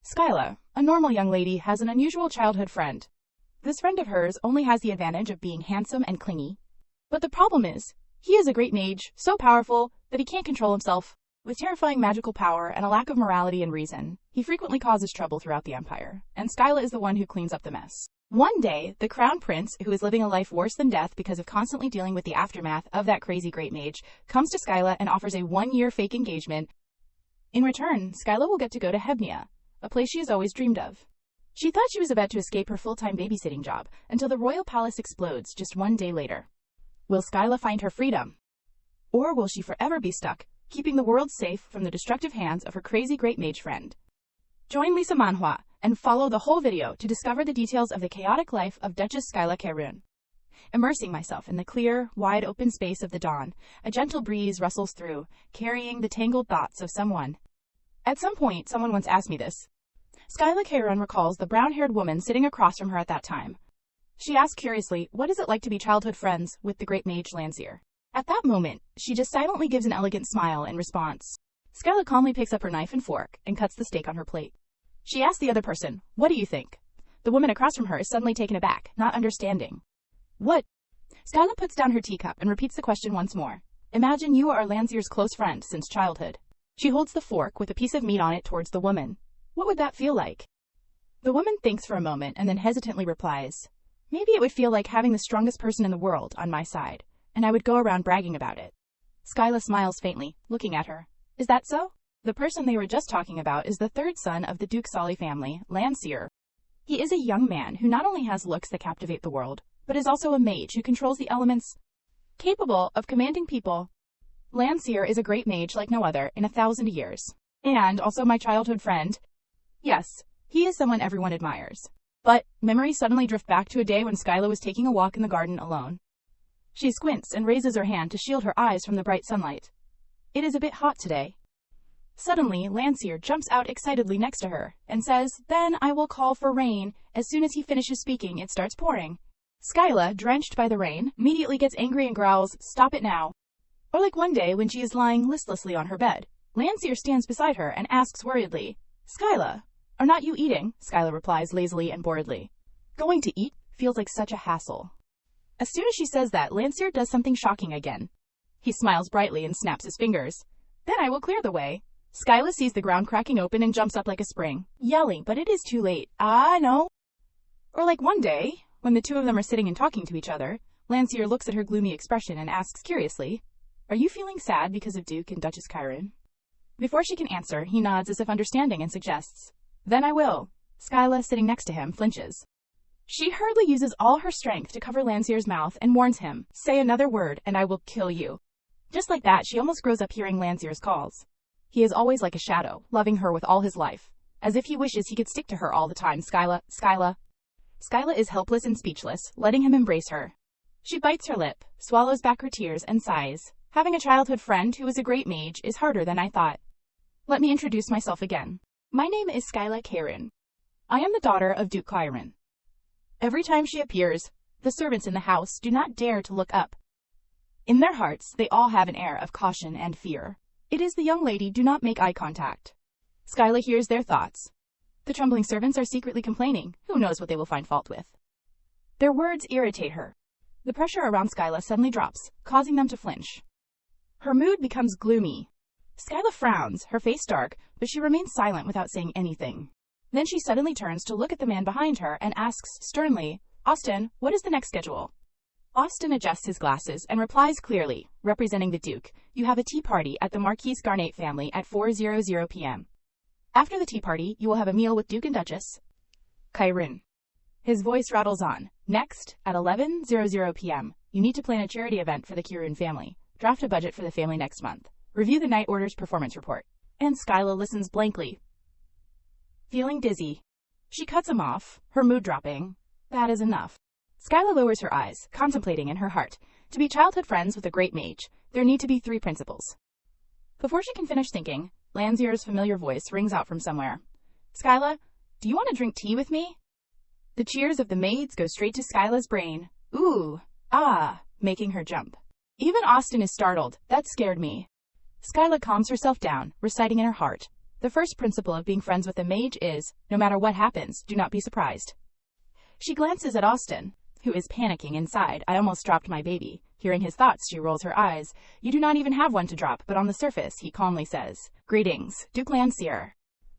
Skyla, a normal young lady, has an unusual childhood friend. This friend of hers only has the advantage of being handsome and clingy. But the problem is, he is a great mage, so powerful that he can't control himself. With terrifying magical power and a lack of morality and reason, he frequently causes trouble throughout the Empire, and Skyla is the one who cleans up the mess. One day, the Crown Prince, who is living a life worse than death because of constantly dealing with the aftermath of that crazy great mage, comes to Skyla and offers a 1-year fake engagement. In return, Skyla will get to go to Hebnia, a place she has always dreamed of. She thought she was about to escape her full-time babysitting job until the royal palace explodes just 1 day later. Will Skyla find her freedom? Or will she forever be stuck, keeping the world safe from the destructive hands of her crazy great mage friend? Join Lisa Manhwa and follow the whole video to discover the details of the chaotic life of Duchess Skyla Karun. Immersing myself in the clear, wide open space of the dawn, a gentle breeze rustles through, carrying the tangled thoughts of someone. At some point, someone once asked me this. Skyla Karun recalls the brown-haired woman sitting across from her at that time. She asked curiously, what is it like to be childhood friends with the great mage Landseer? At that moment, she just silently gives an elegant smile in response. Skyla calmly picks up her knife and fork and cuts the steak on her plate. She asks the other person, what do you think? The woman across from her is suddenly taken aback, not understanding. What? Skyla puts down her teacup and repeats the question once more. Imagine you are Landseer's close friend since childhood. She holds the fork with a piece of meat on it towards the woman. What would that feel like? The woman thinks for a moment and then hesitantly replies, maybe it would feel like having the strongest person in the world on my side, and I would go around bragging about it. Skyla smiles faintly, looking at her. Is that so? The person they were just talking about is the third son of the Duke Solly family, Landseer. He is a young man who not only has looks that captivate the world, but is also a mage who controls the elements, capable of commanding people. Landseer is a great mage like no other in 1,000 years. And also my childhood friend. Yes, he is someone everyone admires. But memories suddenly drift back to a day when Skyla was taking a walk in the garden alone. She squints and raises her hand to shield her eyes from the bright sunlight. It is a bit hot today. Suddenly, Landseer jumps out excitedly next to her and says, then I will call for rain. As soon as he finishes speaking, it starts pouring. Skyla, drenched by the rain, immediately gets angry and growls, stop it now. Or like one day when she is lying listlessly on her bed, Landseer stands beside her and asks worriedly, Skyla, are not you eating? Skyla replies lazily and boredly. Going to eat feels like such a hassle. As soon as she says that, Landseer does something shocking again. He smiles brightly and snaps his fingers. Then I will clear the way. Skyla sees the ground cracking open and jumps up like a spring, yelling, but it is too late. Ah, no. Or like one day, when the two of them are sitting and talking to each other, Landseer looks at her gloomy expression and asks curiously, are you feeling sad because of Duke and Duchess Karun? Before she can answer, he nods as if understanding and suggests, then I will. Skyla, sitting next to him, flinches. She hurriedly uses all her strength to cover Landseer's mouth and warns him, say another word and I will kill you. Just like that, she almost grows up hearing Landseer's calls. He is always like a shadow, loving her with all his life, as if he wishes he could stick to her all the time. Skyla. Skyla is helpless and speechless, letting him embrace her. She bites her lip, swallows back her tears, and sighs. Having a childhood friend who is a great mage is harder than I thought. Let me introduce myself again. My name is Skyla Karun. I am the daughter of Duke Karun. Every time she appears, the servants in the house do not dare to look up. In their hearts, they all have an air of caution and fear. It is the young lady do not make eye contact. Skyla hears their thoughts. The trembling servants are secretly complaining. Who knows what they will find fault with? Their words irritate her. The pressure around Skyla suddenly drops, causing them to flinch. Her mood becomes gloomy. Skyla frowns, her face dark, but she remains silent without saying anything. Then she suddenly turns to look at the man behind her and asks sternly, Austin, what is the next schedule? Austin adjusts his glasses and replies clearly, representing the Duke, you have a tea party at the Marquise Garnate family at 4:00 p.m. After the tea party, you will have a meal with Duke and Duchess Karun. His voice rattles on. Next, at 11:00 p.m., you need to plan a charity event for the Karun family. Draft a budget for the family next month. Review the night order's performance report. And Skyla listens blankly, feeling dizzy. She cuts him off, her mood dropping. That is enough. Skyla lowers her eyes, contemplating in her heart. To be childhood friends with a great mage, there need to be 3 principles. Before she can finish thinking, Landseer's familiar voice rings out from somewhere. Skyla, do you want to drink tea with me? The cheers of the maids go straight to Skyla's brain. Ooh, ah, making her jump. Even Austin is startled. That scared me. Skyla calms herself down, reciting in her heart. The first principle of being friends with a mage is, no matter what happens, do not be surprised. She glances at Austin, who is panicking inside. I almost dropped my baby. Hearing his thoughts, she rolls her eyes. You do not even have one to drop, but on the surface, he calmly says, Greetings, Duke Lancier.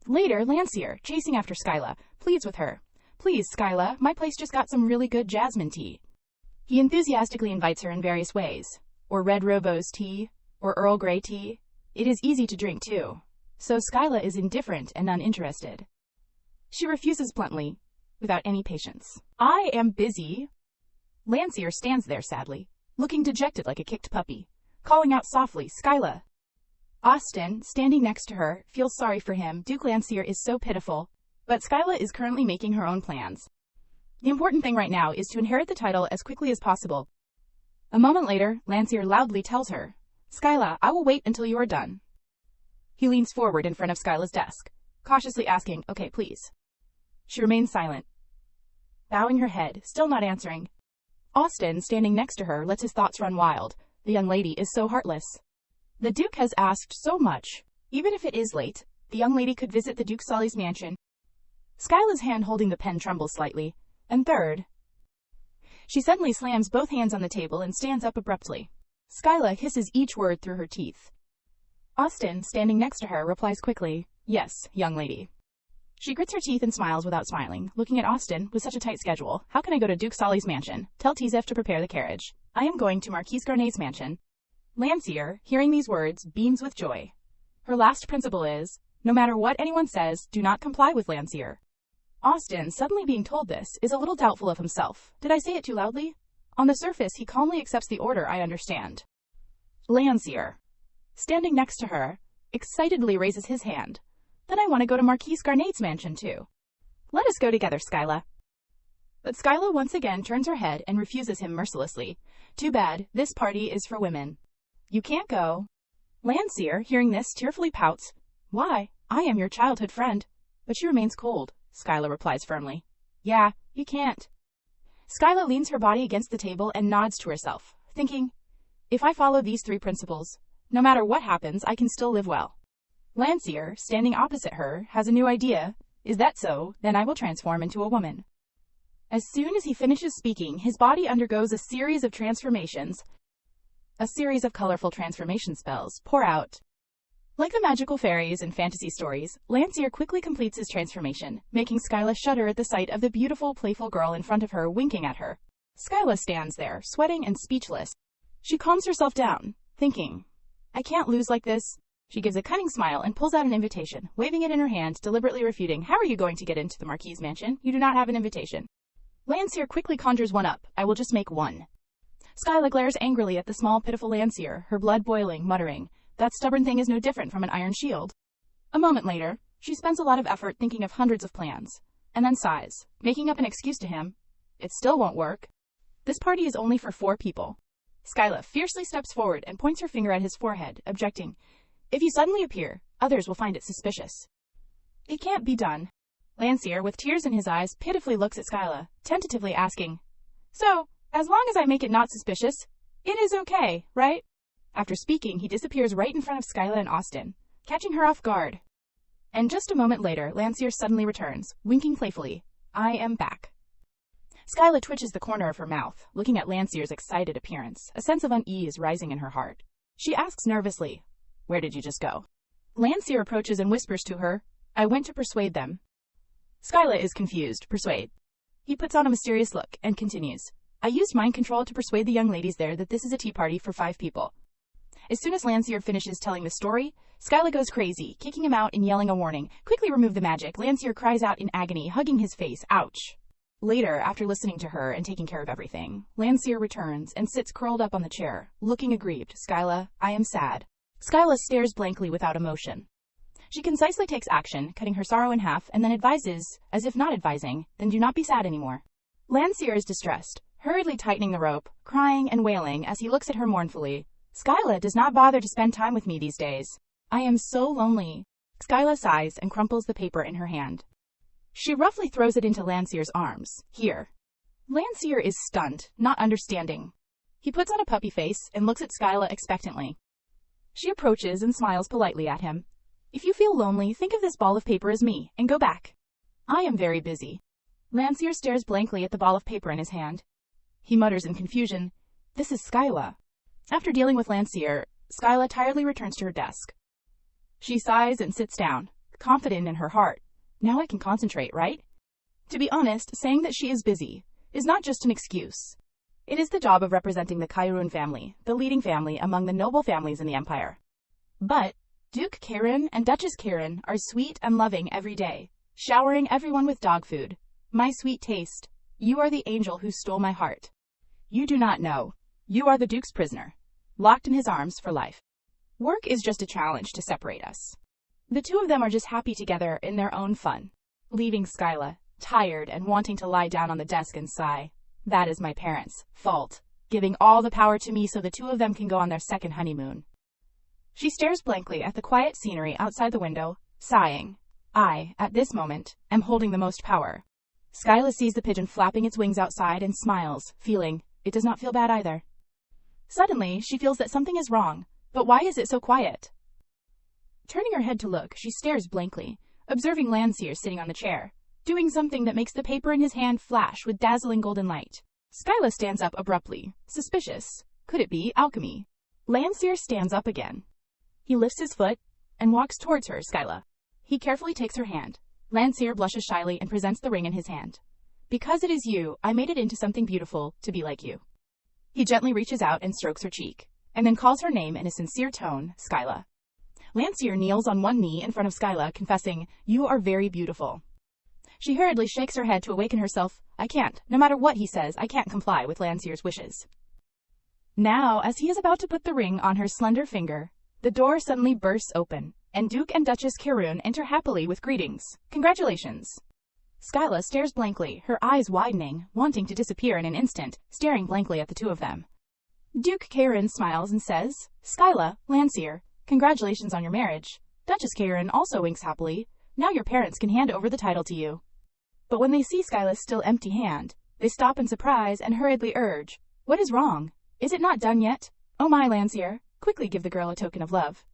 Later, Lancier, chasing after Skyla, pleads with her. Please, Skyla, my place just got some really good jasmine tea. He enthusiastically invites her in various ways. Or red rooibos tea, or Earl Grey tea. It is easy to drink too. So Skyla is indifferent and uninterested. She refuses bluntly, without any patience. I am busy. Lancier stands there sadly, looking dejected like a kicked puppy, calling out softly, Skyla. Austin, standing next to her, feels sorry for him. Duke Lancier is so pitiful, but Skyla is currently making her own plans. The important thing right now is to inherit the title as quickly as possible. A moment later, Lancier loudly tells her, Skyla, I will wait until you are done. He leans forward in front of Skyla's desk, cautiously asking, Okay, please. She remains silent, bowing her head, still not answering. Austin, standing next to her, lets his thoughts run wild. The young lady is so heartless. The Duke has asked so much. Even if it is late, the young lady could visit the Duke Sully's mansion. Skyla's hand holding the pen trembles slightly. And third, she suddenly slams both hands on the table and stands up abruptly. Skyla hisses each word through her teeth. Austin, standing next to her, replies quickly, Yes, young lady. She grits her teeth and smiles without smiling, looking at Austin. With such a tight schedule, how can I go to Duke Sully's mansion? Tell Tizef to prepare the carriage. I am going to Marquise Garnet's mansion. Lancier, hearing these words, beams with joy. Her last principle is, no matter what anyone says, do not comply with Lancier. Austin, suddenly being told this, is a little doubtful of himself. Did I say it too loudly? On the surface, he calmly accepts the order. I understand. Lancier, standing next to her, excitedly raises his hand. Then I want to go to Marquise Garnet's mansion too. Let us go together, Skyla. But Skyla once again turns her head and refuses him mercilessly. Too bad, this party is for women. You can't go. Lancier, hearing this, tearfully pouts. Why? I am your childhood friend. But she remains cold, Skyla replies firmly. Yeah, you can't. Skyla leans her body against the table and nods to herself, thinking, if I follow these 3 principles, no matter what happens, I can still live well. Lancier, standing opposite her, has a new idea. Is that so? Then I will transform into a woman. As soon as he finishes speaking, his body undergoes a series of transformations. A series of colorful transformation spells pour out. Like the magical fairies in fantasy stories, Lancier quickly completes his transformation, making Skyla shudder at the sight of the beautiful, playful girl in front of her winking at her. Skyla stands there, sweating and speechless. She calms herself down, thinking, I can't lose like this. She gives a cunning smile and pulls out an invitation, waving it in her hand, deliberately refuting. How are you going to get into the Marquise mansion? You do not have an invitation. Lancier quickly conjures one up. I will just make one. Skyla glares angrily at the small, pitiful Lancier, her blood boiling, muttering, that stubborn thing is no different from an iron shield. A moment later, she spends a lot of effort thinking of hundreds of plans, and then sighs, making up an excuse to him. It still won't work. This party is only for 4 people. Skyla fiercely steps forward and points her finger at his forehead, objecting. If you suddenly appear, others will find it suspicious. It can't be done. Lancier, with tears in his eyes, pitifully looks at Skyla, tentatively asking, So, as long as I make it not suspicious, it is okay, right? After speaking, he disappears right in front of Skyla and Austin, catching her off guard. And just a moment later, Lancier suddenly returns, winking playfully. I am back. Skyla twitches the corner of her mouth, looking at Lancier's excited appearance, a sense of unease rising in her heart. She asks nervously, Where did you just go? Lancier approaches and whispers to her, I went to persuade them. Skyla is confused. Persuade. He puts on a mysterious look and continues. I used mind control to persuade the young ladies there that this is a tea party for 5 people. As soon as Lancier finishes telling the story, Skyla goes crazy, kicking him out and yelling a warning. Quickly remove the magic. Lancier cries out in agony, hugging his face. Ouch. Later, after listening to her and taking care of everything, Lancier returns and sits curled up on the chair, looking aggrieved. Skyla, I am sad. Skyla stares blankly without emotion. She concisely takes action, cutting her sorrow in half, and then advises, as if not advising, then do not be sad anymore. Lancier is distressed, hurriedly tightening the rope, crying and wailing as he looks at her mournfully. Skyla does not bother to spend time with me these days. I am so lonely. Skyla sighs and crumples the paper in her hand. She roughly throws it into Lancier's arms. Here. Lancier is stunned, not understanding. He puts on a puppy face and looks at Skyla expectantly. She approaches and smiles politely at him. If you feel lonely, think of this ball of paper as me, and go back. I am very busy. Landseer stares blankly at the ball of paper in his hand. He mutters in confusion, "This is Skyla." After dealing with Landseer, Skyla tiredly returns to her desk. She sighs and sits down, confident in her heart. Now I can concentrate, right? To be honest, saying that she is busy is not just an excuse. It is the job of representing the Kairun family, the leading family among the noble families in the empire. But Duke Kairun and Duchess Kairun are sweet and loving every day, showering everyone with dog food. My sweet taste, you are the angel who stole my heart. You do not know. You are the Duke's prisoner, locked in his arms for life. Work is just a challenge to separate us. The two of them are just happy together in their own fun. Leaving Skyla, tired and wanting to lie down on the desk and sigh. That is my parents' fault, giving all the power to me so the two of them can go on their second honeymoon. She stares blankly at the quiet scenery outside the window, sighing. I, at this moment, am holding the most power. Skyla sees the pigeon flapping its wings outside and smiles, feeling, it does not feel bad either. Suddenly, she feels that something is wrong, but why is it so quiet? Turning her head to look, she stares blankly, observing Landseer sitting on the chair, doing something that makes the paper in his hand flash with dazzling golden light. Skyla stands up abruptly, suspicious. Could it be alchemy? Landseer stands up again. He lifts his foot and walks towards her, Skyla. He carefully takes her hand. Landseer blushes shyly and presents the ring in his hand. Because it is you, I made it into something beautiful, to be like you. He gently reaches out and strokes her cheek, and then calls her name in a sincere tone, Skyla. Landseer kneels on one knee in front of Skyla, confessing, you are very beautiful. She hurriedly shakes her head to awaken herself. I can't. No matter what he says, I can't comply with Landseer's wishes. Now, as he is about to put the ring on her slender finger, the door suddenly bursts open, and Duke and Duchess Kairun enter happily with greetings. Congratulations. Skyla stares blankly, her eyes widening, wanting to disappear in an instant, staring blankly at the two of them. Duke Kairun smiles and says, Skyla, Landseer, congratulations on your marriage. Duchess Kairun also winks happily. Now your parents can hand over the title to you. But when they see Skyla's still empty hand, they stop in surprise and hurriedly urge, what is wrong? Is it not done yet? Oh my, Landseer, quickly give the girl a token of love.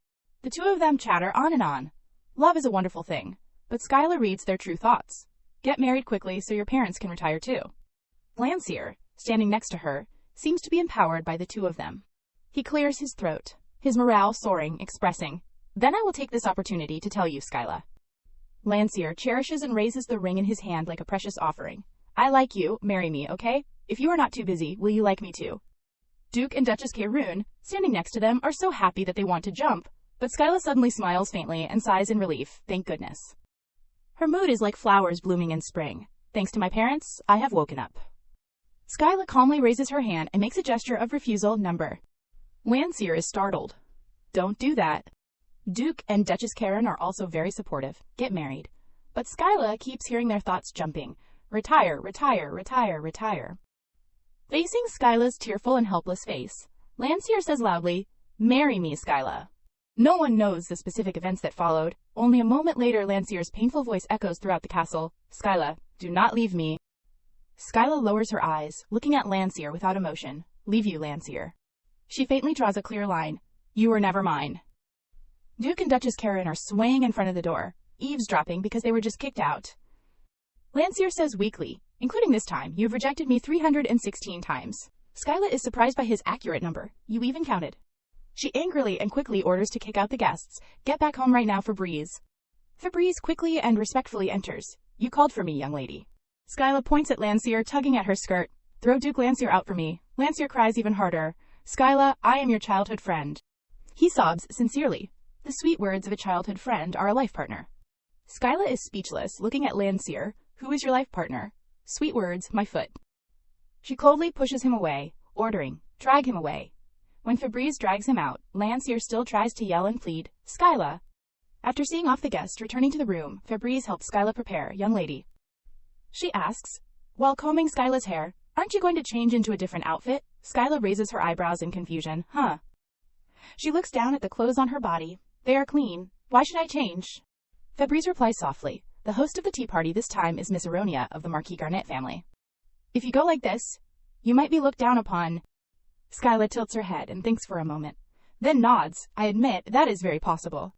The two of them chatter on and on. Love is a wonderful thing, but Skyla reads their true thoughts. Get married quickly so your parents can retire too. Landseer, standing next to her, seems to be empowered by the two of them. He clears his throat, his morale soaring, expressing, then I will take this opportunity to tell you, Skyla. Landseer cherishes and raises the ring in his hand like a precious offering. I like you, marry me, okay? If you are not too busy, will you like me too? Duke and Duchess Kairun, standing next to them, are so happy that they want to jump, but Skyla suddenly smiles faintly and sighs in relief, thank goodness. Her mood is like flowers blooming in spring. Thanks to my parents, I have woken up. Skyla calmly raises her hand and makes a gesture of refusal number. Landseer is startled. Don't do that. Duke and Duchess Kairun are also very supportive. Get married. But Skyla keeps hearing their thoughts jumping. Retire, retire, retire, retire. Facing Skyla's tearful and helpless face, Landseer says loudly, marry me, Skyla. No one knows the specific events that followed. Only a moment later, Landseer's painful voice echoes throughout the castle. Skyla, do not leave me. Skyla lowers her eyes, looking at Landseer without emotion. Leave you, Landseer. She faintly draws a clear line. You were never mine. Duke and Duchess Kairun are swaying in front of the door, eavesdropping because they were just kicked out. Landseer says weakly, including this time, you have rejected me 316 times. Skyla is surprised by his accurate number. You even counted. She angrily and quickly orders to kick out the guests. Get back home right now, Febreze. Febreze quickly and respectfully enters. You called for me, young lady. Skyla points at Landseer, tugging at her skirt. Throw Duke Landseer out for me. Landseer cries even harder. Skyla, I am your childhood friend. He sobs sincerely. The sweet words of a childhood friend are a life partner. Skyla is speechless, looking at Landseer. Who is your life partner? Sweet words, my foot. She coldly pushes him away, ordering, drag him away. When Febreze drags him out, Landseer still tries to yell and plead, Skyla. After seeing off the guest returning to the room, Febreze helps Skyla prepare, young lady. She asks, while combing Skyla's hair, aren't you going to change into a different outfit? Skyla raises her eyebrows in confusion, huh? She looks down at the clothes on her body. They are clean. Why should I change? Febreze replies softly. The host of the tea party this time is Miss Aronia of the Marquis Garnet family. If you go like this, you might be looked down upon. Skyla tilts her head and thinks for a moment, then nods. I admit, that is very possible.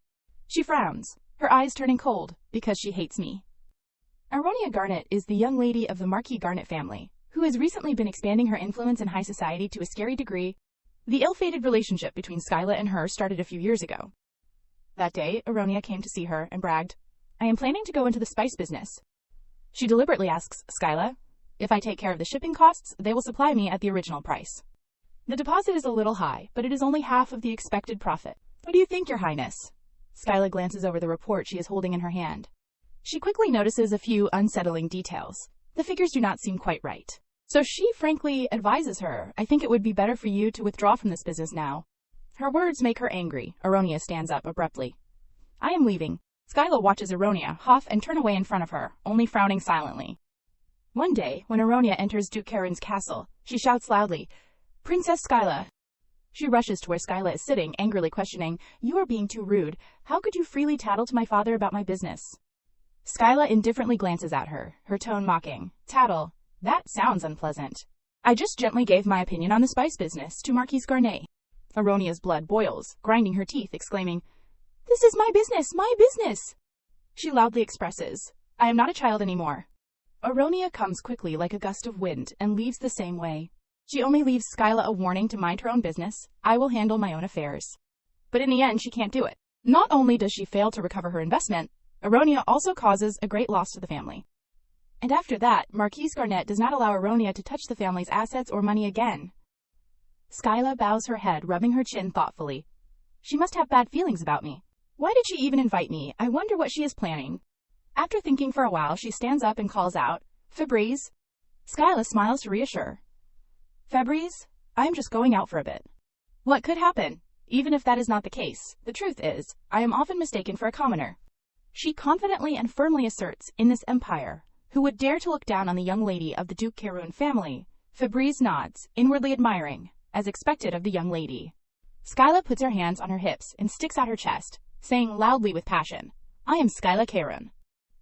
She frowns, her eyes turning cold, because she hates me. Aronia Garnet is the young lady of the Marquis Garnet family, who has recently been expanding her influence in high society to a scary degree. The ill-fated relationship between Skyla and her started a few years ago. That day, Aronia came to see her and bragged, "I am planning to go into the spice business." She deliberately asks Skyla, "If I take care of the shipping costs, they will supply me at the original price. The deposit is a little high, but it is only half of the expected profit. What do you think, Your Highness?" Skyla glances over the report she is holding in her hand. She quickly notices a few unsettling details. The figures do not seem quite right. So she frankly advises her, "I think it would be better for you to withdraw from this business now." Her words make her angry. Aronia stands up abruptly. "I am leaving." Skyla watches Aronia huff and turn away in front of her, only frowning silently. One day, when Aronia enters Duke Karun's castle, she shouts loudly, "Princess Skyla!" She rushes to where Skyla is sitting, angrily questioning, "You are being too rude. How could you freely tattle to my father about my business?" Skyla indifferently glances at her, her tone mocking. "Tattle? That sounds unpleasant. I just gently gave my opinion on the spice business to Marquis Garnet." Aronia's blood boils, grinding her teeth, exclaiming, "This is my business, my business!" She loudly expresses, "I am not a child anymore." Aronia comes quickly like a gust of wind and leaves the same way. She only leaves Skyla a warning to mind her own business. "I will handle my own affairs." But in the end, she can't do it. Not only does she fail to recover her investment, Aronia also causes a great loss to the family. And after that, Marquis Garnet does not allow Aronia to touch the family's assets or money again. Skyla bows her head, rubbing her chin thoughtfully. She must have bad feelings about me. Why did she even invite me? I wonder what she is planning. After thinking for a while, she stands up and calls out, "Fabrice." Skyla smiles to reassure. "Fabrice, I am just going out for a bit." What could happen? Even if that is not the case, the truth is, I am often mistaken for a commoner. She confidently and firmly asserts, in this empire, who would dare to look down on the young lady of the Duke Karun family? Fabrice nods, inwardly admiring, as expected of the young lady. Skyla puts her hands on her hips and sticks out her chest, saying loudly with passion, "I am Skyla Karun."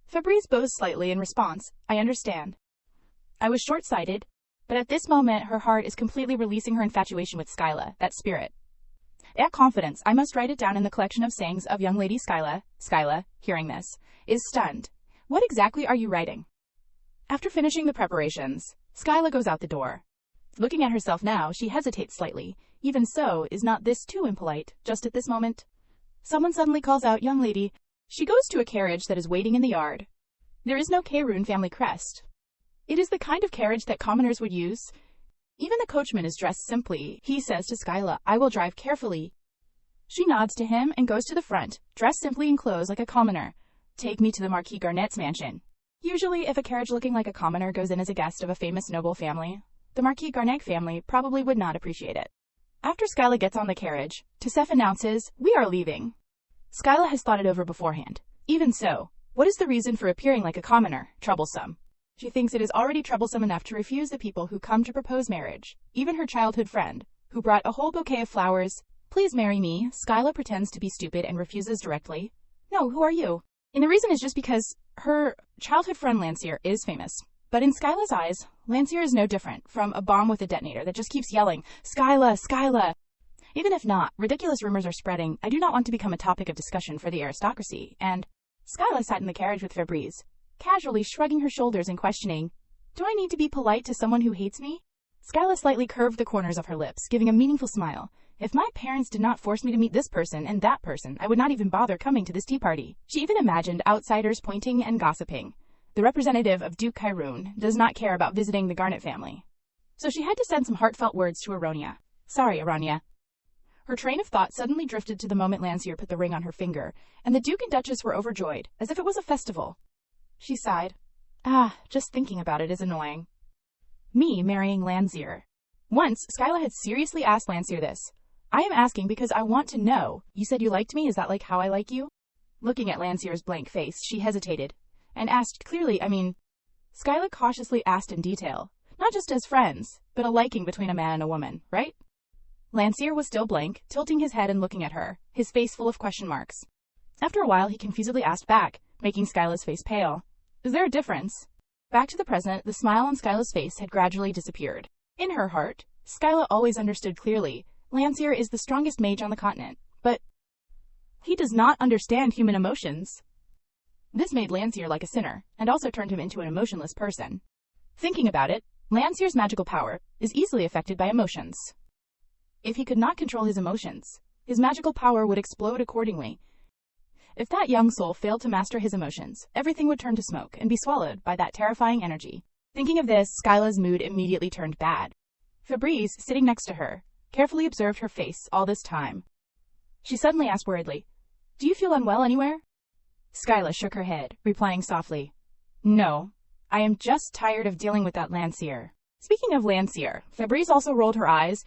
Fabrice bows slightly in response, "I understand." I was short-sighted, but at this moment her heart is completely releasing her infatuation with Skyla, that spirit. That confidence, I must write it down in the collection of sayings of young lady Skyla. Skyla, hearing this, is stunned. "What exactly are you writing?" After finishing the preparations, Skyla goes out the door. Looking at herself now, she hesitates slightly. Even so, is not this too impolite, just at this moment? Someone suddenly calls out, "Young lady." She goes to a carriage that is waiting in the yard. There is no Karun family crest. It is the kind of carriage that commoners would use. Even the coachman is dressed simply. He says to Skyla, "I will drive carefully." She nods to him and goes to the front, dressed simply in clothes like a commoner. "Take me to the Marquis Garnet's mansion." Usually, if a carriage looking like a commoner goes in as a guest of a famous noble family, the Marquis Garnet family probably would not appreciate it. After Skyla gets on the carriage, Tesef announces, "We are leaving." Skyla has thought it over beforehand. Even so, what is the reason for appearing like a commoner? Troublesome. She thinks it is already troublesome enough to refuse the people who come to propose marriage, even her childhood friend, who brought a whole bouquet of flowers. "Please marry me." Skyla pretends to be stupid and refuses directly. "No, who are you?" And the reason is just because her childhood friend Lancier is famous. But in Skyla's eyes, Lancier is no different from a bomb with a detonator that just keeps yelling, "Skyla, Skyla." Even if not, ridiculous rumors are spreading. I do not want to become a topic of discussion for the aristocracy, and Skyla sat in the carriage with Fabrice, casually shrugging her shoulders and questioning, "Do I need to be polite to someone who hates me?" Skyla slightly curved the corners of her lips, giving a meaningful smile. "If my parents did not force me to meet this person and that person, I would not even bother coming to this tea party." She even imagined outsiders pointing and gossiping. The representative of Duke Karun does not care about visiting the Garnet family. So she had to send some heartfelt words to Aronia. "Sorry, Aronia." Her train of thought suddenly drifted to the moment Lancier put the ring on her finger, and the Duke and Duchess were overjoyed, as if it was a festival. She sighed. Just thinking about it is annoying. Me marrying Lancier. Once, Skyla had seriously asked Lancier this. "I am asking because I want to know. You said you liked me, is that like how I like you?" Looking at Lancier's blank face, she hesitated, and asked clearly, Skyla cautiously asked in detail, "Not just as friends, but a liking between a man and a woman, right?" Lancier was still blank, tilting his head and looking at her, his face full of question marks. After a while, he confusedly asked back, making Skyla's face pale, "Is there a difference?" Back to the present, the smile on Skyla's face had gradually disappeared. In her heart, Skyla always understood clearly, Lancier is the strongest mage on the continent, but He does not understand human emotions. This made Landseer like a sinner, and also turned him into an emotionless person. Thinking about it, Landseer's magical power is easily affected by emotions. If he could not control his emotions, his magical power would explode accordingly. If that young soul failed to master his emotions, everything would turn to smoke and be swallowed by that terrifying energy. Thinking of this, Skyla's mood immediately turned bad. Fabrice, sitting next to her, carefully observed her face all this time. She suddenly asked worriedly, "Do you feel unwell anywhere?" Skyla shook her head, replying softly, "No, I am just tired of dealing with that Landseer." Speaking of Landseer, Fabrice also rolled her eyes.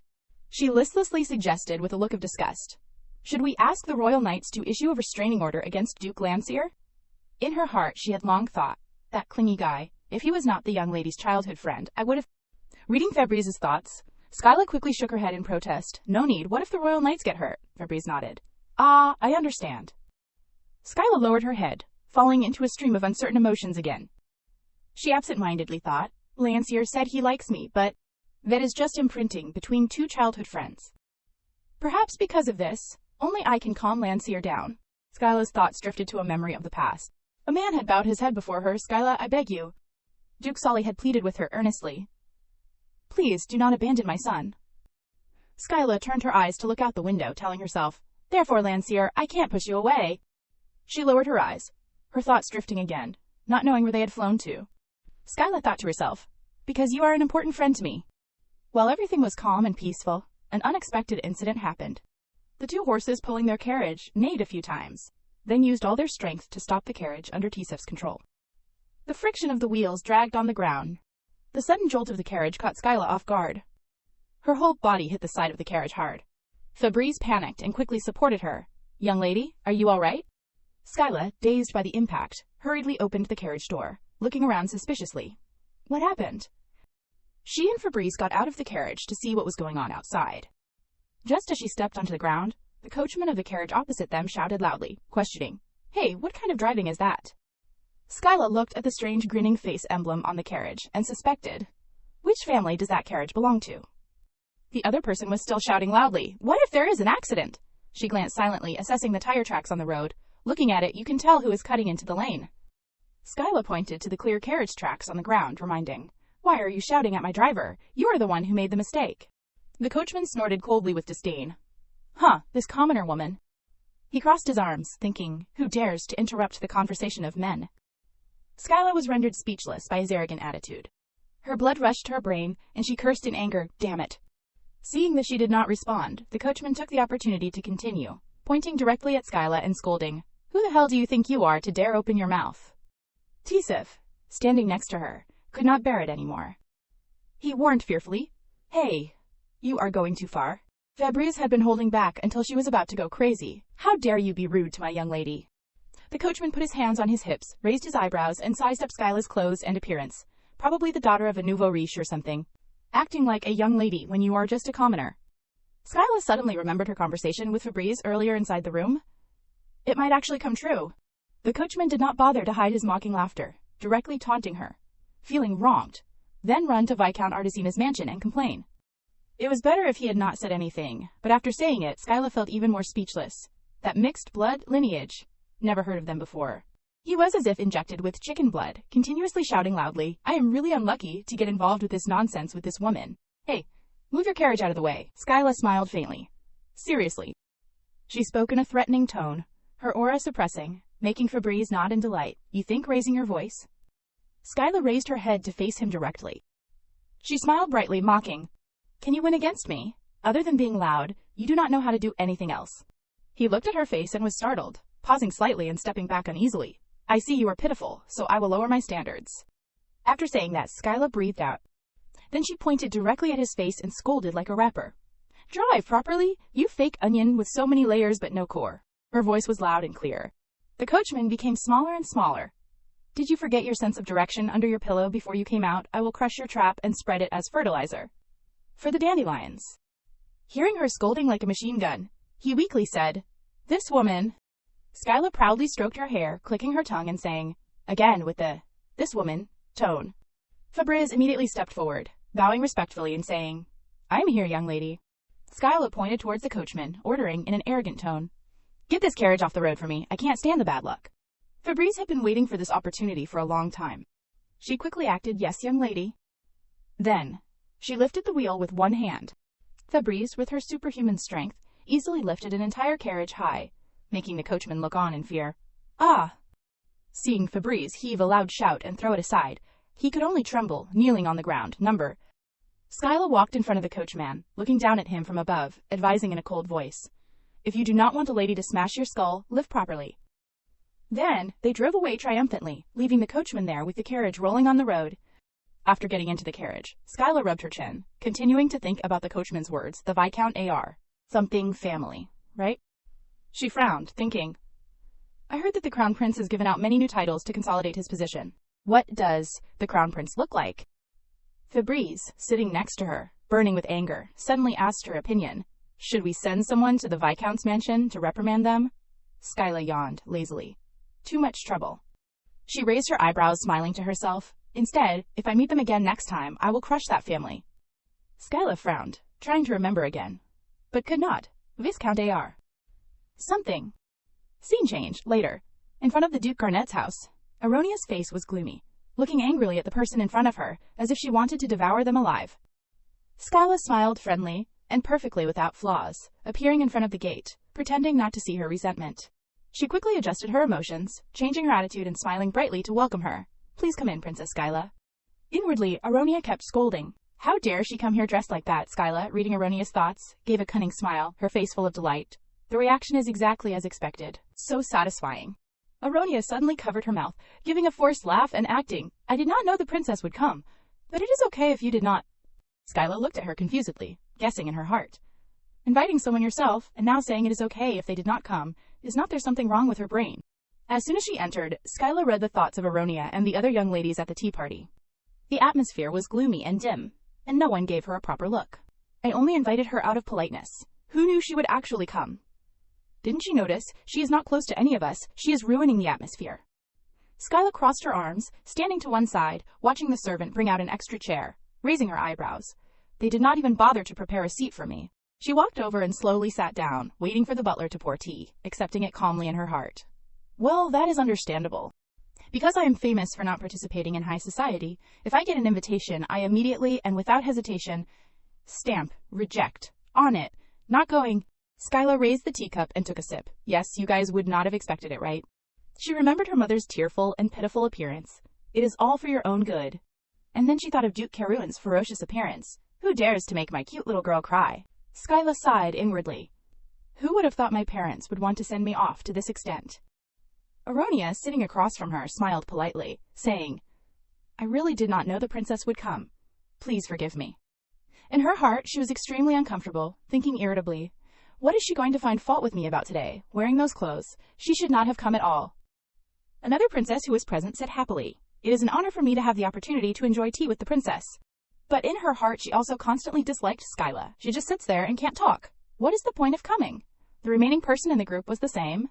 She listlessly suggested with a look of disgust, "Should we ask the Royal Knights to issue a restraining order against Duke Landseer?" In her heart, she had long thought, that clingy guy, if he was not the young lady's childhood friend, I would have... Reading Fabrice's thoughts, Skyla quickly shook her head in protest. "No need. What if the Royal Knights get hurt?" Fabrice nodded. "Ah, I understand." Skyla lowered her head, falling into a stream of uncertain emotions again. She absent-mindedly thought, "Landseer said he likes me, but that is just imprinting between two childhood friends. Perhaps because of this, only I can calm Landseer down." Skyla's thoughts drifted to a memory of the past. A man had bowed his head before her. "Skyla, I beg you." Duke Solly had pleaded with her earnestly. "Please do not abandon my son." Skyla turned her eyes to look out the window, telling herself, "Therefore, Landseer, I can't push you away." She lowered her eyes, her thoughts drifting again, not knowing where they had flown to. Skyla thought to herself, "Because you are an important friend to me." While everything was calm and peaceful, an unexpected incident happened. The two horses pulling their carriage neighed a few times, then used all their strength to stop the carriage under Tisef's control. The friction of the wheels dragged on the ground. The sudden jolt of the carriage caught Skyla off guard. Her whole body hit the side of the carriage hard. Fabrice panicked and quickly supported her. "Young lady, are you all right?" Skyla, dazed by the impact, hurriedly opened the carriage door, looking around suspiciously. What happened? She and Fabrice got out of the carriage to see what was going on outside. Just as she stepped onto the ground, the coachman of the carriage opposite them shouted loudly, questioning, "Hey, what kind of driving is that?" Skyla looked at the strange grinning face emblem on the carriage and suspected, which family does that carriage belong to? The other person was still shouting loudly, "What if there is an accident?" She glanced silently, assessing the tire tracks on the road. Looking at it, you can tell who is cutting into the lane. Skyla pointed to the clear carriage tracks on the ground, reminding, "Why are you shouting at my driver? You are the one who made the mistake." The coachman snorted coldly with disdain. "Huh, this commoner woman." He crossed his arms, thinking, who dares to interrupt the conversation of men? Skyla was rendered speechless by his arrogant attitude. Her blood rushed to her brain, and she cursed in anger, "Damn it." Seeing that she did not respond, the coachman took the opportunity to continue, pointing directly at Skyla and scolding, "Who the hell do you think you are to dare open your mouth?" Tisef, standing next to her, could not bear it anymore. He warned fearfully, "Hey, you are going too far." Fabrice had been holding back until she was about to go crazy. "How dare you be rude to my young lady?" The coachman put his hands on his hips, raised his eyebrows, and sized up Skyla's clothes and appearance. Probably the daughter of a nouveau riche or something. Acting like a young lady when you are just a commoner. Skyla suddenly remembered her conversation with Fabrice earlier inside the room. It might actually come true. The coachman did not bother to hide his mocking laughter, directly taunting her. Feeling wronged, then run to Viscount Ardacina's mansion and complain. It was better if he had not said anything, but after saying it, Skyla felt even more speechless. That mixed blood lineage. Never heard of them before. He was as if injected with chicken blood, continuously shouting loudly, "I am really unlucky to get involved with this nonsense with this woman. Hey, move your carriage out of the way." Skyla smiled faintly. "Seriously." She spoke in a threatening tone, her aura suppressing, making Fabrice nod in delight. "You think raising your voice?" Skyla raised her head to face him directly. She smiled brightly, mocking, "Can you win against me? Other than being loud, you do not know how to do anything else." He looked at her face and was startled, pausing slightly and stepping back uneasily. "I see you are pitiful, so I will lower my standards." After saying that, Skyla breathed out. Then she pointed directly at his face and scolded like a rapper. "Drive properly, you fake onion with so many layers but no core." Her voice was loud and clear. The coachman became smaller and smaller. "Did you forget your sense of direction under your pillow before you came out? I will crush your trap and spread it as fertilizer for the dandelions." Hearing her scolding like a machine gun, he weakly said, "This woman." Skyla proudly stroked her hair, clicking her tongue and saying, again with the "this woman" tone. Fabrice immediately stepped forward, bowing respectfully and saying, "I am here, young lady." Skyla pointed towards the coachman, ordering in an arrogant tone, Get this carriage off the road for me. I can't stand the bad luck. Fabrice had been waiting for this opportunity for a long time. She quickly acted, yes, young lady. Then, she lifted the wheel with one hand. Fabrice, with her superhuman strength, easily lifted an entire carriage high, making the coachman look on in fear. Ah! Seeing Fabrice heave a loud shout and throw it aside, he could only tremble, kneeling on the ground. Skyla walked in front of the coachman, looking down at him from above, advising in a cold voice. If you do not want a lady to smash your skull, live properly. Then, they drove away triumphantly, leaving the coachman there with the carriage rolling on the road. After getting into the carriage, Skyla rubbed her chin, continuing to think about the coachman's words, the Viscount A.R. Something family, right? She frowned, thinking, I heard that the Crown Prince has given out many new titles to consolidate his position. What does the Crown Prince look like? Fabrice, sitting next to her, burning with anger, suddenly asked her opinion. Should we send someone to the Viscount's mansion to reprimand them? Skyla yawned, lazily. Too much trouble. She raised her eyebrows, smiling to herself. Instead, if I meet them again next time, I will crush that family. Skyla frowned, trying to remember again, but could not. Viscount A.R. Something. Scene change, later. In front of the Duke Garnet's house, Aronia's face was gloomy, looking angrily at the person in front of her, as if she wanted to devour them alive. Skyla smiled friendly, and perfectly without flaws, appearing in front of the gate, pretending not to see her resentment. She quickly adjusted her emotions, changing her attitude and smiling brightly to welcome her. Please come in, Princess Skyla. Inwardly, Aronia kept scolding. How dare she come here dressed like that? Skyla, reading Aronia's thoughts, gave a cunning smile, her face full of delight. The reaction is exactly as expected. So satisfying. Aronia suddenly covered her mouth, giving a forced laugh and acting. I did not know the princess would come, but it is okay if you did not. Skyla looked at her confusedly, guessing in her heart. Inviting someone yourself, and now saying it is okay if they did not come, is not there something wrong with her brain? As soon as she entered, Skyla read the thoughts of Aronia and the other young ladies at the tea party. The atmosphere was gloomy and dim, and no one gave her a proper look. I only invited her out of politeness. Who knew she would actually come? Didn't you notice? She is not close to any of us. She is ruining the atmosphere. Skyla crossed her arms, standing to one side, watching the servant bring out an extra chair, raising her eyebrows. They did not even bother to prepare a seat for me. She walked over and slowly sat down, waiting for the butler to pour tea, accepting it calmly in her heart. Well, that is understandable. Because I am famous for not participating in high society, if I get an invitation, I immediately and without hesitation stamp, reject, on it, not going. Skyla raised the teacup and took a sip. Yes, you guys would not have expected it, right? She remembered her mother's tearful and pitiful appearance. It is all for your own good. And then she thought of Duke Caruan's ferocious appearance. Who dares to make my cute little girl cry? Skyla sighed inwardly. Who would have thought my parents would want to send me off to this extent? Aronia, sitting across from her, smiled politely, saying, I really did not know the princess would come. Please forgive me. In her heart, she was extremely uncomfortable, thinking irritably, what is she going to find fault with me about today? Wearing those clothes, she should not have come at all. Another princess who was present said happily, it is an honor for me to have the opportunity to enjoy tea with the princess. But in her heart, she also constantly disliked Skyla. She just sits there and can't talk. What is the point of coming? The remaining person in the group was the same.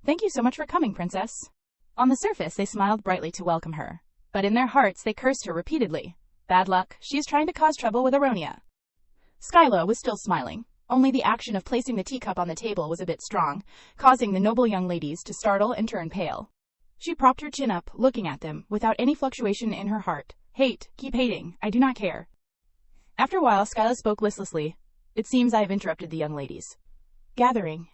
Thank you so much for coming, princess. On the surface, they smiled brightly to welcome her. But in their hearts, they cursed her repeatedly. Bad luck, she is trying to cause trouble with Aronia. Skyla was still smiling. Only the action of placing the teacup on the table was a bit strong, causing the noble young ladies to startle and turn pale. She propped her chin up, looking at them, without any fluctuation in her heart. Hate, keep hating, I do not care. After a while, Skyla spoke listlessly. It seems I have interrupted the young ladies. Gathering.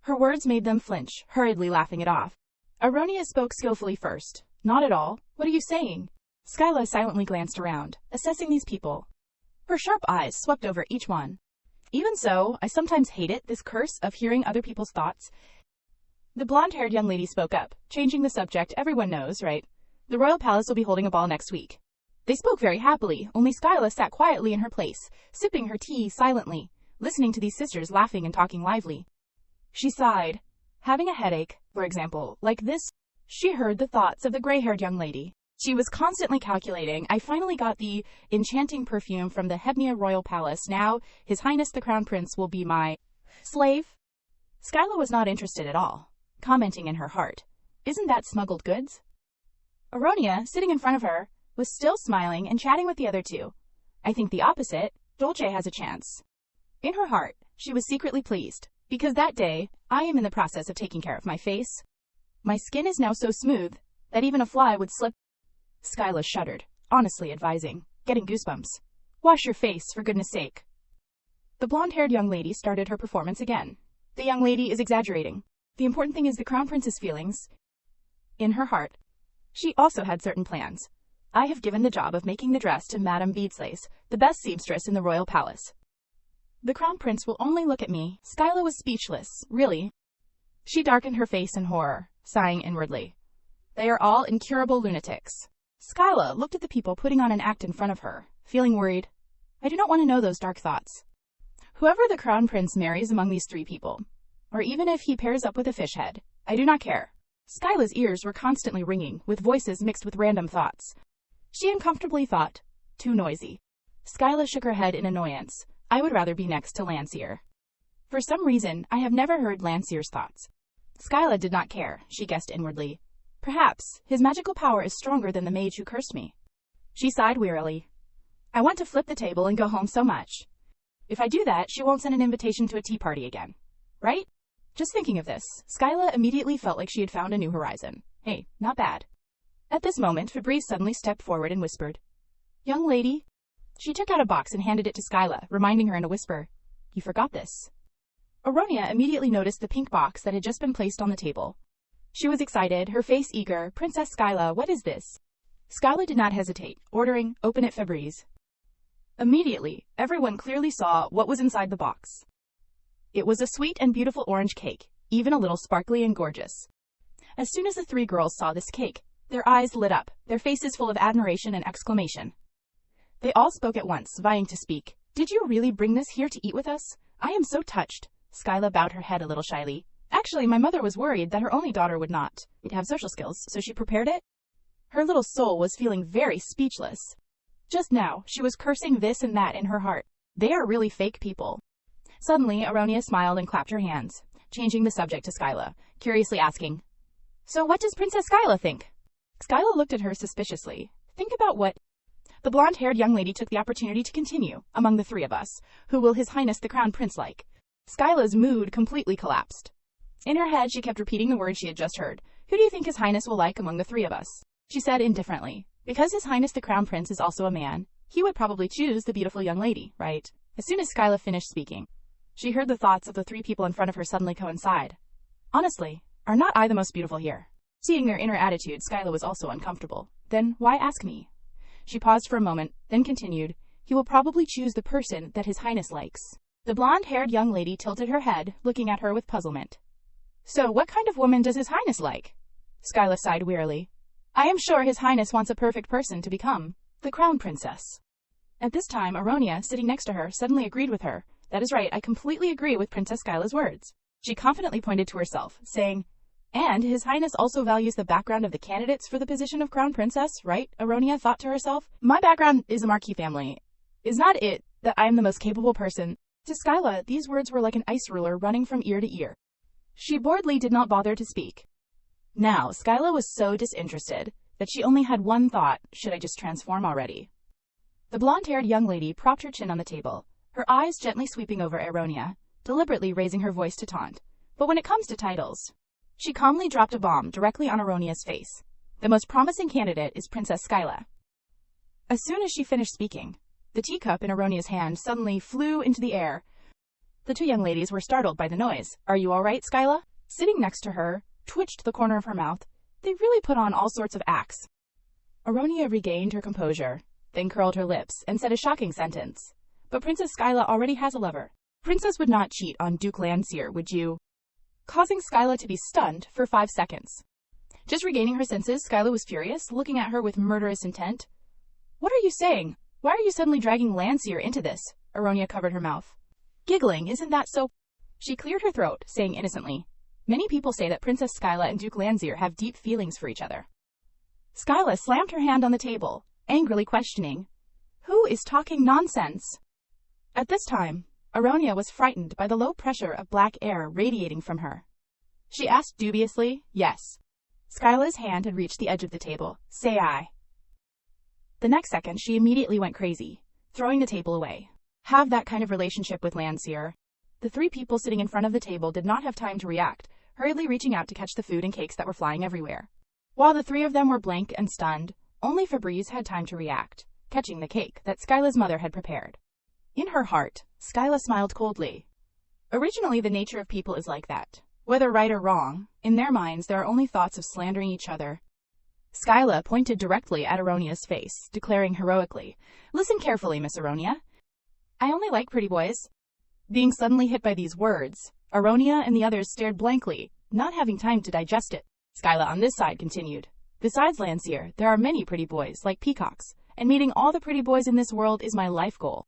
Her words made them flinch, hurriedly laughing it off. Aronia spoke skillfully first. Not at all. What are you saying? Skyla silently glanced around, assessing these people. Her sharp eyes swept over each one. Even so, I sometimes hate it, this curse of hearing other people's thoughts. The blonde-haired young lady spoke up, changing the subject. Everyone knows, right? The royal palace will be holding a ball next week. They spoke very happily, only Skyla sat quietly in her place, sipping her tea silently, listening to these sisters laughing and talking lively. She sighed. Having a headache, for example, like this. She heard the thoughts of the gray-haired young lady. She was constantly calculating. I finally got the enchanting perfume from the Hebnia Royal Palace. Now, His Highness the Crown Prince will be my slave. Skyla was not interested at all, commenting in her heart, isn't that smuggled goods? Aronia, sitting in front of her, was still smiling and chatting with the other two. I think the opposite. Dolce has a chance. In her heart, she was secretly pleased, because that day, I am in the process of taking care of my face. My skin is now so smooth that even a fly would slip. Skyla shuddered, honestly advising, getting goosebumps. Wash your face, for goodness sake. The blonde-haired young lady started her performance again. The young lady is exaggerating. The important thing is the crown prince's feelings. In her heart, she also had certain plans. I have given the job of making the dress to Madame Beadslace, the best seamstress in the royal palace. The crown prince will only look at me. Skyla was speechless, really. She darkened her face in horror, sighing inwardly. They are all incurable lunatics. Skyla looked at the people putting on an act in front of her, feeling worried. I do not want to know those dark thoughts. Whoever the crown prince marries among these three people, or even if he pairs up with a fish head, I do not care. Skyla's ears were constantly ringing, with voices mixed with random thoughts. She uncomfortably thought, too noisy. Skyla shook her head in annoyance. I would rather be next to Lancier. For some reason, I have never heard Lancier's thoughts. Skyla did not care, she guessed inwardly. Perhaps his magical power is stronger than the mage who cursed me. She sighed wearily. I want to flip the table and go home so much. If I do that, she won't send an invitation to a tea party again. Right? Just thinking of this, Skyla immediately felt like she had found a new horizon. Hey, not bad. At this moment, Fabrice suddenly stepped forward and whispered, Young lady? She took out a box and handed it to Skyla, reminding her in a whisper, You forgot this. Aronia immediately noticed the pink box that had just been placed on the table. She was excited, her face eager. Princess Skyla, what is this? Skyla did not hesitate, ordering, Open it, Fabrice. Immediately, everyone clearly saw what was inside the box. It was a sweet and beautiful orange cake, even a little sparkly and gorgeous. As soon as the three girls saw this cake, their eyes lit up, their faces full of admiration and exclamation. They all spoke at once, vying to speak. Did you really bring this here to eat with us? I am so touched. Skyla bowed her head a little shyly. Actually, my mother was worried that her only daughter would not have social skills, so she prepared it. Her little soul was feeling very speechless. Just now, she was cursing this and that in her heart. They are really fake people. Suddenly, Aronia smiled and clapped her hands, changing the subject to Skyla, curiously asking, So what does Princess Skyla think? Skyla looked at her suspiciously. Think about what? The blonde-haired young lady took the opportunity to continue. Among the three of us, who will His Highness the Crown Prince like? Skyla's mood completely collapsed. In her head, she kept repeating the words she had just heard. Who do you think His Highness will like among the three of us? She said indifferently. Because His Highness the Crown Prince is also a man, he would probably choose the beautiful young lady, right? As soon as Skyla finished speaking, she heard the thoughts of the three people in front of her suddenly coincide. Honestly, are not I the most beautiful here? Seeing their inner attitude, Skyla was also uncomfortable. Then why ask me? She paused for a moment, then continued, He will probably choose the person that His Highness likes. The blonde-haired young lady tilted her head, looking at her with puzzlement. So what kind of woman does His Highness like? Skyla sighed wearily. I am sure His Highness wants a perfect person to become the Crown Princess. At this time, Aronia, sitting next to her, suddenly agreed with her. That is right, I completely agree with Princess Skyla's words. She confidently pointed to herself, saying, And His Highness also values the background of the candidates for the position of Crown Princess, right? Aronia thought to herself. My background is a Marquis family. Is not it that I am the most capable person? To Skyla, these words were like an ice ruler running from ear to ear. She boredly did not bother to speak. Now, Skyla was so disinterested that she only had one thought, should I just transform already? The blonde-haired young lady propped her chin on the table, her eyes gently sweeping over Aronia, deliberately raising her voice to taunt. But when it comes to titles, she calmly dropped a bomb directly on Aronia's face. The most promising candidate is Princess Skyla. As soon as she finished speaking, the teacup in Aronia's hand suddenly flew into the air. The two young ladies were startled by the noise. Are you all right, Skyla? Sitting next to her, twitched the corner of her mouth. They really put on all sorts of acts. Aronia regained her composure, then curled her lips and said a shocking sentence. But Princess Skyla already has a lover. Princess would not cheat on Duke Lancier, would you? Causing Skyla to be stunned for 5 seconds. Just regaining her senses, Skyla was furious, looking at her with murderous intent. What are you saying? Why are you suddenly dragging Lancier into this? Aronia covered her mouth. Giggling, isn't that so? She cleared her throat, saying innocently, Many people say that Princess Skyla and Duke Lancier have deep feelings for each other. Skyla slammed her hand on the table, angrily questioning, Who is talking nonsense? At this time, Aronia was frightened by the low pressure of black air radiating from her. She asked dubiously, Yes. Skyla's hand had reached the edge of the table. Say I. The next second, she immediately went crazy, throwing the table away. Have that kind of relationship with Lancier. The three people sitting in front of the table did not have time to react, hurriedly reaching out to catch the food and cakes that were flying everywhere. While the three of them were blank and stunned, only Febreze had time to react, catching the cake that Skyla's mother had prepared. In her heart, Skyla smiled coldly. Originally, the nature of people is like that. Whether right or wrong, in their minds there are only thoughts of slandering each other. Skyla pointed directly at Aronia's face, declaring heroically, "Listen carefully, Miss Aronia. I only like pretty boys." Being suddenly hit by these words, Aronia and the others stared blankly, not having time to digest it. Skyla on this side continued, "Besides Lancier, there are many pretty boys, like peacocks, and meeting all the pretty boys in this world is my life goal."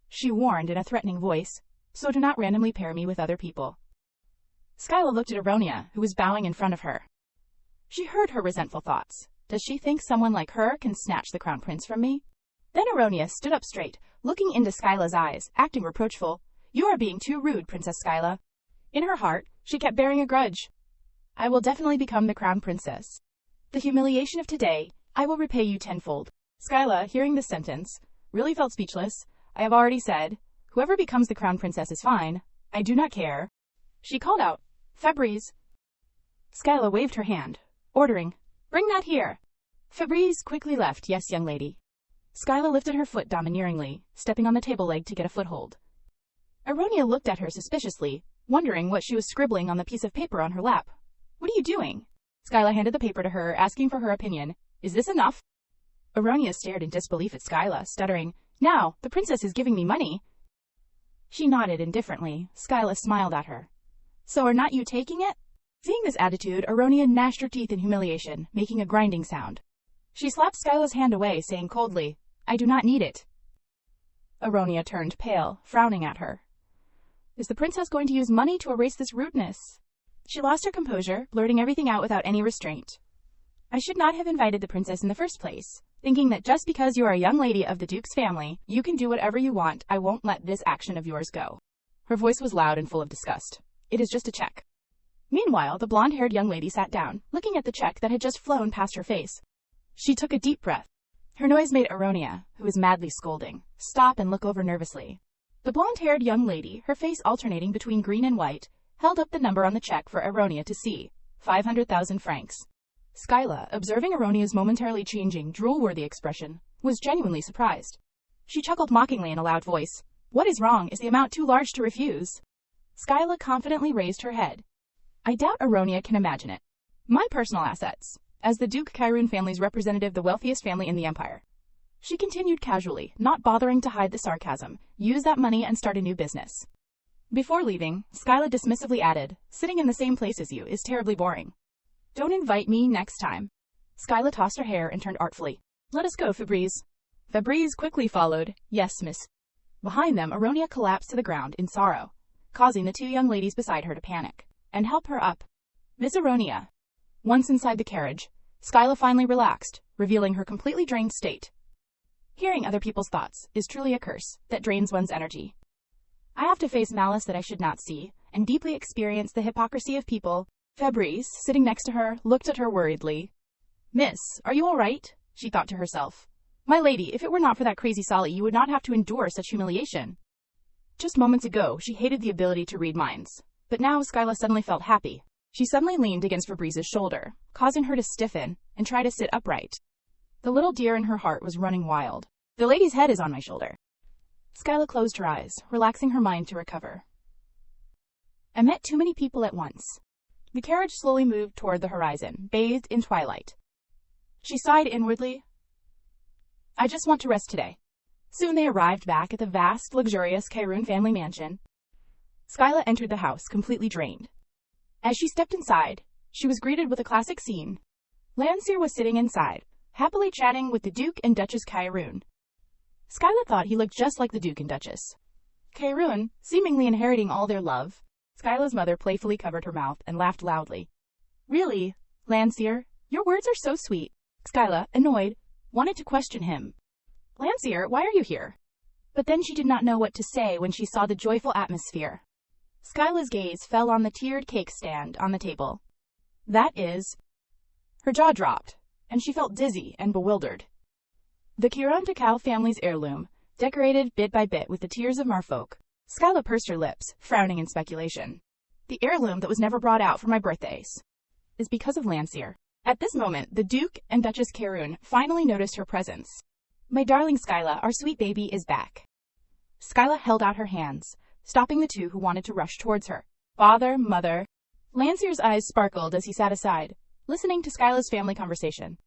She warned in a threatening voice, "So do not randomly pair me with other people." Skyla looked at Aronia, who was bowing in front of her. She heard her resentful thoughts. Does she think someone like her can snatch the crown prince from me? Then Aronia stood up straight, looking into Skyla's eyes, acting reproachful. "You are being too rude, Princess Skyla." In her heart, she kept bearing a grudge. "I will definitely become the crown princess. The humiliation of today, I will repay you tenfold." Skyla, hearing this sentence, really felt speechless. "I have already said, whoever becomes the crown princess is fine. I do not care." She called out, "Febreze." Skyla waved her hand, ordering, "Bring that here." Febreze quickly left. "Yes, young lady." Skyla lifted her foot domineeringly, stepping on the table leg to get a foothold. Aronia looked at her suspiciously, wondering what she was scribbling on the piece of paper on her lap. "What are you doing?" Skyla handed the paper to her, asking for her opinion. "Is this enough?" Aronia stared in disbelief at Skyla, stuttering, "Now, the princess is giving me money." She nodded indifferently. Skyla smiled at her. "So are not you taking it?" Seeing this attitude, Aronia gnashed her teeth in humiliation, making a grinding sound. She slapped Skyla's hand away, saying coldly, "I do not need it." Aronia turned pale, frowning at her. Is the princess going to use money to erase this rudeness? She lost her composure, blurting everything out without any restraint. "I should not have invited the princess in the first place, thinking that just because you are a young lady of the Duke's family, you can do whatever you want. I won't let this action of yours go." Her voice was loud and full of disgust. "It is just a check." Meanwhile, the blonde-haired young lady sat down, looking at the check that had just flown past her face. She took a deep breath. Her noise made Aronia, who was madly scolding, stop and look over nervously. The blonde-haired young lady, her face alternating between green and white, held up the number on the check for Aronia to see, 500,000 francs. Skyla, observing Aronia's momentarily changing, drool-worthy expression, was genuinely surprised. She chuckled mockingly in a loud voice. "What is wrong? Is the amount too large to refuse?" Skyla confidently raised her head. "I doubt Aronia can imagine it. My personal assets, as the Duke Kyrune family's representative, the wealthiest family in the empire." She continued casually, not bothering to hide the sarcasm. "Use that money and start a new business." Before leaving, Skyla dismissively added, "Sitting in the same place as you is terribly boring. Don't invite me next time." Skyla tossed her hair and turned artfully. "Let us go, Febreze." Febreze quickly followed. "Yes, miss." Behind them, Aronia collapsed to the ground in sorrow, causing the two young ladies beside her to panic and help her up. "Miss Aronia." Once inside the carriage, Skyla finally relaxed, revealing her completely drained state. Hearing other people's thoughts is truly a curse that drains one's energy. I have to face malice that I should not see, and deeply experience the hypocrisy of people. Febreze, sitting next to her, looked at her worriedly. "Miss, are you all right?" she thought to herself. "My lady, if it were not for that crazy Sally, you would not have to endure such humiliation." Just moments ago, she hated the ability to read minds. But now Skyla suddenly felt happy. She suddenly leaned against Febreze's shoulder, causing her to stiffen and try to sit upright. The little deer in her heart was running wild. "The lady's head is on my shoulder." Skyla closed her eyes, relaxing her mind to recover. "I met too many people at once." The carriage slowly moved toward the horizon, bathed in twilight. She sighed inwardly. "I just want to rest today." Soon they arrived back at the vast, luxurious Kyrune family mansion. Skyla entered the house, completely drained. As she stepped inside, she was greeted with a classic scene. Lancier was sitting inside, happily chatting with the Duke and Duchess Kyrune. Skyla thought he looked just like the Duke and Duchess. Kyrune, seemingly inheriting all their love. Skyla's mother playfully covered her mouth and laughed loudly. "Really, Lancier, your words are so sweet." Skyla, annoyed, wanted to question him. "Lancier, why are you here?" But then she did not know what to say when she saw the joyful atmosphere. Skyla's gaze fell on the tiered cake stand on the table. That is... Her jaw dropped, and she felt dizzy and bewildered. The Kyrune family's heirloom, decorated bit by bit with the tears of merfolk, Skyla pursed her lips, frowning in speculation. The heirloom that was never brought out for my birthdays is because of Lancier. At this moment, the Duke and Duchess Karun finally noticed her presence. My darling Skyla, our sweet baby is back. Skyla held out her hands, stopping the two who wanted to rush towards her. Father, mother. Lancier's eyes sparkled as he sat aside, listening to Skyla's family conversation.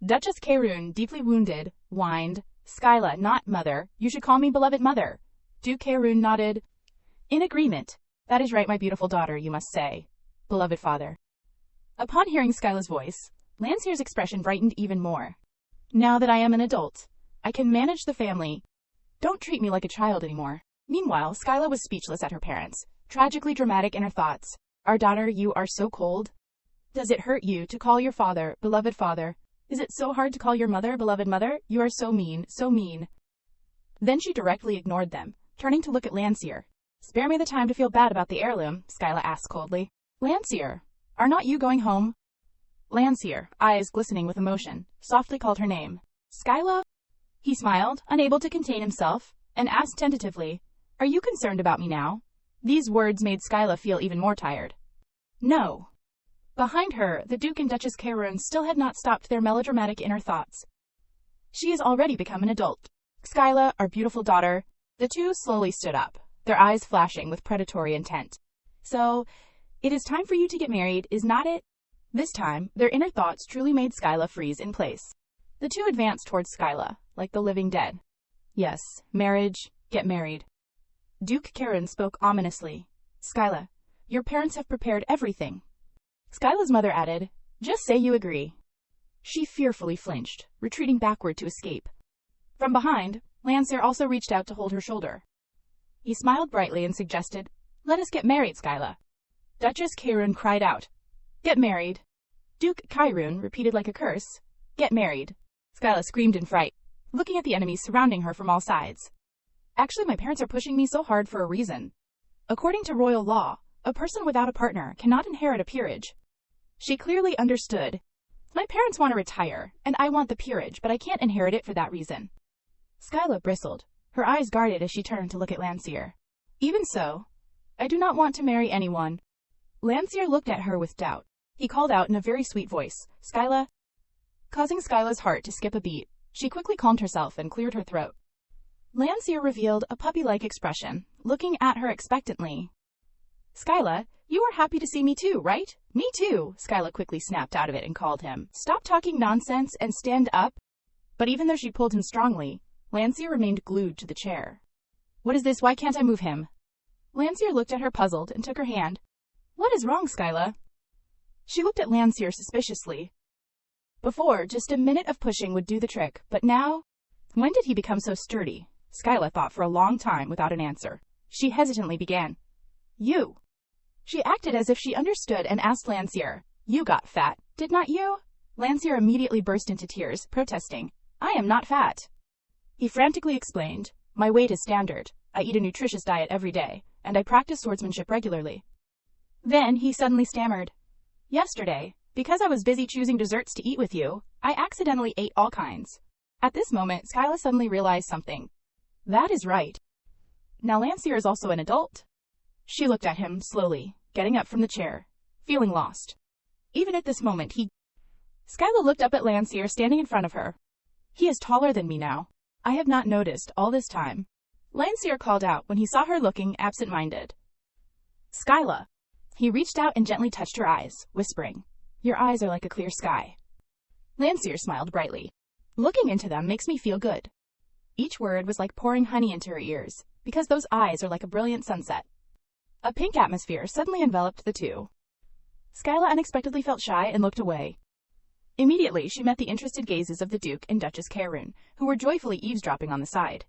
Duchess Karun, deeply wounded, whined, Skyla, not mother. You should call me beloved mother. Duke Karun nodded. In agreement. That is right, my beautiful daughter, you must say. Beloved father. Upon hearing Skyla's voice, Lancier's expression brightened even more. Now that I am an adult, I can manage the family. Don't treat me like a child anymore. Meanwhile, Skyla was speechless at her parents, tragically dramatic in her thoughts. Our daughter, you are so cold. Does it hurt you to call your father, beloved father? Is it so hard to call your mother, beloved mother? You are so mean, so mean. Then she directly ignored them, turning to look at Lancier. Spare me the time to feel bad about the heirloom, Skyla asked coldly. Lancier, are not you going home? Lancier, eyes glistening with emotion, softly called her name. Skyla? He smiled, unable to contain himself, and asked tentatively, Are you concerned about me now? These words made Skyla feel even more tired. No. Behind her, the Duke and Duchess Karun still had not stopped their melodramatic inner thoughts. She has already become an adult. Skyla, our beautiful daughter. The two slowly stood up, their eyes flashing with predatory intent. So, it is time for you to get married, is not it? This time, their inner thoughts truly made Skyla freeze in place. The two advanced towards Skyla, like the living dead. Yes, marriage, get married. Duke Karun spoke ominously. Skyla, your parents have prepared everything. Skyla's mother added, Just say you agree. She fearfully flinched, retreating backward to escape. From behind, Lancier also reached out to hold her shoulder. He smiled brightly and suggested, Let us get married, Skyla. Duchess Karun cried out, Get married. Duke Karun repeated like a curse, Get married. Skyla screamed in fright, looking at the enemies surrounding her from all sides. Actually, my parents are pushing me so hard for a reason. According to royal law, a person without a partner cannot inherit a peerage. She clearly understood. My parents want to retire, and I want the peerage, but I can't inherit it for that reason. Skyla bristled, her eyes guarded as she turned to look at Lancier. Even so, I do not want to marry anyone. Lancier looked at her with doubt. He called out in a very sweet voice, Skyla. Causing Skyla's heart to skip a beat, she quickly calmed herself and cleared her throat. Lancier revealed a puppy-like expression, looking at her expectantly. Skyla, you are happy to see me too, right? Me too, Skyla quickly snapped out of it and called him. Stop talking nonsense and stand up. But even though she pulled him strongly, Lancier remained glued to the chair. What is this? Why can't I move him? Lancier looked at her puzzled and took her hand. What is wrong, Skyla? She looked at Lancier suspiciously. Before, just a minute of pushing would do the trick, but now? When did he become so sturdy? Skyla thought for a long time without an answer. She hesitantly began. You. She acted as if she understood and asked Lancier, You got fat, did not you? Lancier immediately burst into tears, protesting. I am not fat. He frantically explained, My weight is standard. I eat a nutritious diet every day, and I practice swordsmanship regularly. Then he suddenly stammered. Yesterday, because I was busy choosing desserts to eat with you, I accidentally ate all kinds. At this moment, Skyla suddenly realized something. That is right. Now Lancier is also an adult. She looked at him slowly, getting up from the chair, feeling lost. Even at this moment, Skyla looked up at Lancier standing in front of her. He is taller than me now. I have not noticed all this time. Lancier called out when he saw her looking absent-minded. Skyla. He reached out and gently touched her eyes, whispering, Your eyes are like a clear sky. Lancier smiled brightly. Looking into them makes me feel good. Each word was like pouring honey into her ears, because those eyes are like a brilliant sunset. A pink atmosphere suddenly enveloped the two. Skyla unexpectedly felt shy and looked away. Immediately, she met the interested gazes of the Duke and Duchess Karun, who were joyfully eavesdropping on the side.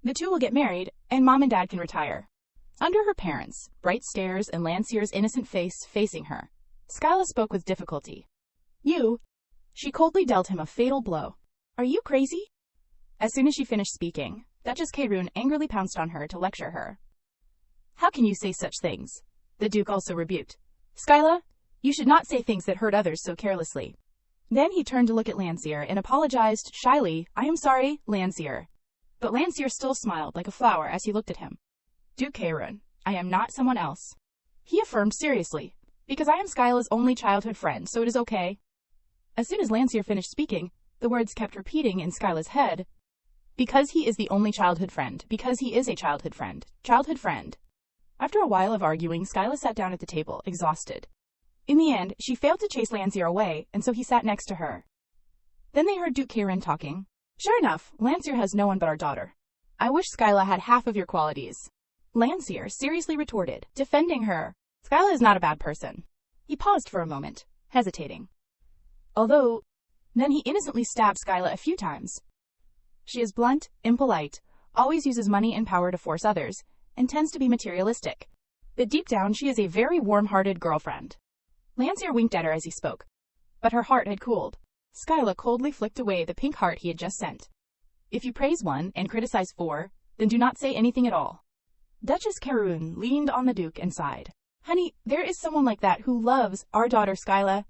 The two will get married, and Mom and Dad can retire. Under her parents, bright stares and Lancier's innocent face facing her, Skyla spoke with difficulty. You. She coldly dealt him a fatal blow. Are you crazy? As soon as she finished speaking, Duchess Karun angrily pounced on her to lecture her. How can you say such things? The Duke also rebuked. Skyla, you should not say things that hurt others so carelessly. Then he turned to look at Lancier and apologized shyly. I am sorry, Lancier. But Lancier still smiled like a flower as he looked at him. Duke Kairun, I am not someone else. He affirmed seriously, because I am Skyla's only childhood friend, so it is okay. As soon as Lancier finished speaking, the words kept repeating in Skyla's head. Because he is the only childhood friend, because he is a childhood friend, childhood friend. After a while of arguing, Skyla sat down at the table, exhausted. In the end, she failed to chase Lancier away, and so he sat next to her. Then they heard Duke Kairun talking. Sure enough, Lancier has no one but our daughter. I wish Skyla had half of your qualities. Lancier seriously retorted, defending her. Skyla is not a bad person. He paused for a moment, hesitating. Although, then he innocently stabbed Skyla a few times. She is blunt, impolite, always uses money and power to force others, and tends to be materialistic. But deep down, she is a very warm-hearted girlfriend. Lancier winked at her as he spoke, but her heart had cooled. Skyla coldly flicked away the pink heart he had just sent. If you praise one and criticize four, then do not say anything at all. Duchess Kairun leaned on the Duke and sighed. Honey, there is someone like that who loves our daughter Skyla.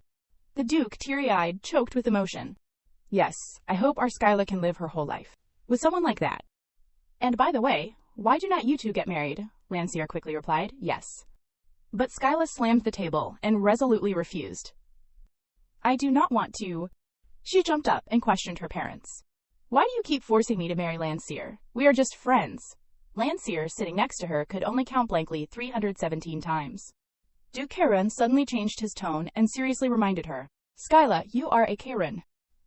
The Duke, teary-eyed, choked with emotion. Yes, I hope our Skyla can live her whole life with someone like that. And by the way, why do not you two get married? Lancier quickly replied, yes. But Skyla slammed the table and resolutely refused. I do not want to. She jumped up and questioned her parents. Why do you keep forcing me to marry Lancier? We are just friends. Lancier, sitting next to her, could only count blankly 317 times. Duke Kairun suddenly changed his tone and seriously reminded her. Skyla, you are a Kairun.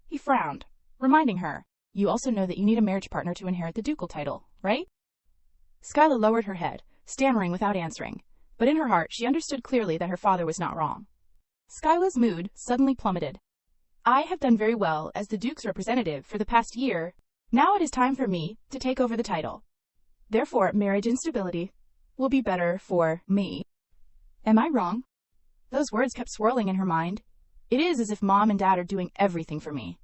He frowned, reminding her. You also know that you need a marriage partner to inherit the ducal title, right? Skyla lowered her head, stammering without answering, but in her heart she understood clearly that her father was not wrong. Skyla's mood suddenly plummeted. I have done very well as the Duke's representative for the past year. Now it is time for me to take over the title. Therefore, marriage instability will be better for me. Am I wrong? Those words kept swirling in her mind. It is as if Mom and Dad are doing everything for me.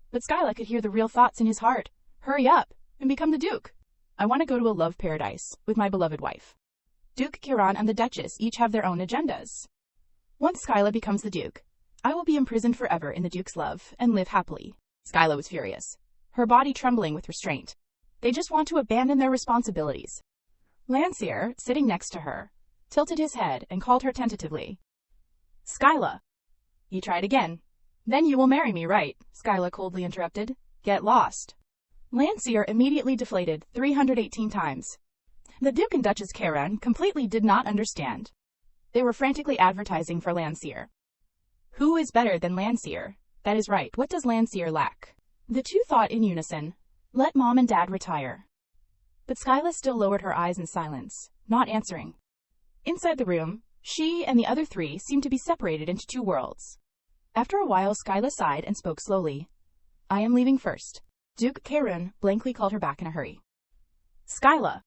But Skyla could hear the real thoughts in his heart. Hurry up and become the Duke. I want to go to a love paradise with my beloved wife. Duke Kairun and the Duchess each have their own agendas. Once Skyla becomes the Duke, I will be imprisoned forever in the Duke's love and live happily. Skyla was furious, her body trembling with restraint. They just want to abandon their responsibilities. Lancier, sitting next to her, tilted his head and called her tentatively. Skyla. He tried again. Then you will marry me, right? Skyla coldly interrupted. Get lost. Lancier immediately deflated 318 times. The Duke and Duchess Kairun completely did not understand. They were frantically advertising for Lancier. Who is better than Lancier? That is right. What does Lancier lack? The two thought in unison. Let Mom and Dad retire. But Skyla still lowered her eyes in silence, not answering. Inside the room, she and the other three seemed to be separated into two worlds. After a while, Skyla sighed and spoke slowly. I am leaving first. Duke Kairun blankly called her back in a hurry. Skyla.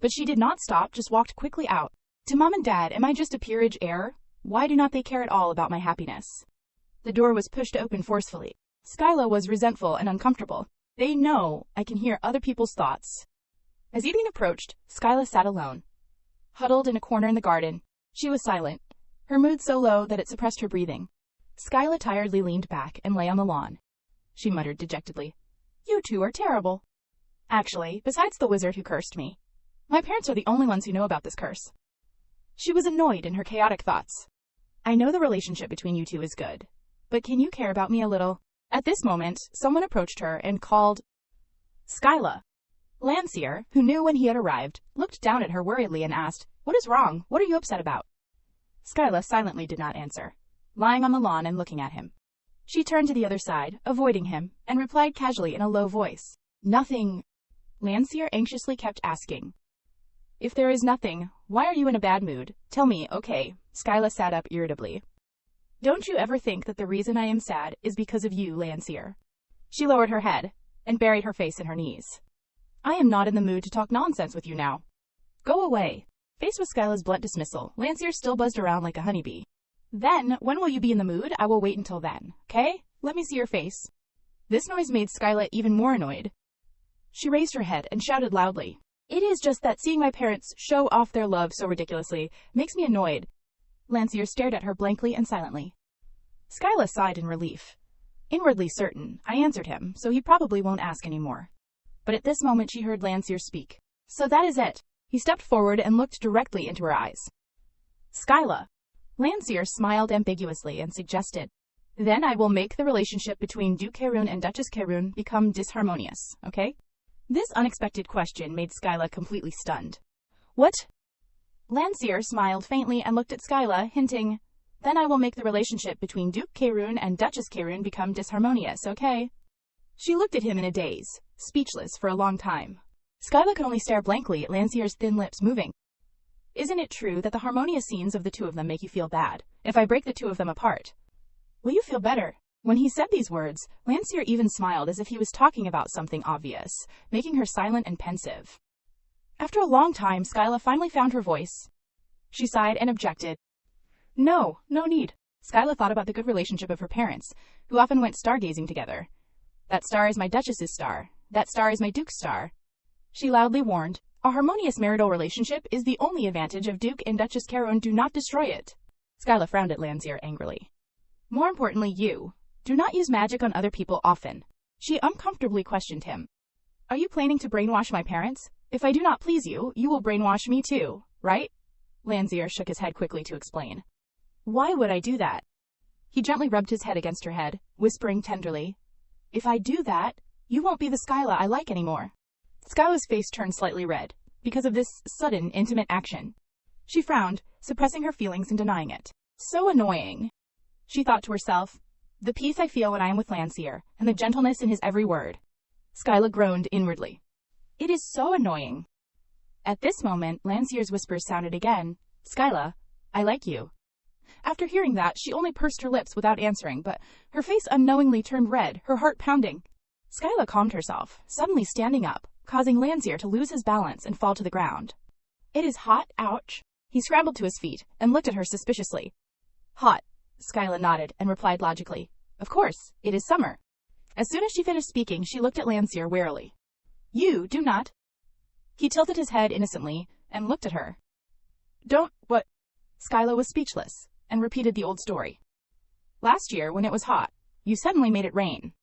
But she did not stop, just walked quickly out. To Mom and Dad, am I just a peerage heir? Why do not they care at all about my happiness? The door was pushed open forcefully. Skyla was resentful and uncomfortable. They know I can hear other people's thoughts. As evening approached, Skyla sat alone, huddled in a corner in the garden. She was silent, her mood so low that it suppressed her breathing. Skyla tiredly leaned back and lay on the lawn. She muttered dejectedly. You two are terrible. Actually, besides the wizard who cursed me, my parents are the only ones who know about this curse. She was annoyed in her chaotic thoughts. I know the relationship between you two is good, but can you care about me a little? At this moment, someone approached her and called, Skyla. Lancier, who knew when he had arrived, looked down at her worriedly and asked, What is wrong? What are you upset about? Skyla silently did not answer, lying on the lawn and looking at him. She turned to the other side, avoiding him, and replied casually in a low voice, Nothing. Lancier anxiously kept asking, If there is nothing, why are you in a bad mood? Tell me, okay. Skyla sat up irritably. Don't you ever think that the reason I am sad is because of you, Lancier? She lowered her head and buried her face in her knees. I am not in the mood to talk nonsense with you now. Go away. Faced with Skyla's blunt dismissal, Lancier still buzzed around like a honeybee. Then, when will you be in the mood? I will wait until then, okay? Let me see your face. This noise made Skyla even more annoyed. She raised her head and shouted loudly. It is just that seeing my parents show off their love so ridiculously makes me annoyed. Lancier stared at her blankly and silently. Skyla sighed in relief. Inwardly certain, I answered him, so he probably won't ask any more. But at this moment she heard Lancier speak. So that is it. He stepped forward and looked directly into her eyes. Skyla. Lancier smiled ambiguously and suggested, then I will make the relationship between Duke Karun and Duchess Karun become disharmonious, okay? This unexpected question made Skyla completely stunned. What? Lancier smiled faintly and looked at Skyla, hinting, then I will make the relationship between Duke Karun and Duchess Karun become disharmonious, okay? She looked at him in a daze, speechless for a long time. Skyla could only stare blankly at Lancier's thin lips moving. Isn't it true that the harmonious scenes of the two of them make you feel bad? If I break the two of them apart, will you feel better? When he said these words, Lancier even smiled as if he was talking about something obvious, making her silent and pensive. After a long time, Skyla finally found her voice. She sighed and objected. No need. Skyla thought about the good relationship of her parents, who often went stargazing together. That star is my Duchess's star. That star is my Duke's star. She loudly warned, a harmonious marital relationship is the only advantage of Duke and Duchess Karun. Do not destroy it. Skyla frowned at Lancier angrily. More importantly, you. Do not use magic on other people often. She uncomfortably questioned him. Are you planning to brainwash my parents? If I do not please you, you will brainwash me too, right? Lancier shook his head quickly to explain. Why would I do that? He gently rubbed his head against her head, whispering tenderly, if I do that, you won't be the Skyla I like anymore. Skyla's face turned slightly red, because of this sudden, intimate action. She frowned, suppressing her feelings and denying it. So annoying. She thought to herself, the peace I feel when I am with Lancier, and the gentleness in his every word. Skyla groaned inwardly. It is so annoying. At this moment, Lancier's whispers sounded again. Skyla, I like you. After hearing that, she only pursed her lips without answering, but her face unknowingly turned red, her heart pounding. Skyla calmed herself, suddenly standing up, causing Lancier to lose his balance and fall to the ground. It is hot, ouch. He scrambled to his feet and looked at her suspiciously. Hot. Skyla nodded and replied logically, of course, it is summer. As soon as she finished speaking, she looked at Lancier warily. You do not. He tilted his head innocently and looked at her. Don't, what? Skyla was speechless and repeated the old story. Last year, when it was hot, you suddenly made it rain.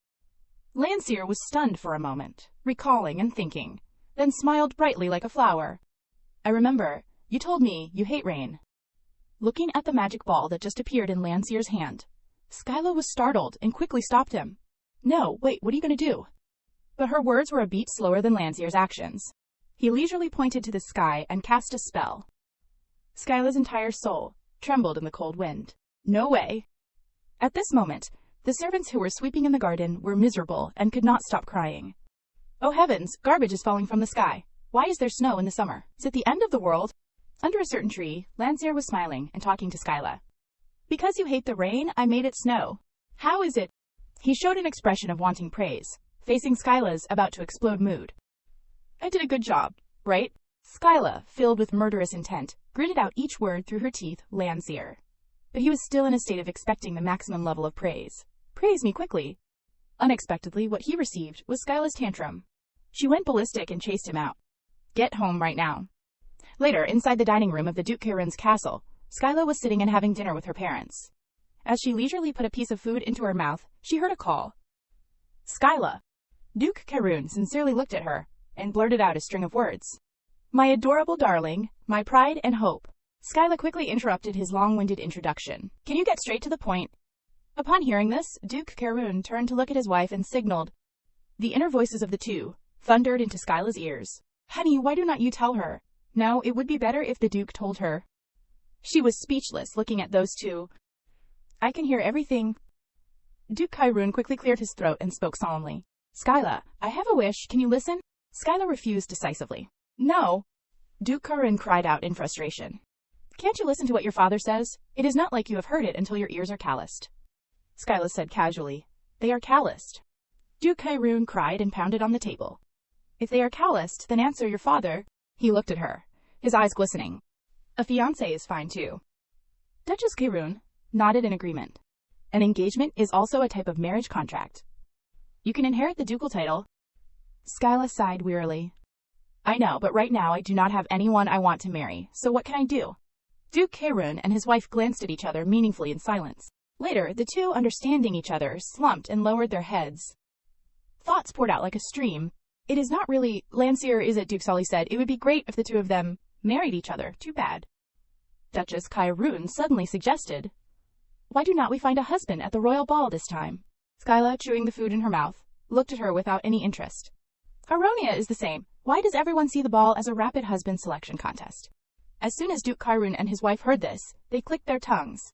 Lancier was stunned for a moment, recalling and thinking, then smiled brightly like a flower. I remember, you told me you hate rain. Looking at the magic ball that just appeared in Lancier's hand, Skyla was startled and quickly stopped him. No, wait, what are you going to do? But her words were a beat slower than Lancier's actions. He leisurely pointed to the sky and cast a spell. Skyla's entire soul trembled in the cold wind. No way. At this moment, the servants who were sweeping in the garden were miserable and could not stop crying. Oh heavens, garbage is falling from the sky. Why is there snow in the summer? Is it the end of the world? Under a certain tree, Lancier was smiling and talking to Skyla. Because you hate the rain, I made it snow. How is it? He showed an expression of wanting praise, facing Skyla's about to explode mood. I did a good job, right? Skyla, filled with murderous intent, gritted out each word through her teeth, Lancier. But he was still in a state of expecting the maximum level of praise. Praise me quickly. Unexpectedly, what he received was Skyla's tantrum. She went ballistic and chased him out. Get home right now. Later, inside the dining room of the Duke Karun's castle, Skyla was sitting and having dinner with her parents. As she leisurely put a piece of food into her mouth, she heard a call. Skyla. Duke Karun sincerely looked at her and blurted out a string of words. My adorable darling, my pride and hope. Skyla quickly interrupted his long-winded introduction. Can you get straight to the point? Upon hearing this, Duke Karun turned to look at his wife and signaled. The inner voices of the two thundered into Skyla's ears. Honey, why do not you tell her? No, it would be better if the Duke told her. She was speechless, looking at those two. I can hear everything. Duke Karun quickly cleared his throat and spoke solemnly. Skyla, I have a wish. Can you listen? Skyla refused decisively. No. Duke Karun cried out in frustration. Can't you listen to what your father says? It is not like you have heard it until your ears are calloused. Skyla said casually. They are calloused. Duke Karun cried and pounded on the table. If they are calloused, then answer your father. He looked at her, his eyes glistening. A fiancé is fine too. Duchess Karun nodded in agreement. An engagement is also a type of marriage contract. You can inherit the ducal title. Skyla sighed wearily. I know, but right now I do not have anyone I want to marry, so what can I do? Duke Karun and his wife glanced at each other meaningfully in silence. Later, the two, understanding each other, slumped and lowered their heads. Thoughts poured out like a stream. It is not really Lancier, is it? Duke Sully said. It would be great if the two of them married each other. Too bad. Duchess Kyrune suddenly suggested, why do not we find a husband at the royal ball this time? Skyla, chewing the food in her mouth, looked at her without any interest. Aronia is the same. Why does everyone see the ball as a rapid husband selection contest? As soon as Duke Kyrune and his wife heard this, they clicked their tongues.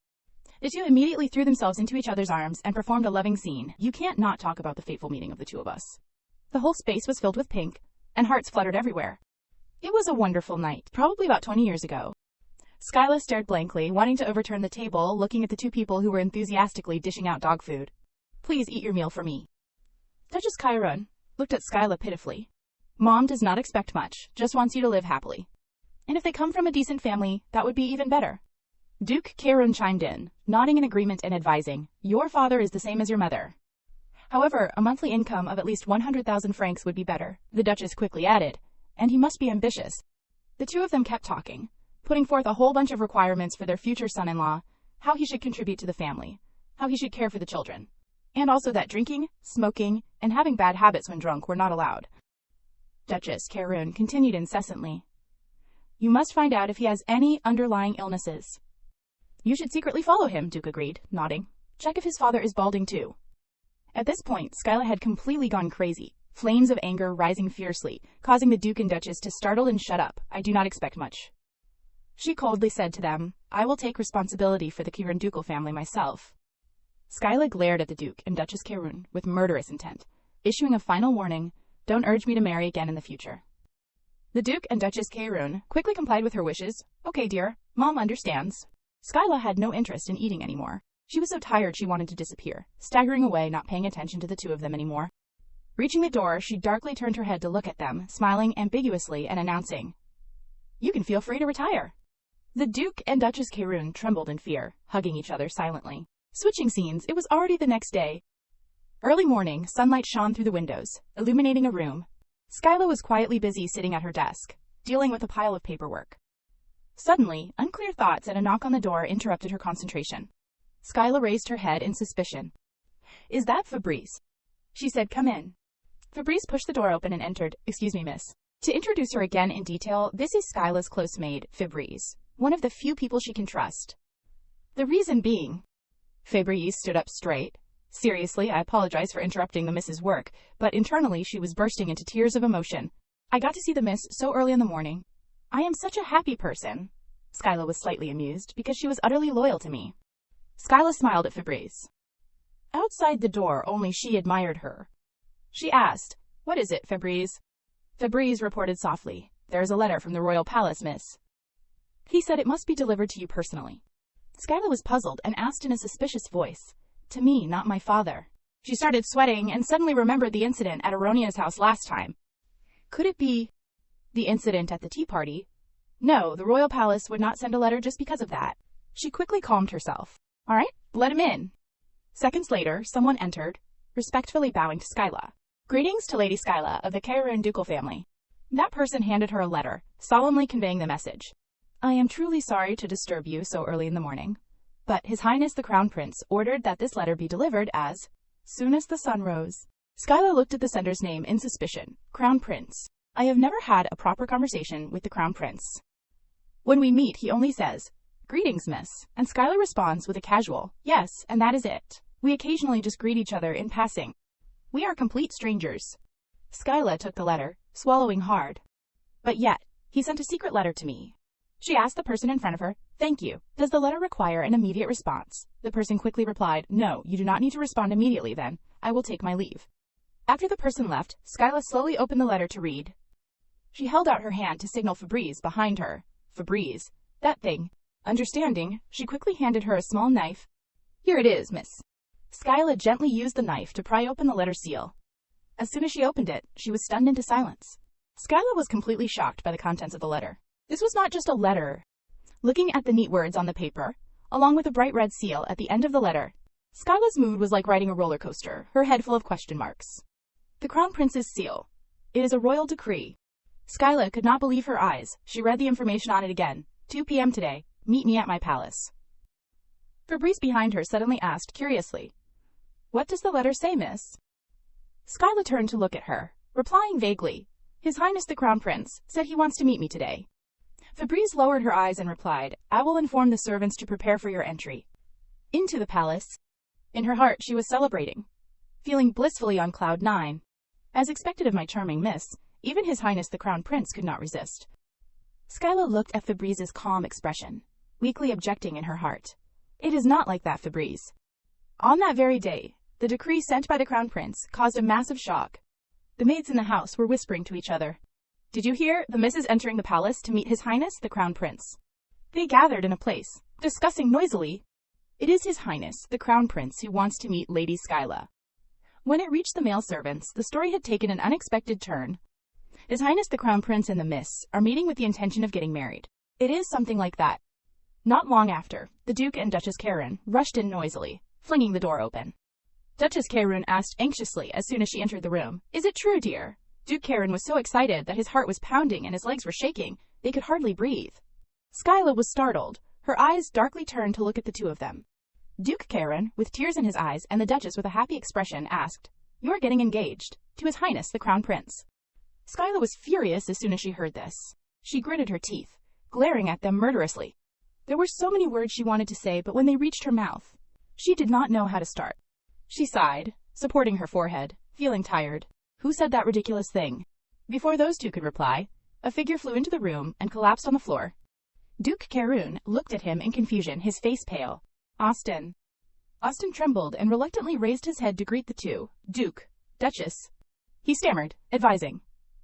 The two immediately threw themselves into each other's arms and performed a loving scene. You can't not talk about the fateful meeting of the two of us. The whole space was filled with pink, and hearts fluttered everywhere. It was a wonderful night, probably about 20 years ago. Skyla stared blankly, wanting to overturn the table, looking at the two people who were enthusiastically dishing out dog food. Please eat your meal for me. Duchess Kyrune looked at Skyla pitifully. Mom does not expect much, just wants you to live happily. And if they come from a decent family, that would be even better. Duke Kyrune chimed in, nodding in agreement and advising, your father is the same as your mother. However, a monthly income of at least 100,000 francs would be better, the Duchess quickly added, and he must be ambitious. The two of them kept talking, putting forth a whole bunch of requirements for their future son-in-law, how he should contribute to the family, how he should care for the children, and also that drinking, smoking, and having bad habits when drunk were not allowed. Duchess Kyrune continued incessantly. You must find out if he has any underlying illnesses. You should secretly follow him, Duke agreed, nodding. Check if his father is balding too. At this point, Skyla had completely gone crazy, flames of anger rising fiercely, causing the Duke and Duchess to startle and shut up. I do not expect much. She coldly said to them, I will take responsibility for the Kyrune ducal family myself. Skyla glared at the Duke and Duchess Kyrune with murderous intent, issuing a final warning, don't urge me to marry again in the future. The Duke and Duchess Kyrune quickly complied with her wishes. Okay, dear, Mom understands. Skyla had no interest in eating anymore. She was so tired she wanted to disappear, staggering away, not paying attention to the two of them anymore. Reaching the door, she darkly turned her head to look at them, smiling ambiguously and announcing, you can feel free to retire. The Duke and Duchess Kyrune trembled in fear, hugging each other silently. Switching scenes, it was already the next day. Early morning, sunlight shone through the windows, illuminating a room. Skyla was quietly busy sitting at her desk, dealing with a pile of paperwork. Suddenly, unclear thoughts and a knock on the door interrupted her concentration. Skyla raised her head in suspicion. Is that Fabrice? She said, come in. Fabrice pushed the door open and entered. Excuse me, miss. To introduce her again in detail, this is Skyla's close maid, Fabrice, one of the few people she can trust. The reason being... Fabrice stood up straight. Seriously, I apologize for interrupting the miss's work, but internally she was bursting into tears of emotion. I got to see the miss so early in the morning. I am such a happy person. Skyla was slightly amused because she was utterly loyal to me. Skyla smiled at Fabrice. Outside the door, only she admired her. She asked, what is it, Fabrice? Fabrice reported softly, there is a letter from the royal palace, miss. He said it must be delivered to you personally. Skyla was puzzled and asked in a suspicious voice, to me, not my father. She started sweating and suddenly remembered the incident at Aronia's house last time. Could it be the incident at the tea party? No, the royal palace would not send a letter just because of that. She quickly calmed herself. All right, let him in. Seconds later, someone entered, respectfully bowing to Skyla. Greetings to Lady Skyla of the Kyrune ducal family. That person handed her a letter, solemnly conveying the message. I am truly sorry to disturb you so early in the morning, but His Highness the Crown Prince ordered that this letter be delivered as soon as the sun rose. Skyla looked at the sender's name in suspicion. Crown Prince. I have never had a proper conversation with the Crown Prince. When we meet, he only says, greetings, miss, and Skyla responds with a casual, yes, and that is it. We occasionally just greet each other in passing. We are complete strangers. Skyla took the letter, swallowing hard. But yet, he sent a secret letter to me. She asked the person in front of her, thank you. Does the letter require an immediate response? The person quickly replied, no, you do not need to respond immediately then. I will take my leave. After the person left, Skyla slowly opened the letter to read. She held out her hand to signal Fabrice behind her. Fabrice, that thing. Understanding, she quickly handed her a small knife. Here it is, miss. Skyla gently used the knife to pry open the letter seal. As soon as she opened it, she was stunned into silence. Skyla was completely shocked by the contents of the letter. This was not just a letter. Looking at the neat words on the paper, along with a bright red seal at the end of the letter, Skyla's mood was like riding a roller coaster, her head full of question marks. The Crown Prince's seal. It is a royal decree. Skyla could not believe her eyes. She read the information on it again. 2 p.m. today. Meet me at my palace. Fabrice behind her suddenly asked curiously, what does the letter say, miss? Skyla turned to look at her, replying vaguely, "His Highness the Crown Prince said he wants to meet me today." Febreze lowered her eyes and replied, "I will inform the servants to prepare for your entry into the palace." In her heart, she was celebrating, feeling blissfully on cloud 9. As expected of my charming miss, even His Highness the Crown Prince could not resist. Skyla looked at Febreze's calm expression, weakly objecting in her heart. "It is not like that, Febreze." On that very day, the decree sent by the Crown Prince caused a massive shock. The maids in the house were whispering to each other, "Did you hear? The miss is entering the palace to meet His Highness the Crown Prince." They gathered in a place, discussing noisily. "It is His Highness the Crown Prince who wants to meet Lady Skyla." When it reached the male servants, the story had taken an unexpected turn. His Highness the Crown Prince and the miss are meeting with the intention of getting married. It is something like that. Not long after, the Duke and Duchess Karen rushed in noisily, flinging the door open. Duchess Karen asked anxiously as soon as she entered the room, "Is it true, dear?" Duke Karen was so excited that his heart was pounding and his legs were shaking. They could hardly breathe. Skyla was startled, her eyes darkly turned to look at the two of them. Duke Karen, with tears in his eyes, and the Duchess with a happy expression, asked, "You are getting engaged to His Highness the Crown Prince." Skyla was furious as soon as she heard this. She gritted her teeth, glaring at them murderously. There were so many words she wanted to say, but when they reached her mouth, she did not know how to start. She sighed, supporting her forehead, feeling tired. Who said that ridiculous thing? Before those two could reply, a figure flew into the room and collapsed on the floor. Duke Karen looked at him in confusion, his face pale. Austin. Austin trembled and reluctantly raised his head to greet the two. "Duke, Duchess." He stammered, advising,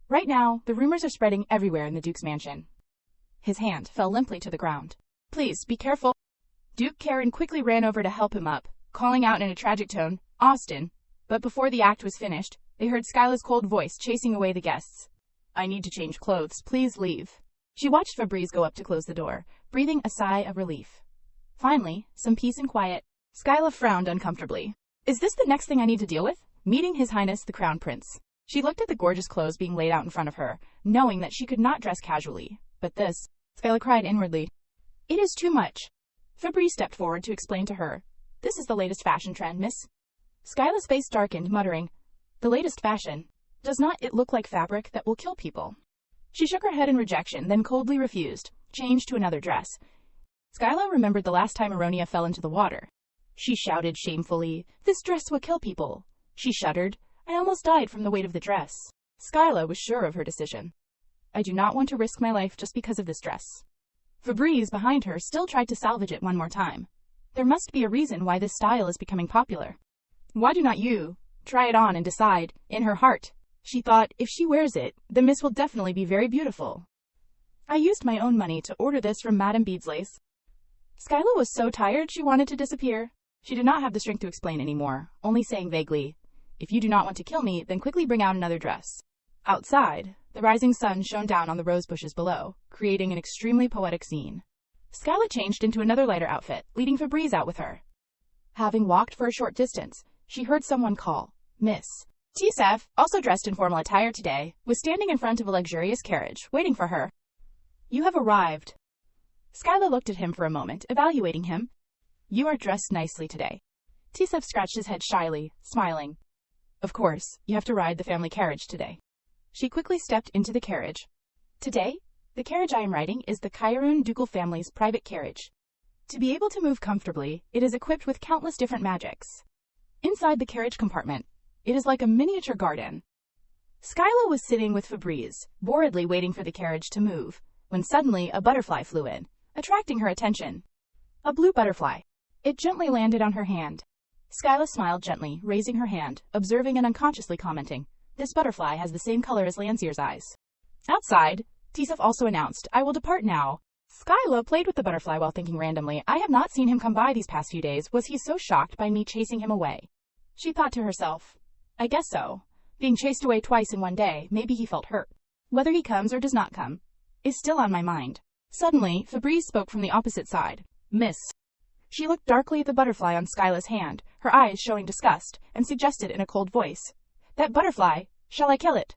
"Right now, the rumors are spreading everywhere in the Duke's mansion." His hand fell limply to the ground. "Please, be careful." Duke Karen quickly ran over to help him up, calling out in a tragic tone, "Austin." But before the act was finished, they heard Skyla's cold voice chasing away the guests. "I need to change clothes. Please leave." She watched Febreze go up to close the door, breathing a sigh of relief. Finally, some peace and quiet. Skyla frowned uncomfortably. "Is this the next thing I need to deal with? Meeting His Highness the Crown Prince." She looked at the gorgeous clothes being laid out in front of her, knowing that she could not dress casually. But this, Skyla cried inwardly. "It is too much." Febreze stepped forward to explain to her. "This is the latest fashion trend, miss." Skyla's face darkened, muttering, "The latest fashion? Does not it look like fabric that will kill people?" She shook her head in rejection, then coldly refused, changed to another dress. Skyla remembered the last time Aronia fell into the water. She shouted shamefully, "This dress will kill people." She shuddered, "I almost died from the weight of the dress." Skyla was sure of her decision. "I do not want to risk my life just because of this dress." Febreze, behind her, still tried to salvage it one more time. "There must be a reason why this style is becoming popular. Why do not you try it on and decide?" In her heart, she thought, "If she wears it, the miss will definitely be very beautiful. I used my own money to order this from Madame Beadslace." Skyla was so tired she wanted to disappear. She did not have the strength to explain anymore, only saying vaguely, "If you do not want to kill me, then quickly bring out another dress." Outside, the rising sun shone down on the rose bushes below, creating an extremely poetic scene. Skyla changed into another lighter outfit, leading Febreze out with her. Having walked for a short distance, she heard someone call, "Miss." Tsef, also dressed in formal attire today, was standing in front of a luxurious carriage, waiting for her. "You have arrived." Skyla looked at him for a moment, evaluating him. "You are dressed nicely today." Tsef scratched his head shyly, smiling. "Of course, you have to ride the family carriage today." She quickly stepped into the carriage. "Today, the carriage I am riding is the Kairoon ducal family's private carriage. To be able to move comfortably, it is equipped with countless different magics. Inside the carriage compartment, it is like a miniature garden." Skyla was sitting with Febreze, boredly waiting for the carriage to move, when suddenly a butterfly flew in, attracting her attention. A blue butterfly. It gently landed on her hand. Skyla smiled gently, raising her hand, observing and unconsciously commenting, "This butterfly has the same color as Lancier's eyes." Outside, Tsef also announced, "I will depart now." Skyla played with the butterfly while thinking randomly, "I have not seen him come by these past few days. Was he so shocked by me chasing him away?" She thought to herself, "I guess so. Being chased away twice in one day, maybe he felt hurt. Whether he comes or does not come is still on my mind." Suddenly, Febreze spoke from the opposite side. "Miss." She looked darkly at the butterfly on Skyla's hand, her eyes showing disgust, and suggested in a cold voice, "That butterfly, shall I kill it?"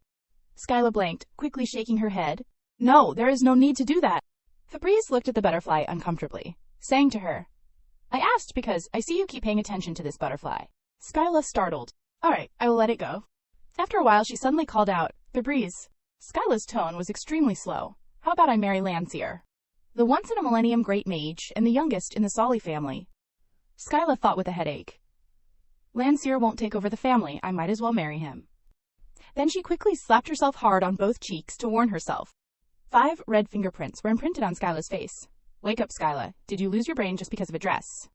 Skyla blanked, quickly shaking her head. "No, there is no need to do that." Febreze looked at the butterfly uncomfortably, saying to her, "I asked because I see you keep paying attention to this butterfly." Skyla startled. "All right, I will let it go." After a while, she suddenly called out, "Febreze." Skyla's tone was extremely slow. "How about I marry Landseer, the once-in-a-millennium great mage and the youngest in the Solly family?" Skyla thought with a headache. "Landseer won't take over the family. I might as well marry him." Then she quickly slapped herself hard on both cheeks to warn herself. 5 red fingerprints were imprinted on Skyla's face. "Wake up, Skyla. Did you lose your brain just because of a dress?"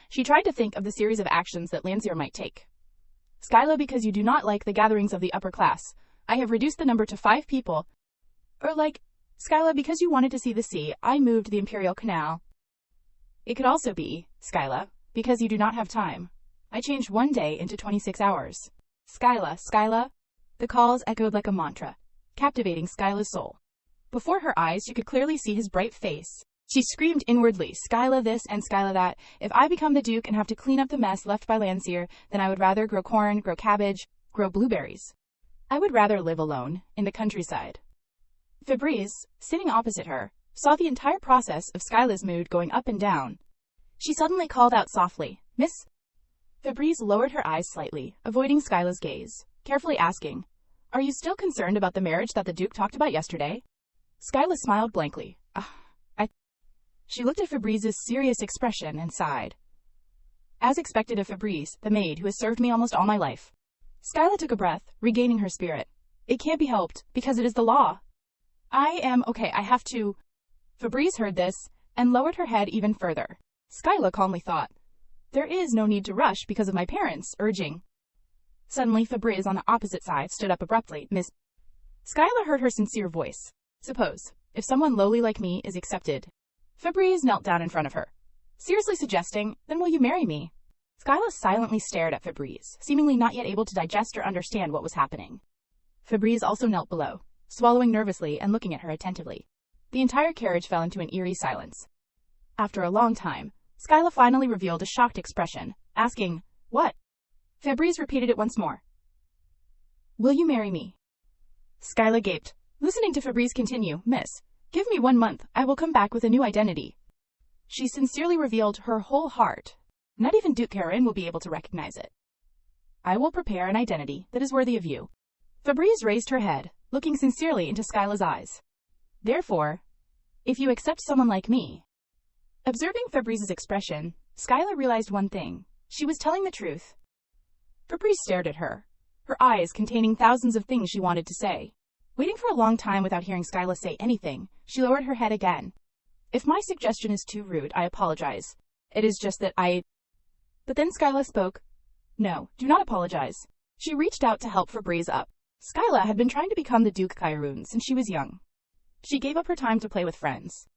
She tried to think of the series of actions that Landseer might take. "Skyla, because you do not like the gatherings of the upper class, I have reduced the number to 5 people." Or like, "Skyla, because you wanted to see the sea, I moved the Imperial Canal." It could also be, "Skyla, because you do not have time, I changed 1 day into 26 hours. Skyla, Skyla." The calls echoed like a mantra, captivating Skyla's soul. Before her eyes, she could clearly see his bright face. She screamed inwardly, "Skyla this and Skyla that. If I become the Duke and have to clean up the mess left by Landseer, then I would rather grow corn, grow cabbage, grow blueberries. I would rather live alone, in the countryside." Febreze, sitting opposite her, saw the entire process of Skyla's mood going up and down. She suddenly called out softly, "Miss?" Febreze lowered her eyes slightly, avoiding Skyla's gaze, carefully asking, "Are you still concerned about the marriage that the Duke talked about yesterday?" Skyla smiled blankly. She looked at Febreze's serious expression and sighed. "As expected of Febreze, the maid who has served me almost all my life." Skyla took a breath, regaining her spirit. "It can't be helped, because it is the law. I am okay, I have to." Febreze heard this, and lowered her head even further. Skyla calmly thought, "There is no need to rush because of my parents' urging." Suddenly, Febreze on the opposite side stood up abruptly. "Miss..." Skyla heard her sincere voice. "Suppose, if someone lowly like me is accepted." Febreze knelt down in front of her, seriously suggesting, "Then will you marry me?" Skyla silently stared at Febreze, seemingly not yet able to digest or understand what was happening. Febreze also knelt below, swallowing nervously and looking at her attentively. The entire carriage fell into an eerie silence. After a long time, Skyla finally revealed a shocked expression, asking, "What?" Febreze repeated it once more. "Will you marry me?" Skyla gaped, listening to Febreze continue, "Miss, give me 1 month, I will come back with a new identity." She sincerely revealed her whole heart. Not even Duke Karen will be able to recognize it. "I will prepare an identity that is worthy of you." Febreze raised her head, looking sincerely into Skyla's eyes. "Therefore, if you accept someone like me..." Observing Febreze's expression, Skyla realized one thing. She was telling the truth. Febreze stared at her, her eyes containing thousands of things she wanted to say. Waiting for a long time without hearing Skyla say anything, she lowered her head again. "If my suggestion is too rude, I apologize. It is just that But then Skyla spoke. "No, do not apologize." She reached out to help Febreze up. Skyla had been trying to become the Duke Kyrune since she was young. She gave up her time to play with friends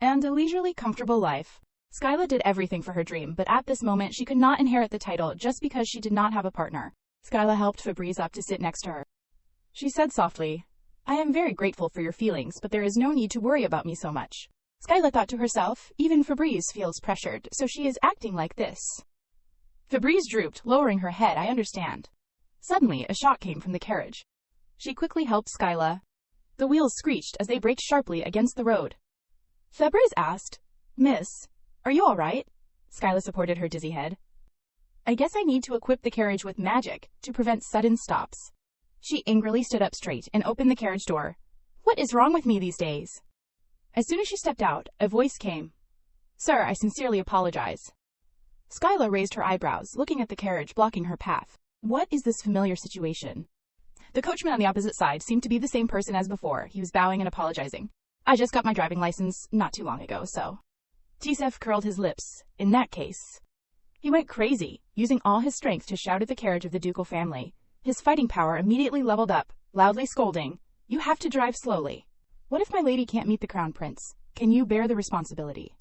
and a leisurely, comfortable life. Skyla did everything for her dream, but at this moment she could not inherit the title just because she did not have a partner. Skyla helped Febreze up to sit next to her. She said softly, "I am very grateful for your feelings, but there is no need to worry about me so much." Skyla thought to herself, even Febreze feels pressured, so she is acting like this. Febreze drooped, lowering her head. "I understand." Suddenly, a shock came from the carriage. She quickly helped Skyla. The wheels screeched as they braked sharply against the road. Febreze asked, "Miss, are you all right?" Skyla supported her dizzy head. "I guess I need to equip the carriage with magic to prevent sudden stops." She angrily stood up straight and opened the carriage door. "What is wrong with me these days?" As soon as she stepped out, a voice came. "Sir, I sincerely apologize." Skyla raised her eyebrows, looking at the carriage blocking her path. What is this familiar situation? The coachman on the opposite side seemed to be the same person as before. He was bowing and apologizing. "I just got my driving license not too long ago, so..." Tsef curled his lips. In that case... He went crazy, using all his strength to shout at the carriage of the ducal family. His fighting power immediately leveled up, loudly scolding, "You have to drive slowly. What if my lady can't meet the crown prince? Can you bear the responsibility?"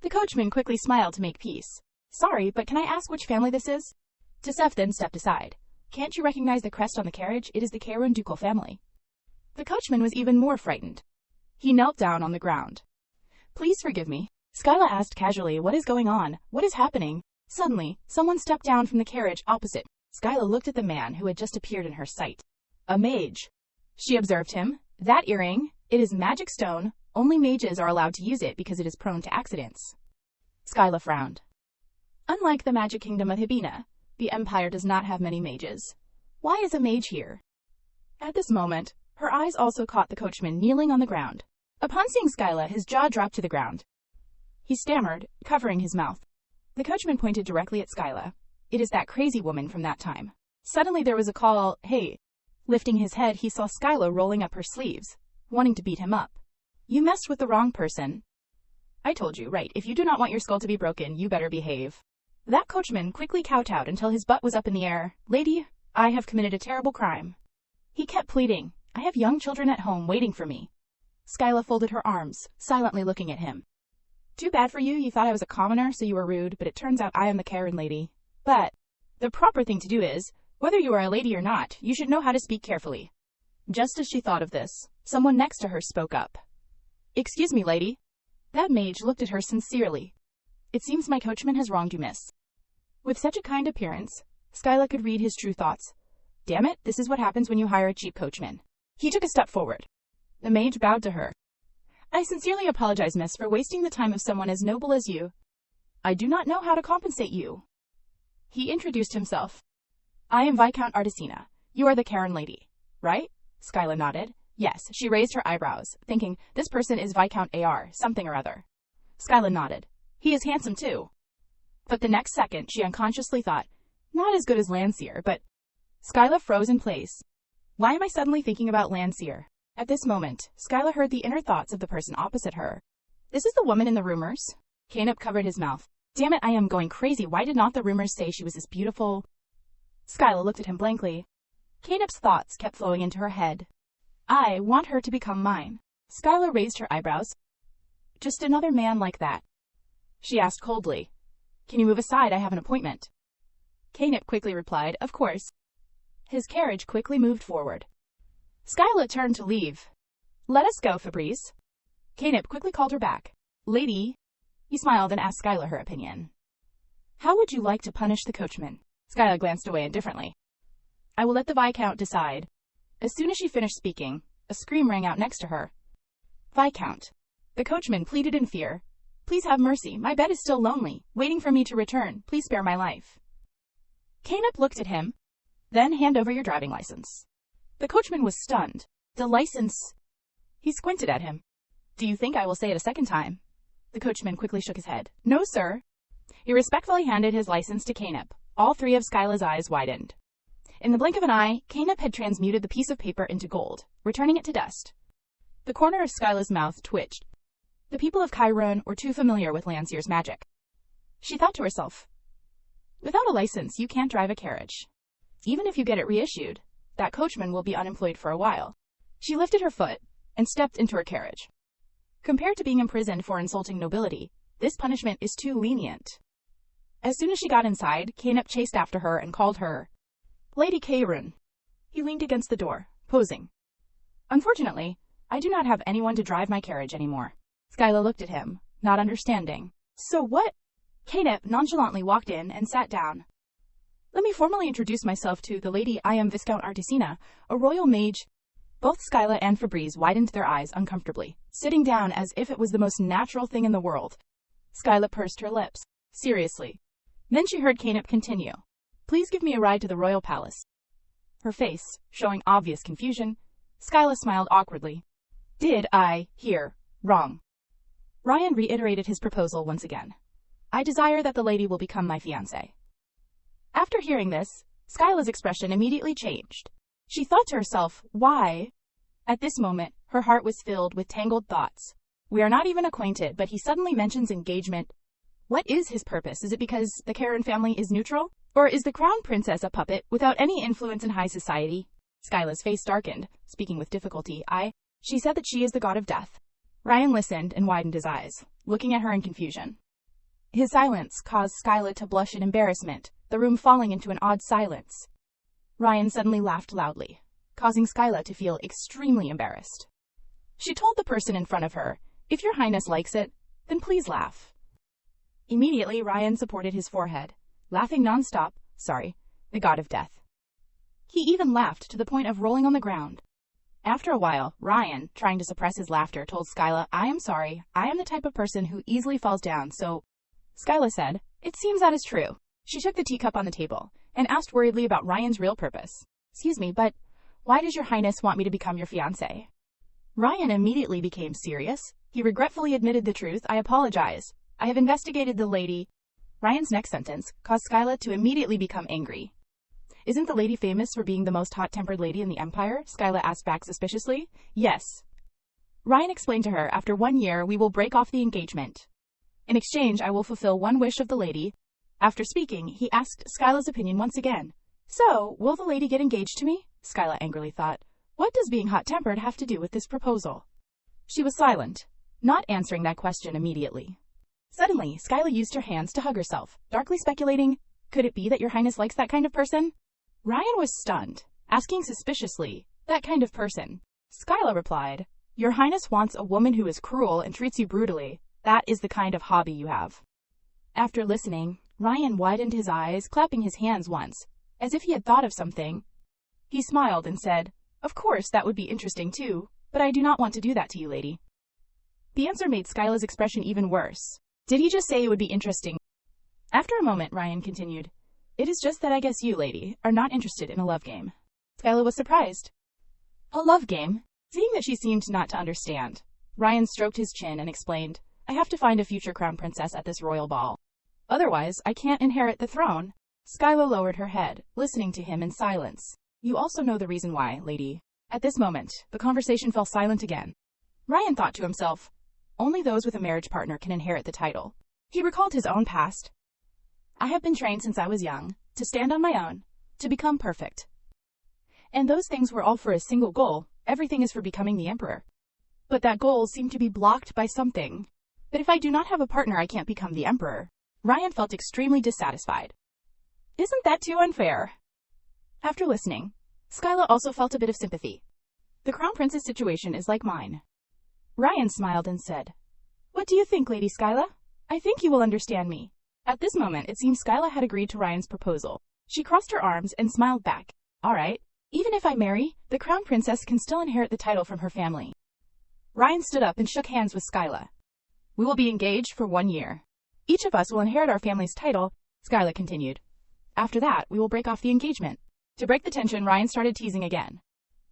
The coachman quickly smiled to make peace. "Sorry, but can I ask which family this is?" Tsef then stepped aside. "Can't you recognize the crest on the carriage? It is the Karen ducal family." The coachman was even more frightened. He knelt down on the ground. "Please forgive me." Skyla asked casually, "What is going on? What is happening?" Suddenly, someone stepped down from the carriage opposite. Skyla looked at the man who had just appeared in her sight. A mage. She observed him. "That earring, it is magic stone. Only mages are allowed to use it because it is prone to accidents." Skyla frowned. Unlike the magic kingdom of Hibina, the Empire does not have many mages. Why is a mage here? At this moment, her eyes also caught the coachman kneeling on the ground. Upon seeing Skyla, his jaw dropped to the ground. He stammered, covering his mouth. The coachman pointed directly at Skyla. It is that crazy woman from that time. Suddenly there was a call, "Hey." Lifting his head, he saw Skyla rolling up her sleeves, wanting to beat him up. You messed with the wrong person. I told you, right, if you do not want your skull to be broken, you better behave. That coachman quickly kowtowed until his butt was up in the air. Lady, I have committed a terrible crime. He kept pleading, I have young children at home waiting for me. Skyla folded her arms, silently looking at him. Too bad for you, you thought I was a commoner, so you were rude, but it turns out I am the Karen lady. But the proper thing to do is, whether you are a lady or not, you should know how to speak carefully. Just as she thought of this, someone next to her spoke up. Excuse me, lady. That mage looked at her sincerely. It seems my coachman has wronged you, miss. With such a kind appearance, Skyla could read his true thoughts. Damn it, this is what happens when you hire a cheap coachman. He took a step forward. The mage bowed to her. I sincerely apologize, miss, for wasting the time of someone as noble as you. I do not know how to compensate you. He introduced himself. I am Viscount Artisina. You are the Karen lady, right? Skyla nodded. Yes, she raised her eyebrows, thinking, this person is Viscount AR, something or other. Skyla nodded. He is handsome too. But the next second, she unconsciously thought, not as good as Landseer, but... Skyla froze in place. Why am I suddenly thinking about Landseer? At this moment, Skyla heard the inner thoughts of the person opposite her. This is the woman in the rumors? Caleb covered his mouth. Damn it, I am going crazy. Why did not the rumors say she was this beautiful? Skyla looked at him blankly. Caleb's thoughts kept flowing into her head. I want her to become mine. Skyla raised her eyebrows. Just another man like that. She asked coldly. Can you move aside? I have an appointment. Caleb quickly replied, of course. His carriage quickly moved forward. Skyla turned to leave. Let us go, Fabrice. Caleb quickly called her back. Lady. He smiled and asked Skyla her opinion. How would you like to punish the coachman? Skyla glanced away indifferently. I will let the Viscount decide. As soon as she finished speaking, a scream rang out next to her. Viscount. The coachman pleaded in fear. Please have mercy, my bed is still lonely, waiting for me to return, please spare my life. Caleb looked at him. Then hand over your driving license. The coachman was stunned. The license... He squinted at him. Do you think I will say it a second time? The coachman quickly shook his head. No, sir. He respectfully handed his license to Caleb. All three of Skyla's eyes widened. In the blink of an eye, Caleb had transmuted the piece of paper into gold, returning it to dust. The corner of Skyla's mouth twitched. The people of Chiron were too familiar with Landseer's magic. She thought to herself, without a license, you can't drive a carriage. Even if you get it reissued, that coachman will be unemployed for a while. She lifted her foot and stepped into her carriage. Compared to being imprisoned for insulting nobility, this punishment is too lenient. As soon as she got inside, Caleb chased after her and called her Lady Chiron. He leaned against the door, posing. Unfortunately, I do not have anyone to drive my carriage anymore. Skyla looked at him, not understanding. So what? Caleb nonchalantly walked in and sat down. Let me formally introduce myself to the lady. I am Viscount Artisina, a royal mage. Both Skyla and Fabrice widened their eyes uncomfortably, sitting down as if it was the most natural thing in the world. Skyla pursed her lips. Seriously. Then she heard Caleb continue. Please give me a ride to the royal palace. Her face, showing obvious confusion, Skyla smiled awkwardly. Did I hear wrong? Ryan reiterated his proposal once again. I desire that the lady will become my fiancé. After hearing this, Skyla's expression immediately changed. She thought to herself, why? At this moment, her heart was filled with tangled thoughts. We are not even acquainted, but he suddenly mentions engagement. What is his purpose? Is it because the Karen family is neutral? Or is the crown princess a puppet without any influence in high society? Skyla's face darkened, speaking with difficulty. She said that she is the god of death. Ryan listened and widened his eyes, looking at her in confusion. His silence caused Skyla to blush in embarrassment, the room falling into an odd silence. Ryan suddenly laughed loudly, causing Skyla to feel extremely embarrassed. She told the person in front of her, if your highness likes it, then please laugh. Immediately, Ryan supported his forehead, laughing nonstop. Sorry, the god of death. He even laughed to the point of rolling on the ground. After a while, Ryan, trying to suppress his laughter, told Skyla, I am sorry, I am the type of person who easily falls down, so... Skyla said, it seems that is true. She took the teacup on the table and asked worriedly about Ryan's real purpose. Excuse me, but why does your highness want me to become your fiancé? Ryan immediately became serious. He regretfully admitted the truth. I apologize. I have investigated the lady. Ryan's next sentence caused Skyla to immediately become angry. Isn't the lady famous for being the most hot-tempered lady in the Empire? Skyla asked back suspiciously. Yes. Ryan explained to her, after 1 year, we will break off the engagement. In exchange, I will fulfill one wish of the lady. After speaking, he asked Skyla's opinion once again. So, will the lady get engaged to me? Skyla angrily thought. What does being hot-tempered have to do with this proposal? She was silent, not answering that question immediately. Suddenly, Skyla used her hands to hug herself, darkly speculating, could it be that your highness likes that kind of person? Ryan was stunned, asking suspiciously, that kind of person. Skyla replied, your highness wants a woman who is cruel and treats you brutally. That is the kind of hobby you have. After listening, Ryan widened his eyes, clapping his hands once, as if he had thought of something. He smiled and said, of course that would be interesting too, but I do not want to do that to you, lady. The answer made Skyla's expression even worse. Did he just say it would be interesting? After a moment, Ryan continued, it is just that I guess you, lady, are not interested in a love game. Skyla was surprised. A love game? Seeing that she seemed not to understand, Ryan stroked his chin and explained, I have to find a future crown princess at this royal ball. Otherwise, I can't inherit the throne. Skyla lowered her head, listening to him in silence. You also know the reason why, lady. At this moment, the conversation fell silent again. Ryan thought to himself, only those with a marriage partner can inherit the title. He recalled his own past. I have been trained since I was young, to stand on my own, to become perfect. And those things were all for a single goal. Everything is for becoming the emperor. But that goal seemed to be blocked by something. But if I do not have a partner, I can't become the emperor. Ryan felt extremely dissatisfied. Isn't that too unfair? After listening, Skyla also felt a bit of sympathy. The crown prince's situation is like mine. Ryan smiled and said, what do you think, Lady Skyla? I think you will understand me. At this moment, it seemed Skyla had agreed to Ryan's proposal. She crossed her arms and smiled back. All right. Even if I marry, the crown princess can still inherit the title from her family. Ryan stood up and shook hands with Skyla. We will be engaged for 1 year. Each of us will inherit our family's title, Skyla continued. After that, we will break off the engagement. To break the tension, Ryan started teasing again.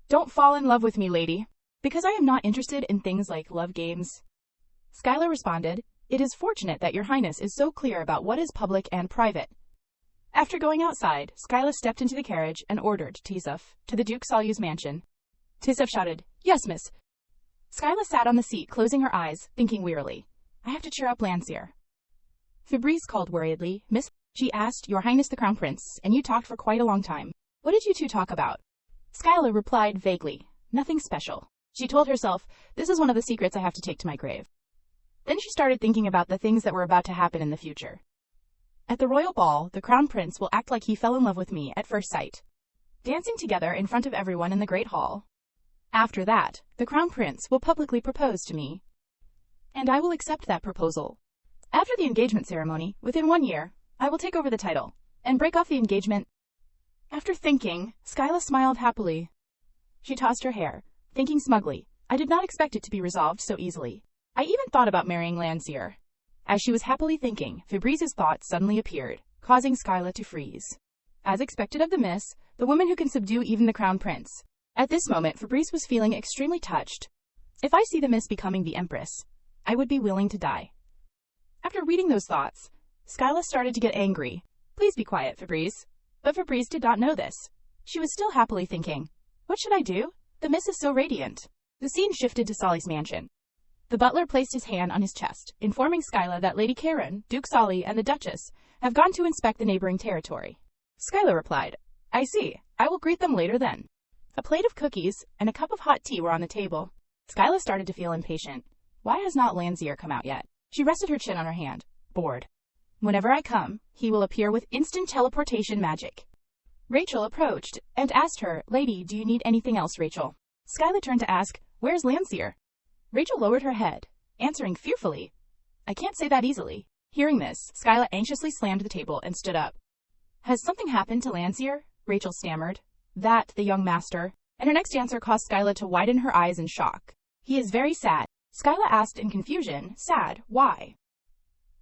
Don't fall in love with me, lady. Because I am not interested in things like love games. Skyla responded, it is fortunate that your highness is so clear about what is public and private. After going outside, Skyla stepped into the carriage and ordered Tisuf to the Duke Salyu's mansion. Tisuf shouted, yes, miss. Skyla sat on the seat, closing her eyes, thinking wearily. I have to cheer up Landseer. Fabrice called worriedly. Miss, she asked, your highness the crown prince, and you talked for quite a long time. What did you two talk about? Skyla replied vaguely, nothing special. She told herself, this is one of the secrets I have to take to my grave. Then she started thinking about the things that were about to happen in the future. At the royal ball, the crown prince will act like he fell in love with me at first sight, dancing together in front of everyone in the great hall. After that, the crown prince will publicly propose to me, and I will accept that proposal. After the engagement ceremony, within 1 year, I will take over the title and break off the engagement. After thinking, Skyla smiled happily. She tossed her hair, thinking smugly, I did not expect it to be resolved so easily. I even thought about marrying Landseer. As she was happily thinking, Fabrice's thought suddenly appeared, causing Skyla to freeze. As expected of the miss, the woman who can subdue even the crown prince. At this moment, Fabrice was feeling extremely touched. If I see the miss becoming the empress, I would be willing to die. After reading those thoughts, Skyla started to get angry. Please be quiet, Fabrice. But Fabrice did not know this. She was still happily thinking, what should I do? The miss is so radiant. The scene shifted to Saly's mansion. The butler placed his hand on his chest, informing Skyla that Lady Karen, Duke Saly, and the Duchess have gone to inspect the neighboring territory. Skyla replied, I see. I will greet them later then. A plate of cookies and a cup of hot tea were on the table. Skyla started to feel impatient. Why has not Landseer come out yet? She rested her chin on her hand, bored. Whenever I come, he will appear with instant teleportation magic. Rachel approached and asked her, Lady, do you need anything else, Rachel? Skyla turned to ask, where's Landseer? Rachel lowered her head, answering fearfully, I can't say that easily. Hearing this, Skyla anxiously slammed the table and stood up. Has something happened to Landseer? Rachel stammered. That, the young master. And her next answer caused Skyla to widen her eyes in shock. He is very sad. Skyla asked in confusion, sad, why?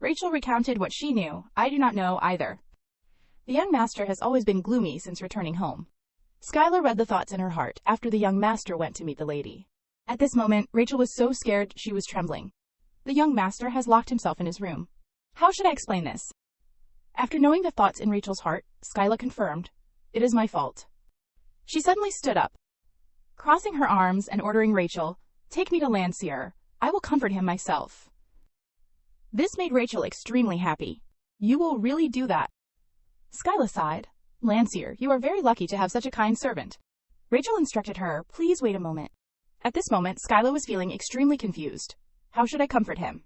Rachel recounted what she knew. I do not know either. The young master has always been gloomy since returning home. Skyla read the thoughts in her heart after the young master went to meet the lady. At this moment, Rachel was so scared she was trembling. The young master has locked himself in his room. How should I explain this? After knowing the thoughts in Rachel's heart, Skyla confirmed, "It is my fault." She suddenly stood up, crossing her arms and ordering Rachel, "Take me to Landseer. I will comfort him myself." This made Rachel extremely happy. "You will really do that?" Skyla sighed. "Landseer, you are very lucky to have such a kind servant." Rachel instructed her, "Please wait a moment." At this moment, Skyla was feeling extremely confused. How should I comfort him?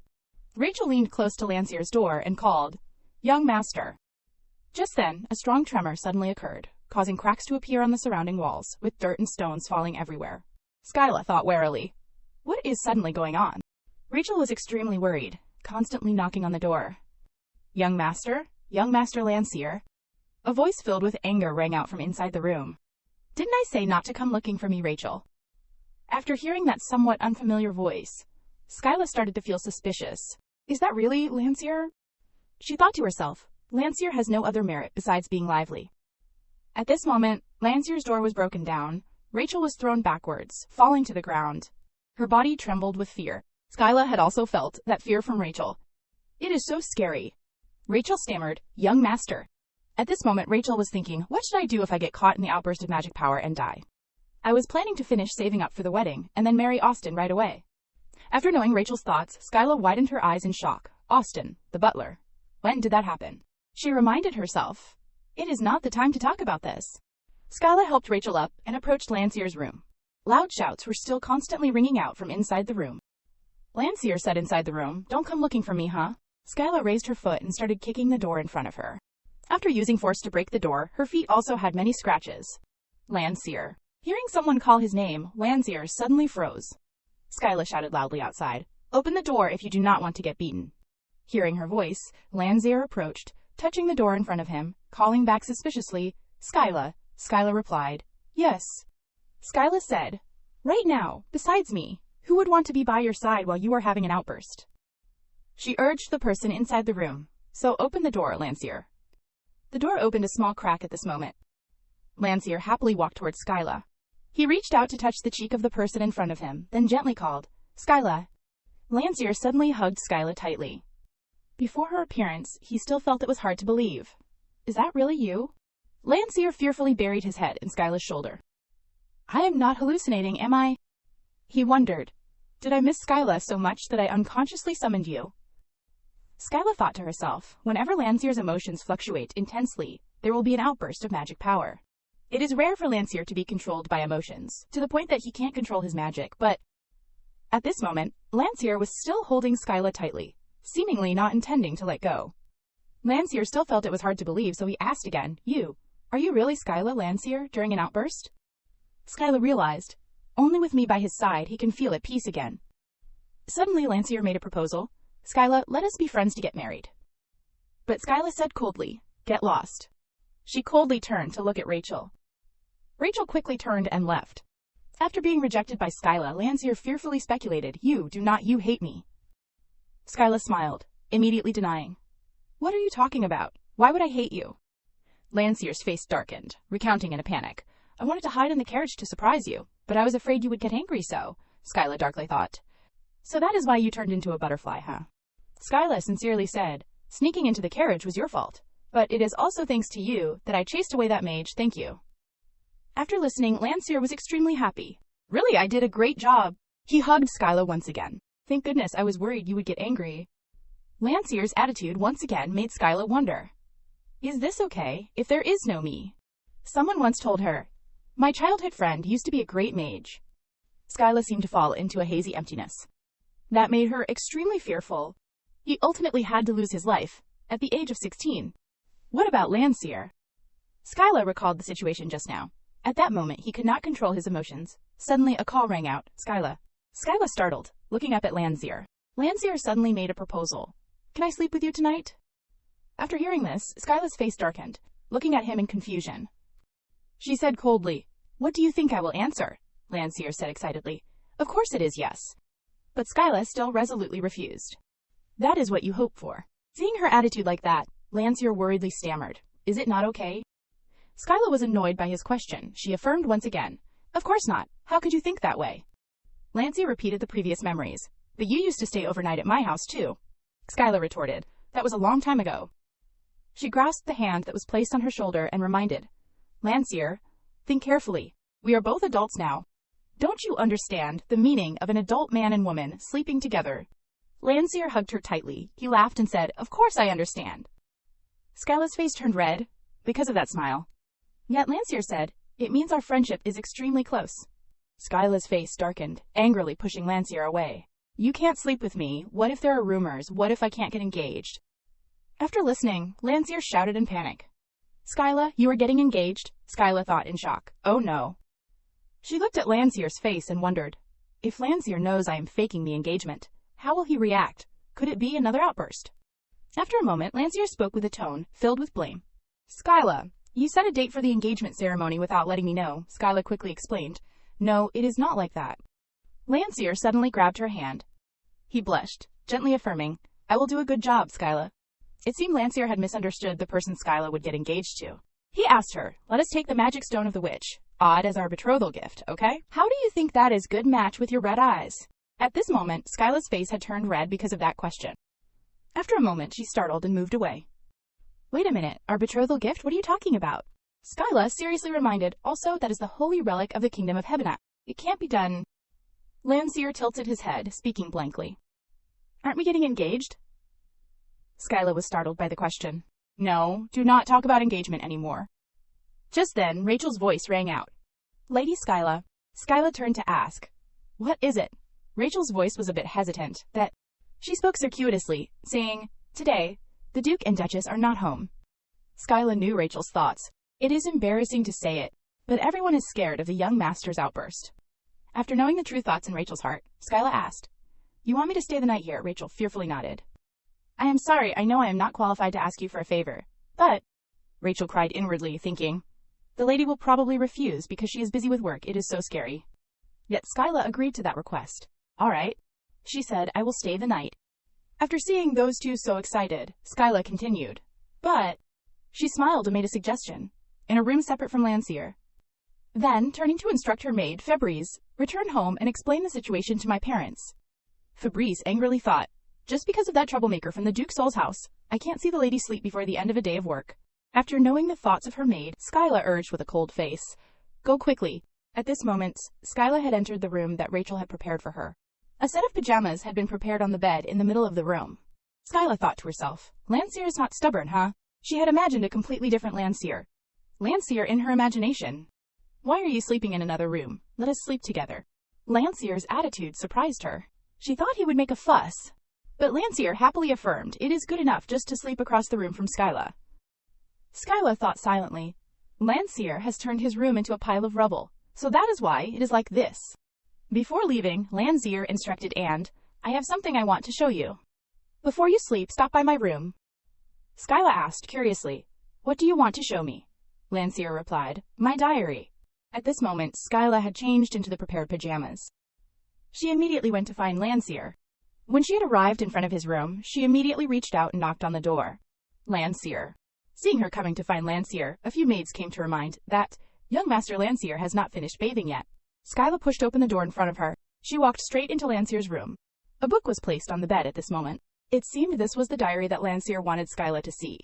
Rachel leaned close to Landseer's door and called, "Young master." Just then, a strong tremor suddenly occurred, causing cracks to appear on the surrounding walls, with dirt and stones falling everywhere. Skyla thought warily, "What is suddenly going on?" Rachel was extremely worried, constantly knocking on the door. Young Master Landseer." A voice filled with anger rang out from inside the room. "Didn't I say not to come looking for me, Rachel?" After hearing that somewhat unfamiliar voice, Skyla started to feel suspicious. "Is that really Landseer?" She thought to herself, Landseer has no other merit besides being lively. At this moment, Landseer's door was broken down. Rachel was thrown backwards, falling to the ground. Her body trembled with fear. Skyla had also felt that fear from Rachel. "It is so scary." Rachel stammered, "Young master." At this moment, Rachel was thinking, what should I do if I get caught in the outburst of magic power and die? I was planning to finish saving up for the wedding and then marry Austin right away. After knowing Rachel's thoughts, Skyla widened her eyes in shock. Austin, the butler. When did that happen? She reminded herself, "It is not the time to talk about this." Skyla helped Rachel up and approached Landseer's room. Loud shouts were still constantly ringing out from inside the room. Landseer said inside the room, "Don't come looking for me, huh?" Skyla raised her foot and started kicking the door in front of her. After using force to break the door, her feet also had many scratches. Landseer. Hearing someone call his name, Landseer suddenly froze. Skyla shouted loudly outside, "Open the door if you do not want to get beaten." Hearing her voice, Landseer approached, touching the door in front of him, calling back suspiciously, "Skyla." Skyla replied, "Yes." Skyla said, "Right now, besides me, who would want to be by your side while you are having an outburst?" She urged the person inside the room, "So open the door, Landseer." The door opened a small crack at this moment. Landseer happily walked towards Skyla. He reached out to touch the cheek of the person in front of him, then gently called, "Skyla." Landseer suddenly hugged Skyla tightly. Before her appearance, he still felt it was hard to believe. "Is that really you?" Landseer fearfully buried his head in Skyla's shoulder. "I am not hallucinating, am I?" He wondered. "Did I miss Skyla so much that I unconsciously summoned you?" Skyla thought to herself, whenever Landseer's emotions fluctuate intensely, there will be an outburst of magic power. It is rare for Landseer to be controlled by emotions, to the point that he can't control his magic, but at this moment, Landseer was still holding Skyla tightly, seemingly not intending to let go. Landseer still felt it was hard to believe, so he asked again, Are you really Skyla, Landseer, during an outburst?" Skyla realized, only with me by his side he can feel at peace again. Suddenly Landseer made a proposal. "Skyla, let us be friends to get married." But Skyla said coldly, "Get lost." She coldly turned to look at Rachel. Rachel quickly turned and left. After being rejected by Skyla, Landseer fearfully speculated, "You hate me." Skyla smiled, immediately denying. "What are you talking about? Why would I hate you?" Landseer's face darkened, recounting in a panic. "I wanted to hide in the carriage to surprise you, but I was afraid you would get angry so," Skyla darkly thought. "So that is why you turned into a butterfly, huh?" Skyla sincerely said, "Sneaking into the carriage was your fault, but it is also thanks to you that I chased away that mage, thank you." After listening, Landseer was extremely happy. "Really, I did a great job." He hugged Skyla once again. "Thank goodness, I was worried you would get angry." Landseer's attitude once again made Skyla wonder. Is this okay, if there is no me? Someone once told her, "My childhood friend used to be a great mage." Skyla seemed to fall into a hazy emptiness. That made her extremely fearful. He ultimately had to lose his life, at the age of 16. What about Landseer? Skyla recalled the situation just now. At that moment, he could not control his emotions. Suddenly, a call rang out. Skyla. Skyla startled, looking up at Landseer. Landseer suddenly made a proposal. "Can I sleep with you tonight?" After hearing this, Skyla's face darkened, looking at him in confusion. She said coldly, "What do you think I will answer?" Landseer said excitedly. "Of course it is yes." But Skyla still resolutely refused. "That is what you hope for." Seeing her attitude like that, Landseer worriedly stammered, "Is it not okay?" Skyla was annoyed by his question. She affirmed once again, "Of course not. How could you think that way?" Lancia repeated the previous memories. "But you used to stay overnight at my house, too." Skyla retorted, "That was a long time ago." She grasped the hand that was placed on her shoulder and reminded, "Lancia, think carefully. We are both adults now. Don't you understand the meaning of an adult man and woman sleeping together?" Lancia hugged her tightly. He laughed and said, "Of course I understand." Skyla's face turned red because of that smile. Yet Lancia said, "It means our friendship is extremely close." Skyla's face darkened, angrily pushing Lancia away. "You can't sleep with me. What if there are rumors? What if I can't get engaged?" After listening, Lancia shouted in panic. "Skyla, you are getting engaged?" Skyla thought in shock. "Oh no." She looked at Lancia's face and wondered, if Lancia knows I am faking the engagement, how will he react? Could it be another outburst? After a moment, Lancia spoke with a tone filled with blame. "Skyla, you set a date for the engagement ceremony without letting me know," Skyla quickly explained. "No, it is not like that." Lancia suddenly grabbed her hand. He blushed, gently affirming, "I will do a good job, Skyla." It seemed Lancia had misunderstood the person Skyla would get engaged to. He asked her, "Let us take the magic stone of the witch, odd as our betrothal gift, okay? How do you think that is good match with your red eyes?" At this moment, Skyla's face had turned red because of that question. After a moment, she startled and moved away. "Wait a minute, our betrothal gift? What are you talking about?" Skyla seriously reminded, "Also, that is the holy relic of the kingdom of Hebena. It can't be done." Lancia tilted his head, speaking blankly. "Aren't we getting engaged?" Skyla was startled by the question. "No, do not talk about engagement anymore." Just then, Rachel's voice rang out. "Lady Skyla." Skyla turned to ask, "What is it?" Rachel's voice was a bit hesitant, that she spoke circuitously, saying, "Today, the Duke and Duchess are not home." Skyla knew Rachel's thoughts. It is embarrassing to say it, but everyone is scared of the young master's outburst. After knowing the true thoughts in Rachel's heart, Skyla asked, "You want me to stay the night here?" Rachel fearfully nodded. "I am sorry, I know I am not qualified to ask you for a favor, but," Rachel cried inwardly, thinking, "the lady will probably refuse because she is busy with work. It is so scary." Yet Skyla agreed to that request. "All right," she said, "I will stay the night." After seeing those two so excited, Skyla continued, "But," she smiled and made a suggestion, "in a room separate from Lancia." Then, turning to instruct her maid, Fabrice, return home and explain the situation to my parents. Fabrice angrily thought, "Just because of that troublemaker from the Duke's Soul's house, I can't see the lady sleep before the end of a day of work." After knowing the thoughts of her maid, Skyla urged with a cold face, "Go quickly." At this moment, Skyla had entered the room that Rachel had prepared for her. A set of pajamas had been prepared on the bed in the middle of the room. Skyla thought to herself, "Lancia is not stubborn, huh?" She had imagined a completely different Lancia. Lancia in her imagination. "Why are you sleeping in another room? Let us sleep together." Lancia's attitude surprised her. She thought he would make a fuss. But Lancia happily affirmed it is good enough just to sleep across the room from Skyla. Skyla thought silently. Lancia has turned his room into a pile of rubble, so that is why it is like this. Before leaving, Lancia instructed and, "I have something I want to show you. Before you sleep, stop by my room." Skyla asked curiously, "What do you want to show me?" Lancia replied, "My diary." At this moment, Skyla had changed into the prepared pajamas. She immediately went to find Lancia. When she had arrived in front of his room, she immediately reached out and knocked on the door. Lancia. Seeing her coming to find Lancia, a few maids came to remind that young Master Lancia has not finished bathing yet. Skyla pushed open the door in front of her. She walked straight into Lancia's room. A book was placed on the bed at this moment. It seemed this was the diary that Lancia wanted Skyla to see.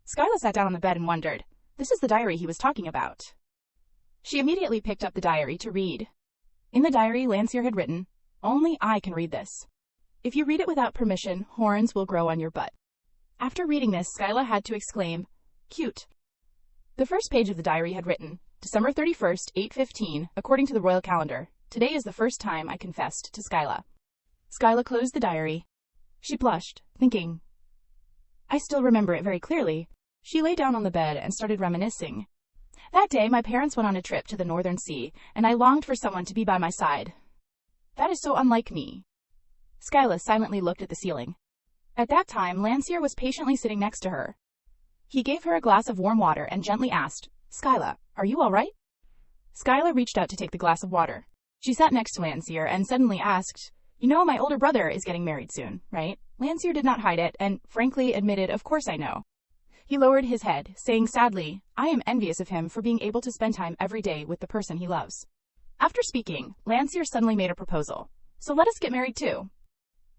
Skyla sat down on the bed and wondered, this is the diary he was talking about. She immediately picked up the diary to read. In the diary, Lancia had written, "Only I can read this. If you read it without permission, horns will grow on your butt." After reading this, Skyla had to exclaim, "Cute." The first page of the diary had written, December 31st, 8:15, according to the royal calendar. Today is the first time I confessed to Skyla. Skyla closed the diary. She blushed, thinking, I still remember it very clearly. She lay down on the bed and started reminiscing. That day, my parents went on a trip to the Northern Sea, and I longed for someone to be by my side. That is so unlike me. Skyla silently looked at the ceiling. At that time, Lancia was patiently sitting next to her. He gave her a glass of warm water and gently asked, "Skyla, are you all right?" Skyla reached out to take the glass of water. She sat next to Lancia and suddenly asked, "You know, my older brother is getting married soon, right?" Lancia did not hide it and frankly admitted, "Of course I know." He lowered his head, saying sadly, I am envious of him for being able to spend time every day with the person he loves. After speaking, Lancier suddenly made a proposal. So let us get married too.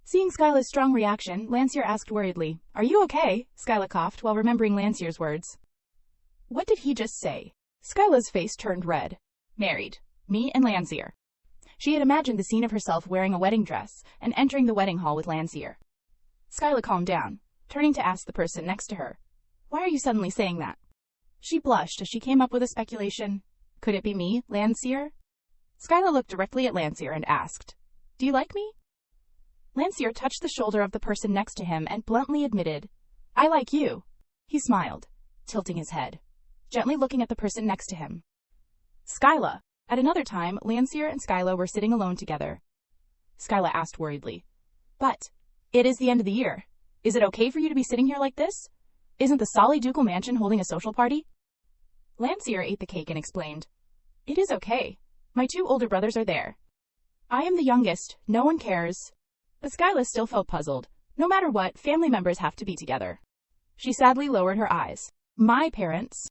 Seeing Skyla's strong reaction, Lancier asked worriedly, Are you okay? Skyla coughed while remembering Lancier's words. What did he just say? Skyla's face turned red. Married. Me and Lancier. She had imagined the scene of herself wearing a wedding dress and entering the wedding hall with Lancier. Skyla calmed down, turning to ask the person next to her, Why are you suddenly saying that? She blushed as she came up with a speculation. Could it be me, Lancier? Skyla looked directly at Lancier and asked, Do you like me? Lancier touched the shoulder of the person next to him and bluntly admitted, I like you. He smiled, tilting his head, gently looking at the person next to him. Skyla. At another time, Lancier and Skyla were sitting alone together. Skyla asked worriedly, But it is the end of the year. Is it okay for you to be sitting here like this? Isn't the Solly Ducal Mansion holding a social party? Lancier ate the cake and explained, It is okay. My 2 older brothers are there. I am the youngest. No one cares. But Skyla still felt puzzled. No matter what, family members have to be together. She sadly lowered her eyes. My parents.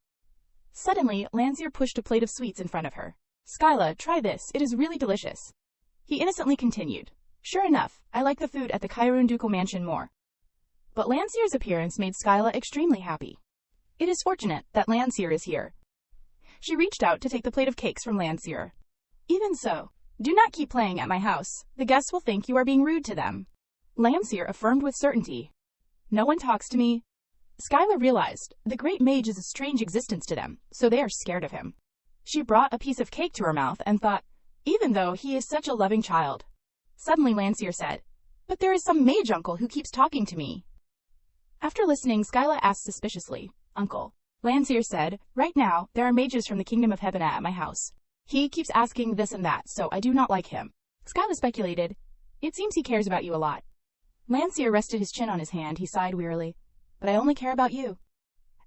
Suddenly, Lancier pushed a plate of sweets in front of her. Skyla, try this. It is really delicious. He innocently continued. Sure enough, I like the food at the Kyrun Ducal Mansion more. But Lancier's appearance made Skyla extremely happy. It is fortunate that Lancier is here. She reached out to take the plate of cakes from Lancier. Even so, do not keep playing at my house. The guests will think you are being rude to them. Lancier affirmed with certainty. No one talks to me. Skyla realized the great mage is a strange existence to them, so they are scared of him. She brought a piece of cake to her mouth and thought, even though he is such a loving child. Suddenly Lancier said, But there is some mage uncle who keeps talking to me. After listening, Skyla asked suspiciously, Uncle. Lancier said, Right now, there are mages from the Kingdom of Heaven at my house. He keeps asking this and that, so I do not like him. Skyla speculated, It seems he cares about you a lot. Lancier rested his chin on his hand. He sighed wearily, But I only care about you.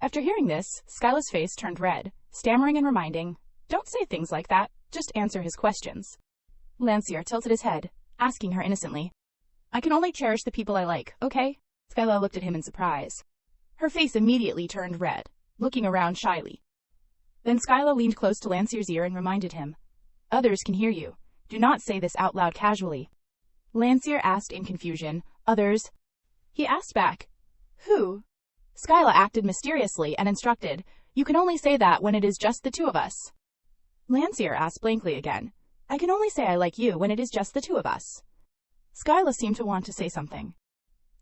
After hearing this, Skyla's face turned red, stammering and reminding, Don't say things like that, just answer his questions. Lancier tilted his head, asking her innocently, I can only cherish the people I like, okay? Skyla looked at him in surprise. Her face immediately turned red, looking around shyly. Then Skyla leaned close to Lancier's ear and reminded him, Others can hear you. Do not say this out loud casually. Lancier asked in confusion, Others? He asked back, Who? Skyla acted mysteriously and instructed, You can only say that when it is just the 2 of us. Lancier asked blankly again, I can only say I like you when it is just the 2 of us. Skyla seemed to want to say something.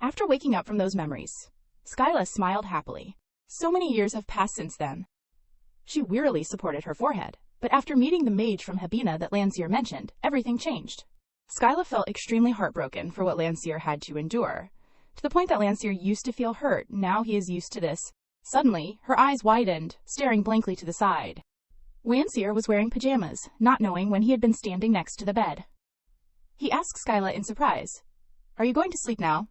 After waking up from those memories, Skyla smiled happily. So many years have passed since then. She wearily supported her forehead, but after meeting the mage from Habina that Lancier mentioned, everything changed. Skyla felt extremely heartbroken for what Lancier had to endure. To the point that Lancier used to feel hurt, now he is used to this. Suddenly, her eyes widened, staring blankly to the side. Lancier was wearing pajamas, not knowing when he had been standing next to the bed. He asked Skyla in surprise, Are you going to sleep now?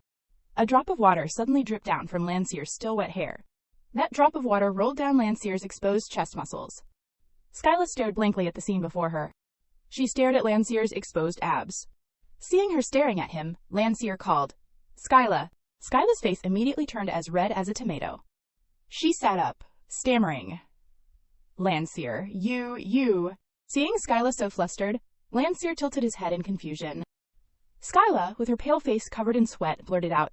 A drop of water suddenly dripped down from Lancier's still wet hair. That drop of water rolled down Lancier's exposed chest muscles. Skyla stared blankly at the scene before her. She stared at Lancier's exposed abs. Seeing her staring at him, Lancier called, Skyla. Skyla's face immediately turned as red as a tomato. She sat up, stammering. Lancier, you. Seeing Skyla so flustered, Lancier tilted his head in confusion. Skyla, with her pale face covered in sweat, blurted out,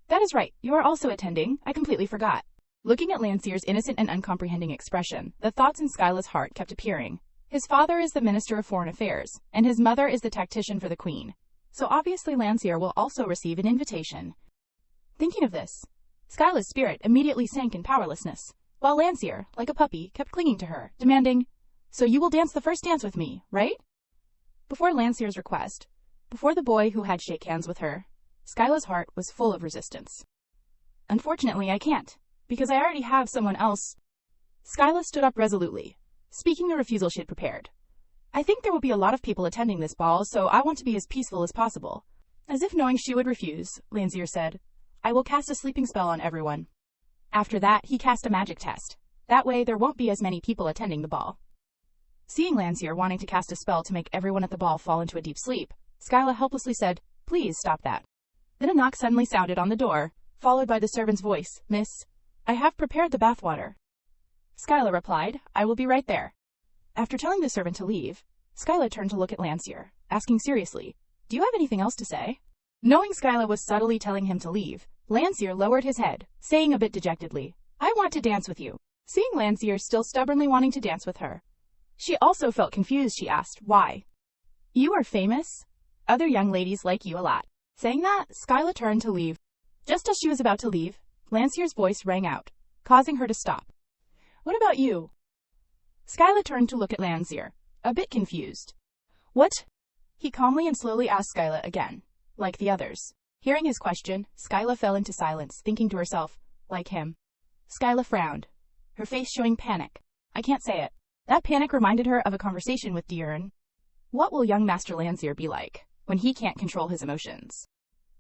That is right, you are also attending. I completely forgot. Looking at Lancier's innocent and uncomprehending expression, the thoughts in Skyla's heart kept appearing. His father is the Minister of Foreign Affairs, and his mother is the tactician for the Queen. So obviously Lancier will also receive an invitation. Thinking of this, Skyla's spirit immediately sank in powerlessness, while Lancier, like a puppy, kept clinging to her, demanding, So you will dance the first dance with me, right? Before Lancier's request, before the boy who had shake hands with her, Skyla's heart was full of resistance. Unfortunately, I can't, because I already have someone else. Skyla stood up resolutely, speaking the refusal she had prepared. I think there will be a lot of people attending this ball, so I want to be as peaceful as possible. As if knowing she would refuse, Lancier said, I will cast a sleeping spell on everyone. After that, he cast a magic test. That way, there won't be as many people attending the ball. Seeing Lancier wanting to cast a spell to make everyone at the ball fall into a deep sleep, Skyla helplessly said, Please stop that. Then a knock suddenly sounded on the door, followed by the servant's voice, Miss, I have prepared the bathwater. Skyla replied, I will be right there. After telling the servant to leave, Skyla turned to look at Lancier, asking seriously, do you have anything else to say? Knowing Skyla was subtly telling him to leave, Lancier lowered his head, saying a bit dejectedly, I want to dance with you. Seeing Lancier still stubbornly wanting to dance with her, she also felt confused. She asked, why? You are famous? Other young ladies like you a lot. Saying that, Skyla turned to leave. Just as she was about to leave, Lancier's voice rang out, causing her to stop. What about you? Skyla turned to look at Lancier, a bit confused. What? He calmly and slowly asked Skyla again, like the others. Hearing his question, Skyla fell into silence, thinking to herself, like him. Skyla frowned, her face showing panic. I can't say it. That panic reminded her of a conversation with Diurn. What will young Master Lancier be like when he can't control his emotions?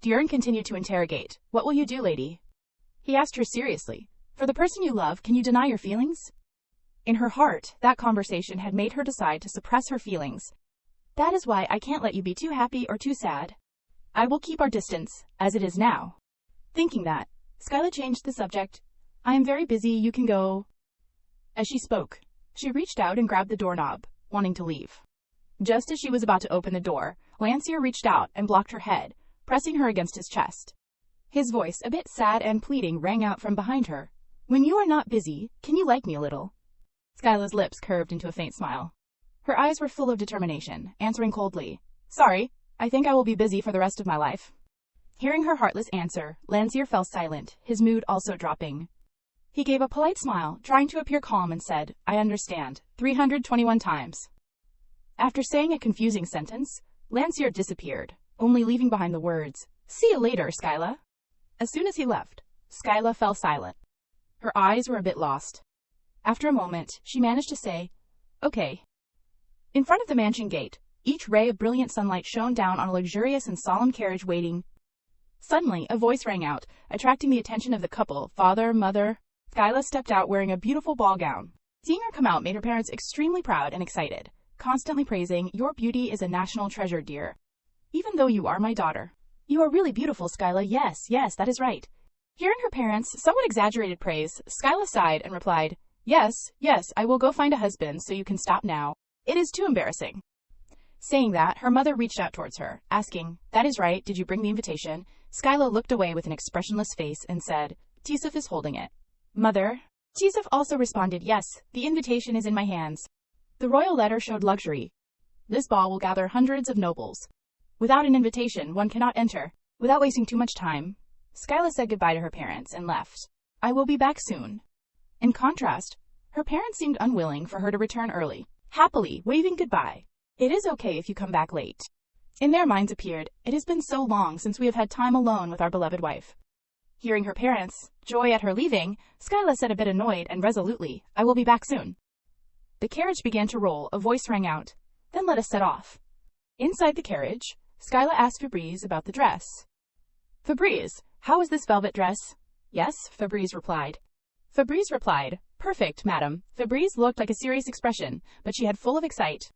Diurn continued to interrogate. What will you do, lady? He asked her seriously. For the person you love, can you deny your feelings? In her heart, that conversation had made her decide to suppress her feelings. That is why I can't let you be too happy or too sad. I will keep our distance, as it is now. Thinking that, Skyla changed the subject. I am very busy, you can go. As she spoke, she reached out and grabbed the doorknob, wanting to leave. Just as she was about to open the door, Lancier reached out and blocked her head, pressing her against his chest. His voice, a bit sad and pleading, rang out from behind her. When you are not busy, can you like me a little? Skyla's lips curved into a faint smile. Her eyes were full of determination, answering coldly, Sorry, I think I will be busy for the rest of my life. Hearing her heartless answer, Lancier fell silent, his mood also dropping. He gave a polite smile, trying to appear calm, and said, I understand, 321 times. After saying a confusing sentence, Lancier disappeared, only leaving behind the words, See you later, Skyla. As soon as he left, Skyla fell silent. Her eyes were a bit lost. After a moment, she managed to say, Okay. In front of the mansion gate, each ray of brilliant sunlight shone down on a luxurious and solemn carriage waiting. Suddenly, a voice rang out, attracting the attention of the couple, father, mother. Skyla stepped out wearing a beautiful ball gown. Seeing her come out made her parents extremely proud and excited, constantly praising, Your beauty is a national treasure, dear. Even though you are my daughter. You are really beautiful, Skyla. Yes, that is right. Hearing her parents' somewhat exaggerated praise, Skyla sighed and replied, Yes, I will go find a husband, so you can stop now. It is too embarrassing. Saying that, her mother reached out towards her, asking, That is right, did you bring the invitation? Skyla looked away with an expressionless face and said, Tisif is holding it. Mother? Tisif also responded, Yes, the invitation is in my hands. The royal letter showed luxury. This ball will gather hundreds of nobles. Without an invitation, one cannot enter. Without wasting too much time, Skyla said goodbye to her parents and left. I will be back soon. In contrast, her parents seemed unwilling for her to return early, happily waving goodbye. It is okay if you come back late. In their minds appeared, It has been so long since we have had time alone with our beloved wife. Hearing her parents' joy at her leaving, Skyla said a bit annoyed and resolutely, I will be back soon. The carriage began to roll, a voice rang out, Then let us set off. Inside the carriage, Skyla asked Fabrice about the dress. Fabrice, how is this velvet dress? Yes, Fabrice replied. Perfect, madam. Fabrice looked like a serious expression, but she had full of excite.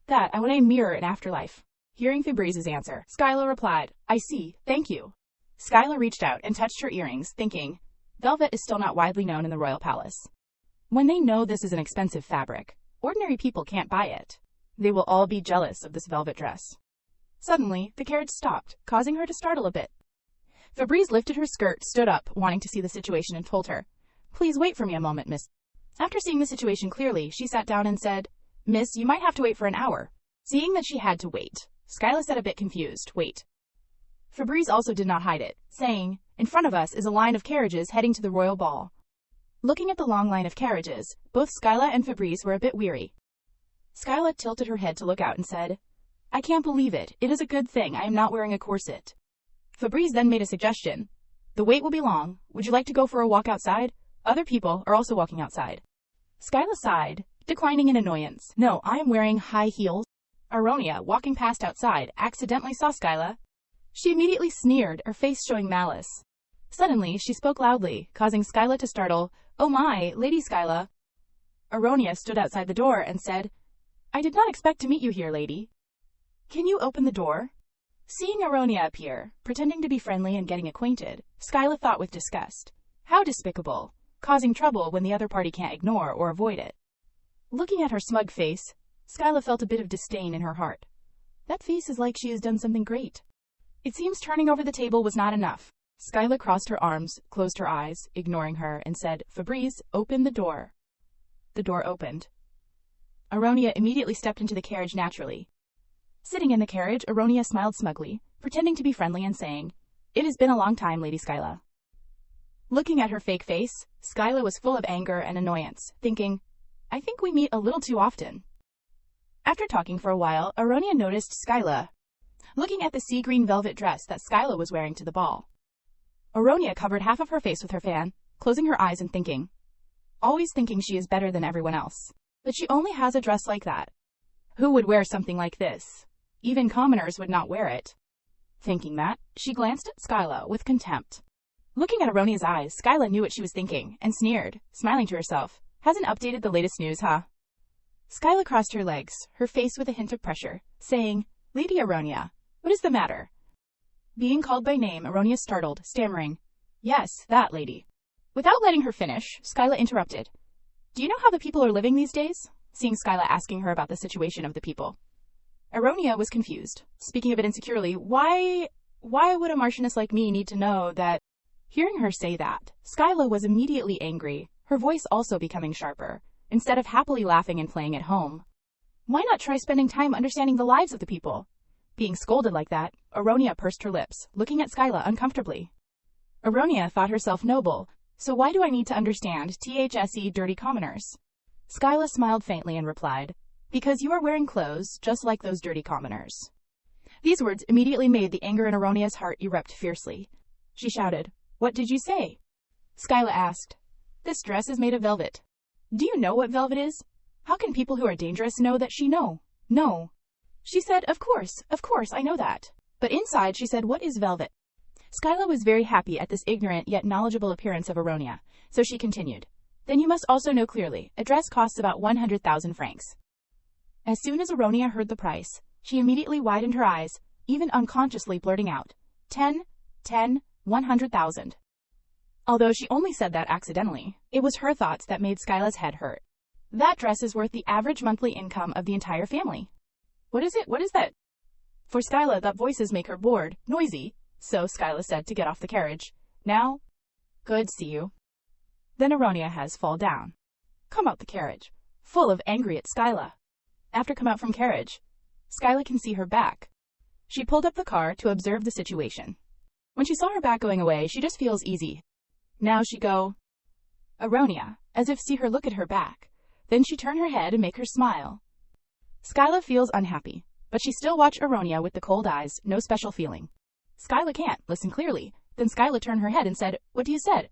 That I want a mirror in afterlife. Hearing Fabrice's answer, Skyla replied, I see, thank you. Skyla reached out and touched her earrings, thinking, velvet is still not widely known in the royal palace. When they know this is an expensive fabric, ordinary people can't buy it. They will all be jealous of this velvet dress. Suddenly, the carriage stopped, causing her to startle a bit. Fabrice lifted her skirt, stood up, wanting to see the situation, and told her, Please wait for me a moment, miss. After seeing the situation clearly, she sat down and said, Miss, you might have to wait for an hour. Seeing that she had to wait, Skyla said a bit confused, Wait. Fabrice also did not hide it, saying, In front of us is a line of carriages heading to the royal ball. Looking at the long line of carriages, both Skyla and Fabrice were a bit weary. Skyla tilted her head to look out and said, I can't believe it. It is a good thing I am not wearing a corset. Fabrice then made a suggestion. The wait will be long. Would you like to go for a walk outside? Other people are also walking outside. Skyla sighed, declining in annoyance. No, I am wearing high heels. Aronia, walking past outside, accidentally saw Skyla. She immediately sneered, her face showing malice. Suddenly, she spoke loudly, causing Skyla to startle. Oh my, Lady Skyla. Aronia stood outside the door and said, I did not expect to meet you here, lady. Can you open the door? Seeing Aronia appear, pretending to be friendly and getting acquainted, Skyla thought with disgust. How despicable. causing trouble when the other party can't ignore or avoid it. Looking at her smug face, Skyla felt a bit of disdain in her heart. That face is like she has done something great. It seems turning over the table was not enough. Skyla crossed her arms, closed her eyes, ignoring her, and said, "Fabrice, open the door." The door opened. Aronia immediately stepped into the carriage naturally. Sitting in the carriage, Aronia smiled smugly, pretending to be friendly and saying, "It has been a long time, Lady Skyla." Looking at her fake face, Skyla was full of anger and annoyance, thinking, "I think we meet a little too often." After talking for a while, Aronia noticed Skyla looking at the sea green velvet dress that Skyla was wearing to the ball. Aronia covered half of her face with her fan, closing her eyes and thinking, always thinking she is better than everyone else. But she only has a dress like that. Who would wear something like this? Even commoners would not wear it. Thinking that, she glanced at Skyla with contempt. Looking at Aronia's eyes, Skyla knew what she was thinking, and sneered, smiling to herself. Hasn't updated the latest news, huh? Skyla crossed her legs, her face with a hint of pressure, saying, "Lady Aronia, what is the matter?" Being called by name, Aronia startled, stammering, "Yes, that lady." Without letting her finish, Skyla interrupted. "Do you know how the people are living these days?" Seeing Skyla asking her about the situation of the people. Aronia was confused, speaking a bit insecurely. Why would a Marchioness like me need to know that? Hearing her say that, Skyla was immediately angry, her voice also becoming sharper, instead of happily laughing and playing at home. Why not try spending time understanding the lives of the people? Being scolded like that, Aronia pursed her lips, looking at Skyla uncomfortably. Aronia thought herself noble, so why do I need to understand THSE dirty commoners? Skyla smiled faintly and replied, "Because you are wearing clothes just like those dirty commoners." These words immediately made the anger in Aronia's heart erupt fiercely. She shouted, "What did you say?" Skyla asked, "This dress is made of velvet. Do you know what velvet is? How can people who are dangerous know that she know? No." She said, of course, I know that." But inside she said, "What is velvet?" Skyla was very happy at this ignorant yet knowledgeable appearance of Aronia, so she continued, "Then you must also know clearly, a dress costs about 100,000 francs. As soon as Aronia heard the price, she immediately widened her eyes, even unconsciously blurting out, 100,000. Although she only said that accidentally, it was her thoughts that made Skyla's head hurt. That dress is worth the average monthly income of the entire family. What is it? What is that? For Skyla, that voices make her bored, noisy, so Skyla said to get off the carriage. Now? Good, see you. Then Aronia has fall down. Come out the carriage, full of angry at Skyla. After come out from carriage, Skyla can see her back. She pulled up the car to observe the situation. When she saw her back going away, she just feels easy. Now she go, Aronia, as if see her look at her back. Then she turn her head and make her smile. Skyla feels unhappy, but she still watch Aronia with the cold eyes, no special feeling. Skyla can't listen clearly. Then Skyla turned her head and said, "What do you said?"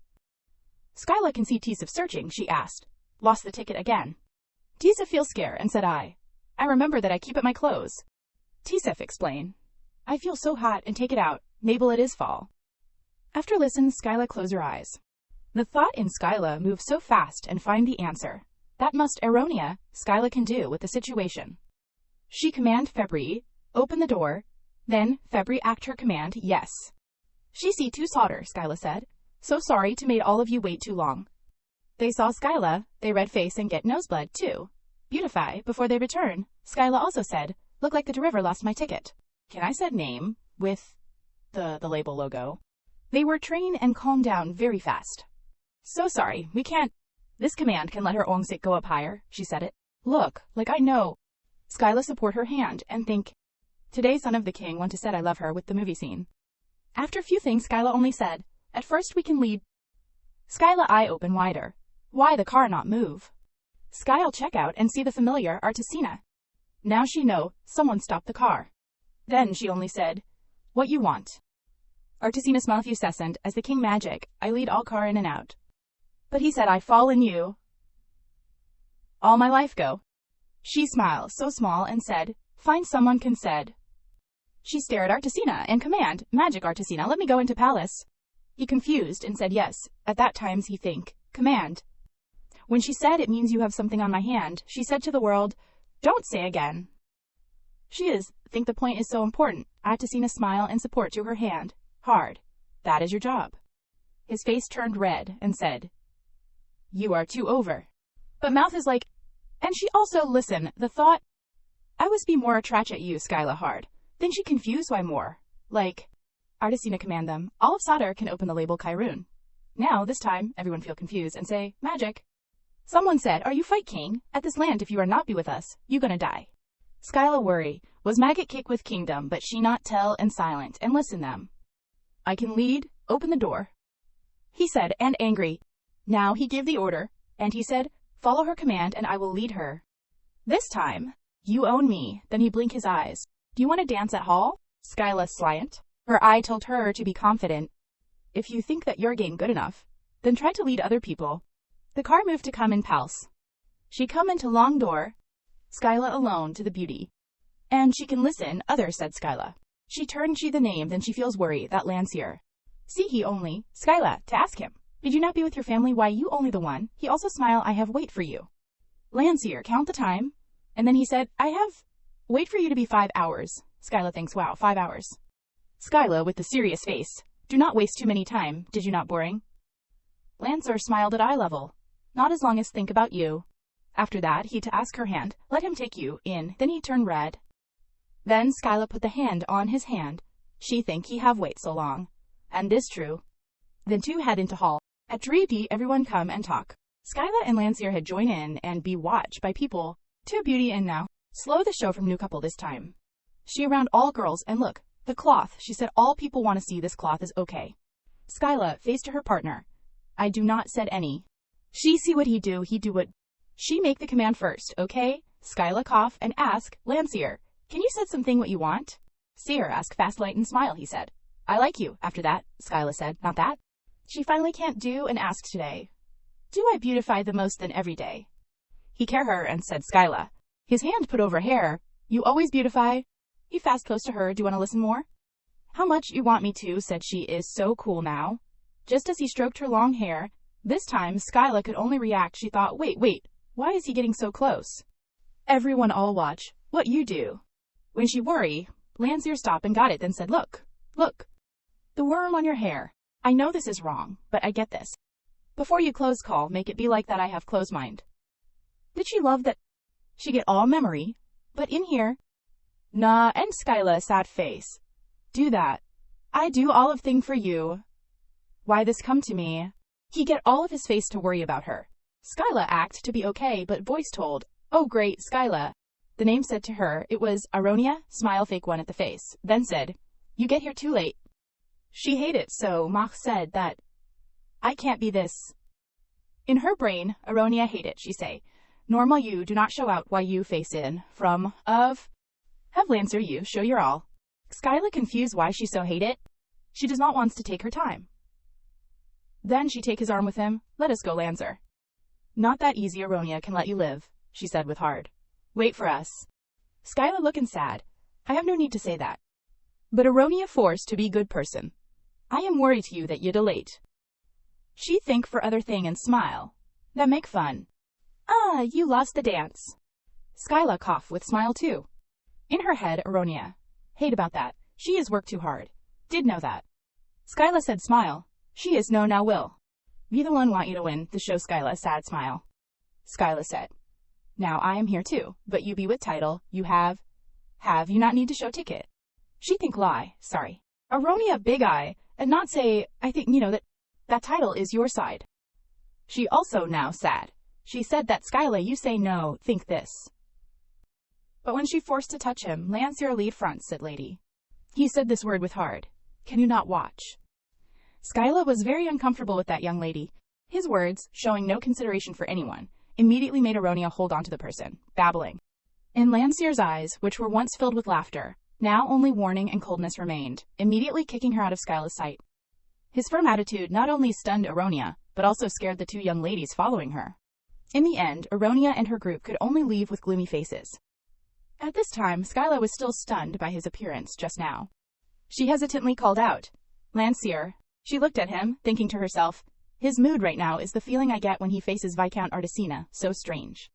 Skyla can see Tisa searching, she asked. Lost the ticket again. Tisa feels scared and said, I remember that I keep it my clothes. Tisef explain. I feel so hot and take it out. Mabel it is fall. After listen, Skyla close her eyes. The thought in Skyla move so fast and find the answer. That must Aronia, Skyla can do with the situation. She command Febri, open the door. Then Febri act her command, yes. She see two solder, Skyla said. So sorry to made all of you wait too long. They saw Skyla, they red face and get noseblood too. Beautify, before they return, Skyla also said, look like the deriver lost my ticket. Can I said name, with the label logo. They were trained and calmed down very fast. So sorry, we can't. This command can let her ongsik go up higher, she said it. Look, like I know. Skyla support her hand and think. Today son of the king want to said I love her with the movie scene. After few things Skyla only said, at first we can lead. Skyla eye open wider. Why the car not move? Sky'll check out and see the familiar Artesina. Now she know, someone stopped the car. Then she only said, what you want? Artesina smiled fusescent as the king magic, I lead all car in and out. But he said I fall in you. All my life go. She smiled so small and said, find someone can said. She stared at Artesina and command, magic Artesina let me go into palace. He confused and said yes, at that times he think, command. When she said it means you have something on my hand, she said to the world, don't say again. She is, think the point is so important, Artesina smile and support to her hand, hard. That is your job. His face turned red and said, You are too over. But mouth is like, and she also listen, the thought, I was be more attract at you, Skyla hard. Then she confused why more. Like, Artisina command them, all of Sadr can open the label Kyrun. Now, this time, everyone feel confused and say, magic. Someone said, are you fight king? At this land if you are not be with us, you gonna die. Skyla worry, was maggot kick with kingdom, but she not tell and silent, and listen them. I can lead, open the door. He said, and angry. Now he give the order, and he said, follow her command and I will lead her. This time, you own me, then he blink his eyes. Do you want to dance at hall? Skyla slant. Her eye told her to be confident. If you think that your game good enough, then try to lead other people. The car moved to come in palace. She come into long door. Skyla alone to the beauty. And she can listen, other said Skyla. She turned she the name, then she feels worry that Lancier. See he only, Skyla, to ask him. Did you not be with your family? Why you only the one? He also smile, I have wait for you. Lancier, count the time. And then he said, I have wait for you to be 5 hours. Skyla thinks, wow, 5 hours. Skyla with the serious face. Do not waste too many time, did you not boring? Lancer smiled at eye level. Not as long as think about you. After that, he to ask her hand, let him take you in, then he turned red. Then Skyla put the hand on his hand. She think he have wait so long. And this true. Then two head into hall. At 3 everyone come and talk. Skyla and Lancier had joined in and be watched by people. Two beauty in now. Slow the show from new couple this time. She around all girls and look, the cloth, she said all people want to see this cloth is okay. Skyla face to her partner. I do not said any. She see what he do what. She make the command first, okay? Skyla cough and ask, Lancier, can you said something what you want? Seer ask fast light and smile, he said. I like you, after that, Skyla said, not that. She finally can't do and ask today. Do I beautify the most than every day? He care her and said Skyla. His hand put over hair. You always beautify. He fast close to her, do you want to listen more? How much you want me to, said she is so cool now. Just as he stroked her long hair, this time Skyla could only react, she thought, wait, why is he getting so close? Everyone all watch, what you do. When she worry, Lancier stopped and got it, then said, look. The worm on your hair. I know this is wrong, but I get this. Before you close call, make it be like that I have close mind. Did she love that? She get all memory, but in here. Nah, and Skyla sad face. Do that. I do all of thing for you. Why this come to me? He get all of his face to worry about her. Skyla act to be okay, but voice told, oh great, Skyla. The name said to her, it was Aronia, smile fake one at the face, then said, you get here too late. She hate it, so Mach said that, I can't be this. In her brain, Aronia hate it, she say, normal you do not show out why you face in, from, of, have Lancer you show your all. Skyla confused why she so hate it. She does not wants to take her time. Then she take his arm with him, let us go Lancer. Not that easy Aronia can let you live, she said with hard. Wait for us. Skyla looking sad. I have no need to say that. But Aronia forced to be good person. I am worried to you that you delayed. She think for other thing and smile. That make fun. Ah, you lost the dance. Skyla cough with smile too. In her head, Aronia. Hate about that. She is worked too hard. Did know that. Skyla said smile. She is no now will. Be the one want you to win, to show Skyla sad smile. Skyla said. Now I am here too, but you be with title, you have you not need to show ticket. She think lie, sorry. Aronia big eye, and not say, I think that title is your side. She also now sad. She said that Skyla you say no, think this. But when she forced to touch him, Lancier lead front, said lady. He said this word with hard. Can you not watch? Skyla was very uncomfortable with that young lady. His words, showing no consideration for anyone, immediately made Aronia hold on to the person, babbling. In Lancier's eyes, which were once filled with laughter, now only warning and coldness remained, immediately kicking her out of Skyla's sight. His firm attitude not only stunned Aronia, but also scared the two young ladies following her. In the end, Aronia and her group could only leave with gloomy faces. At this time, Skyla was still stunned by his appearance just now. She hesitantly called out, Lancier. She looked at him, thinking to herself, his mood right now is the feeling I get when he faces Viscount Artisina, so strange.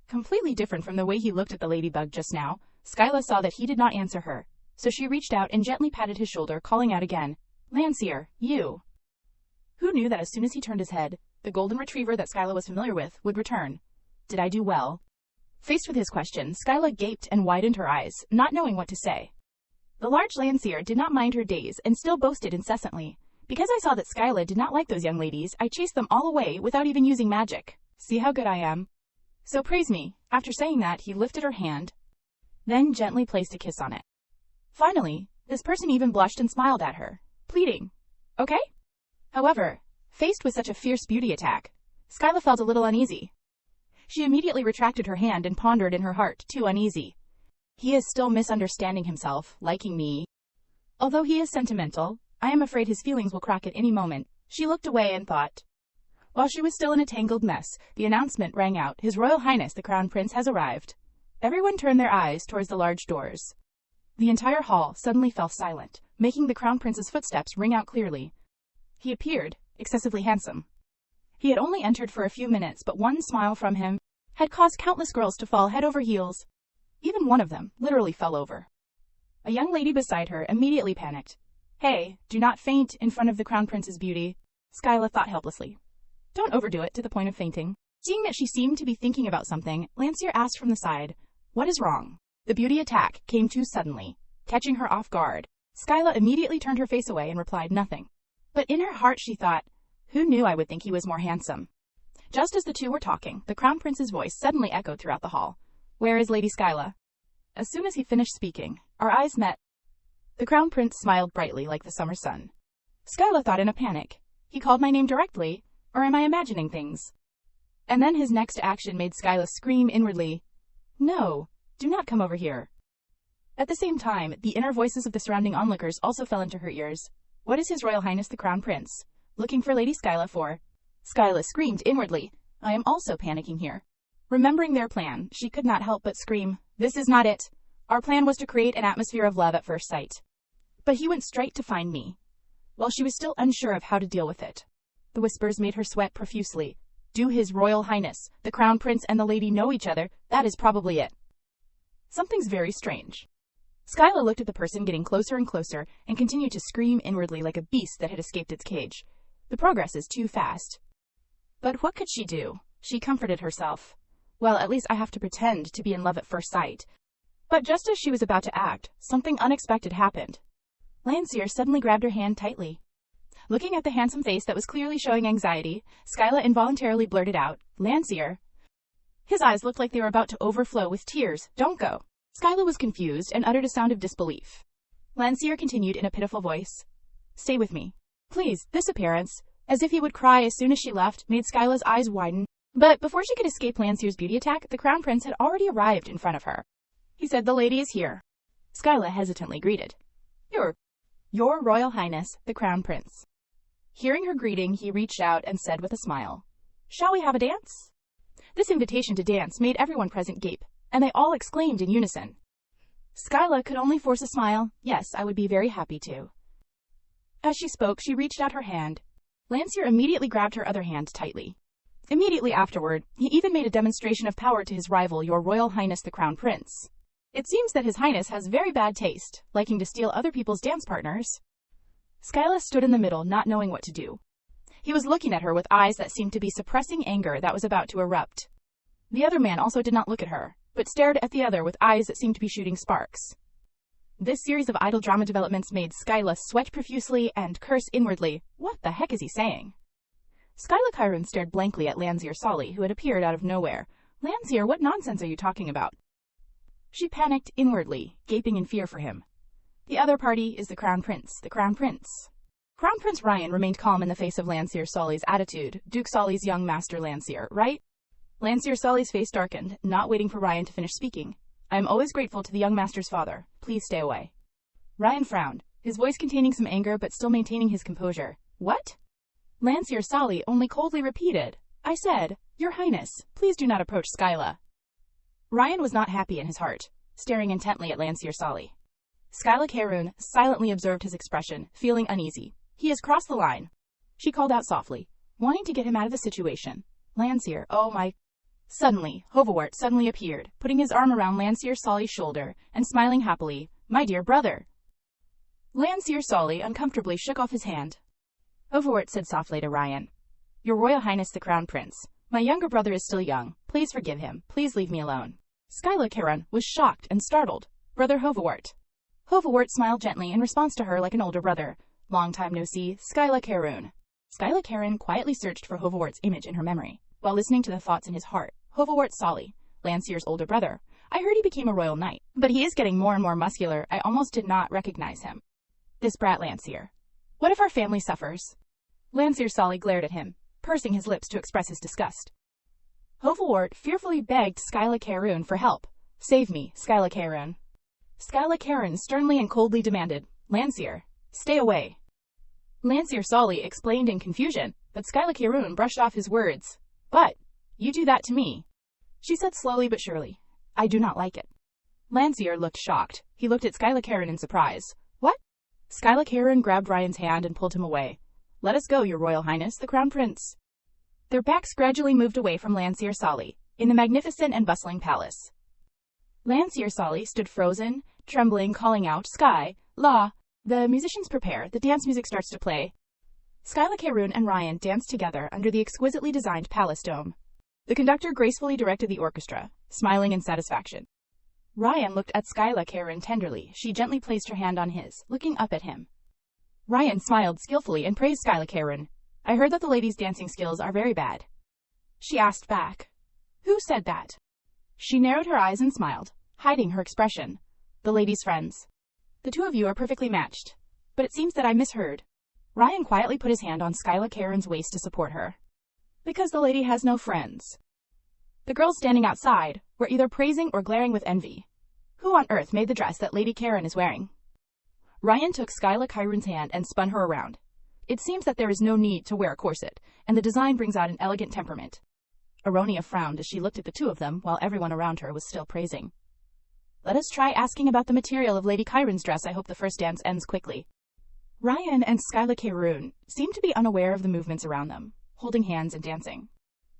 Completely different from the way he looked at the ladybug just now, Skyla saw that he did not answer her, so she reached out and gently patted his shoulder, calling out again, Lancier, you. Who knew that as soon as he turned his head, the golden retriever that Skyla was familiar with, would return. Did I do well? Faced with his question, Skyla gaped and widened her eyes, not knowing what to say. The large Landseer did not mind her daze and still boasted incessantly. Because I saw that Skyla did not like those young ladies, I chased them all away without even using magic. See how good I am? So praise me. After saying that, he lifted her hand, then gently placed a kiss on it. Finally, this person even blushed and smiled at her, pleading, okay? However, faced with such a fierce beauty attack, Skyla felt a little uneasy. She immediately retracted her hand and pondered in her heart, too uneasy. He is still misunderstanding himself, liking me. Although he is sentimental, I am afraid his feelings will crack at any moment. She looked away and thought. While she was still in a tangled mess, the announcement rang out, His Royal Highness the Crown Prince has arrived. Everyone turned their eyes towards the large doors. The entire hall suddenly fell silent, making the Crown Prince's footsteps ring out clearly. He appeared excessively handsome. He had only entered for a few minutes, but one smile from him had caused countless girls to fall head over heels. Even one of them literally fell over. A young lady beside her immediately panicked. Hey, do not faint in front of the Crown Prince's beauty, Skyla thought helplessly. Don't overdo it to the point of fainting. Seeing that she seemed to be thinking about something, Landseer asked from the side, what is wrong? The beauty attack came too suddenly, catching her off guard. Skyla immediately turned her face away and replied nothing. But in her heart she thought, who knew I would think he was more handsome? Just as the two were talking, the Crown Prince's voice suddenly echoed throughout the hall. Where is Lady Skyla? As soon as he finished speaking, our eyes met. The Crown Prince smiled brightly like the summer sun. Skyla thought in a panic. He called my name directly, or am I imagining things? And then his next action made Skyla scream inwardly. No, do not come over here. At the same time, the inner voices of the surrounding onlookers also fell into her ears. What is His Royal Highness the Crown Prince looking for Lady Skyla for? Skyla screamed inwardly. I am also panicking here. Remembering their plan, she could not help but scream, this is not it. Our plan was to create an atmosphere of love at first sight. But he went straight to find me. While she was still unsure of how to deal with it, the whispers made her sweat profusely. Do His Royal Highness, the Crown Prince and the lady know each other? That is probably it. Something's very strange. Skyla looked at the person getting closer and closer and continued to scream inwardly like a beast that had escaped its cage. The progress is too fast. But what could she do? She comforted herself. Well, at least I have to pretend to be in love at first sight. But just as she was about to act, something unexpected happened. Landseer suddenly grabbed her hand tightly. Looking at the handsome face that was clearly showing anxiety, Skyla involuntarily blurted out, Landseer. His eyes looked like they were about to overflow with tears. Don't go. Skyla was confused and uttered a sound of disbelief. Landseer continued in a pitiful voice. Stay with me. Please. This appearance, as if he would cry as soon as she left, made Skyla's eyes widen. But before she could escape Landseer's beauty attack, the Crown Prince had already arrived in front of her. He said, the lady is here. Skyla hesitantly greeted. Your Royal Highness, the Crown Prince. Hearing her greeting, he reached out and said with a smile, shall we have a dance? This invitation to dance made everyone present gape, and they all exclaimed in unison. Skyla could only force a smile. Yes, I would be very happy to. As she spoke, she reached out her hand. Landseer immediately grabbed her other hand tightly. Immediately afterward, he even made a demonstration of power to his rival, Your Royal Highness the Crown Prince. It seems that His Highness has very bad taste, liking to steal other people's dance partners. Skyla stood in the middle, not knowing what to do. He was looking at her with eyes that seemed to be suppressing anger that was about to erupt. The other man also did not look at her, but stared at the other with eyes that seemed to be shooting sparks. This series of idle drama developments made Skyla sweat profusely and curse inwardly. What the heck is he saying? Skyla Kyrun stared blankly at Landseer Solly, who had appeared out of nowhere. Landseer, what nonsense are you talking about? She panicked inwardly, gaping in fear for him. The other party is the Crown Prince, the Crown Prince. Crown Prince Ryan remained calm in the face of Landseer Solly's attitude. Duke Solly's young master Landseer, right? Landseer Solly's face darkened, not waiting for Ryan to finish speaking. I am always grateful to the young master's father. Please stay away. Ryan frowned, his voice containing some anger but still maintaining his composure. What? Landseer Solly only coldly repeated, I said, Your Highness, please do not approach Skyla. Ryan was not happy in his heart, staring intently at Landseer Solly. Skyla Kyrun silently observed his expression, feeling uneasy. He has crossed the line. She called out softly, wanting to get him out of the situation. Landseer, oh my... Suddenly, Hovawart suddenly appeared, putting his arm around Landseer Solly's shoulder and smiling happily. My dear brother. Landseer Solly uncomfortably shook off his hand. Hovawart said softly to Ryan, Your Royal Highness the Crown Prince, my younger brother is still young. Please forgive him. Please leave me alone. Skyla Karen was shocked and startled. Brother Hovawart. Hovawart smiled gently in response to her like an older brother. Long time no see, Skyla Karen. Skyla Karen quietly searched for Hovawart's image in her memory, while listening to the thoughts in his heart. Hovawart Solly, Lancier's older brother. I heard he became a royal knight, but he is getting more and more muscular. I almost did not recognize him. This brat Lancier. What if our family suffers? Lancier Solly glared at him, pursing his lips to express his disgust. Hovawart fearfully begged Skyla Karen for help. Save me, Skyla Karen. Skyla Karen sternly and coldly demanded, Lancier, stay away. Lancier Solly explained in confusion, but Skyla Karen brushed off his words. But, you do that to me, she said slowly but surely. I do not like it. Lancier looked shocked. He looked at Skyla Karen in surprise. What? Skyla Karen grabbed Ryan's hand and pulled him away. Let us go, Your Royal Highness, the Crown Prince. Their backs gradually moved away from Lancier Solly, in the magnificent and bustling palace. Lancier Solly stood frozen, trembling, calling out, Sky, La. The musicians prepare. The dance music starts to play. Skyla Karen and Ryan danced together under the exquisitely designed palace dome. The conductor gracefully directed the orchestra, smiling in satisfaction. Ryan looked at Skyla Karen tenderly. She gently placed her hand on his, looking up at him. Ryan smiled skillfully and praised Skyla Karen. I heard that the lady's dancing skills are very bad. She asked back. Who said that? She narrowed her eyes and smiled, hiding her expression. The lady's friends. The two of you are perfectly matched. But it seems that I misheard. Ryan quietly put his hand on Skyla Karen's waist to support her. Because the lady has no friends. The girls standing outside were either praising or glaring with envy. Who on earth made the dress that Lady Karen is wearing? Ryan took Skyla Karen's hand and spun her around. It seems that there is no need to wear a corset, and the design brings out an elegant temperament. Aronia frowned as she looked at the two of them while everyone around her was still praising. Let us try asking about the material of Lady Karen's dress. I hope the first dance ends quickly. Ryan and Skyla Karen seemed to be unaware of the movements around them, holding hands and dancing.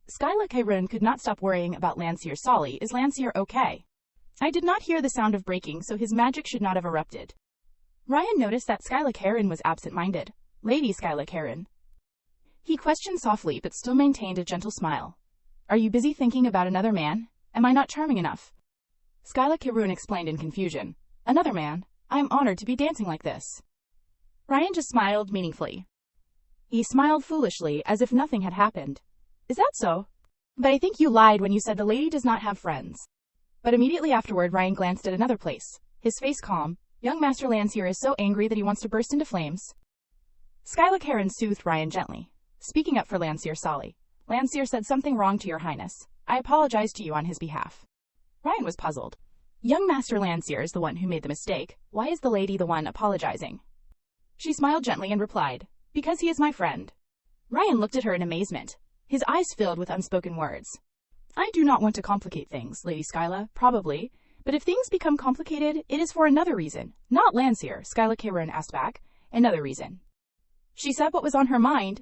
Skyla Karen could not stop worrying about Lancier Solly. Is Lancier okay? I did not hear the sound of breaking, so his magic should not have erupted. Ryan noticed that Skyla Karen was absent-minded. Lady Skyla Karen. He questioned softly but still maintained a gentle smile. Are you busy thinking about another man? Am I not charming enough? Skyla Karen explained in confusion. Another man? I am honored to be dancing like this. Ryan just smiled meaningfully. He smiled foolishly, as if nothing had happened. Is that so? But I think you lied when you said the lady does not have friends. But immediately afterward Ryan glanced at another place, his face calm. Young Master Lancier is so angry that he wants to burst into flames. Skyla Karen soothed Ryan gently, speaking up for Lancier Solly. Lancier said something wrong to your highness. I apologize to you on his behalf. Ryan was puzzled. Young Master Lancier is the one who made the mistake. Why is the lady the one apologizing? She smiled gently and replied, because he is my friend. Ryan looked at her in amazement, his eyes filled with unspoken words. I do not want to complicate things, Lady Skyla, probably, but if things become complicated, it is for another reason. Not Lancier, Skyla Karen asked back. Another reason. She said what was on her mind.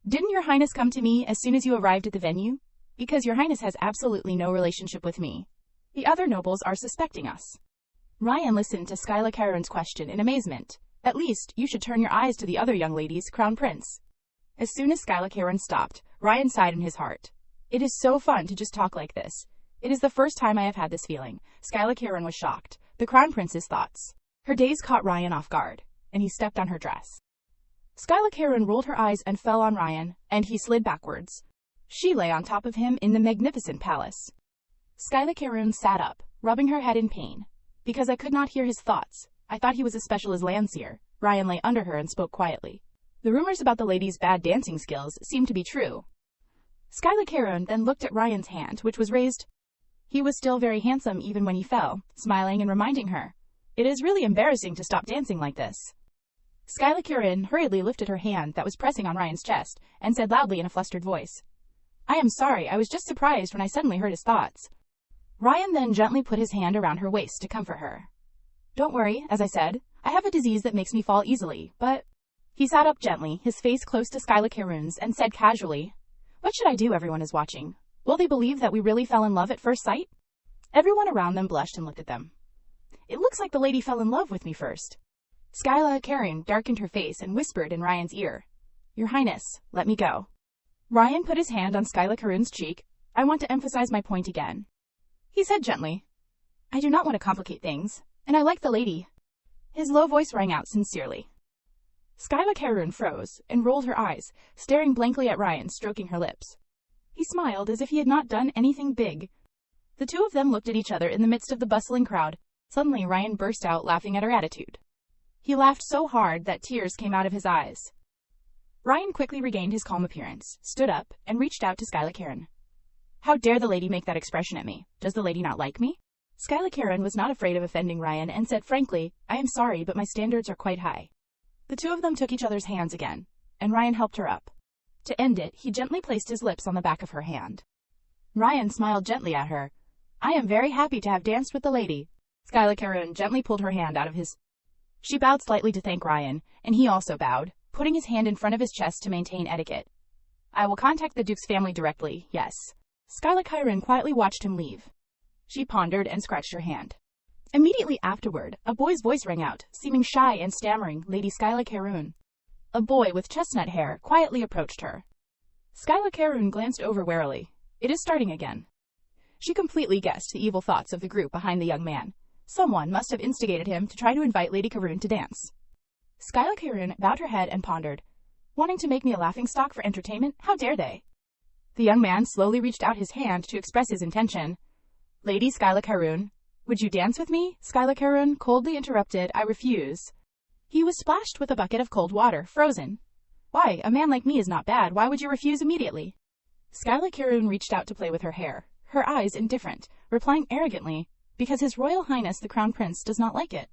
Didn't your highness come to me as soon as you arrived at the venue? Because your highness has absolutely no relationship with me. The other nobles are suspecting us. Ryan listened to Skyla Karen's question in amazement. At least, you should turn your eyes to the other young ladies, Crown Prince. As soon as Skyla Karen stopped, Ryan sighed in his heart. It is so fun to just talk like this. It is the first time I have had this feeling. Skyla Karen was shocked. The Crown Prince's thoughts. Her gaze caught Ryan off guard, and he stepped on her dress. Skyla Karen rolled her eyes and fell on Ryan, and he slid backwards. She lay on top of him in the magnificent palace. Skyla Karen sat up, rubbing her head in pain. Because I could not hear his thoughts. I thought he was as special as Lancier. Ryan lay under her and spoke quietly. The rumors about the lady's bad dancing skills seemed to be true. Skyla Karen then looked at Ryan's hand, which was raised. He was still very handsome even when he fell, smiling and reminding her. It is really embarrassing to stop dancing like this. Skyla Karen hurriedly lifted her hand that was pressing on Ryan's chest, and said loudly in a flustered voice. I am sorry, I was just surprised when I suddenly heard his thoughts. Ryan then gently put his hand around her waist to comfort her. Don't worry, as I said, I have a disease that makes me fall easily, but... He sat up gently, his face close to Skyla Karen's, and said casually, What should I do? Everyone is watching. Will they believe that we really fell in love at first sight? Everyone around them blushed and looked at them. It looks like the lady fell in love with me first. Skyla Karen darkened her face and whispered in Ryan's ear, Your Highness, let me go. Ryan put his hand on Skyla Karun's cheek. I want to emphasize my point again. He said gently. I do not want to complicate things, and I like the lady. His low voice rang out sincerely. Skyla Karun froze and rolled her eyes, staring blankly at Ryan, stroking her lips. He smiled as if he had not done anything big. The two of them looked at each other in the midst of the bustling crowd. Suddenly Ryan burst out laughing at her attitude. He laughed so hard that tears came out of his eyes. Ryan quickly regained his calm appearance, stood up, and reached out to Skyla Karun. How dare the lady make that expression at me? Does the lady not like me? Skyla Karun was not afraid of offending Ryan and said frankly, I am sorry, but my standards are quite high. The two of them took each other's hands again, and Ryan helped her up. To end it, he gently placed his lips on the back of her hand. Ryan smiled gently at her. I am very happy to have danced with the lady. Skyla Karun gently pulled her hand out of his. She bowed slightly to thank Ryan, and he also bowed, putting his hand in front of his chest to maintain etiquette. I will contact the Duke's family directly, yes. Skyla Karun quietly watched him leave. She pondered and scratched her hand. Immediately afterward, a boy's voice rang out, seeming shy and stammering, Lady Skyla Karun. A boy with chestnut hair quietly approached her. Skyla Karun glanced over warily. It is starting again. She completely guessed the evil thoughts of the group behind the young man. Someone must have instigated him to try to invite Lady Karun to dance. Skyla Karun bowed her head and pondered. Wanting to make me a laughingstock for entertainment? How dare they? The young man slowly reached out his hand to express his intention. Lady Skyla Karun, would you dance with me? Skyla Karun coldly interrupted. I refuse. He was splashed with a bucket of cold water, frozen. Why, a man like me is not bad. Why would you refuse immediately? Skyla Karun reached out to play with her hair, her eyes indifferent, replying arrogantly, because His Royal Highness the Crown Prince does not like it.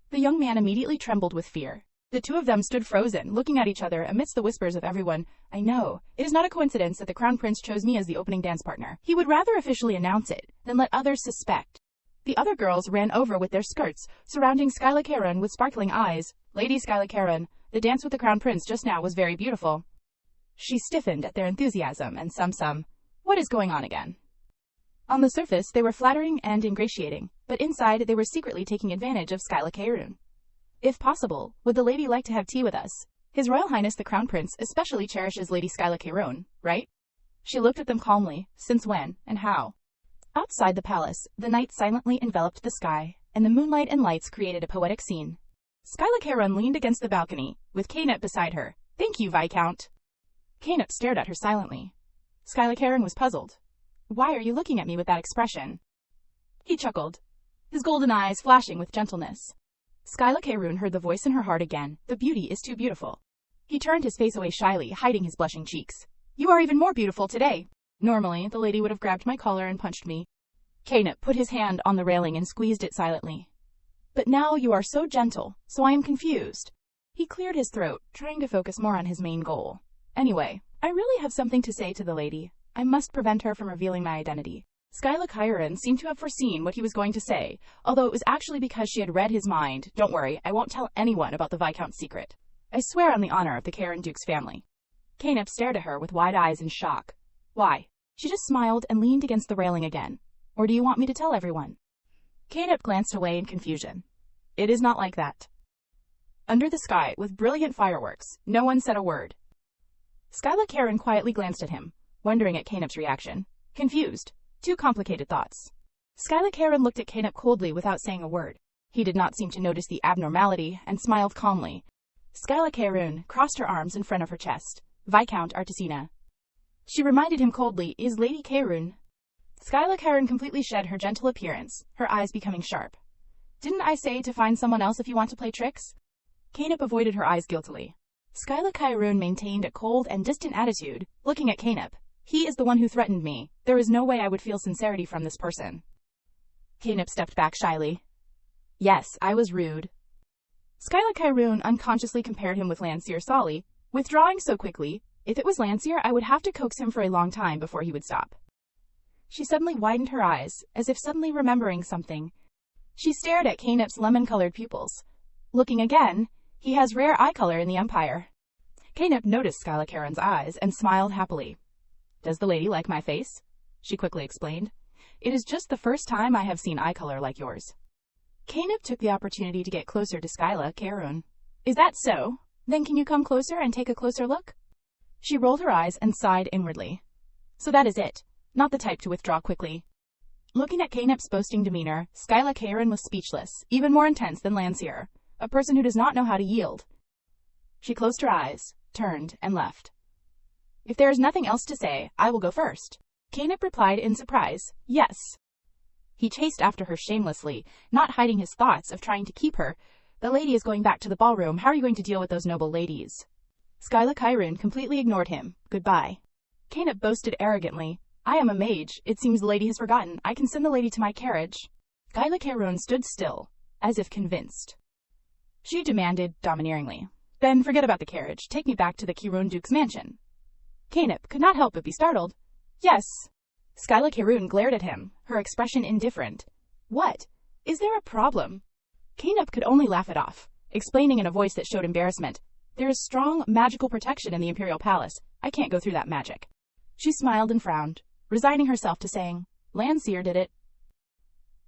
The young man immediately trembled with fear. The two of them stood frozen, looking at each other amidst the whispers of everyone. I know. It is not a coincidence that the Crown Prince chose me as the opening dance partner. He would rather officially announce it than let others suspect. The other girls ran over with their skirts, surrounding Skyla Karun with sparkling eyes. Lady Skyla Karun, the dance with the Crown Prince just now was very beautiful. She stiffened at their enthusiasm and what is going on again? On the surface, they were flattering and ingratiating, but inside they were secretly taking advantage of Skyla Karun. If possible, would the lady like to have tea with us? His Royal Highness the Crown Prince especially cherishes Lady Skyla Karun, right? She looked at them calmly. Since when, and how? Outside the palace, the night silently enveloped the sky, and the moonlight and lights created a poetic scene. Skyla Karun leaned against the balcony, with Kainep beside her. Thank you, Viscount. Kainep stared at her silently. Skyla Karun was puzzled. Why are you looking at me with that expression? He chuckled, his golden eyes flashing with gentleness. Skyla Karun heard the voice in her heart again. The beauty is too beautiful. He turned his face away shyly, hiding his blushing cheeks. You are even more beautiful today. Normally, the lady would have grabbed my collar and punched me. Kainep put his hand on the railing and squeezed it silently. But now you are so gentle, so I am confused. He cleared his throat, trying to focus more on his main goal. Anyway, I really have something to say to the lady. I must prevent her from revealing my identity. Skyla Karun seemed to have foreseen what he was going to say, although it was actually because she had read his mind. Don't worry, I won't tell anyone about the Viscount's secret. I swear on the honor of the Karun Duke's family. Kainep stared at her with wide eyes in shock. Why? She just smiled and leaned against the railing again. Or do you want me to tell everyone? Kainep glanced away in confusion. It is not like that. Under the sky, with brilliant fireworks, no one said a word. Skyla Karun quietly glanced at him, wondering at Kainep's reaction. Confused. Two complicated thoughts. Skyla Karun looked at Kainep coldly without saying a word. He did not seem to notice the abnormality and smiled calmly. Skyla Karun crossed her arms in front of her chest. Viscount Artesina. She reminded him coldly, is Lady Karun. Skyla Karun completely shed her gentle appearance, her eyes becoming sharp. Didn't I say to find someone else if you want to play tricks? Kainep avoided her eyes guiltily. Skyla Karun maintained a cold and distant attitude, looking at Kainep. He is the one who threatened me. There is no way I would feel sincerity from this person. Kainep stepped back shyly. Yes, I was rude. Skyla Karun unconsciously compared him with Lancier Solly, withdrawing so quickly. If it was Lancier, I would have to coax him for a long time before he would stop. She suddenly widened her eyes, as if suddenly remembering something. She stared at Kainep's lemon-colored pupils. Looking again, he has rare eye color in the Empire. Kainep noticed Skyla Karun's eyes and smiled happily. Does the lady like my face? She quickly explained. It is just the first time I have seen eye color like yours. Kainep took the opportunity to get closer to Skyla Karun. Is that so? Then can you come closer and take a closer look? She rolled her eyes and sighed inwardly. So that is it. Not the type to withdraw quickly. Looking at Kaynep's boasting demeanor, Skyla Karen was speechless, even more intense than Landseer, a person who does not know how to yield. She closed her eyes, turned, and left. If there is nothing else to say, I will go first. Kaynep replied in surprise, yes. He chased after her shamelessly, not hiding his thoughts of trying to keep her. The lady is going back to the ballroom. How are you going to deal with those noble ladies? Skyla Kyrun completely ignored him. Goodbye. Kaynep boasted arrogantly. I am a mage. It seems the lady has forgotten. I can send the lady to my carriage. Skyla Kyrun stood still, as if convinced. She demanded domineeringly. Then forget about the carriage. Take me back to the Kyrun Duke's mansion. Kaynep could not help but be startled. Yes. Skyla Kyrun glared at him, her expression indifferent. What? Is there a problem? Kaynep could only laugh it off, explaining in a voice that showed embarrassment. There is strong magical protection in the Imperial Palace. I can't go through that magic. She smiled and frowned, resigning herself to saying, Landseer did it.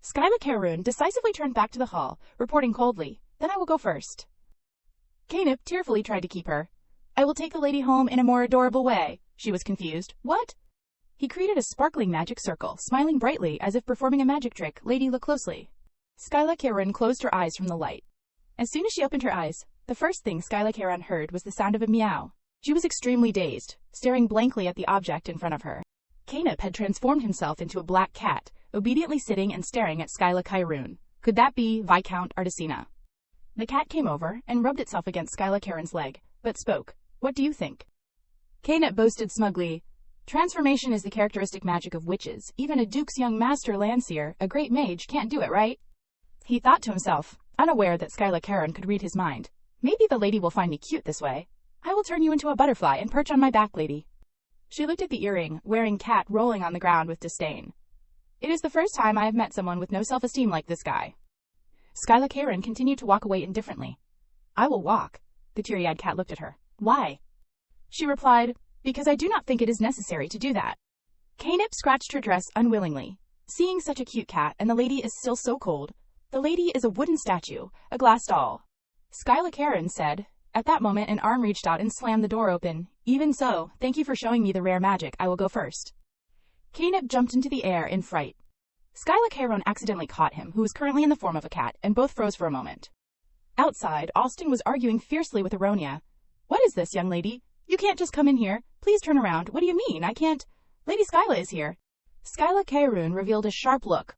Skyla Kyrun decisively turned back to the hall, reporting coldly, Then I will go first. Kaynep tearfully tried to keep her. I will take the lady home in a more adorable way. She was confused. What? He created a sparkling magic circle, smiling brightly as if performing a magic trick. Lady, look closely. Skyla Kyrun closed her eyes from the light. As soon as she opened her eyes, the first thing Skyla Kyrun heard was the sound of a meow. She was extremely dazed, staring blankly at the object in front of her. Kaynep had transformed himself into a black cat, obediently sitting and staring at Skyla Kyrun. Could that be Viscount Artesina? The cat came over and rubbed itself against Skyla Kyrun's leg, but spoke. What do you think? Kaynep boasted smugly. Transformation is the characteristic magic of witches. Even a duke's young master Landseer, a great mage, can't do it, right? He thought to himself, unaware that Skyla Kyrun could read his mind. Maybe the lady will find me cute this way. I will turn you into a butterfly and perch on my back, lady. She looked at the earring, wearing cat rolling on the ground with disdain. It is the first time I have met someone with no self-esteem like this guy. Skyla Kyrun continued to walk away indifferently. I will walk. The teary-eyed cat looked at her. Why? She replied, Because I do not think it is necessary to do that. Kaynep scratched her dress unwillingly. Seeing such a cute cat and the lady is still so cold. The lady is a wooden statue, a glass doll. Skyla Kyrun said. At that moment an arm reached out and slammed the door open. Even so, thank you for showing me the rare magic. I will go first. Kaynep jumped into the air in fright. Skyla Kyrun accidentally caught him, who was currently in the form of a cat, and both froze for a moment. Outside, Austin was arguing fiercely with Aronia. What is this, young lady? You can't just come in here. Please turn around. What do you mean? I can't. Lady Skyla is here. Skyla Kyrun revealed a sharp look.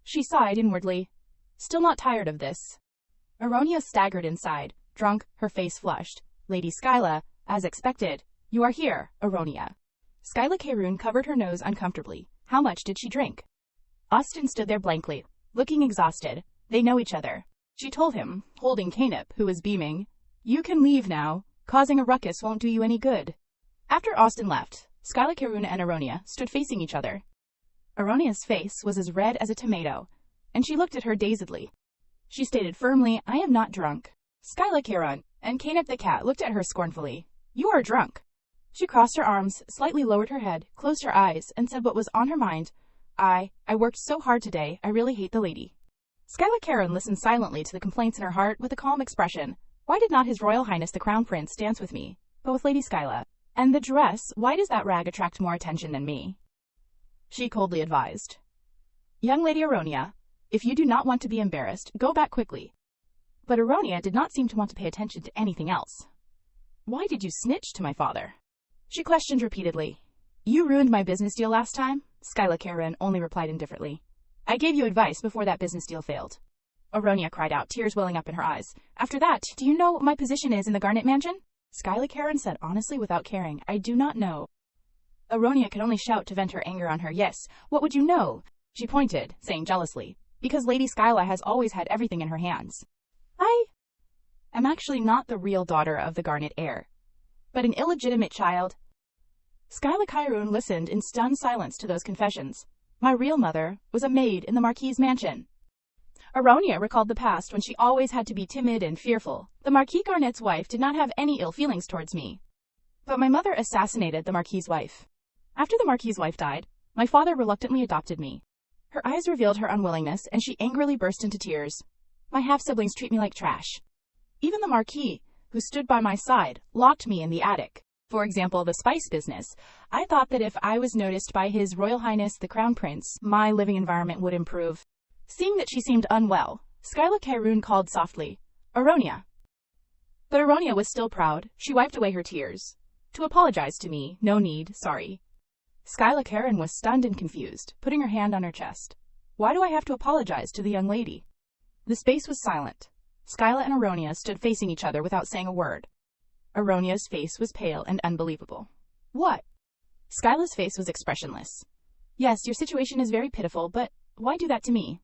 She sighed inwardly. Still not tired of this. Aronia staggered inside, drunk, her face flushed. Lady Skyla, as expected. You are here, Aronia. Skyla Kyrun covered her nose uncomfortably. How much did she drink? Austin stood there blankly, looking exhausted. They know each other. She told him, holding Kaynep, who was beaming. You can leave now. Causing a ruckus won't do you any good. After Austin left, Skyla Kyrun and Aronia stood facing each other. Aronia's face was as red as a tomato, and she looked at her dazedly. She stated firmly, I am not drunk. Skyla Kyrun and Kaynep the cat looked at her scornfully. You are drunk. She crossed her arms, slightly lowered her head, closed her eyes, and said what was on her mind. I worked so hard today, I really hate the lady. Skyla Kyrun listened silently to the complaints in her heart with a calm expression. Why did not His Royal Highness the Crown Prince dance with me, but with Lady Skyla? And the dress, why does that rag attract more attention than me? She coldly advised. Young Lady Aronia, if you do not want to be embarrassed, go back quickly. But Aronia did not seem to want to pay attention to anything else. Why did you snitch to my father? She questioned repeatedly. You ruined my business deal last time? Skyla Kyrun only replied indifferently. I gave you advice before that business deal failed. Aronia cried out, tears welling up in her eyes. After that, do you know what my position is in the Garnet Mansion? Skyla Kyrun said honestly without caring, I do not know. Aronia could only shout to vent her anger on her. Yes, what would you know? She pointed, saying jealously, because Lady Skyla has always had everything in her hands. I am actually not the real daughter of the Garnet heir, but an illegitimate child. Skyla Kyrun listened in stunned silence to those confessions. My real mother was a maid in the Marquis's mansion. Aronia recalled the past when she always had to be timid and fearful. The Marquis Garnet's wife did not have any ill feelings towards me. But my mother assassinated the Marquis's wife. After the Marquis's wife died, my father reluctantly adopted me. Her eyes revealed her unwillingness, and she angrily burst into tears. My half-siblings treat me like trash. Even the Marquis, who stood by my side, locked me in the attic. For example, the spice business. I thought that if I was noticed by His Royal Highness the Crown Prince, my living environment would improve. Seeing that she seemed unwell, Skyla Karoon called softly, "Aronia." But Aronia was still proud. She wiped away her tears. "To apologize to me, no need, sorry." Skyla Karoon was stunned and confused, putting her hand on her chest. "Why do I have to apologize to the young lady?" The space was silent. Skyla and Aronia stood facing each other without saying a word. Aronia's face was pale and unbelievable. "What?" Skyla's face was expressionless. "Yes, your situation is very pitiful, but why do that to me?"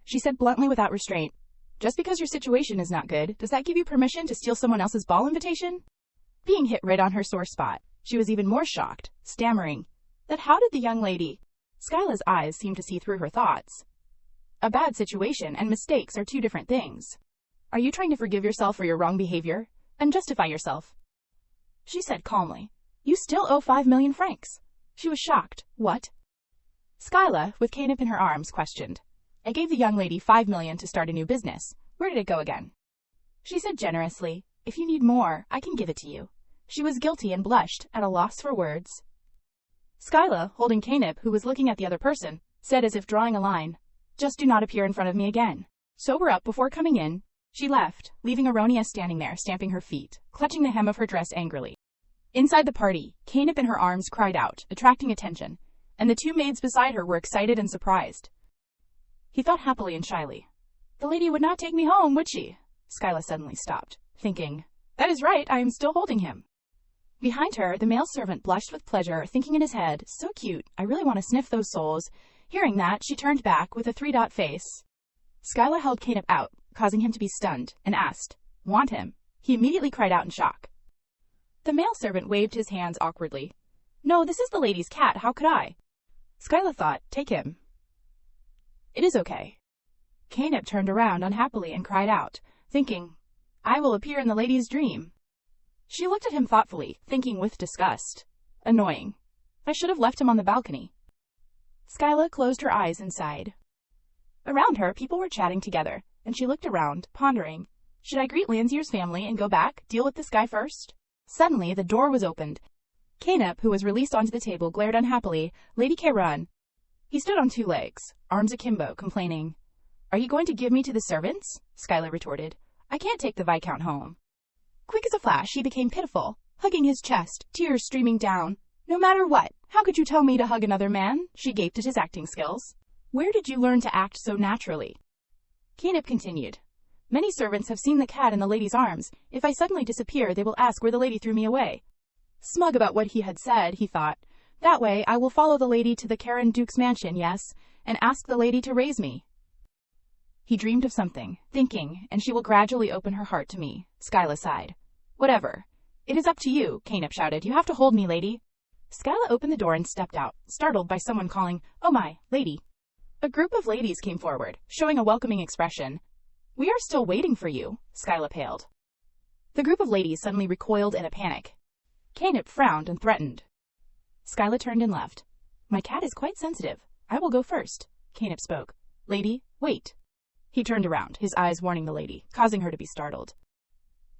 She said bluntly without restraint. "Just because your situation is not good, does that give you permission to steal someone else's ball invitation?" Being hit right on her sore spot, she was even more shocked, stammering, "That how did the young lady?" Skyla's eyes seemed to see through her thoughts. A bad situation and mistakes are two different things. Are you trying to forgive yourself for your wrong behavior and justify yourself?" She said calmly, "You still owe 5 million francs. She was shocked. "What?" Skyla, with Canip in her arms, questioned. "I gave the young lady 5 million to start a new business. Where did it go again?" She said generously, "If you need more, I can give it to you." She was guilty and blushed, at a loss for words. Skyla, holding Canip, who was looking at the other person, said as if drawing a line, "Just do not appear in front of me again." Sober up before coming in, she left, leaving Aronia standing there, stamping her feet, clutching the hem of her dress angrily. Inside the party, Canip in her arms cried out, attracting attention, and the two maids beside her were excited and surprised. He thought happily and shyly. "The lady would not take me home, would she?" Skyla suddenly stopped, thinking, "That is right, I am still holding him." Behind her, the male servant blushed with pleasure, thinking in his head, "So cute, I really want to sniff those soles." Hearing that, she turned back with a 3-dot face. Skyla held Canip out, causing him to be stunned, and asked, "Want him?" He immediately cried out in shock. The male servant waved his hands awkwardly. "No, this is the lady's cat, how could I?" Skyla thought, "Take him." "It is okay." Canip turned around unhappily and cried out, thinking, "I will appear in the lady's dream." She looked at him thoughtfully, thinking with disgust, "Annoying. I should have left him on the balcony." Skyla closed her eyes and sighed. Around her, people were chatting together, and she looked around, pondering, "Should I greet Lanzier's family and go back, deal with this guy first?" Suddenly, the door was opened. Canip, who was released onto the table, glared unhappily. "Lady Karoon." He stood on 2 legs, arms akimbo, complaining. "Are you going to give me to the servants?" Skyla retorted. "I can't take the Viscount home." Quick as a flash, he became pitiful, hugging his chest, tears streaming down. "No matter what, how could you tell me to hug another man?" She gaped at his acting skills. "Where did you learn to act so naturally?" Canip continued. "Many servants have seen the cat in the lady's arms. If I suddenly disappear, they will ask where the lady threw me away." Smug about what he had said, he thought, "That way, I will follow the lady to the Caron Duke's mansion, yes, and ask the lady to raise me." He dreamed of something, thinking, "And she will gradually open her heart to me." Skyla sighed. "Whatever. It is up to you," Canip shouted. "You have to hold me, lady." Skyla opened the door and stepped out, startled by someone calling, "Oh my, lady." A group of ladies came forward, showing a welcoming expression. "We are still waiting for you," Skyla paled. The group of ladies suddenly recoiled in a panic. Canip frowned and threatened. Skyla turned and left. "My cat is quite sensitive. I will go first." Canip spoke. "Lady, wait." He turned around, his eyes warning the lady, causing her to be startled.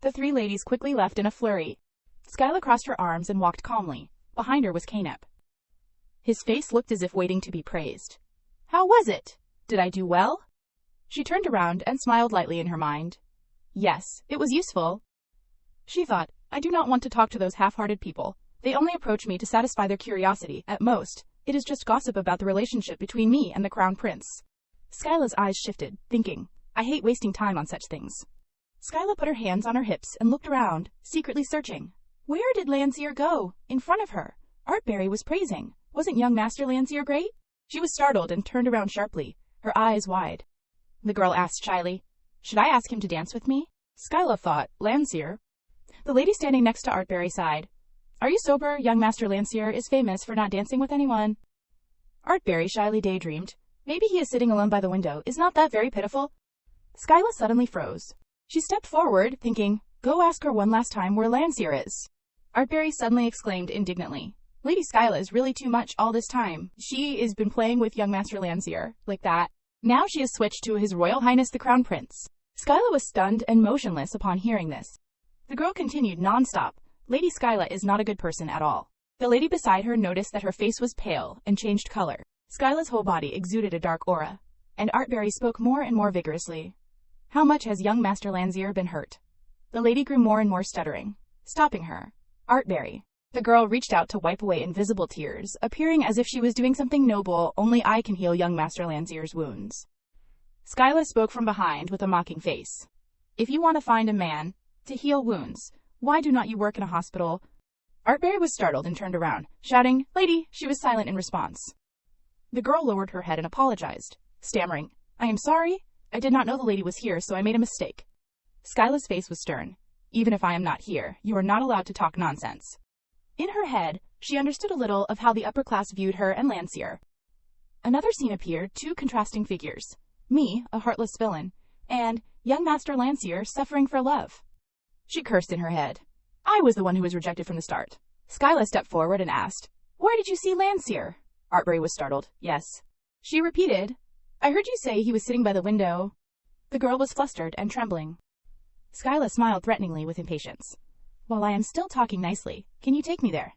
The 3 ladies quickly left in a flurry. Skyla crossed her arms and walked calmly. Behind her was Canip. His face looked as if waiting to be praised. "How was it? Did I do well?" She turned around and smiled lightly in her mind. "Yes, it was useful." She thought, "I do not want to talk to those half-hearted people. They only approach me to satisfy their curiosity. At most, it is just gossip about the relationship between me and the Crown Prince." Skyla's eyes shifted, thinking, "I hate wasting time on such things." Skyla put her hands on her hips and looked around, secretly searching. Where did Lanzier go? In front of her, Artberry was praising. Wasn't young Master Lanzier great? She was startled and turned around sharply, her eyes wide. The girl asked shyly, "Should I ask him to dance with me?" Skyla thought, "Lanzier?" The lady standing next to Artberry sighed. "Are you sober? Young Master Lanzier is famous for not dancing with anyone." Artberry shyly daydreamed. "Maybe he is sitting alone by the window. Is not that very pitiful?" Skyla suddenly froze. She stepped forward, thinking, "Go ask her one last time where Lanzier is." Artberry suddenly exclaimed indignantly, "Lady Skyla is really too much all this time. She has been playing with young Master Lanzier, like that. Now she has switched to His Royal Highness the Crown Prince." Skyla was stunned and motionless upon hearing this. The girl continued non-stop, Lady Skyla is not a good person at all. The lady beside her noticed that her face was pale and changed color. Skyla's whole body exuded a dark aura, and Artberry spoke more and more vigorously. How much has young Master Landseer been hurt? The lady grew more and more stuttering, stopping her. Artberry. The girl reached out to wipe away invisible tears, appearing as if she was doing something noble. Only I can heal young Master Landseer's wounds. Skyla spoke from behind with a mocking face. If you want to find a man to heal wounds, why do not you work in a hospital? Artberry was startled and turned around, shouting, "Lady!" She was silent in response. The girl lowered her head and apologized, stammering, "I am sorry. I did not know the lady was here, so I made a mistake." Skyla's face was stern. "Even if I am not here, you are not allowed to talk nonsense." In her head, she understood a little of how the upper class viewed her and Landseer. Another scene appeared, two contrasting figures. Me, a heartless villain, and young Master Landseer suffering for love. She cursed in her head. I was the one who was rejected from the start. Skyla stepped forward and asked, "Where did you see Landseer?" Artberry was startled. "Yes." She repeated, "I heard you say he was sitting by the window." The girl was flustered and trembling. Skyla smiled threateningly with impatience. "While I am still talking nicely, can you take me there?"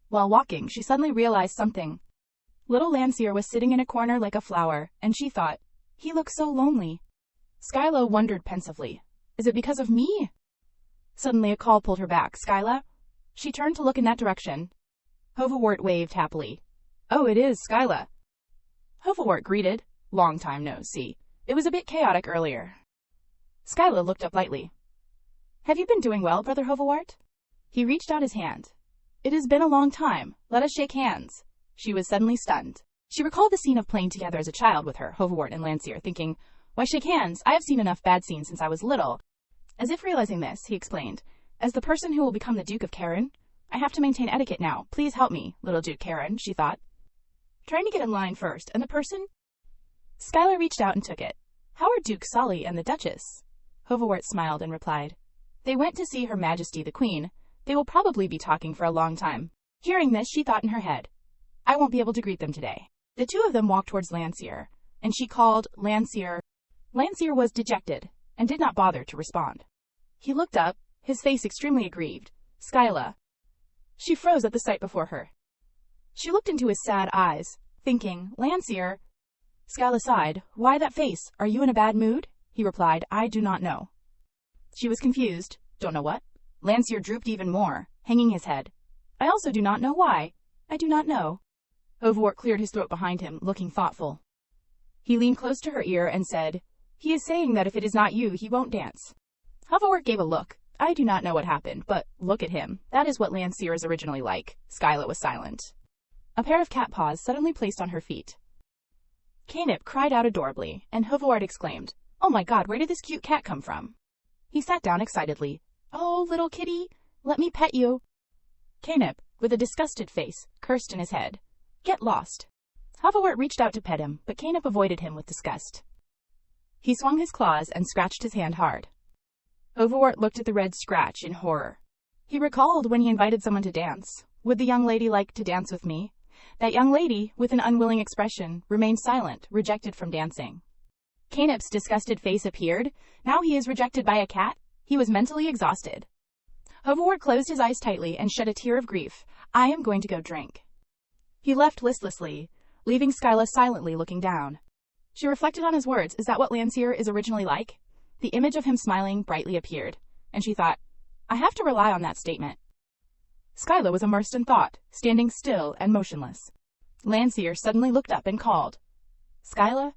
While walking, she suddenly realized something. Little Landseer was sitting in a corner like a flower, and she thought, he looks so lonely. Skyla wondered pensively, is it because of me? Suddenly a call pulled her back. "Skyla?" She turned to look in that direction. Hovawart waved happily. "Oh, it is Skyla." Hovawart greeted. "Long time no see. It was a bit chaotic earlier." Skyla looked up lightly. "Have you been doing well, Brother Hovawart?" He reached out his hand. "It has been a long time. Let us shake hands." She was suddenly stunned. She recalled the scene of playing together as a child with her, Hovawart and Landseer, thinking, "Why shake hands? I have seen enough bad scenes since I was little." As if realizing this, he explained, "As the person who will become the Duke of Karen, I have to maintain etiquette now. Please help me, little Duke Karen," she thought. Trying to get in line first, and the person? Skyla reached out and took it. "How are Duke Solly and the Duchess?" Hovawart smiled and replied, "They went to see Her Majesty the Queen. They will probably be talking for a long time." Hearing this, she thought in her head, "I won't be able to greet them today." The two of them walked towards Landseer, and she called Landseer. Landseer was dejected, and did not bother to respond. He looked up, his face extremely aggrieved. "Skyla." She froze at the sight before her. She looked into his sad eyes, thinking, "Landseer." Skyla sighed. "Why that face? Are you in a bad mood?" He replied, "I do not know." She was confused. "Don't know what?" Landseer drooped even more, hanging his head. "I also do not know why. I do not know." Hovawart cleared his throat behind him, looking thoughtful. He leaned close to her ear and said, "He is saying that if it is not you, he won't dance." Hovawart gave a look. "I do not know what happened, but look at him. That is what Landseer is originally like." Skyla was silent. A pair of cat paws suddenly placed on her feet. Canip cried out adorably, and Hovawart exclaimed, "Oh my God, where did this cute cat come from?" He sat down excitedly. "Oh, little kitty, let me pet you." Canip, with a disgusted face, cursed in his head. "Get lost." Hovawart reached out to pet him, but Canip avoided him with disgust. He swung his claws and scratched his hand hard. Hovawart looked at the red scratch in horror. He recalled when he invited someone to dance. "Would the young lady like to dance with me?" That young lady, with an unwilling expression, remained silent, rejected from dancing. Canip's disgusted face appeared. Now he is rejected by a cat? He was mentally exhausted. Hovawart closed his eyes tightly and shed a tear of grief. "I am going to go drink." He left listlessly, leaving Skyla silently looking down. She reflected on his words. Is that what Landseer is originally like? The image of him smiling brightly appeared, and she thought, I have to rely on that statement. Skyla was immersed in thought, standing still and motionless. Landseer suddenly looked up and called, "Skyla?"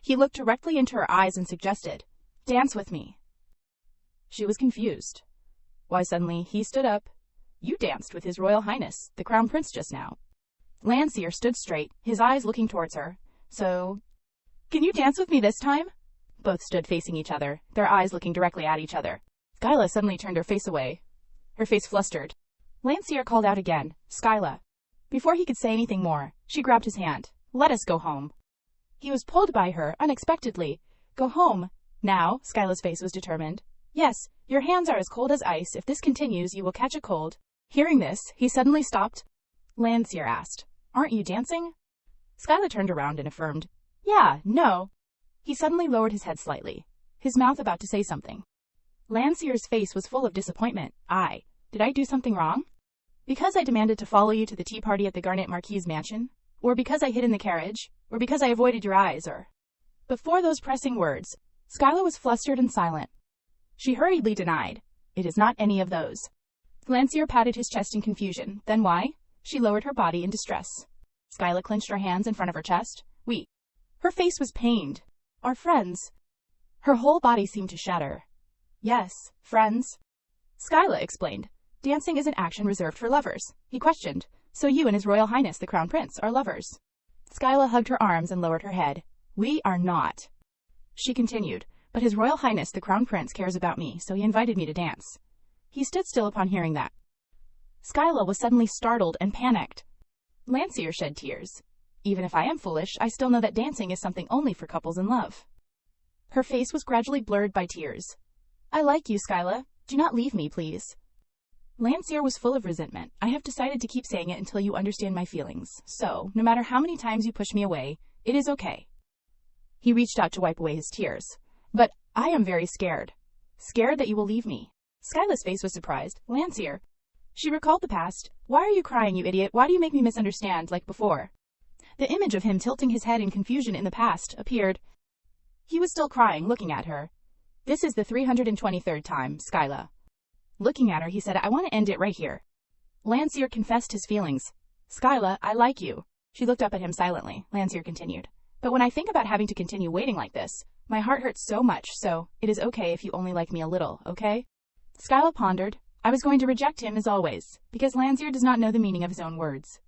He looked directly into her eyes and suggested, "Dance with me." She was confused. Why, suddenly he stood up. "You danced with His Royal Highness, the Crown Prince, just now." Landseer stood straight, his eyes looking towards her. "So, can you dance with me this time?" Both stood facing each other, their eyes looking directly at each other. Skyla suddenly turned her face away. Her face flustered. Landseer called out again, "Skyla." Before he could say anything more, she grabbed his hand. "Let us go home." He was pulled by her, unexpectedly. "Go home? Now?" Skyla's face was determined. "Yes, your hands are as cold as ice. If this continues, you will catch a cold." Hearing this, he suddenly stopped. Landseer asked, "Aren't you dancing?" Skyla turned around and affirmed, "Yeah, no." He suddenly lowered his head slightly, his mouth about to say something. Landseer's face was full of disappointment. Did I do something wrong? Because I demanded to follow you to the tea party at the Garnet Marquis mansion? Or because I hid in the carriage? Or because I avoided your eyes, or... Before those pressing words, Skyla was flustered and silent. She hurriedly denied, "It is not any of those." Lancier patted his chest in confusion. "Then why?" She lowered her body in distress. Skyla clenched her hands in front of her chest. "We." Her face was pained. "Our friends." Her whole body seemed to shatter. "Yes, friends." Skyla explained. "Dancing is an action reserved for lovers." He questioned. "So you and His Royal Highness the Crown Prince are lovers?" Skyla hugged her arms and lowered her head. "We are not." She continued. "But His Royal Highness the Crown Prince cares about me, so he invited me to dance." He stood still upon hearing that. Skyla was suddenly startled and panicked. Lancier shed tears. "Even if I am foolish, I still know that dancing is something only for couples in love." Her face was gradually blurred by tears. "I like you, Skyla. Do not leave me, please." Lancier was full of resentment. "I have decided to keep saying it until you understand my feelings. So, no matter how many times you push me away, it is okay." He reached out to wipe away his tears. "But I am very scared. Scared that you will leave me." Skyla's face was surprised. "Lancier." She recalled the past. "Why are you crying, you idiot? Why do you make me misunderstand, like before?" The image of him tilting his head in confusion in the past appeared. He was still crying, looking at her. "This is the 323rd time, Skyla." Looking at her, he said, "I want to end it right here." Lancier confessed his feelings. "Skyla, I like you." She looked up at him silently. Lancier continued. "But when I think about having to continue waiting like this, my heart hurts so much, so it is okay if you only like me a little, okay?" Skyla pondered. "I was going to reject him as always, because Lancier does not know the meaning of his own words."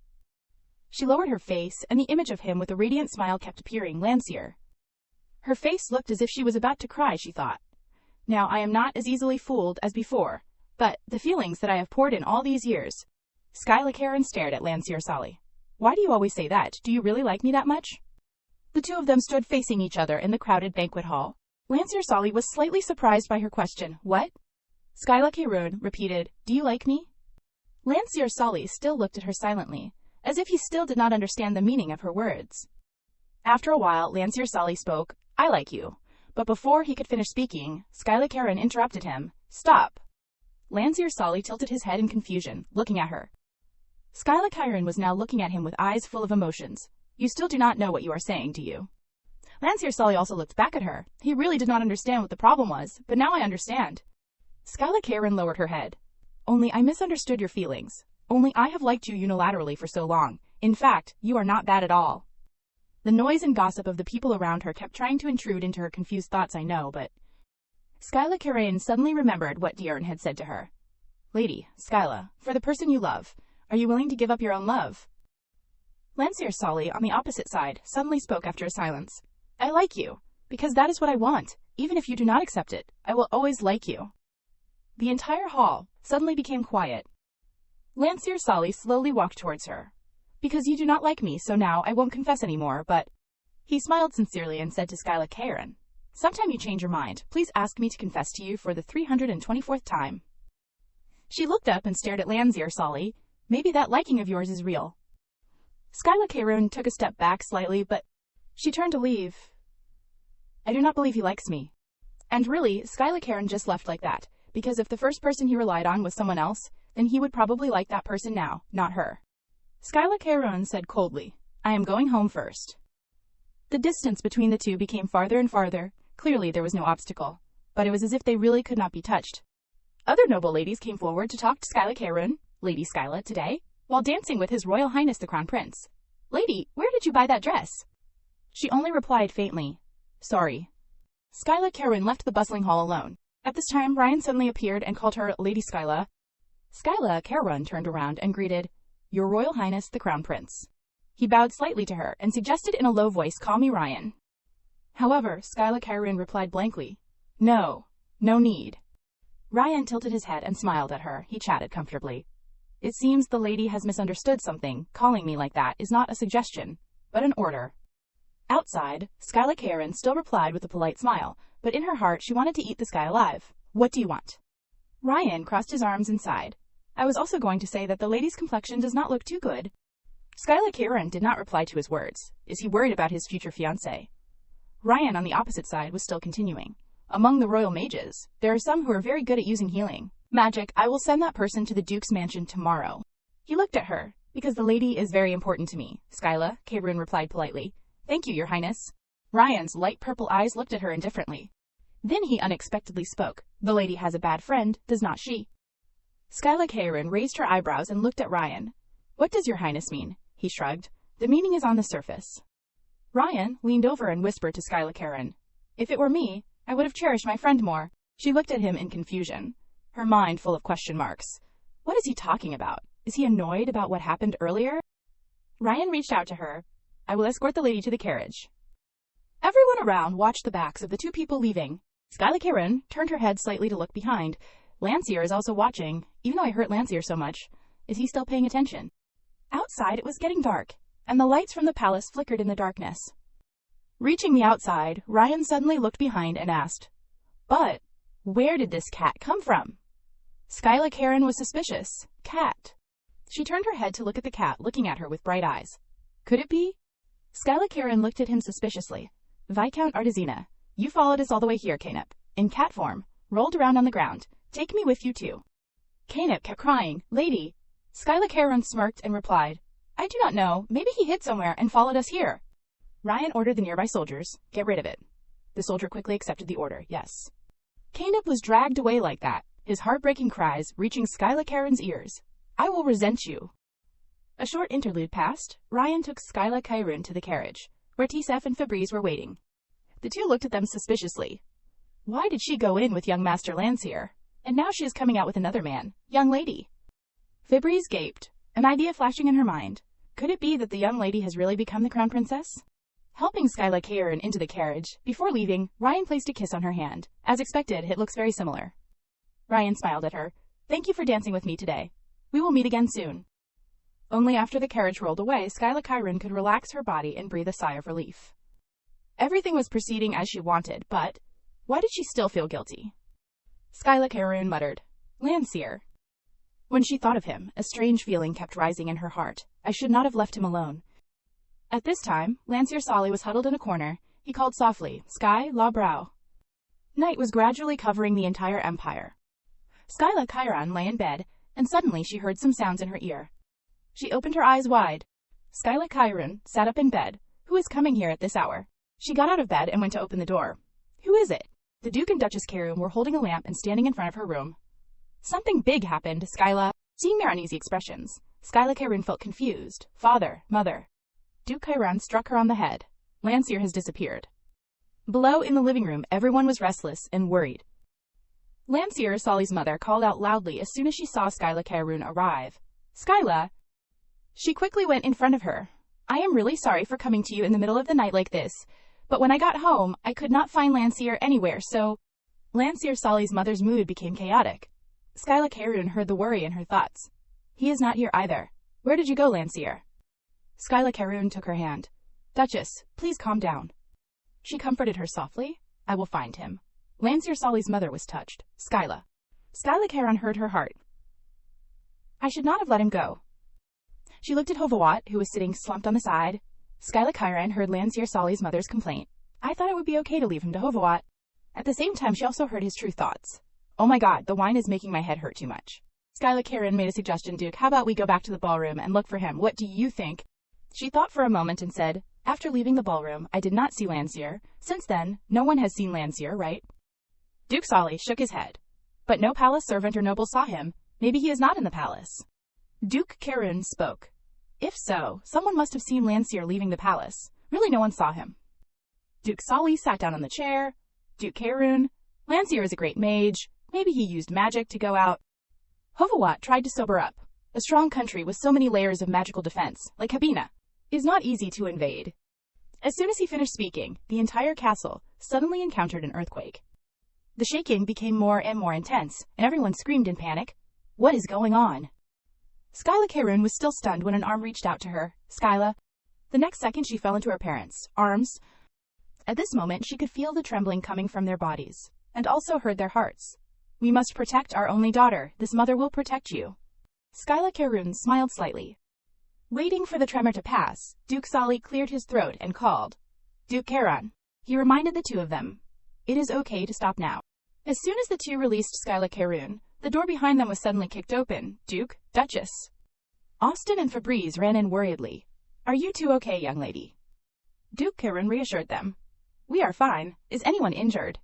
She lowered her face, and the image of him with a radiant smile kept appearing. Lancier. Her face looked as if she was about to cry, she thought. "Now I am not as easily fooled as before, but the feelings that I have poured in all these years." Skyla Karen stared at Lancier Solly. "Why do you always say that? Do you really like me that much?" The two of them stood facing each other in the crowded banquet hall. Lancier Solly was slightly surprised by her question. "What?" Skyla Karen repeated, "Do you like me?" Lancier Solly still looked at her silently, as if he still did not understand the meaning of her words. After a while, Lancier Solly spoke. "I like you." But before he could finish speaking, Skyla Karen interrupted him. "Stop." Lancier Solly tilted his head in confusion, looking at her. Skyla Karen was now looking at him with eyes full of emotions. "You still do not know what you are saying, do you?" Lancier Solly also looked back at her. He really did not understand what the problem was, but now I understand. Skyla Karen lowered her head. "Only I misunderstood your feelings. Only I have liked you unilaterally for so long. In fact, you are not bad at all." The noise and gossip of the people around her kept trying to intrude into her confused thoughts, I know, but... Skyla Karen suddenly remembered what Diurn had said to her. "Lady, Skyla, for the person you love, are you willing to give up your own love?" Lancier Solly, on the opposite side, suddenly spoke after a silence. "I like you, because that is what I want. Even if you do not accept it, I will always like you." The entire hall suddenly became quiet. Lancier Solly slowly walked towards her. "Because you do not like me, so now I won't confess anymore, but..." He smiled sincerely and said to Skyla Karen, "Sometime you change your mind, please ask me to confess to you for the 324th time." She looked up and stared at Lancier Solly. "Maybe that liking of yours is real." Skyla Karen took a step back slightly, but she turned to leave. "I do not believe he likes me." And really, Skyla Karen just left like that, because if the first person he relied on was someone else, then he would probably like that person now, not her. Skyla Karen said coldly, "I am going home first." The distance between the two became farther and farther. Clearly there was no obstacle, but it was as if they really could not be touched. Other noble ladies came forward to talk to Skyla Karen. "Lady Skyla, today, while dancing with His Royal Highness the Crown Prince." "Lady, where did you buy that dress?" She only replied faintly, "Sorry." Skyla Karen left the bustling hall alone. At this time, Ryan suddenly appeared and called her Lady Skyla. Skyla Karen turned around and greeted, "Your Royal Highness the Crown Prince." He bowed slightly to her and suggested in a low voice, "Call me Ryan." However, Skyla Karen replied blankly, "No, no need." Ryan tilted his head and smiled at her. He chatted comfortably. "It seems the lady has misunderstood something. Calling me like that is not a suggestion, but an order." Outside, Skyla Karen still replied with a polite smile, but in her heart she wanted to eat this guy alive. "What do you want?" Ryan crossed his arms and sighed. "I was also going to say that the lady's complexion does not look too good." Skyla Karen did not reply to his words. Is he worried about his future fiancée? Ryan, on the opposite side, was still continuing. "Among the royal mages, there are some who are very good at using healing. Magic, I will send that person to the Duke's mansion tomorrow. He looked at her. Because the lady is very important to me, Skyla, Kaerun replied politely. Thank you, your highness. Ryan's light purple eyes looked at her indifferently. Then he unexpectedly spoke. The lady has a bad friend, does not she? Skyla Kaerun raised her eyebrows and looked at Ryan. What does your highness mean? He shrugged. The meaning is on the surface. Ryan leaned over and whispered to Skyla Kaerun. If it were me, I would have cherished my friend more. She looked at him in confusion, her mind full of question marks. What is he talking about? Is he annoyed about what happened earlier? Ryan reached out to her. I will escort the lady to the carriage. Everyone around watched the backs of the two people leaving. Skyla Kaerun turned her head slightly to look behind. Lancier is also watching, even though I hurt Lancier so much. Is he still paying attention? Outside it was getting dark, and the lights from the palace flickered in the darkness. Reaching the outside, Ryan suddenly looked behind and asked, But, where did this cat come from? Skyla Kaerun was suspicious. Cat. She turned her head to look at the cat looking at her with bright eyes. Could it be? Skyla Kaerun looked at him suspiciously. Viscount Artesina, you followed us all the way here, Canep, in cat form, rolled around on the ground. Take me with you too. Canep kept crying. Lady. Skyla Kaerun smirked and replied, I do not know, maybe he hid somewhere and followed us here. Ryan ordered the nearby soldiers, get rid of it. The soldier quickly accepted the order, yes. Canep was dragged away like that, his heartbreaking cries reaching Skyla Kaerun's ears. I will resent you. A short interlude passed. Ryan took Skyla Kaerun to the carriage, where Tsef and Fabrice were waiting. The two looked at them suspiciously. Why did she go in with young Master Lancier? And now she is coming out with another man, young lady. Fabrice gaped, an idea flashing in her mind. Could it be that the young lady has really become the crown princess? Helping Skyla Kaerun into the carriage, before leaving, Ryan placed a kiss on her hand. As expected, it looks very similar. Ryan smiled at her. Thank you for dancing with me today. We will meet again soon. Only after the carriage rolled away, Skyla Kaerun could relax her body and breathe a sigh of relief. Everything was proceeding as she wanted, but why did she still feel guilty? Skyla Kaerun muttered, Lancier. When she thought of him, a strange feeling kept rising in her heart. I should not have left him alone. At this time, Lancier Solly was huddled in a corner. He called softly, Sky, la brow. Night was gradually covering the entire empire. Skyla Kaerun lay in bed, and suddenly she heard some sounds in her ear. She opened her eyes wide. Skyla Kaerun sat up in bed. Who is coming here at this hour? She got out of bed and went to open the door. Who is it? The Duke and Duchess Kaerun were holding a lamp and standing in front of her room. Something big happened, Skyla. Seeing their uneasy expressions, Skyla Kaerun felt confused. Father, mother. Duke Kaerun struck her on the head. Lancier has disappeared. Below in the living room, everyone was restless and worried. Lancier Solly's mother called out loudly as soon as she saw Skyla Kaerun arrive. Skyla! She quickly went in front of her. I am really sorry for coming to you in the middle of the night like this, but when I got home, I could not find Lancier anywhere, so... Lancier Solly's mother's mood became chaotic. Skyla Kaerun heard the worry in her thoughts. He is not here either. Where did you go, Lancier? Skyla Kaerun took her hand. Duchess, please calm down. She comforted her softly. I will find him. Lancier Solly's mother was touched. Skyla. Skyla Kaerun heard her heart. I should not have let him go. She looked at Hovawat, who was sitting slumped on the side. Skyla Kaerun heard Lancier Solly's mother's complaint. I thought it would be okay to leave him to Hovawat. At the same time, she also heard his true thoughts. Oh my god, the wine is making my head hurt too much. Skyla Kaerun made a suggestion. Duke, how about we go back to the ballroom and look for him? What do you think? She thought for a moment and said, after leaving the ballroom, I did not see Lancier. Since then, no one has seen Lancier, right? Duke Solly shook his head. But no palace servant or noble saw him. Maybe he is not in the palace. Duke Kaerun spoke. If so, someone must have seen Lancier leaving the palace. Really, no one saw him. Duke Solly sat down on the chair. Duke Kaerun. Lancier is a great mage. Maybe he used magic to go out. Hovawat tried to sober up. A strong country with so many layers of magical defense, like Habina, is not easy to invade. As soon as he finished speaking, the entire castle suddenly encountered an earthquake. The shaking became more and more intense, and everyone screamed in panic. What is going on? Skyla Kaerun was still stunned when an arm reached out to her. Skyla. The next second she fell into her parents' arms. At this moment she could feel the trembling coming from their bodies, and also heard their hearts. We must protect our only daughter. This mother will protect you. Skyla Kaerun smiled slightly. Waiting for the tremor to pass, Duke Solly cleared his throat and called. Duke Kaerun. He reminded the two of them. It is okay to stop now. As soon as the two released Skyla Kaerun, The door behind them was suddenly kicked open. Duke, Duchess. Austin and Fabrice ran in worriedly. Are you two okay, young lady? Duke Karen reassured them. We are fine. Is anyone injured?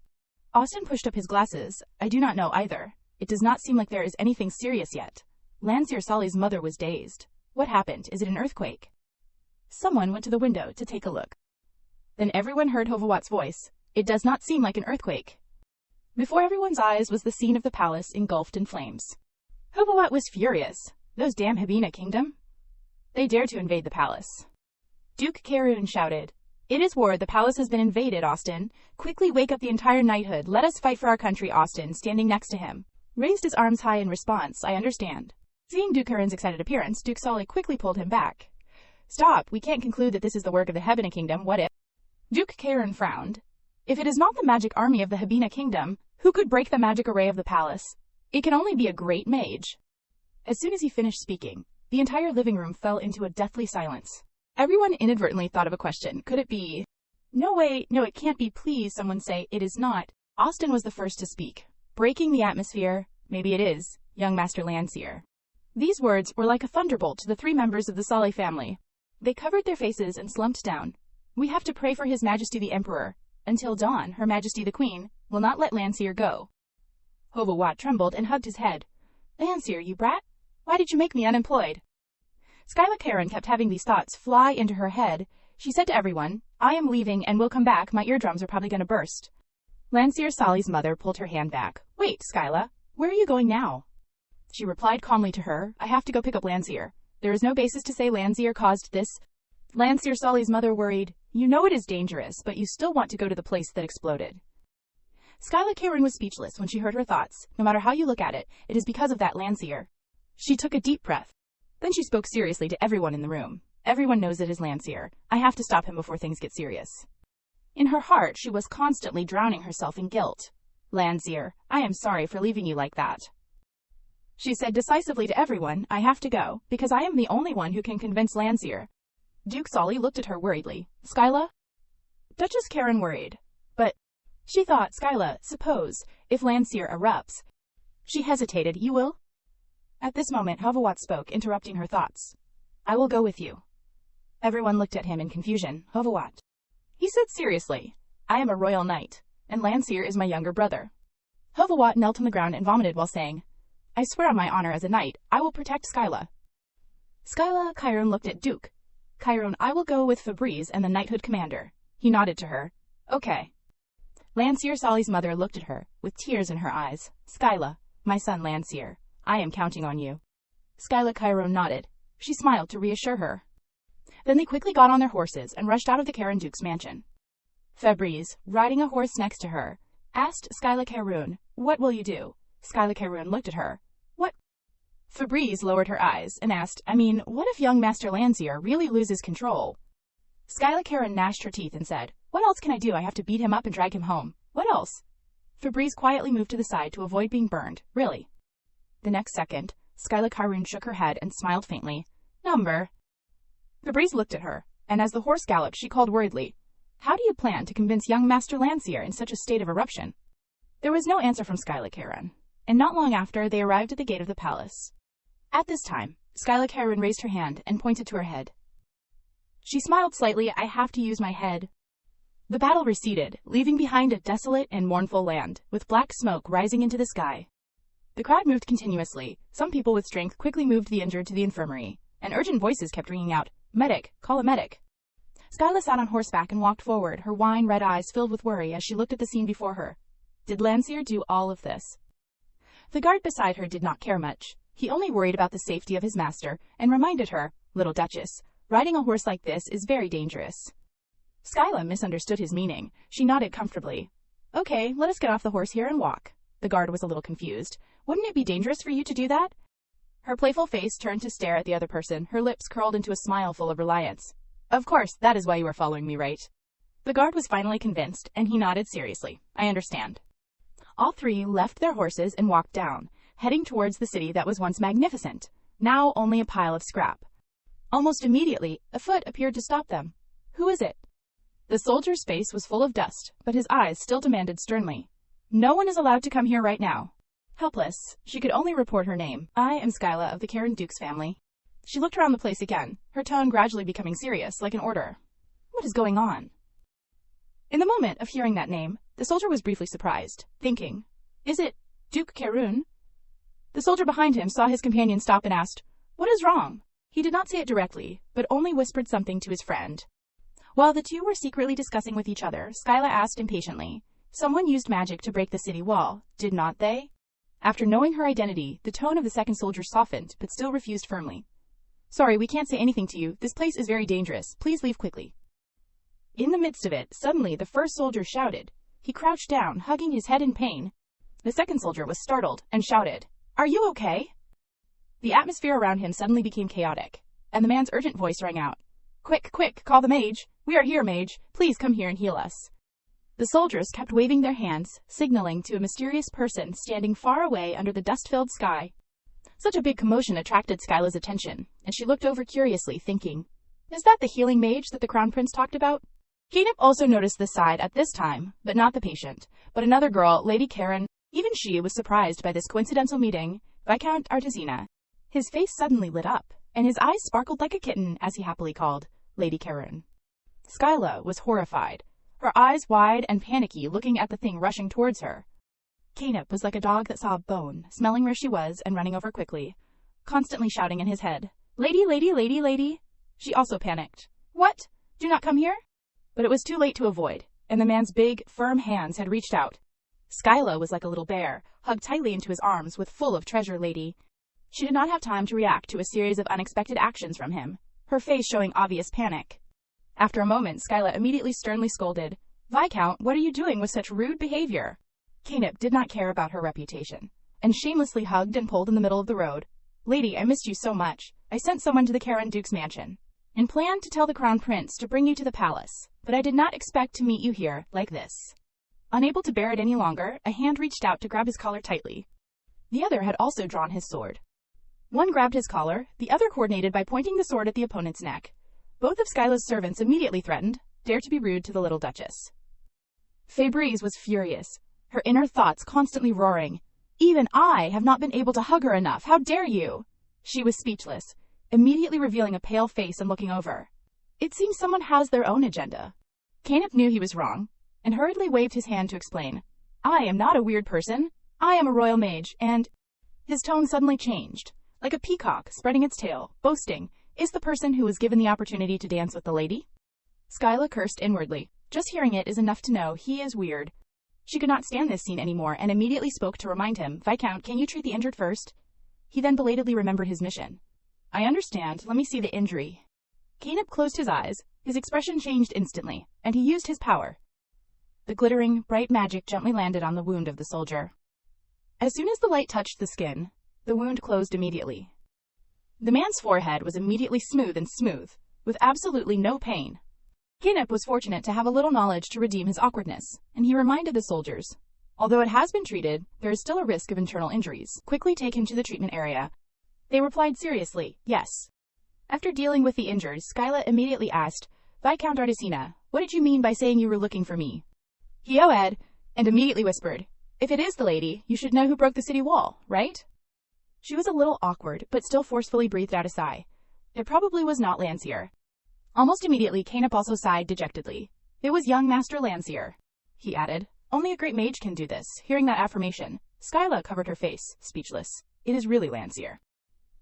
Austin pushed up his glasses. I do not know either. It does not seem like there is anything serious yet. Lancier Solly's mother was dazed. What happened? Is it an earthquake? Someone went to the window to take a look. Then everyone heard Hovawat's voice. It does not seem like an earthquake. Before everyone's eyes was the scene of the palace engulfed in flames. Hovawat was furious. Those damn Habina kingdom? They dared to invade the palace. Duke Karun shouted, It is war. The palace has been invaded, Austin. Quickly wake up the entire knighthood. Let us fight for our country. Austin, standing next to him, raised his arms high in response. I understand. Seeing Duke Karun's excited appearance, Duke Solly quickly pulled him back. Stop. We can't conclude that this is the work of the Habina kingdom. What if? Duke Karun frowned. If it is not the magic army of the Habina kingdom, who could break the magic array of the palace? It can only be a great mage. As soon as he finished speaking, the entire living room fell into a deathly silence. Everyone inadvertently thought of a question. Could it be? No way, no it can't be, please someone say, it is not. Austin was the first to speak. Breaking the atmosphere, maybe it is, young Master Lancier. These words were like a thunderbolt to the three members of the Solly family. They covered their faces and slumped down. We have to pray for His Majesty the Emperor. Until dawn, Her Majesty the Queen will not let Lancier go. Hovawat trembled and hugged his head. Lancier, you brat? Why did you make me unemployed? Skyla Karen kept having these thoughts fly into her head. She said to everyone, I am leaving and will come back. My eardrums are probably going to burst. Lancier Solly's mother pulled her hand back. Wait, Skyla, where are you going now? She replied calmly to her, I have to go pick up Lancier. There is no basis to say Lancier caused this. Lancier Solly's mother worried, You know it is dangerous, but you still want to go to the place that exploded. Skyla Karen was speechless when she heard her thoughts. No matter how you look at it, it is because of that Lancier. She took a deep breath. Then she spoke seriously to everyone in the room. Everyone knows it is Lancier. I have to stop him before things get serious. In her heart, she was constantly drowning herself in guilt. Lancier, I am sorry for leaving you like that. She said decisively to everyone, I have to go, because I am the only one who can convince Lancier. Duke Solly looked at her worriedly. Skyla? Duchess Karen worried. But, she thought, Skyla, suppose, if Lancier erupts. She hesitated. You will? At this moment, Hovawat spoke, interrupting her thoughts. I will go with you. Everyone looked at him in confusion. Hovawat. He said seriously, I am a royal knight, and Lancier is my younger brother. Hovawat knelt on the ground and vomited while saying, I swear on my honor as a knight, I will protect Skyla. Skyla Chiron looked at Duke. Chiron, I will go with Fabrice and the knighthood commander. He nodded to her. Okay. Lancier Solly's mother looked at her, with tears in her eyes. Skyla, my son Lancier, I am counting on you. Skyla Chiron nodded. She smiled to reassure her. Then they quickly got on their horses and rushed out of the Karen Duke's mansion. Fabrice, riding a horse next to her, asked Skyla Chiron, What will you do? Skyla Chiron looked at her. What? Fabrice lowered her eyes and asked, what if young Master Lancier really loses control? Skyla Chiron gnashed her teeth and said, What else can I do? I have to beat him up and drag him home. What else? Fabrice quietly moved to the side to avoid being burned. Really? The next second, Skyla Chiron shook her head and smiled faintly. Number. Fabrice looked at her, and as the horse galloped, she called worriedly, How do you plan to convince young Master Lancier in such a state of eruption? There was no answer from Skyla Chiron, and not long after, they arrived at the gate of the palace. At this time, Skyla Chiron raised her hand and pointed to her head. She smiled slightly. I have to use my head. The battle receded, leaving behind a desolate and mournful land, with black smoke rising into the sky. The crowd moved continuously. Some people with strength quickly moved the injured to the infirmary, and urgent voices kept ringing out, Medic, call a medic. Skyla sat on horseback and walked forward, her wine-red eyes filled with worry as she looked at the scene before her. Did Lancier do all of this? The guard beside her did not care much. He only worried about the safety of his master, and reminded her, Little Duchess, riding a horse like this is very dangerous. Skyla misunderstood his meaning. She nodded comfortably. Okay, let us get off the horse here and walk. The guard was a little confused. Wouldn't it be dangerous for you to do that? Her playful face turned to stare at the other person, her lips curled into a smile full of reliance. Of course, that is why you are following me, right? The guard was finally convinced, and he nodded seriously. I understand. All three left their horses and walked down, heading towards the city that was once magnificent, now only a pile of scrap. Almost immediately, a foot appeared to stop them. Who is it? The soldier's face was full of dust, but his eyes still demanded sternly. No one is allowed to come here right now. Helpless, she could only report her name. I am Skyla of the Karen Dukes family. She looked around the place again, her tone gradually becoming serious, like an order. What is going on? In the moment of hearing that name, the soldier was briefly surprised, thinking, is it Duke Karun? The soldier behind him saw his companion stop and asked, what is wrong? He did not say it directly, but only whispered something to his friend. While the two were secretly discussing with each other, Skyla asked impatiently, someone used magic to break the city wall, did not they? After knowing her identity, the tone of the second soldier softened, but still refused firmly. Sorry, we can't say anything to you. This place is very dangerous. Please leave quickly. In the midst of it, suddenly the first soldier shouted. He crouched down, hugging his head in pain. The second soldier was startled and shouted, are you okay? The atmosphere around him suddenly became chaotic, and the man's urgent voice rang out. Quick, quick, call the mage. We are here, mage. Please come here and heal us. The soldiers kept waving their hands, signaling to a mysterious person standing far away under the dust-filled sky. Such a big commotion attracted Skyla's attention, and she looked over curiously, thinking, is that the healing mage that the crown prince talked about? Keenip also noticed the side at this time, but not the patient, but another girl, Lady Karen. Even she was surprised by this coincidental meeting, Viscount Artesina. His face suddenly lit up, and his eyes sparkled like a kitten as he happily called, Lady Karen. Skyla was horrified, her eyes wide and panicky looking at the thing rushing towards her. Keenip was like a dog that saw a bone, smelling where she was and running over quickly, constantly shouting in his head, lady, lady, lady, lady. She also panicked. What? Do not come here? But it was too late to avoid, and the man's big, firm hands had reached out. Skyla was like a little bear, hugged tightly into his arms with full of treasure, lady. She did not have time to react to a series of unexpected actions from him, her face showing obvious panic. After a moment, Skyla immediately sternly scolded, Viscount, what are you doing with such rude behavior? Keenip did not care about her reputation, and shamelessly hugged and pulled in the middle of the road. Lady, I missed you so much. I sent someone to the Karen Duke's mansion, and planned to tell the crown prince to bring you to the palace, but I did not expect to meet you here, like this. Unable to bear it any longer, a hand reached out to grab his collar tightly. The other had also drawn his sword. One grabbed his collar, the other coordinated by pointing the sword at the opponent's neck. Both of Skyla's servants immediately threatened, dare to be rude to the little duchess. Fabrice was furious, her inner thoughts constantly roaring. Even I have not been able to hug her enough, how dare you? She was speechless, immediately revealing a pale face and looking over. It seems someone has their own agenda. Keenip knew he was wrong, and hurriedly waved his hand to explain. I am not a weird person. I am a royal mage, and... His tone suddenly changed, like a peacock spreading its tail, boasting, is the person who was given the opportunity to dance with the lady? Skyla cursed inwardly. Just hearing it is enough to know he is weird. She could not stand this scene anymore and immediately spoke to remind him, Viscount, can you treat the injured first? He then belatedly remembered his mission. I understand, let me see the injury. Keenip closed his eyes, his expression changed instantly, and he used his power. The glittering, bright magic gently landed on the wound of the soldier. As soon as the light touched the skin, the wound closed immediately. The man's forehead was immediately smooth, with absolutely no pain. Keenip was fortunate to have a little knowledge to redeem his awkwardness, and he reminded the soldiers, although it has been treated, there is still a risk of internal injuries. Quickly take him to the treatment area. They replied seriously, yes. After dealing with the injured, Skyla immediately asked, Viscount Artesina, what did you mean by saying you were looking for me? He oh-ed, and immediately whispered, if it is the lady, you should know who broke the city wall, right? She was a little awkward, but still forcefully breathed out a sigh. It probably was not Lancier. Almost immediately, Keenip also sighed dejectedly. It was young Master Lancier. He added, only a great mage can do this. Hearing that affirmation, Skyla covered her face, speechless. It is really Lancier.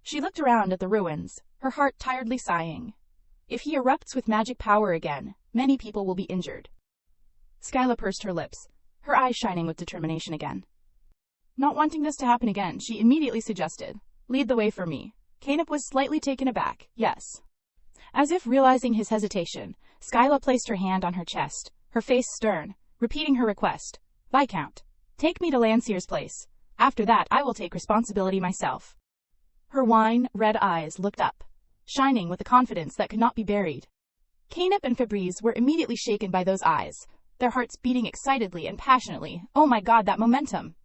She looked around at the ruins, her heart tiredly sighing. If he erupts with magic power again, many people will be injured. Skyla pursed her lips, her eyes shining with determination again. Not wanting this to happen again, she immediately suggested, lead the way for me. Keenip was slightly taken aback, yes. As if realizing his hesitation, Skyla placed her hand on her chest, her face stern, repeating her request. Viscount, take me to Lancier's place. After that, I will take responsibility myself. Her wine-red eyes looked up, shining with a confidence that could not be buried. Keenip and Fabrice were immediately shaken by those eyes, their hearts beating excitedly and passionately. Oh my god, that momentum!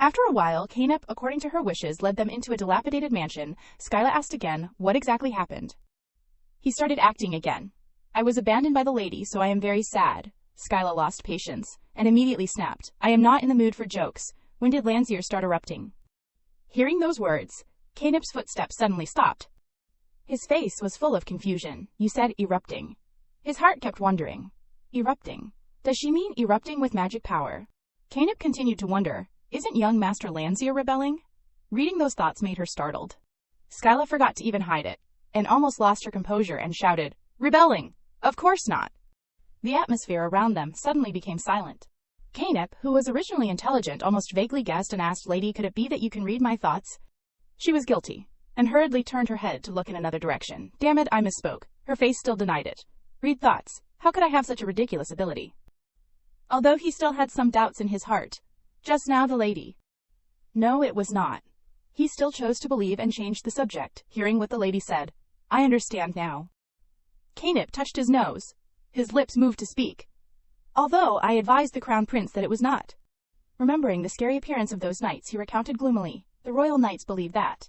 After a while, Keenip, according to her wishes, led them into a dilapidated mansion. Skyla asked again, what exactly happened? He started acting again. I was abandoned by the lady, so I am very sad. Skyla lost patience, and immediately snapped. I am not in the mood for jokes. When did Landseer start erupting? Hearing those words, Canop's footsteps suddenly stopped. His face was full of confusion. You said erupting. His heart kept wondering. Erupting. Does she mean erupting with magic power? Canop continued to wonder, isn't young Master Landseer rebelling? Reading those thoughts made her startled. Skyla forgot to even hide it, and almost lost her composure and shouted, "Rebelling! Of course not!" The atmosphere around them suddenly became silent. Canop, who was originally intelligent, almost vaguely guessed and asked, "Lady, could it be that you can read my thoughts?" She was guilty, and hurriedly turned her head to look in another direction. Damn it, I misspoke. Her face still denied it. Read thoughts. How could I have such a ridiculous ability? Although he still had some doubts in his heart. Just now the lady. No, it was not. He still chose to believe and changed the subject, hearing what the lady said. I understand now. Canop touched his nose. His lips moved to speak. Although I advised the Crown Prince that it was not. Remembering the scary appearance of those knights, he recounted gloomily. The royal knights believe that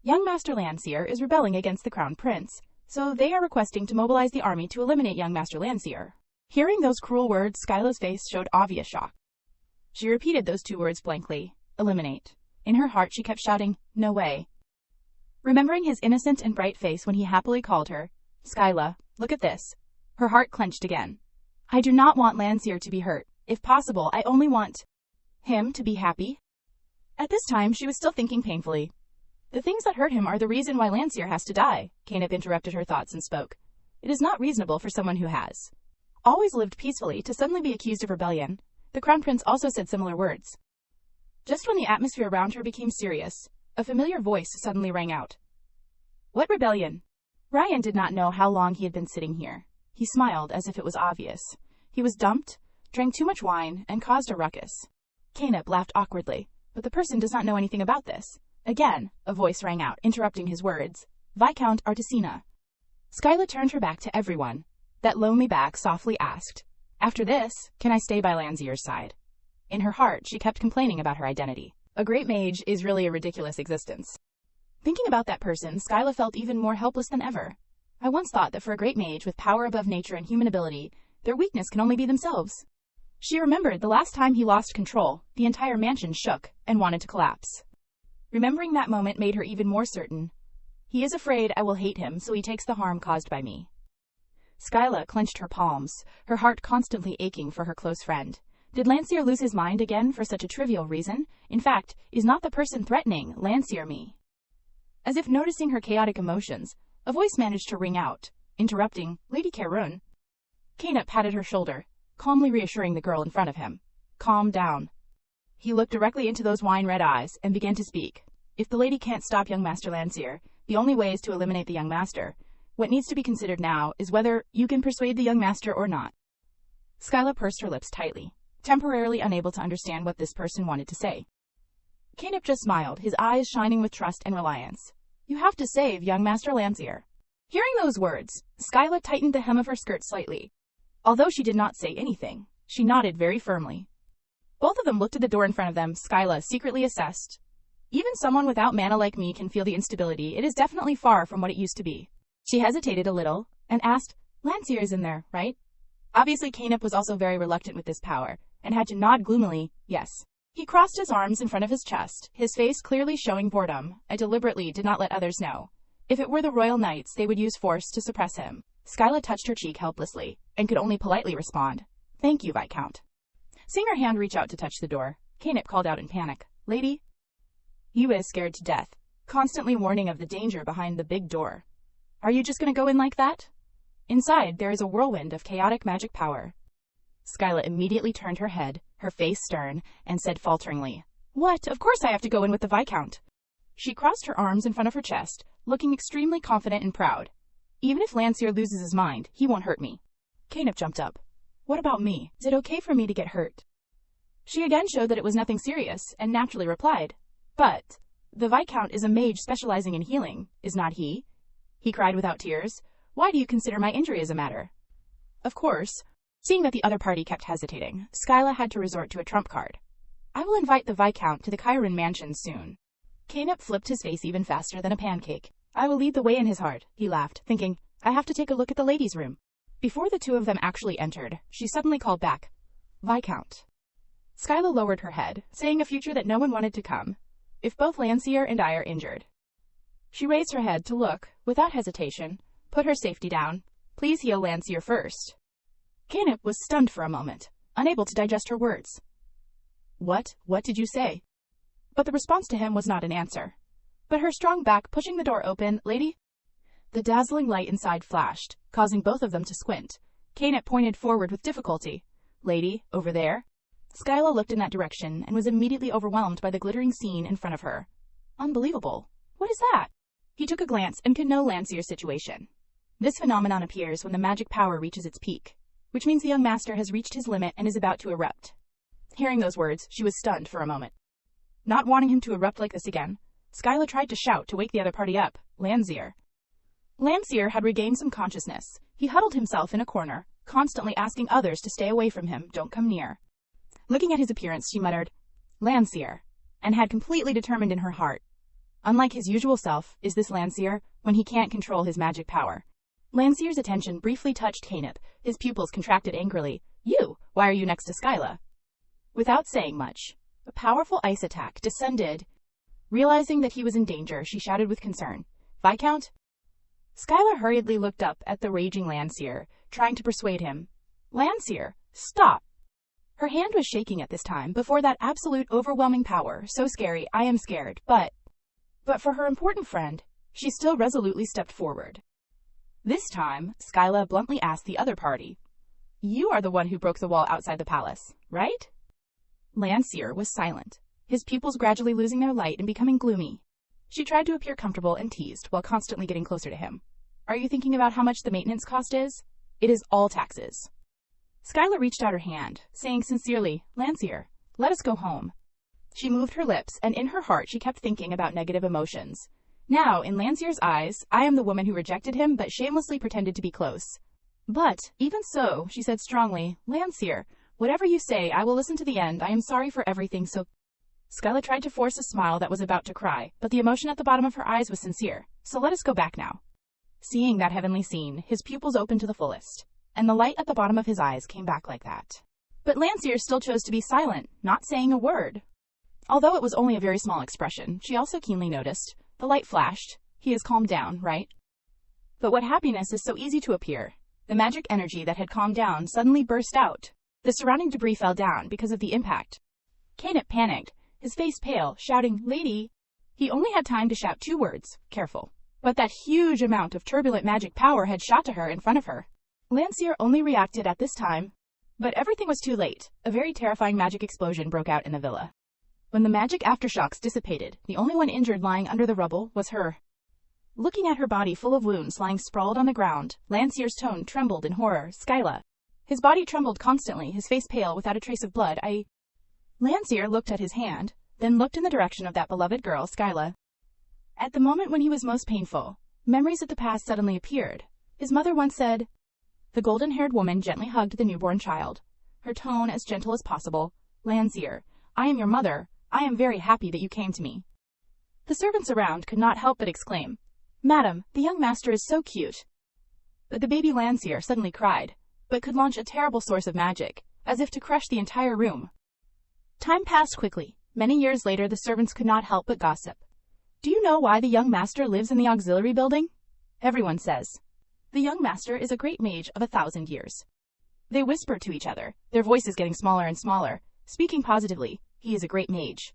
young Master Landseer is rebelling against the Crown Prince, so they are requesting to mobilize the army to eliminate young Master Landseer. Hearing those cruel words, Skyla's face showed obvious shock. She repeated those two words blankly. Eliminate. In her heart she kept shouting, no way. Remembering his innocent and bright face when he happily called her, Skyla, look at this. Her heart clenched again. I do not want Landseer to be hurt. If possible, I only want him to be happy. At this time, she was still thinking painfully. The things that hurt him are the reason why Landseer has to die. Canop interrupted her thoughts and spoke. It is not reasonable for someone who has always lived peacefully to suddenly be accused of rebellion. The Crown Prince also said similar words. Just when the atmosphere around her became serious, a familiar voice suddenly rang out. What rebellion? Ryan did not know how long he had been sitting here. He smiled as if it was obvious. He was dumped, drank too much wine, and caused a ruckus. Canop laughed awkwardly, but the person does not know anything about this. Again, a voice rang out, interrupting his words. Viscount Artesina. Skyla turned her back to everyone. That lonely back softly asked, after this, can I stay by Landseer's side? In her heart, she kept complaining about her identity. A great mage is really a ridiculous existence. Thinking about that person, Skyla felt even more helpless than ever. I once thought that for a great mage with power above nature and human ability, their weakness can only be themselves. She remembered the last time he lost control, the entire mansion shook and wanted to collapse. Remembering that moment made her even more certain. He is afraid I will hate him, so he takes the harm caused by me. Skyla clenched her palms, her heart constantly aching for her close friend. Did Landseer lose his mind again for such a trivial reason? In fact, is not the person threatening Landseer me? As if noticing her chaotic emotions, a voice managed to ring out, interrupting, Lady Karun. Canop patted her shoulder, calmly reassuring the girl in front of him. Calm down. He looked directly into those wine-red eyes and began to speak. If the lady can't stop young Master Landseer, the only way is to eliminate the young master. What needs to be considered now is whether you can persuade the young master or not. Skyla pursed her lips tightly, temporarily unable to understand what this person wanted to say. Canop just smiled, his eyes shining with trust and reliance. You have to save young Master Landseer. Hearing those words, Skyla tightened the hem of her skirt slightly. Although she did not say anything, she nodded very firmly. Both of them looked at the door in front of them. Skyla secretly assessed. Even someone without mana like me can feel the instability. It is definitely far from what it used to be. She hesitated a little, and asked, Landseer is in there, right? Obviously Canop was also very reluctant with this power, and had to nod gloomily, yes. He crossed his arms in front of his chest, his face clearly showing boredom. I deliberately did not let others know. If it were the royal knights, they would use force to suppress him. Skyla touched her cheek helplessly, and could only politely respond, Thank you, Viscount. Seeing her hand reach out to touch the door, Canop called out in panic, Lady? You is scared to death, constantly warning of the danger behind the big door. Are you just gonna go in like that? Inside, there is a whirlwind of chaotic magic power. Skyla immediately turned her head, her face stern, and said falteringly, What? Of course I have to go in with the Viscount. She crossed her arms in front of her chest, looking extremely confident and proud. Even if Landseer loses his mind, he won't hurt me. Canop jumped up. What about me? Is it okay for me to get hurt? She again showed that it was nothing serious, and naturally replied, But the Viscount is a mage specializing in healing, is not he? He cried without tears. Why do you consider my injury as a matter? Of course. Seeing that the other party kept hesitating, Skyla had to resort to a trump card. I will invite the Viscount to the Chiron mansion soon. Canop flipped his face even faster than a pancake. I will lead the way in his heart, he laughed, thinking, I have to take a look at the ladies' room. Before the two of them actually entered, she suddenly called back, Viscount. Skyla lowered her head, saying a future that no one wanted to come. If both Lancier and I are injured. She raised her head to look, without hesitation, put her safety down. Please heal Lancier first. Canip was stunned for a moment, unable to digest her words. What did you say? But the response to him was not an answer. But her strong back pushing the door open, lady? The dazzling light inside flashed, causing both of them to squint. Canip pointed forward with difficulty. Lady, over there? Skyla looked in that direction and was immediately overwhelmed by the glittering scene in front of her. Unbelievable. What is that? He took a glance and could know Lancier's situation. This phenomenon appears when the magic power reaches its peak, which means the young master has reached his limit and is about to erupt. Hearing those words, she was stunned for a moment. Not wanting him to erupt like this again, Skyla tried to shout to wake the other party up. Lancier. Lancier had regained some consciousness. He huddled himself in a corner, constantly asking others to stay away from him, don't come near. Looking at his appearance, she muttered, Lancier, and had completely determined in her heart. Unlike his usual self, is this Lancier, when he can't control his magic power. Lancier's attention briefly touched Canip. His pupils contracted angrily. You, why are you next to Skyla? Without saying much, a powerful ice attack descended. Realizing that he was in danger, she shouted with concern, Viscount? Skyla hurriedly looked up at the raging Lancier, trying to persuade him. Lancier, stop! Her hand was shaking at this time before that absolute overwhelming power, so scary, I am scared, but for her important friend, she still resolutely stepped forward. This time, Skyla bluntly asked the other party, You are the one who broke the wall outside the palace, right? Lancier was silent, his pupils gradually losing their light and becoming gloomy. She tried to appear comfortable and teased while constantly getting closer to him. Are you thinking about how much the maintenance cost is? It is all taxes. Skyla reached out her hand, saying sincerely, Lancier, let us go home. She moved her lips, and in her heart she kept thinking about negative emotions. Now, in Lancier's eyes, I am the woman who rejected him but shamelessly pretended to be close. But, even so, she said strongly, Lancier, whatever you say, I will listen to the end. I am sorry for everything, so... Skyla tried to force a smile that was about to cry, but the emotion at the bottom of her eyes was sincere. So let us go back now. Seeing that heavenly scene, his pupils opened to the fullest, and the light at the bottom of his eyes came back like that. But Lancier still chose to be silent, not saying a word. Although it was only a very small expression, she also keenly noticed. The light flashed. He has calmed down, right? But what happiness is so easy to appear. The magic energy that had calmed down suddenly burst out. The surrounding debris fell down because of the impact. Canip panicked, his face pale, shouting, Lady! He only had time to shout 2 words, careful. But that huge amount of turbulent magic power had shot to her in front of her. Lancier only reacted at this time. But everything was too late. A very terrifying magic explosion broke out in the villa. When the magic aftershocks dissipated, the only one injured lying under the rubble was her. Looking at her body full of wounds lying sprawled on the ground, Lancier's tone trembled in horror. Skyla. His body trembled constantly, his face pale without a trace of blood. Lancier looked at his hand, then looked in the direction of that beloved girl, Skyla. At the moment when he was most painful, memories of the past suddenly appeared. His mother once said. The golden-haired woman gently hugged the newborn child, her tone as gentle as possible. Lancier, I am your mother. I am very happy that you came to me. The servants around could not help but exclaim, Madam, the young master is so cute. But the baby Lancier suddenly cried, but could launch a terrible source of magic, as if to crush the entire room. Time passed quickly. Many years later, the servants could not help but gossip. Do you know why the young master lives in the auxiliary building? Everyone says. The young master is a great mage of 1,000 years. They whisper to each other, their voices getting smaller and smaller, speaking positively. He is a great mage.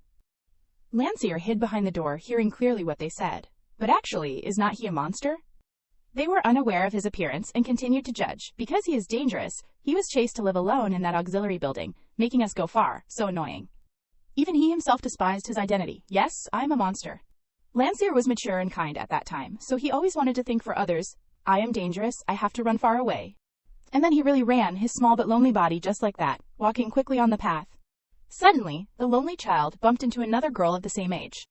Lancier hid behind the door, hearing clearly what they said. But actually, is not he a monster? They were unaware of his appearance and continued to judge. Because he is dangerous, he was chased to live alone in that auxiliary building, making us go far. So annoying. Even he himself despised his identity. Yes, I am a monster. Lancier was mature and kind at that time, so he always wanted to think for others. I am dangerous, I have to run far away. And then he really ran, his small but lonely body just like that, walking quickly on the path. Suddenly, the lonely child bumped into another girl of the same age.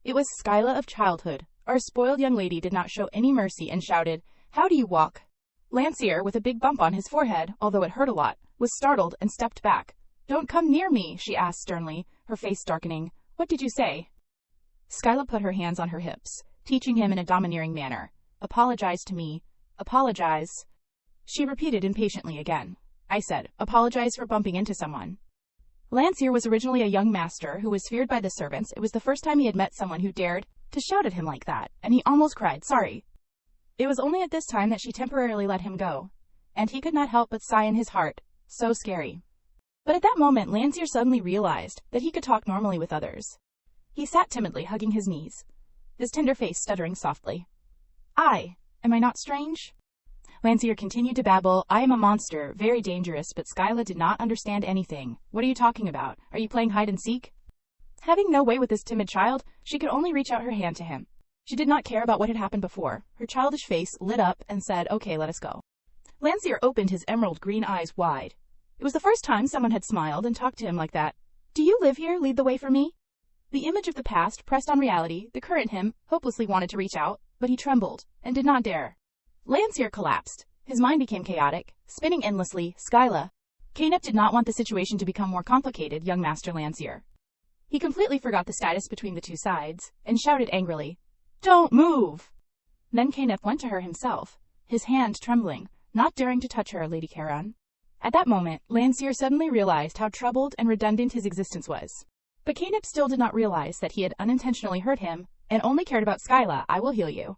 It was Skyla of childhood. Our spoiled young lady did not show any mercy and shouted, How do you walk? Lancier, with a big bump on his forehead, although it hurt a lot, was startled and stepped back. Don't come near me, she asked sternly, her face darkening. What did you say? Skyla put her hands on her hips, teaching him in a domineering manner. Apologize to me. Apologize. She repeated impatiently again. I said, apologize for bumping into someone. Lancier was originally a young master who was feared by the servants. It was the first time he had met someone who dared to shout at him like that, and he almost cried, sorry. It was only at this time that she temporarily let him go, and he could not help but sigh in his heart. So scary. But at that moment, Lancier suddenly realized that he could talk normally with others. He sat timidly, hugging his knees, his tender face stuttering softly. Am I not strange? Lancier continued to babble, I am a monster, very dangerous, but Skyla did not understand anything. What are you talking about? Are you playing hide and seek? Having no way with this timid child, she could only reach out her hand to him. She did not care about what had happened before. Her childish face lit up and said, okay, let us go. Lancier opened his emerald green eyes wide. It was the first time someone had smiled and talked to him like that. Do you live here? Lead the way for me? The image of the past pressed on reality. The current him hopelessly wanted to reach out, but he trembled and did not dare. Lancier collapsed. His mind became chaotic, spinning endlessly. Skyla. Canep did not want the situation to become more complicated, young Master Lancier. He completely forgot the status between the two sides, and shouted angrily, Don't move! Then Canep went to her himself, his hand trembling, not daring to touch her, Lady Charon. At that moment, Lancier suddenly realized how troubled and redundant his existence was. But Canep still did not realize that he had unintentionally hurt him, and only cared about Skyla. I will heal you.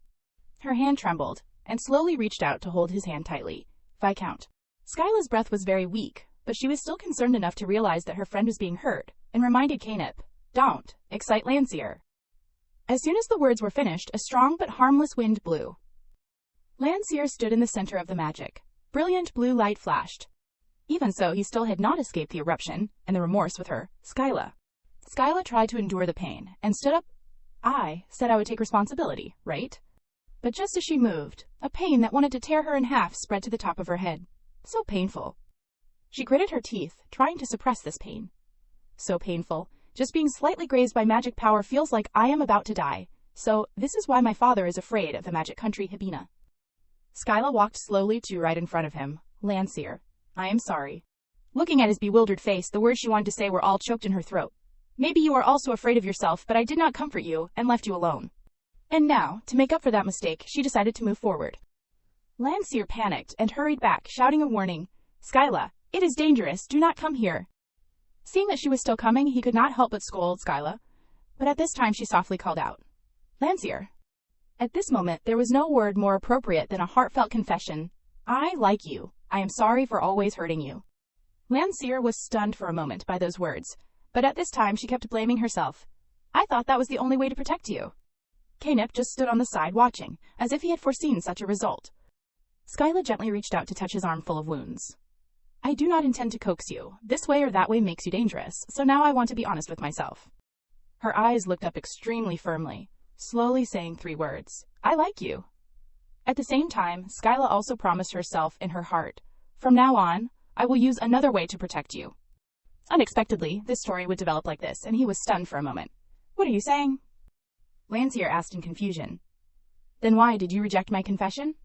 Her hand trembled, and slowly reached out to hold his hand tightly. Viscount. Skyla's breath was very weak, but she was still concerned enough to realize that her friend was being hurt, and reminded Canep, Don't excite Lancier. As soon as the words were finished, a strong but harmless wind blew. Lancier stood in the center of the magic. Brilliant blue light flashed. Even so, he still had not escaped the eruption, and the remorse with her, Skyla. Skyla tried to endure the pain, and stood up. I said I would take responsibility, right? But just as she moved, a pain that wanted to tear her in half spread to the top of her head. So painful. She gritted her teeth, trying to suppress this pain. So painful. Just being slightly grazed by magic power feels like I am about to die. So, this is why my father is afraid of the magic country Hibina. Skyla walked slowly to right in front of him. Lancier. I am sorry. Looking at his bewildered face, the words she wanted to say were all choked in her throat. Maybe you are also afraid of yourself, but I did not comfort you, and left you alone. And now, to make up for that mistake, she decided to move forward. Lancier panicked and hurried back, shouting a warning. Skyla, it is dangerous, do not come here. Seeing that she was still coming, he could not help but scold Skyla. But at this time she softly called out. Lancier. At this moment, there was no word more appropriate than a heartfelt confession. I like you. I am sorry for always hurting you. Lancier was stunned for a moment by those words, but at this time she kept blaming herself. I thought that was the only way to protect you. Canep just stood on the side watching, as if he had foreseen such a result. Skyla gently reached out to touch his arm full of wounds. I do not intend to coax you. This way or that way makes you dangerous, so now I want to be honest with myself. Her eyes looked up extremely firmly, slowly saying 3 words. I like you. At the same time, Skyla also promised herself in her heart, from now on, I will use another way to protect you. Unexpectedly, this story would develop like this, and he was stunned for a moment. What are you saying? Lancier asked in confusion. Then why did you reject my confession?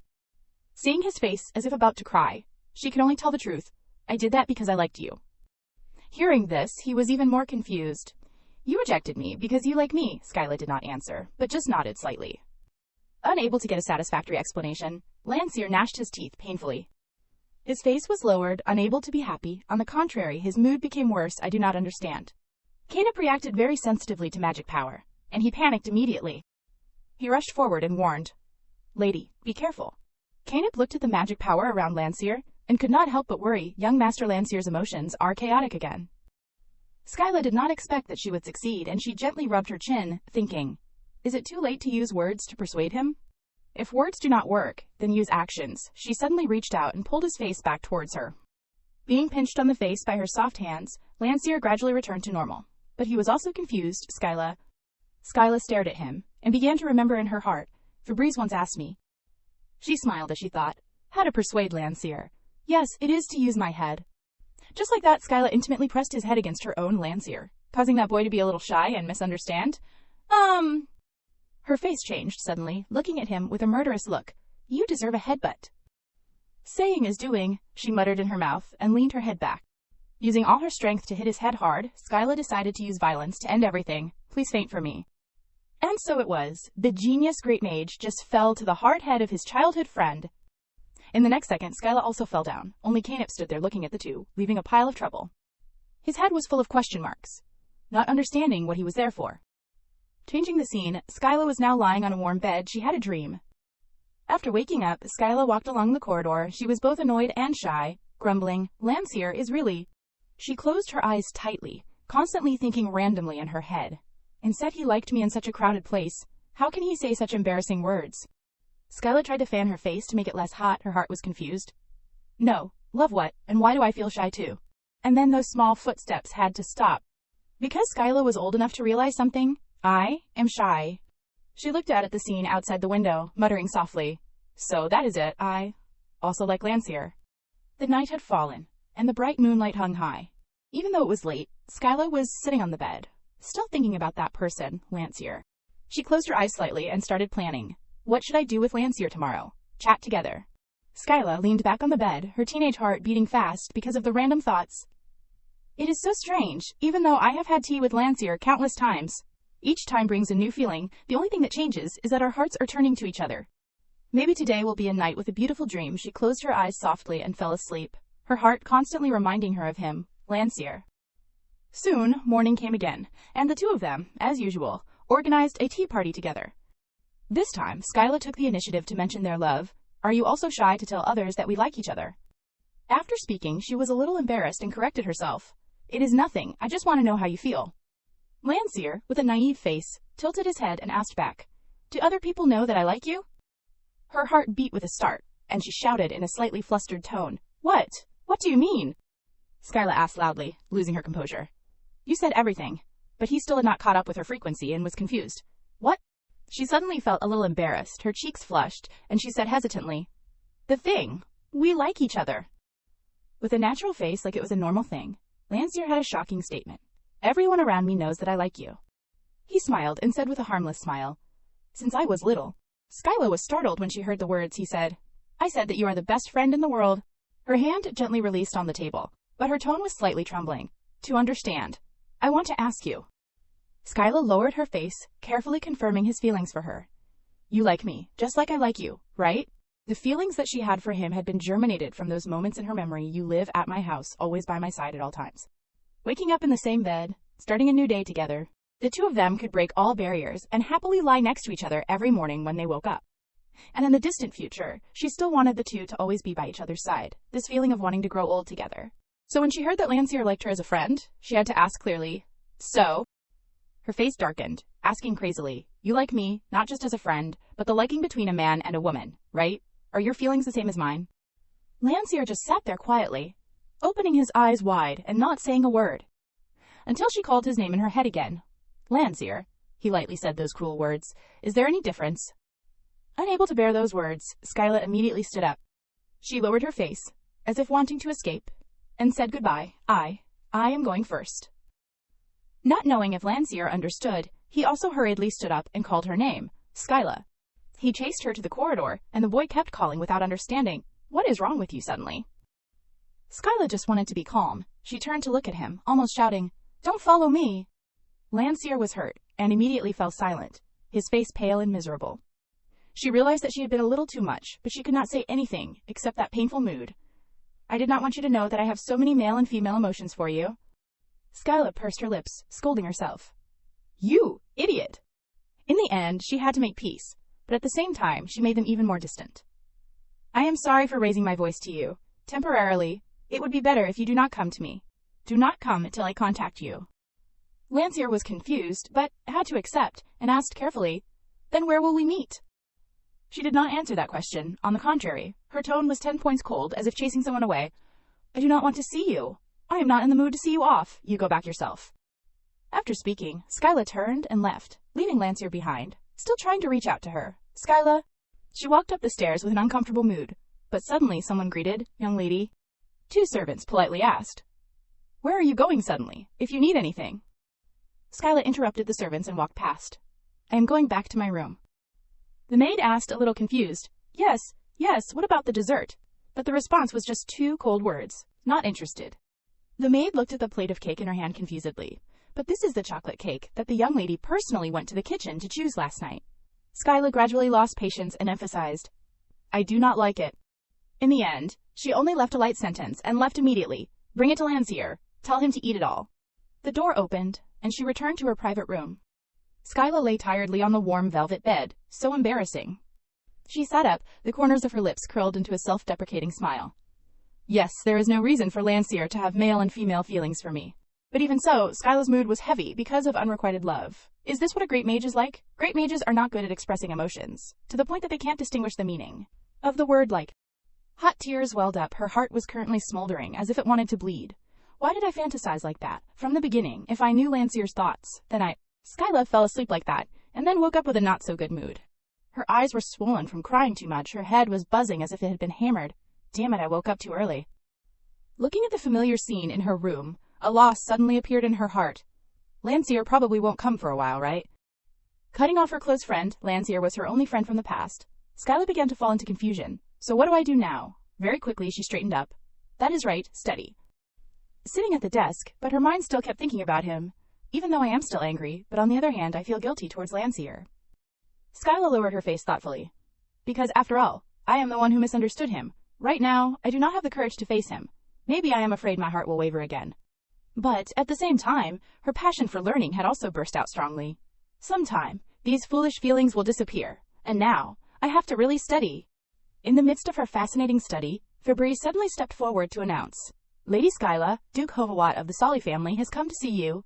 Seeing his face as if about to cry, she could only tell the truth. I did that because I liked you. Hearing this, he was even more confused. You rejected me because you like me, Skyla did not answer, but just nodded slightly. Unable to get a satisfactory explanation, Lancier gnashed his teeth painfully. His face was lowered, unable to be happy. On the contrary, his mood became worse. I do not understand. Canep reacted very sensitively to magic power, and he panicked immediately. He rushed forward and warned, Lady, be careful. Canep looked at the magic power around Lancier, and could not help but worry. Young Master Lancier's emotions are chaotic again. Skyla did not expect that she would succeed, and she gently rubbed her chin, thinking, is it too late to use words to persuade him? If words do not work, then use actions. She suddenly reached out and pulled his face back towards her. Being pinched on the face by her soft hands, Lancier gradually returned to normal. But he was also confused. Skyla stared at him, and began to remember in her heart, Febreze once asked me. She smiled as she thought, how to persuade Lancier. Yes, it is to use my head. Just like that, Skyla intimately pressed his head against her own Lancier, causing that boy to be a little shy and misunderstand. Her face changed suddenly, looking at him with a murderous look. You deserve a headbutt. Saying is doing, she muttered in her mouth, and leaned her head back. Using all her strength to hit his head hard, Skyla decided to use violence to end everything. Please faint for me. And so it was. The genius great mage just fell to the hard head of his childhood friend. In the next second, Skyla also fell down. Only Canep stood there looking at the two, leaving a pile of trouble. His head was full of question marks, not understanding what he was there for. Changing the scene, Skyla was now lying on a warm bed. She had a dream. After waking up, Skyla walked along the corridor. She was both annoyed and shy, grumbling, "Lancier is really..." She closed her eyes tightly, constantly thinking randomly in her head. And said he liked me in such a crowded place. How can he say such embarrassing words? Skyla tried to fan her face to make it less hot. Her heart was confused. No, love what, and why do I feel shy too? And then those small footsteps had to stop. Because Skyla was old enough to realize something. I am shy. She looked out at the scene outside the window, muttering softly, "So that is it, I also like Lancier." The night had fallen, and the bright moonlight hung high. Even though it was late, Skyla was sitting on the bed, still thinking about that person, Lancier. She closed her eyes slightly and started planning. What should I do with Lancier tomorrow? Chat together. Skyla leaned back on the bed, her teenage heart beating fast because of the random thoughts. It is so strange, even though I have had tea with Lancier countless times. Each time brings a new feeling. The only thing that changes is that our hearts are turning to each other. Maybe today will be a night with a beautiful dream. She closed her eyes softly and fell asleep, her heart constantly reminding her of him, Lancier. Soon, morning came again, and the two of them, as usual, organized a tea party together. This time, Skyla took the initiative to mention their love. Are you also shy to tell others that we like each other? After speaking, she was a little embarrassed and corrected herself. It is nothing, I just want to know how you feel. Lancier, with a naive face, tilted his head and asked back, Do other people know that I like you? Her heart beat with a start, and she shouted in a slightly flustered tone, What? What do you mean? Skyla asked loudly, losing her composure. You said everything, but he still had not caught up with her frequency and was confused. What? She suddenly felt a little embarrassed, her cheeks flushed, and she said hesitantly, The thing. We like each other. With a natural face like it was a normal thing, Lancier had a shocking statement. Everyone around me knows that I like you. He smiled and said with a harmless smile, Since I was little. Skyla was startled when she heard the words he said. I said that you are the best friend in the world. Her hand gently released on the table, but her tone was slightly trembling. To understand. I want to ask you. Skyla lowered her face, carefully confirming his feelings for her. You like me, just like I like you, right? The feelings that she had for him had been germinated from those moments in her memory. You live at my house, always by my side at all times. Waking up in the same bed, starting a new day together, the two of them could break all barriers and happily lie next to each other every morning when they woke up. And in the distant future, she still wanted the two to always be by each other's side, this feeling of wanting to grow old together. So when she heard that Lancier liked her as a friend, she had to ask clearly, So? Her face darkened, asking crazily, You like me, not just as a friend, but the liking between a man and a woman, right? Are your feelings the same as mine? Lancier just sat there quietly, opening his eyes wide and not saying a word. Until she called his name in her head again. Lancier, he lightly said those cruel words. Is there any difference? Unable to bear those words, Skyla immediately stood up. She lowered her face, as if wanting to escape, and said goodbye. I am going first. Not knowing if Lancier understood, he also hurriedly stood up and called her name, Skyla. He chased her to the corridor, and the boy kept calling without understanding. What is wrong with you suddenly? Skyla just wanted to be calm. She turned to look at him, almost shouting, Don't follow me. Lancier was hurt, and immediately fell silent, his face pale and miserable. She realized that she had been a little too much, but she could not say anything except that painful mood. I did not want you to know that I have so many male and female emotions for you. Skyla pursed her lips, scolding herself. You idiot! In the end, she had to make peace, but at the same time, she made them even more distant. I am sorry for raising my voice to you. Temporarily, it would be better if you do not come to me. Do not come until I contact you. Lancier was confused, but had to accept, and asked carefully, Then where will we meet? She did not answer that question. On the contrary, her tone was 10 points cold, as if chasing someone away. I do not want to see you. I am not in the mood to see you off. You go back yourself. After speaking, Skyla turned and left, leaving Lancier behind, still trying to reach out to her. Skyla. She walked up the stairs with an uncomfortable mood, but suddenly someone greeted, Young lady. Two servants politely asked, Where are you going suddenly, if you need anything? Skyla interrupted the servants and walked past. I am going back to my room. The maid asked, a little confused, Yes, what about the dessert? But the response was just 2 cold words, not interested. The maid looked at the plate of cake in her hand confusedly. But this is the chocolate cake that the young lady personally went to the kitchen to choose last night. Skyla gradually lost patience and emphasized, I do not like it. In the end, she only left a light sentence and left immediately. Bring it to Lancier. Tell him to eat it all. The door opened, and she returned to her private room. Skyla lay tiredly on the warm velvet bed, so embarrassing. She sat up, the corners of her lips curled into a self-deprecating smile. Yes, there is no reason for Lancier to have male and female feelings for me. But even so, Skyla's mood was heavy because of unrequited love. Is this what a great mage is like? Great mages are not good at expressing emotions, to the point that they can't distinguish the meaning of the word like. Hot tears welled up, her heart was currently smoldering, as if it wanted to bleed. Why did I fantasize like that? From the beginning, if I knew Lancier's thoughts, then Skyla fell asleep like that, and then woke up with a not-so-good mood. Her eyes were swollen from crying too much, her head was buzzing as if it had been hammered. Damn it, I woke up too early. Looking at the familiar scene in her room, a loss suddenly appeared in her heart. Lancier probably won't come for a while, right? Cutting off her close friend, Lancier was her only friend from the past. Skyla began to fall into confusion. So what do I do now? Very quickly, she straightened up. That is right, study. Sitting at the desk, but her mind still kept thinking about him. Even though I am still angry, but on the other hand, I feel guilty towards Lancier. Skyla lowered her face thoughtfully. Because, after all, I am the one who misunderstood him. Right now, I do not have the courage to face him. Maybe I am afraid my heart will waver again. But, at the same time, her passion for learning had also burst out strongly. Sometime, these foolish feelings will disappear, and now, I have to really study. In the midst of her fascinating study, Fabrice suddenly stepped forward to announce, Lady Skyla, Duke Hovawat of the Solly family has come to see you.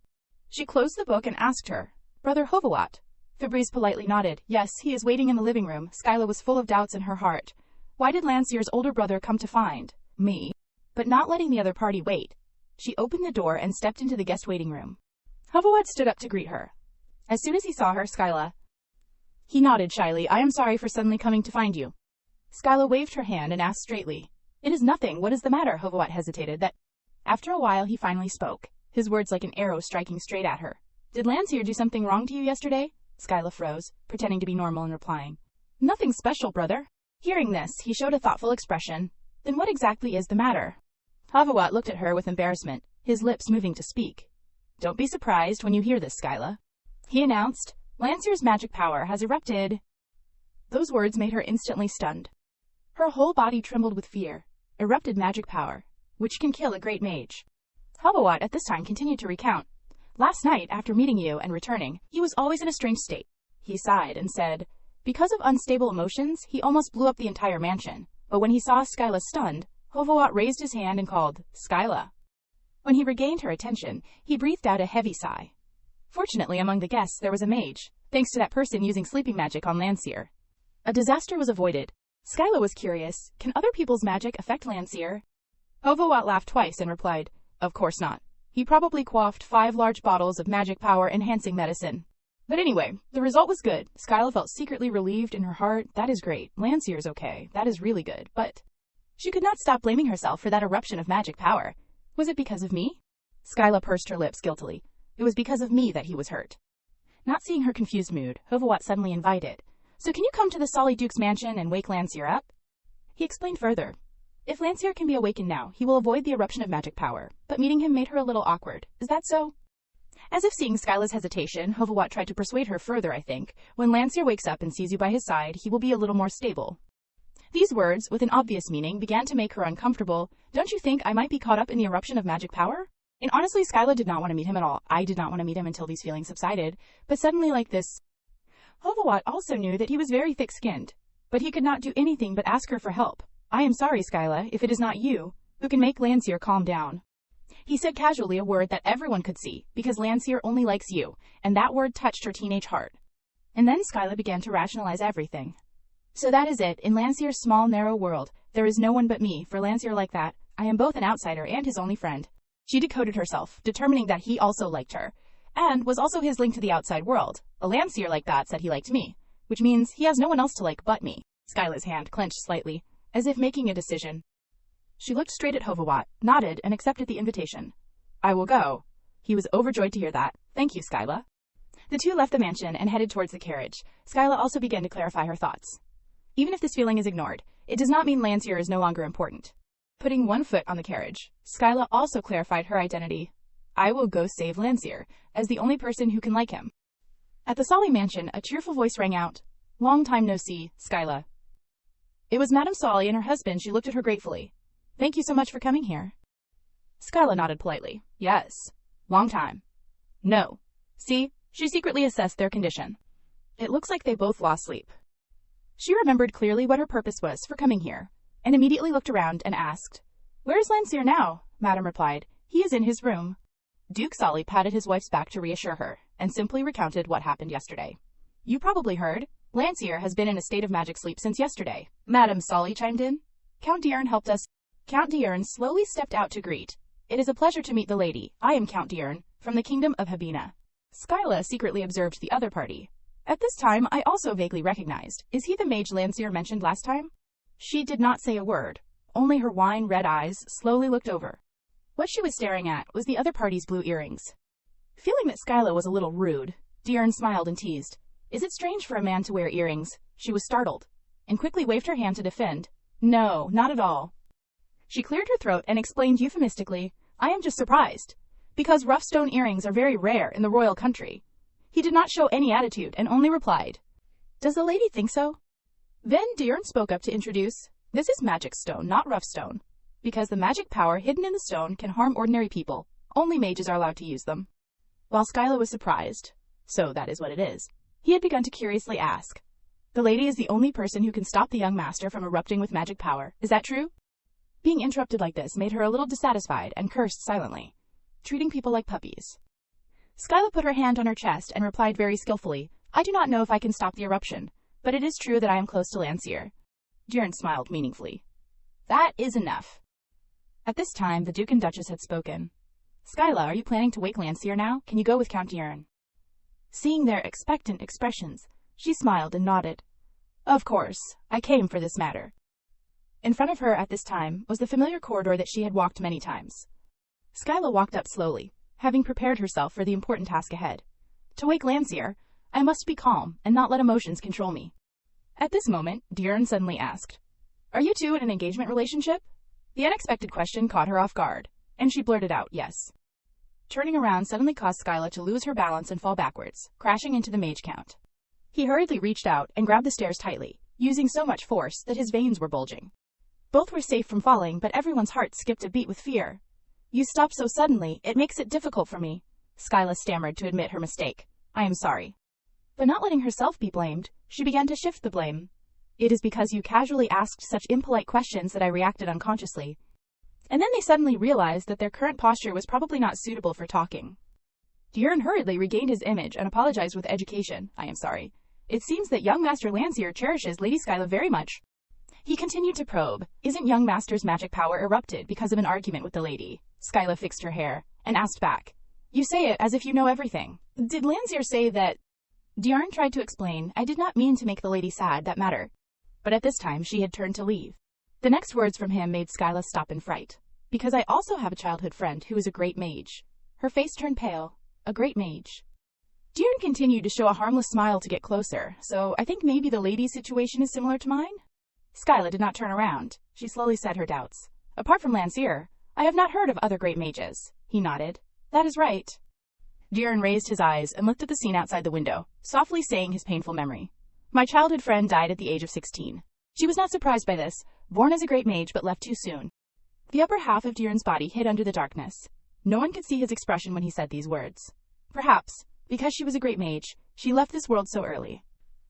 She closed the book and asked her, Brother Hovawat. Fabrice politely nodded. Yes, he is waiting in the living room. Skyla was full of doubts in her heart. Why did Lancier's older brother come to find me? But not letting the other party wait, she opened the door and stepped into the guest waiting room. Hovawat stood up to greet her. As soon as he saw her, he nodded shyly. I am sorry for suddenly coming to find you. Skyla waved her hand and asked straightly. It is nothing. What is the matter? Hovawat hesitated. After a while, he finally spoke, his words like an arrow striking straight at her. Did Lancier do something wrong to you yesterday? Skyla froze, pretending to be normal and replying. Nothing special, brother. Hearing this, he showed a thoughtful expression. Then what exactly is the matter? Hovawat looked at her with embarrassment, his lips moving to speak. Don't be surprised when you hear this, Skyla. He announced, Lancier's magic power has erupted. Those words made her instantly stunned. Her whole body trembled with fear. Erupted magic power, which can kill a great mage. Hovawat at this time continued to recount. Last night, after meeting you and returning, he was always in a strange state. He sighed and said, because of unstable emotions, he almost blew up the entire mansion. But when he saw Skyla stunned, Hovawat raised his hand and called, Skyla. When he regained her attention, he breathed out a heavy sigh. Fortunately, among the guests there was a mage, thanks to that person using sleeping magic on Lancier. A disaster was avoided. Skyla was curious, can other people's magic affect Lancier? Hovawat laughed twice and replied, of course not. He probably quaffed 5 large bottles of magic power-enhancing medicine. But anyway, the result was good. Skyla felt secretly relieved in her heart. That is great. Lancier's okay. That is really good. But she could not stop blaming herself for that eruption of magic power. Was it because of me? Skyla pursed her lips guiltily. It was because of me that he was hurt. Not seeing her confused mood, Hovawat suddenly invited. So can you come to the Solly Duke's mansion and wake Lancier up? He explained further. If Lancier can be awakened now, he will avoid the eruption of magic power. But meeting him made her a little awkward. Is that so? As if seeing Skyla's hesitation, Hovawat tried to persuade her further, I think. When Lancier wakes up and sees you by his side, he will be a little more stable. These words, with an obvious meaning, began to make her uncomfortable. Don't you think I might be caught up in the eruption of magic power? And honestly, Skyla did not want to meet him at all. I did not want to meet him until these feelings subsided. But suddenly like this. Hovawat also knew that he was very thick-skinned. But he could not do anything but ask her for help. I am sorry, Skyla, if it is not you who can make Lancier calm down. He said casually a word that everyone could see, because Lancier only likes you, and that word touched her teenage heart. And then Skyla began to rationalize everything. So that is it, in Lancier's small, narrow world, there is no one but me. For Lancier like that, I am both an outsider and his only friend. She decoded herself, determining that he also liked her, and was also his link to the outside world. A Lancier like that said he liked me, which means he has no one else to like but me. Skyla's hand clenched slightly, as if making a decision. She looked straight at Hovawat, nodded, and accepted the invitation. I will go. He was overjoyed to hear that. Thank you, Skyla. The two left the mansion and headed towards the carriage. Skyla also began to clarify her thoughts. Even if this feeling is ignored, it does not mean Lancier is no longer important. Putting one foot on the carriage, Skyla also clarified her identity. I will go save Lancier, as the only person who can like him. At the Solly mansion, a cheerful voice rang out. Long time no see, Skyla. It was Madame Solly and her husband. She looked at her gratefully. Thank you so much for coming here. Skyla nodded politely. Yes. Long time. No. See, she secretly assessed their condition. It looks like they both lost sleep. She remembered clearly what her purpose was for coming here, and immediately looked around and asked, Where is Landseer now? Madam replied, He is in his room. Duke Solly patted his wife's back to reassure her, and simply recounted what happened yesterday. You probably heard. Landseer has been in a state of magic sleep since yesterday. Madam Solly chimed in. Count Diurn helped us. Count Diurn slowly stepped out to greet. It is a pleasure to meet the lady. I am Count Diurn, from the kingdom of Habina. Skyla secretly observed the other party. At this time, I also vaguely recognized. Is he the mage Landseer mentioned last time? She did not say a word. Only her wine-red eyes slowly looked over. What she was staring at was the other party's blue earrings. Feeling that Skyla was a little rude, Diurn smiled and teased. Is it strange for a man to wear earrings? She was startled, and quickly waved her hand to defend. No, not at all. She cleared her throat and explained euphemistically, I am just surprised, because rough stone earrings are very rare in the royal country. He did not show any attitude and only replied, Does the lady think so? Then Diurn spoke up to introduce, This is magic stone, not rough stone. Because the magic power hidden in the stone can harm ordinary people, only mages are allowed to use them. While Skyla was surprised, so that is what it is, he had begun to curiously ask, The lady is the only person who can stop the young master from erupting with magic power, is that true? Being interrupted like this made her a little dissatisfied and cursed silently, treating people like puppies. Skyla put her hand on her chest and replied very skillfully, I do not know if I can stop the eruption, but it is true that I am close to Landseer. Diurn smiled meaningfully. That is enough. At this time, the Duke and Duchess had spoken. Skyla, are you planning to wake Landseer now? Can you go with Count Diurn? Seeing their expectant expressions, she smiled and nodded. Of course, I came for this matter. In front of her at this time was the familiar corridor that she had walked many times. Skyla walked up slowly, having prepared herself for the important task ahead. To wake Landseer, I must be calm and not let emotions control me. At this moment, Diurn suddenly asked, Are you two in an engagement relationship? The unexpected question caught her off guard, and she blurted out, Yes. Turning around suddenly caused Skyla to lose her balance and fall backwards, crashing into the mage count. He hurriedly reached out and grabbed the stairs tightly, using so much force that his veins were bulging. Both were safe from falling, but everyone's heart skipped a beat with fear. You stopped so suddenly, it makes it difficult for me. Skyla stammered to admit her mistake. I am sorry. But not letting herself be blamed, she began to shift the blame. It is because you casually asked such impolite questions that I reacted unconsciously. And then they suddenly realized that their current posture was probably not suitable for talking. Diurn hurriedly regained his image and apologized with education. I am sorry. It seems that young Master Landseer cherishes Lady Skyla very much. He continued to probe. Isn't young Master's magic power erupted because of an argument with the lady? Skyla fixed her hair and asked back. You say it as if you know everything. Did Landseer say that? Diurn tried to explain. I did not mean to make the lady sad, that matter. But at this time she had turned to leave. The next words from him made Skyla stop in fright. Because I also have a childhood friend who is a great mage. Her face turned pale. A great mage. Diurn continued to show a harmless smile to get closer, so I think maybe the lady's situation is similar to mine? Skyla did not turn around. She slowly said her doubts. Apart from Landseer, I have not heard of other great mages. He nodded. That is right. Diurn raised his eyes and looked at the scene outside the window, softly saying his painful memory. My childhood friend died at the age of 16. She was not surprised by this, born as a great mage but left too soon. The upper half of Diurn's body hid under the darkness. No one could see his expression when he said these words. Perhaps, because she was a great mage, she left this world so early.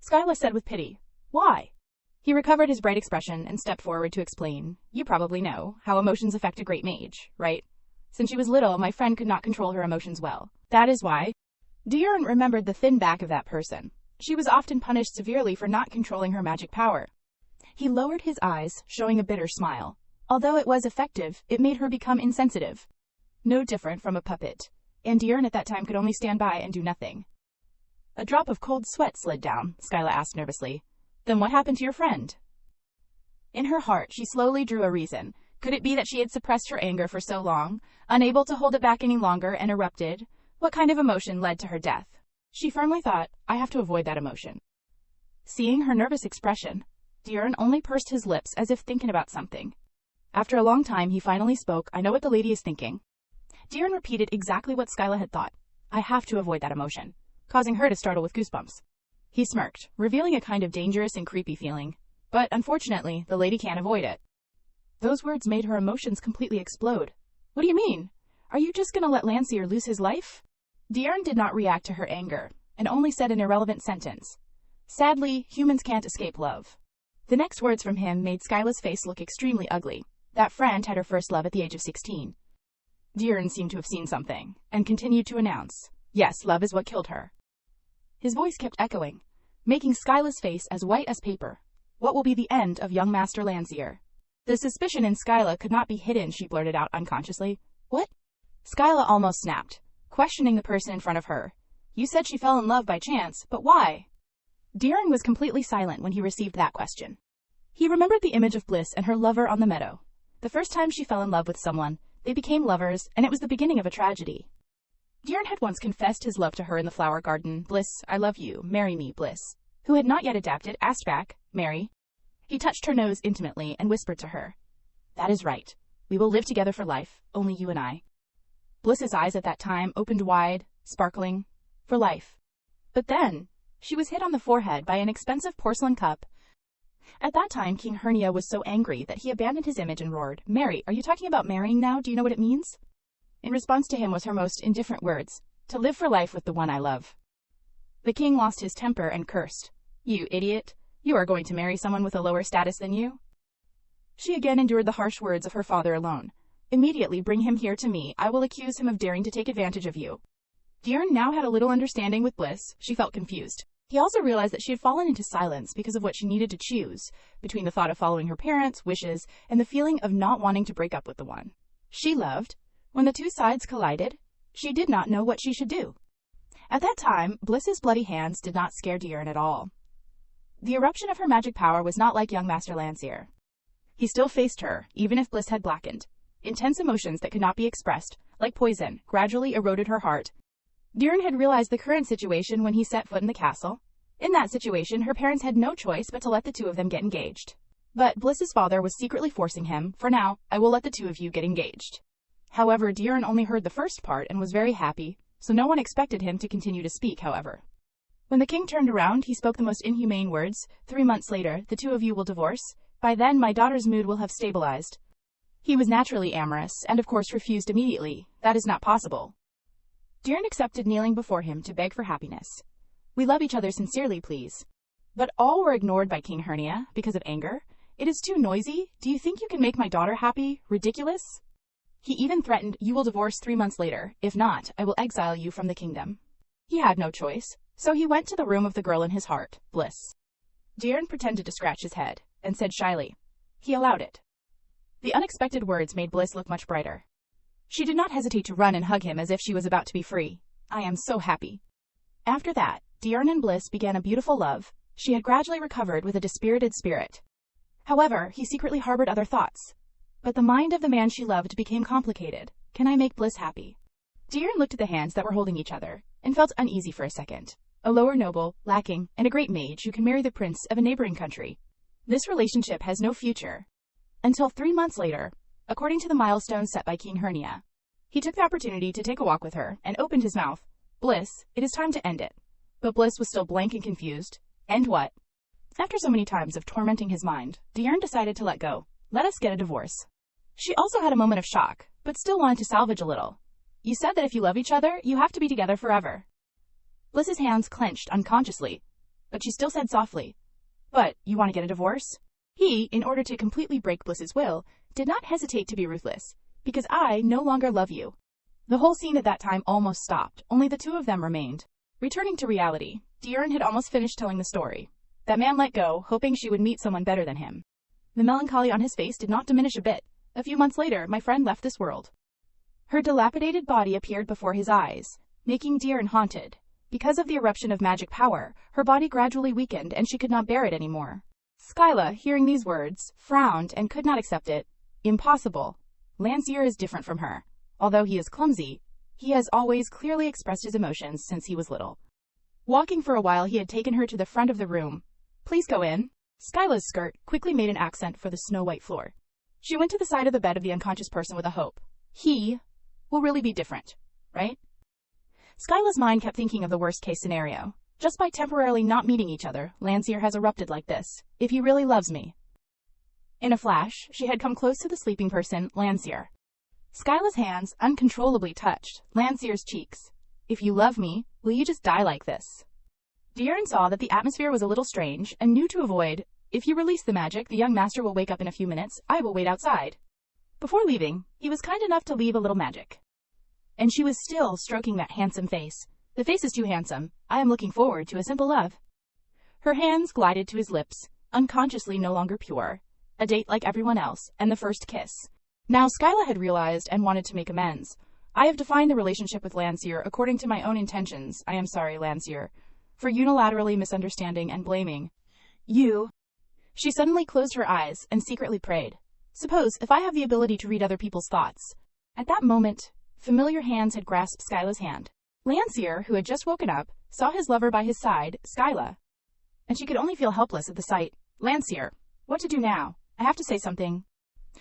Skyla said with pity, Why? He recovered his bright expression and stepped forward to explain. You probably know how emotions affect a great mage, right? Since she was little, my friend could not control her emotions well. That is why. Diurn remembered the thin back of that person. She was often punished severely for not controlling her magic power. He lowered his eyes, showing a bitter smile. Although it was effective, it made her become insensitive. No different from a puppet. And Diurn at that time could only stand by and do nothing. A drop of cold sweat slid down, Skyla asked nervously. Then what happened to your friend? In her heart, she slowly drew a reason. Could it be that she had suppressed her anger for so long, unable to hold it back any longer, and erupted? What kind of emotion led to her death? She firmly thought, I have to avoid that emotion. Seeing her nervous expression, Diurn only pursed his lips as if thinking about something. After a long time, he finally spoke. I know what the lady is thinking. Diurn repeated exactly what Skyla had thought. I have to avoid that emotion, causing her to startle with goosebumps. He smirked, revealing a kind of dangerous and creepy feeling. But unfortunately, the lady can't avoid it. Those words made her emotions completely explode. What do you mean? Are you just gonna let Landseer lose his life? Diarn did not react to her anger, and only said an irrelevant sentence. Sadly, humans can't escape love. The next words from him made Skyla's face look extremely ugly. That friend had her first love at the age of 16. Diarn seemed to have seen something, and continued to announce, yes, love is what killed her. His voice kept echoing, making Skyla's face as white as paper. What will be the end of young Master Landseer? The suspicion in Skyla could not be hidden, she blurted out unconsciously. What? Skyla almost snapped, questioning the person in front of her. You said she fell in love by chance, but why? Diarn was completely silent when he received that question. He remembered the image of Bliss and her lover on the meadow. The first time she fell in love with someone, they became lovers, and it was the beginning of a tragedy. Diarn had once confessed his love to her in the flower garden. Bliss, I love you, marry me, Bliss, who had not yet adapted, asked back, Mary. He touched her nose intimately and whispered to her, that is right. We will live together for life, only you and I. Bliss's eyes at that time opened wide, sparkling, for life. But then, she was hit on the forehead by an expensive porcelain cup. At that time, King Hernia was so angry that he abandoned his image and roared, Mary, are you talking about marrying now? Do you know what it means? In response to him was her most indifferent words, to live for life with the one I love. The king lost his temper and cursed, you idiot, you are going to marry someone with a lower status than you? She again endured the harsh words of her father alone. Immediately bring him here to me, I will accuse him of daring to take advantage of you. Diarn now had a little understanding with Bliss. She felt confused. He also realized that she had fallen into silence because of what she needed to choose, between the thought of following her parents' wishes and the feeling of not wanting to break up with the one she loved. When the two sides collided, she did not know what she should do. At that time, Bliss's bloody hands did not scare Diarn at all. The eruption of her magic power was not like young Master Landseer. He still faced her, even if Bliss had blackened. Intense emotions that could not be expressed, like poison, gradually eroded her heart. Diarn had realized the current situation when he set foot in the castle. In that situation, her parents had no choice but to let the two of them get engaged. But Bliss's father was secretly forcing him, for now, I will let the two of you get engaged. However, Diarn only heard the first part and was very happy, so no one expected him to continue to speak, however. When the king turned around, he spoke the most inhumane words, 3 months later, the two of you will divorce. By then, my daughter's mood will have stabilized. He was naturally amorous, and of course refused immediately. That is not possible. Diarn accepted kneeling before him to beg for happiness. We love each other sincerely, please. But all were ignored by King Hernia, because of anger. It is too noisy. Do you think you can make my daughter happy? Ridiculous. He even threatened, you will divorce 3 months later. If not, I will exile you from the kingdom. He had no choice, so he went to the room of the girl in his heart, Bliss. Diarn pretended to scratch his head, and said shyly, he allowed it. The unexpected words made Bliss look much brighter. She did not hesitate to run and hug him as if she was about to be free. I am so happy. After that, Diarn and Bliss began a beautiful love. She had gradually recovered with a dispirited spirit. However, he secretly harbored other thoughts. But the mind of the man she loved became complicated. Can I make Bliss happy? Diarn looked at the hands that were holding each other, and felt uneasy for a second. A lower noble, lacking, and a great mage who can marry the prince of a neighboring country. This relationship has no future. Until 3 months later, according to the milestones set by King Hernia. He took the opportunity to take a walk with her, and opened his mouth. Bliss, it is time to end it. But Bliss was still blank and confused. End what? After so many times of tormenting his mind, Diarn decided to let go. Let us get a divorce. She also had a moment of shock, but still wanted to salvage a little. You said that if you love each other, you have to be together forever. Bliss's hands clenched unconsciously, but she still said softly, but, you want to get a divorce? He, in order to completely break Bliss's will, did not hesitate to be ruthless, because I no longer love you. The whole scene at that time almost stopped, only the two of them remained. Returning to reality, Diarn had almost finished telling the story. That man let go, hoping she would meet someone better than him. The melancholy on his face did not diminish a bit. A few months later, my friend left this world. Her dilapidated body appeared before his eyes, making Diarn haunted. Because of the eruption of magic power, her body gradually weakened and she could not bear it anymore. Skyla, hearing these words, frowned and could not accept it. Impossible. Landseer is different from her. Although he is clumsy, he has always clearly expressed his emotions since he was little. Walking for a while, he had taken her to the front of the room. Please go in. Skyla's skirt quickly made an accent for the snow-white floor. She went to the side of the bed of the unconscious person with a hope. He will really be different, right? Skyla's mind kept thinking of the worst-case scenario. Just by temporarily not meeting each other, Landseer has erupted like this. If he really loves me. In a flash, she had come close to the sleeping person, Landseer. Skyla's hands uncontrollably touched Lancier's cheeks. If you love me, will you just die like this? Diurn saw that the atmosphere was a little strange and knew to avoid. If you release the magic, the young master will wake up in a few minutes. I will wait outside. Before leaving, he was kind enough to leave a little magic. And she was still stroking that handsome face. The face is too handsome. I am looking forward to a simple love. Her hands glided to his lips, unconsciously no longer pure. A date like everyone else, and the first kiss. Now Skyla had realized and wanted to make amends. I have defined the relationship with Lancier according to my own intentions. I am sorry, Lancier, for unilaterally misunderstanding and blaming you. She suddenly closed her eyes and secretly prayed. Suppose if I have the ability to read other people's thoughts. At that moment, familiar hands had grasped Skyla's hand. Lancier, who had just woken up, saw his lover by his side, Skyla. And she could only feel helpless at the sight. Lancier, what to do now? I have to say something.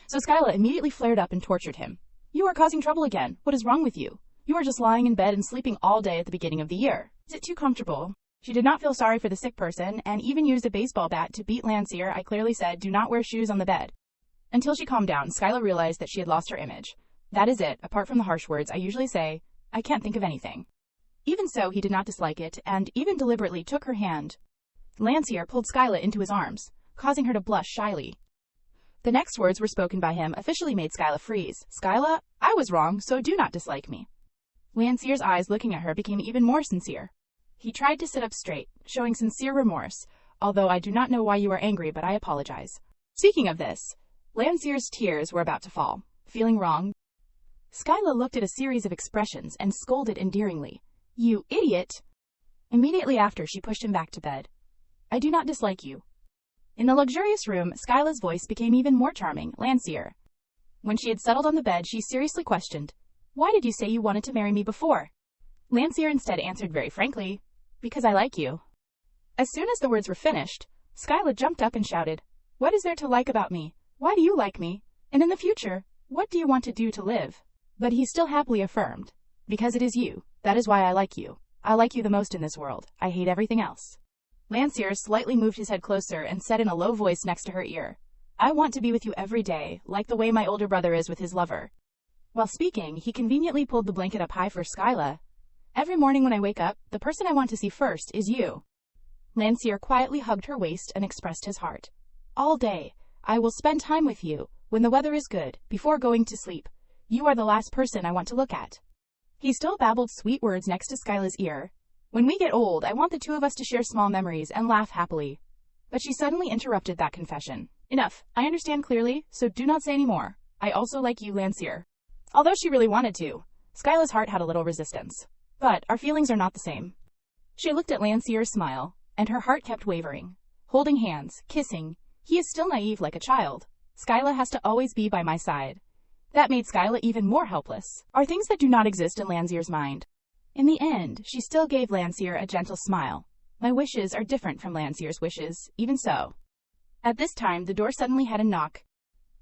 So Skyla immediately flared up and tortured him. You are causing trouble again. What is wrong with you? You are just lying in bed and sleeping all day at the beginning of the year. Is it too comfortable? She did not feel sorry for the sick person and even used a baseball bat to beat Lancier. I clearly said, do not wear shoes on the bed. Until she calmed down, Skyla realized that she had lost her image. That is it. Apart from the harsh words I usually say, I can't think of anything. Even so, he did not dislike it and even deliberately took her hand. Lancier pulled Skyla into his arms, causing her to blush shyly. The next words were spoken by him officially made Skyla freeze. Skyla, I was wrong, so do not dislike me. Lancier's eyes looking at her became even more sincere. He tried to sit up straight, showing sincere remorse. Although I do not know why you are angry, but I apologize. Speaking of this, Lancier's tears were about to fall. Feeling wrong? Skyla looked at a series of expressions and scolded endearingly. You idiot! Immediately after, she pushed him back to bed. I do not dislike you. In the luxurious room, Skyla's voice became even more charming. Lancier. When she had settled on the bed, she seriously questioned, why did you say you wanted to marry me before? Lancier instead answered very frankly, because I like you. As soon as the words were finished, Skyla jumped up and shouted, what is there to like about me? Why do you like me? And in the future, what do you want to do to live? But he still happily affirmed, because it is you. That is why I like you. I like you the most in this world. I hate everything else. Lancier slightly moved his head closer and said in a low voice next to her ear, I want to be with you every day, like the way my older brother is with his lover. While speaking, he conveniently pulled the blanket up high for Skyla. Every morning when I wake up, the person I want to see first is you. Lancier quietly hugged her waist and expressed his heart. All day, I will spend time with you, when the weather is good, before going to sleep. You are the last person I want to look at. He still babbled sweet words next to Skyla's ear. When we get old, I want the two of us to share small memories and laugh happily. But she suddenly interrupted that confession. Enough, I understand clearly, so do not say any more. I also like you, Lancier. Although she really wanted to, Skyla's heart had a little resistance. But our feelings are not the same. She looked at Lancier's smile, and her heart kept wavering. Holding hands, kissing. He is still naive like a child. Skyla has to always be by my side. That made Skyla even more helpless. Are things that do not exist in Lancier's mind. In the end, she still gave Lancier a gentle smile. My wishes are different from Lancier's wishes, even so. At this time, the door suddenly had a knock.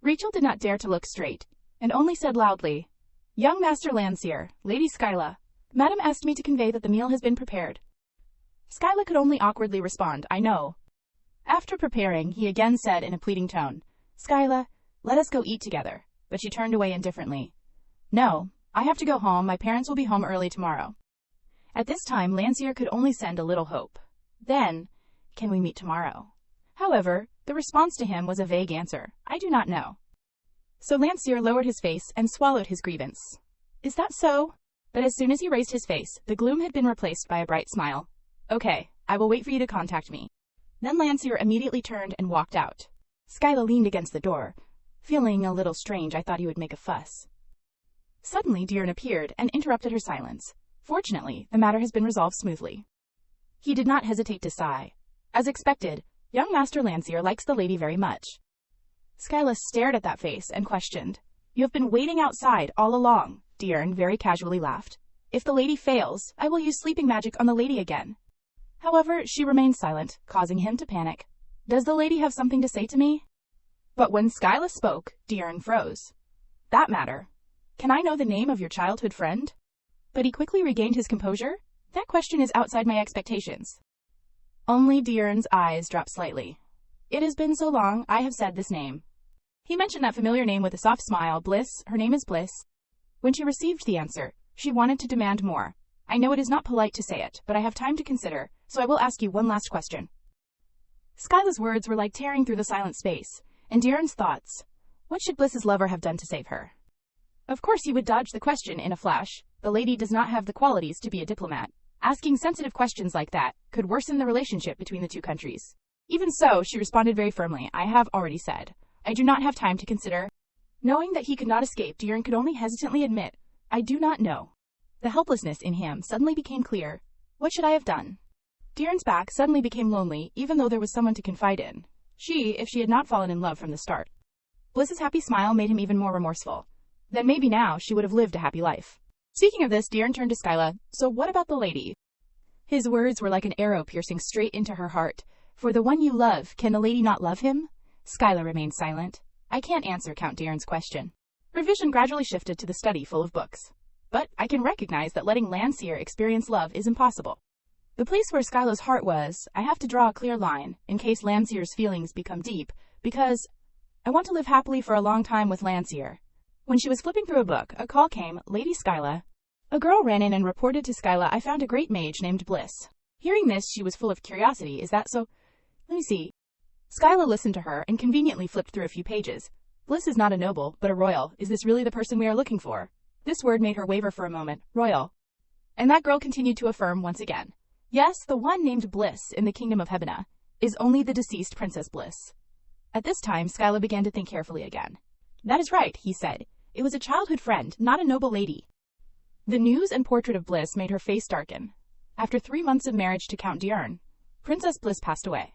Rachel did not dare to look straight, and only said loudly, Young Master Lancier, Lady Skyla. Madam asked me to convey that the meal has been prepared. Skyla could only awkwardly respond, I know. After preparing, he again said in a pleading tone, Skyla, let us go eat together. But she turned away indifferently. No, I have to go home. My parents will be home early tomorrow. At this time, Lancier could only send a little hope. Then, can we meet tomorrow? However, the response to him was a vague answer. I do not know. So Lancier lowered his face and swallowed his grievance. Is that so? But as soon as he raised his face, the gloom had been replaced by a bright smile. Okay, I will wait for you to contact me. Then Lancier immediately turned and walked out. Skyla leaned against the door. Feeling a little strange, I thought he would make a fuss. Suddenly, Diurn appeared and interrupted her silence. Fortunately, the matter has been resolved smoothly. He did not hesitate to sigh. As expected, young Master Lancier likes the lady very much. Skyla stared at that face and questioned. You have been waiting outside all along, Diurn very casually laughed. If the lady fails, I will use sleeping magic on the lady again. However, she remained silent, causing him to panic. Does the lady have something to say to me? But when Skyla spoke, Diurn froze. That matter. Can I know the name of your childhood friend? But he quickly regained his composure. That question is outside my expectations. Only Diurn's eyes dropped slightly. It has been so long, I have said this name. He mentioned that familiar name with a soft smile. Bliss, her name is Bliss. When she received the answer, she wanted to demand more. I know it is not polite to say it, but I have time to consider, so I will ask you one last question. Skyla's words were like tearing through the silent space, and Darren's thoughts. What should Bliss's lover have done to save her? Of course he would dodge the question in a flash. The lady does not have the qualities to be a diplomat. Asking sensitive questions like that could worsen the relationship between the two countries. Even so, she responded very firmly, I have already said. I do not have time to consider. Knowing that he could not escape, Darren could only hesitantly admit, I do not know. The helplessness in him suddenly became clear. What should I have done? Darren's back suddenly became lonely, even though there was someone to confide in. If she had not fallen in love from the start. Bliss's happy smile made him even more remorseful. Then maybe now she would have lived a happy life. Speaking of this, Darren turned to Skyla. So what about the lady? His words were like an arrow piercing straight into her heart. For the one you love, can the lady not love him? Skyla remained silent. I can't answer Count Darren's question. Her vision gradually shifted to the study full of books. But I can recognize that letting Landseer experience love is impossible. The place where Skyla's heart was, I have to draw a clear line, in case Landseer's feelings become deep, because I want to live happily for a long time with Landseer. When she was flipping through a book, a call came, Lady Skyla. A girl ran in and reported to Skyla, I found a great mage named Bliss. Hearing this, she was full of curiosity. Is that so? Let me see. Skyla listened to her and conveniently flipped through a few pages. Bliss is not a noble, but a royal. Is this really the person we are looking for? This word made her waver for a moment. Royal. And that girl continued to affirm once again. Yes, the one named Bliss in the kingdom of Hebena is only the deceased Princess Bliss. At this time, Skyla began to think carefully again. That is right, he said. It was a childhood friend, not a noble lady. The news and portrait of Bliss made her face darken. After 3 months of marriage to Count Darren, Princess Bliss passed away.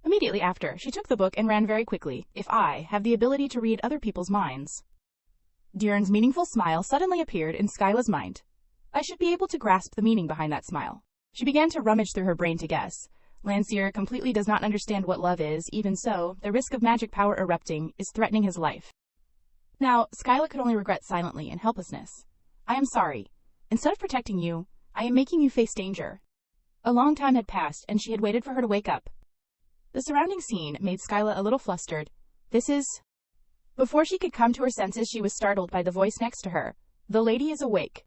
Immediately after, she took the book and ran very quickly. If I have the ability to read other people's minds. Darren's meaningful smile suddenly appeared in Skyla's mind. I should be able to grasp the meaning behind that smile. She began to rummage through her brain to guess. Landseer completely does not understand what love is. Even so, the risk of magic power erupting is threatening his life. Now, Skyla could only regret silently in helplessness. I am sorry. Instead of protecting you, I am making you face danger. A long time had passed, and she had waited for her to wake up. The surrounding scene made Skyla a little flustered. This is... Before she could come to her senses, she was startled by the voice next to her. The lady is awake.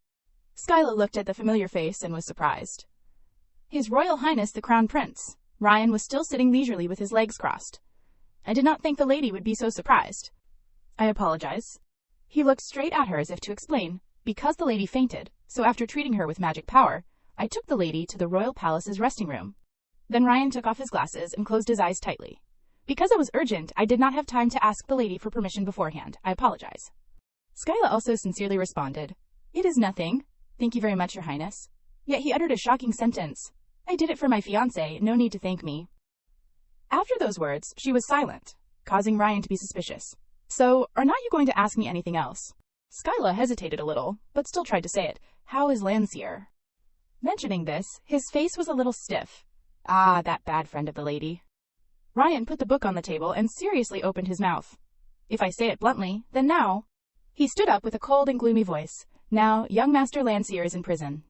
Skyla looked at the familiar face and was surprised. His Royal Highness the Crown Prince. Ryan was still sitting leisurely with his legs crossed. I did not think the lady would be so surprised. I apologize. He looked straight at her as if to explain. Because the lady fainted, so after treating her with magic power, I took the lady to the royal palace's resting room. Then Ryan took off his glasses and closed his eyes tightly. Because it was urgent, I did not have time to ask the lady for permission beforehand. I apologize. Skyla also sincerely responded. It is nothing. Thank you very much, Your Highness. Yet he uttered a shocking sentence. I did it for my fiancé, no need to thank me. After those words, she was silent, causing Ryan to be suspicious. So, are not you going to ask me anything else? Skyla hesitated a little, but still tried to say it. How is Landseer? Mentioning this, his face was a little stiff. Ah, that bad friend of the lady. Ryan put the book on the table and seriously opened his mouth. If I say it bluntly, then now. He stood up with a cold and gloomy voice. Now, young Master Landseer is in prison.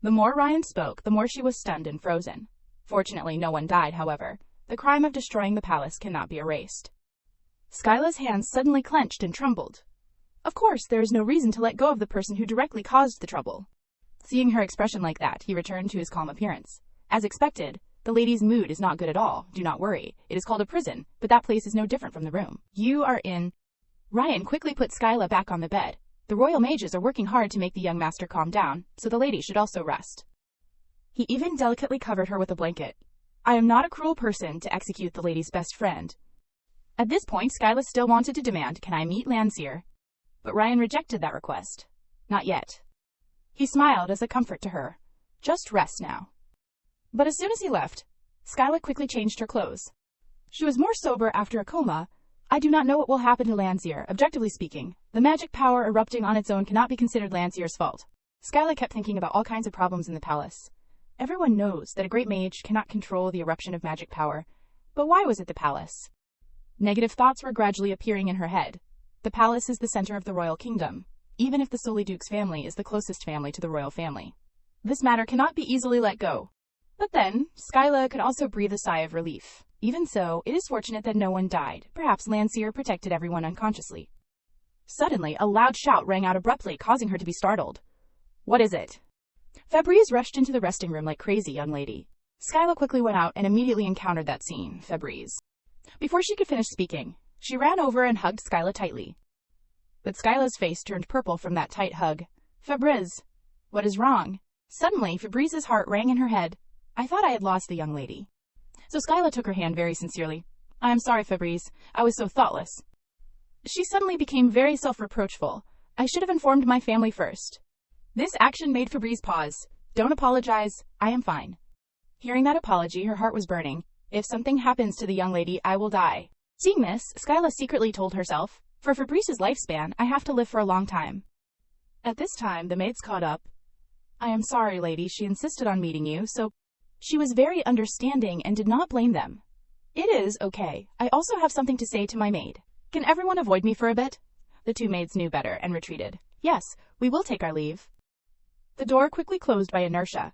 The more Ryan spoke, the more she was stunned and frozen. Fortunately, no one died, however. The crime of destroying the palace cannot be erased. Skyla's hands suddenly clenched and trembled. Of course, there is no reason to let go of the person who directly caused the trouble. Seeing her expression like that, he returned to his calm appearance. As expected, the lady's mood is not good at all. Do not worry. It is called a prison, but that place is no different from the room. You are in... Ryan quickly put Skyla back on the bed. The royal mages are working hard to make the young master calm down, so the lady should also rest. He even delicately covered her with a blanket. I am not a cruel person to execute the lady's best friend. At this point, Skyla still wanted to demand, can I meet Landseer? But Ryan rejected that request. Not yet. He smiled as a comfort to her. Just rest now. But as soon as he left, Skyla quickly changed her clothes. She was more sober after a coma. I do not know what will happen to Landseer. Objectively speaking, the magic power erupting on its own cannot be considered Landseer's fault. Skyla kept thinking about all kinds of problems in the palace. Everyone knows that a great mage cannot control the eruption of magic power. But why was it the palace? Negative thoughts were gradually appearing in her head. The palace is the center of the royal kingdom, even if the Soliduke's family is the closest family to the royal family. This matter cannot be easily let go. But then, Skyla could also breathe a sigh of relief. Even so, it is fortunate that no one died. Perhaps Landseer protected everyone unconsciously. Suddenly, a loud shout rang out abruptly, causing her to be startled. What is it? Febreze rushed into the resting room like crazy, young lady. Skyla quickly went out and immediately encountered that scene. Febreze. Before she could finish speaking, she ran over and hugged Skyla tightly. But Skyla's face turned purple from that tight hug. Febreze, what is wrong? Suddenly, Febreze's heart rang in her head. I thought I had lost the young lady. So Skyla took her hand very sincerely. I am sorry, Febreze. I was so thoughtless. She suddenly became very self-reproachful. I should have informed my family first. This action made Febreze pause. Don't apologize. I am fine. Hearing that apology, her heart was burning. If something happens to the young lady, I will die. Seeing this, Skyla secretly told herself, for Febreze's lifespan, I have to live for a long time. At this time, the maids caught up. I am sorry, lady, she insisted on meeting you, so she was very understanding and did not blame them. It is okay. I also have something to say to my maid. Can everyone avoid me for a bit? The two maids knew better and retreated. Yes, we will take our leave. The door quickly closed by inertia.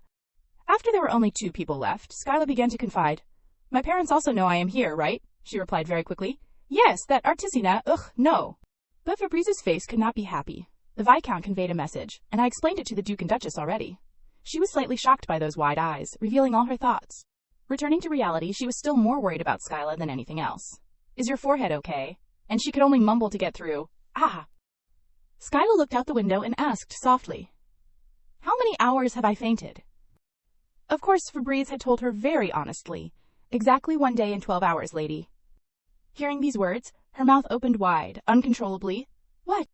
After there were only 2 people left, Skyla began to confide. My parents also know I am here, right? She replied very quickly. Yes, that artisina, no. But Febreze's face could not be happy. The Viscount conveyed a message, and I explained it to the Duke and Duchess already. She was slightly shocked by those wide eyes, revealing all her thoughts. Returning to reality, she was still more worried about Skyla than anything else. Is your forehead okay? And she could only mumble to get through. Ah! Skyla looked out the window and asked softly. How many hours have I fainted? Of course, Febreze had told her very honestly. Exactly 1 day and 12 hours, lady. Hearing these words, her mouth opened wide, uncontrollably. What?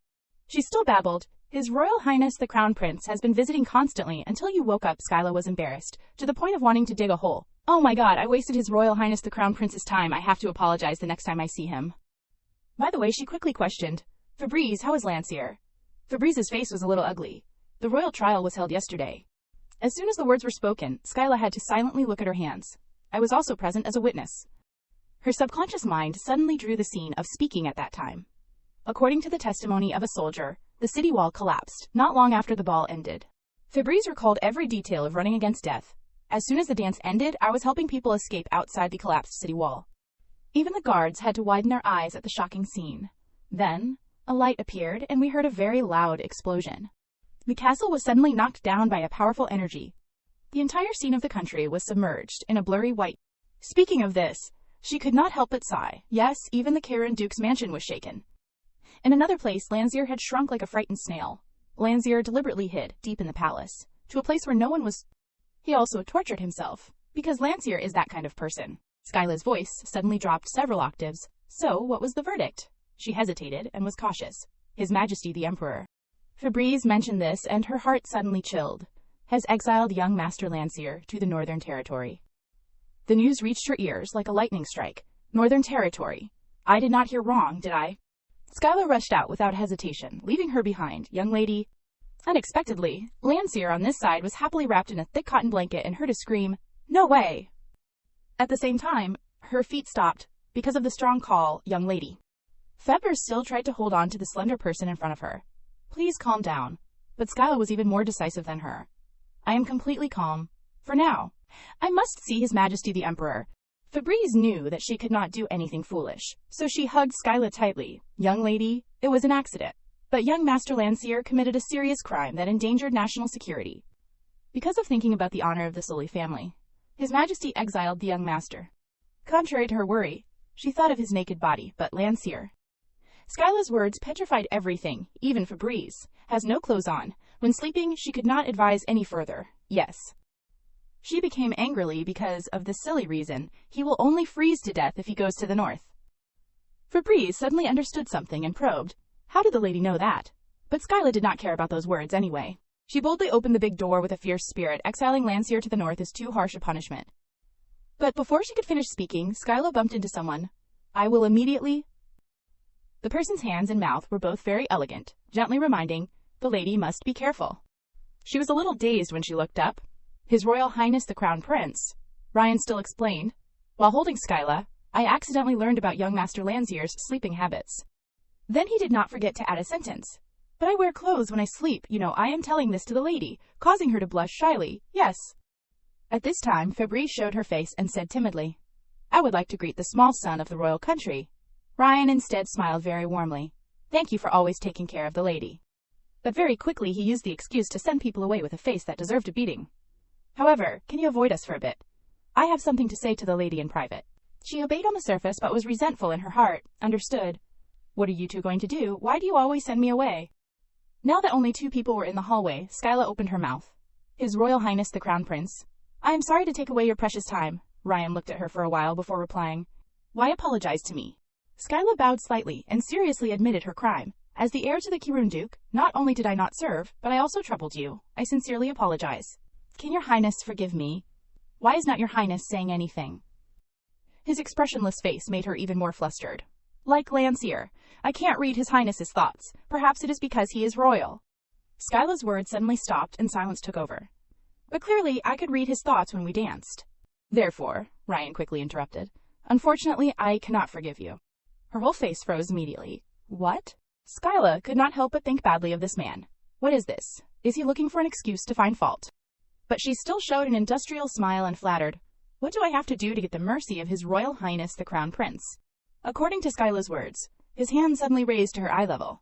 She still babbled. His Royal Highness the Crown Prince has been visiting constantly until you woke up. Skyla was embarrassed, to the point of wanting to dig a hole. Oh my god, I wasted His Royal Highness the Crown Prince's time. I have to apologize the next time I see him. By the way, she quickly questioned. Febreze, how is Lancier? Febreze's face was a little ugly. The royal trial was held yesterday. As soon as the words were spoken, Skyla had to silently look at her hands. I was also present as a witness. Her subconscious mind suddenly drew the scene of speaking at that time. According to the testimony of a soldier, the city wall collapsed not long after the ball ended. Febreze recalled every detail of running against death. As soon as the dance ended, I was helping people escape outside the collapsed city wall. Even the guards had to widen their eyes at the shocking scene. Then, a light appeared and we heard a very loud explosion. The castle was suddenly knocked down by a powerful energy. The entire scene of the country was submerged in a blurry white. Speaking of this, she could not help but sigh. Yes, even the Karen Duke's mansion was shaken. In another place, Lancier had shrunk like a frightened snail. Lancier deliberately hid, deep in the palace, to a place where no one was. He also tortured himself, because Lancier is that kind of person. Skyla's voice suddenly dropped several octaves. So, what was the verdict? She hesitated and was cautious. His Majesty the Emperor. Febreze mentioned this and her heart suddenly chilled. Has exiled young Master Lancier to the Northern Territory. The news reached her ears like a lightning strike. Northern Territory. I did not hear wrong, did I? Skyla rushed out without hesitation, leaving her behind. Young lady. Unexpectedly, Lancier on this side was happily wrapped in a thick cotton blanket and heard a scream, No way! At the same time, her feet stopped, because of the strong call, young lady. Febreze still tried to hold on to the slender person in front of her. Please calm down. But Skyla was even more decisive than her. I am completely calm. For now. I must see His Majesty the Emperor. Febreze knew that she could not do anything foolish, so she hugged Skyla tightly. Young lady, it was an accident. But young Master Lancier committed a serious crime that endangered national security. Because of thinking about the honor of the Sully family, His Majesty exiled the young master. Contrary to her worry, she thought of his naked body, but Lancier. Skyla's words petrified everything, even Febreze. Has no clothes on. When sleeping, she could not advise any further. Yes. She became angrily because of the silly reason, he will only freeze to death if he goes to the north. Febreze suddenly understood something and probed. How did the lady know that? But Skyla did not care about those words anyway. She boldly opened the big door with a fierce spirit. Exiling Lancier to the north is too harsh a punishment. But before she could finish speaking, Skyla bumped into someone. I will immediately... The person's hands and mouth were both very elegant, gently reminding, the lady must be careful. She was a little dazed when she looked up. His Royal Highness the Crown Prince, Ryan still explained. While holding Skyla, I accidentally learned about young Master Lancier's sleeping habits. Then he did not forget to add a sentence. But I wear clothes when I sleep, I am telling this to the lady, causing her to blush shyly, yes. At this time, Febreze showed her face and said timidly, I would like to greet the small son of the royal country. Ryan instead smiled very warmly. Thank you for always taking care of the lady. But very quickly he used the excuse to send people away with a face that deserved a beating. However, can you avoid us for a bit? I have something to say to the lady in private. She obeyed on the surface but was resentful in her heart. Understood. What are you two going to do? Why do you always send me away? Now that only 2 people were in the hallway, Skyla opened her mouth. His Royal Highness the Crown Prince. I am sorry to take away your precious time. Ryan looked at her for a while before replying. Why apologize to me? Skyla bowed slightly and seriously admitted her crime. As the heir to the Kirun Duke, not only did I not serve, but I also troubled you. I sincerely apologize. Can your highness forgive me? Why is not your highness saying anything? His expressionless face made her even more flustered. Like Lancier, I can't read his highness's thoughts. Perhaps it is because he is royal. Skyla's words suddenly stopped and silence took over. But clearly I could read his thoughts when we danced. Therefore, Ryan quickly interrupted, unfortunately I cannot forgive you. Her whole face froze immediately. What? Skyla could not help but think badly of this man. What is this? Is he looking for an excuse to find fault? But she still showed an industrial smile and flattered. What do I have to do to get the mercy of His Royal Highness the Crown Prince? According to Skyla's words, his hand suddenly raised to her eye level.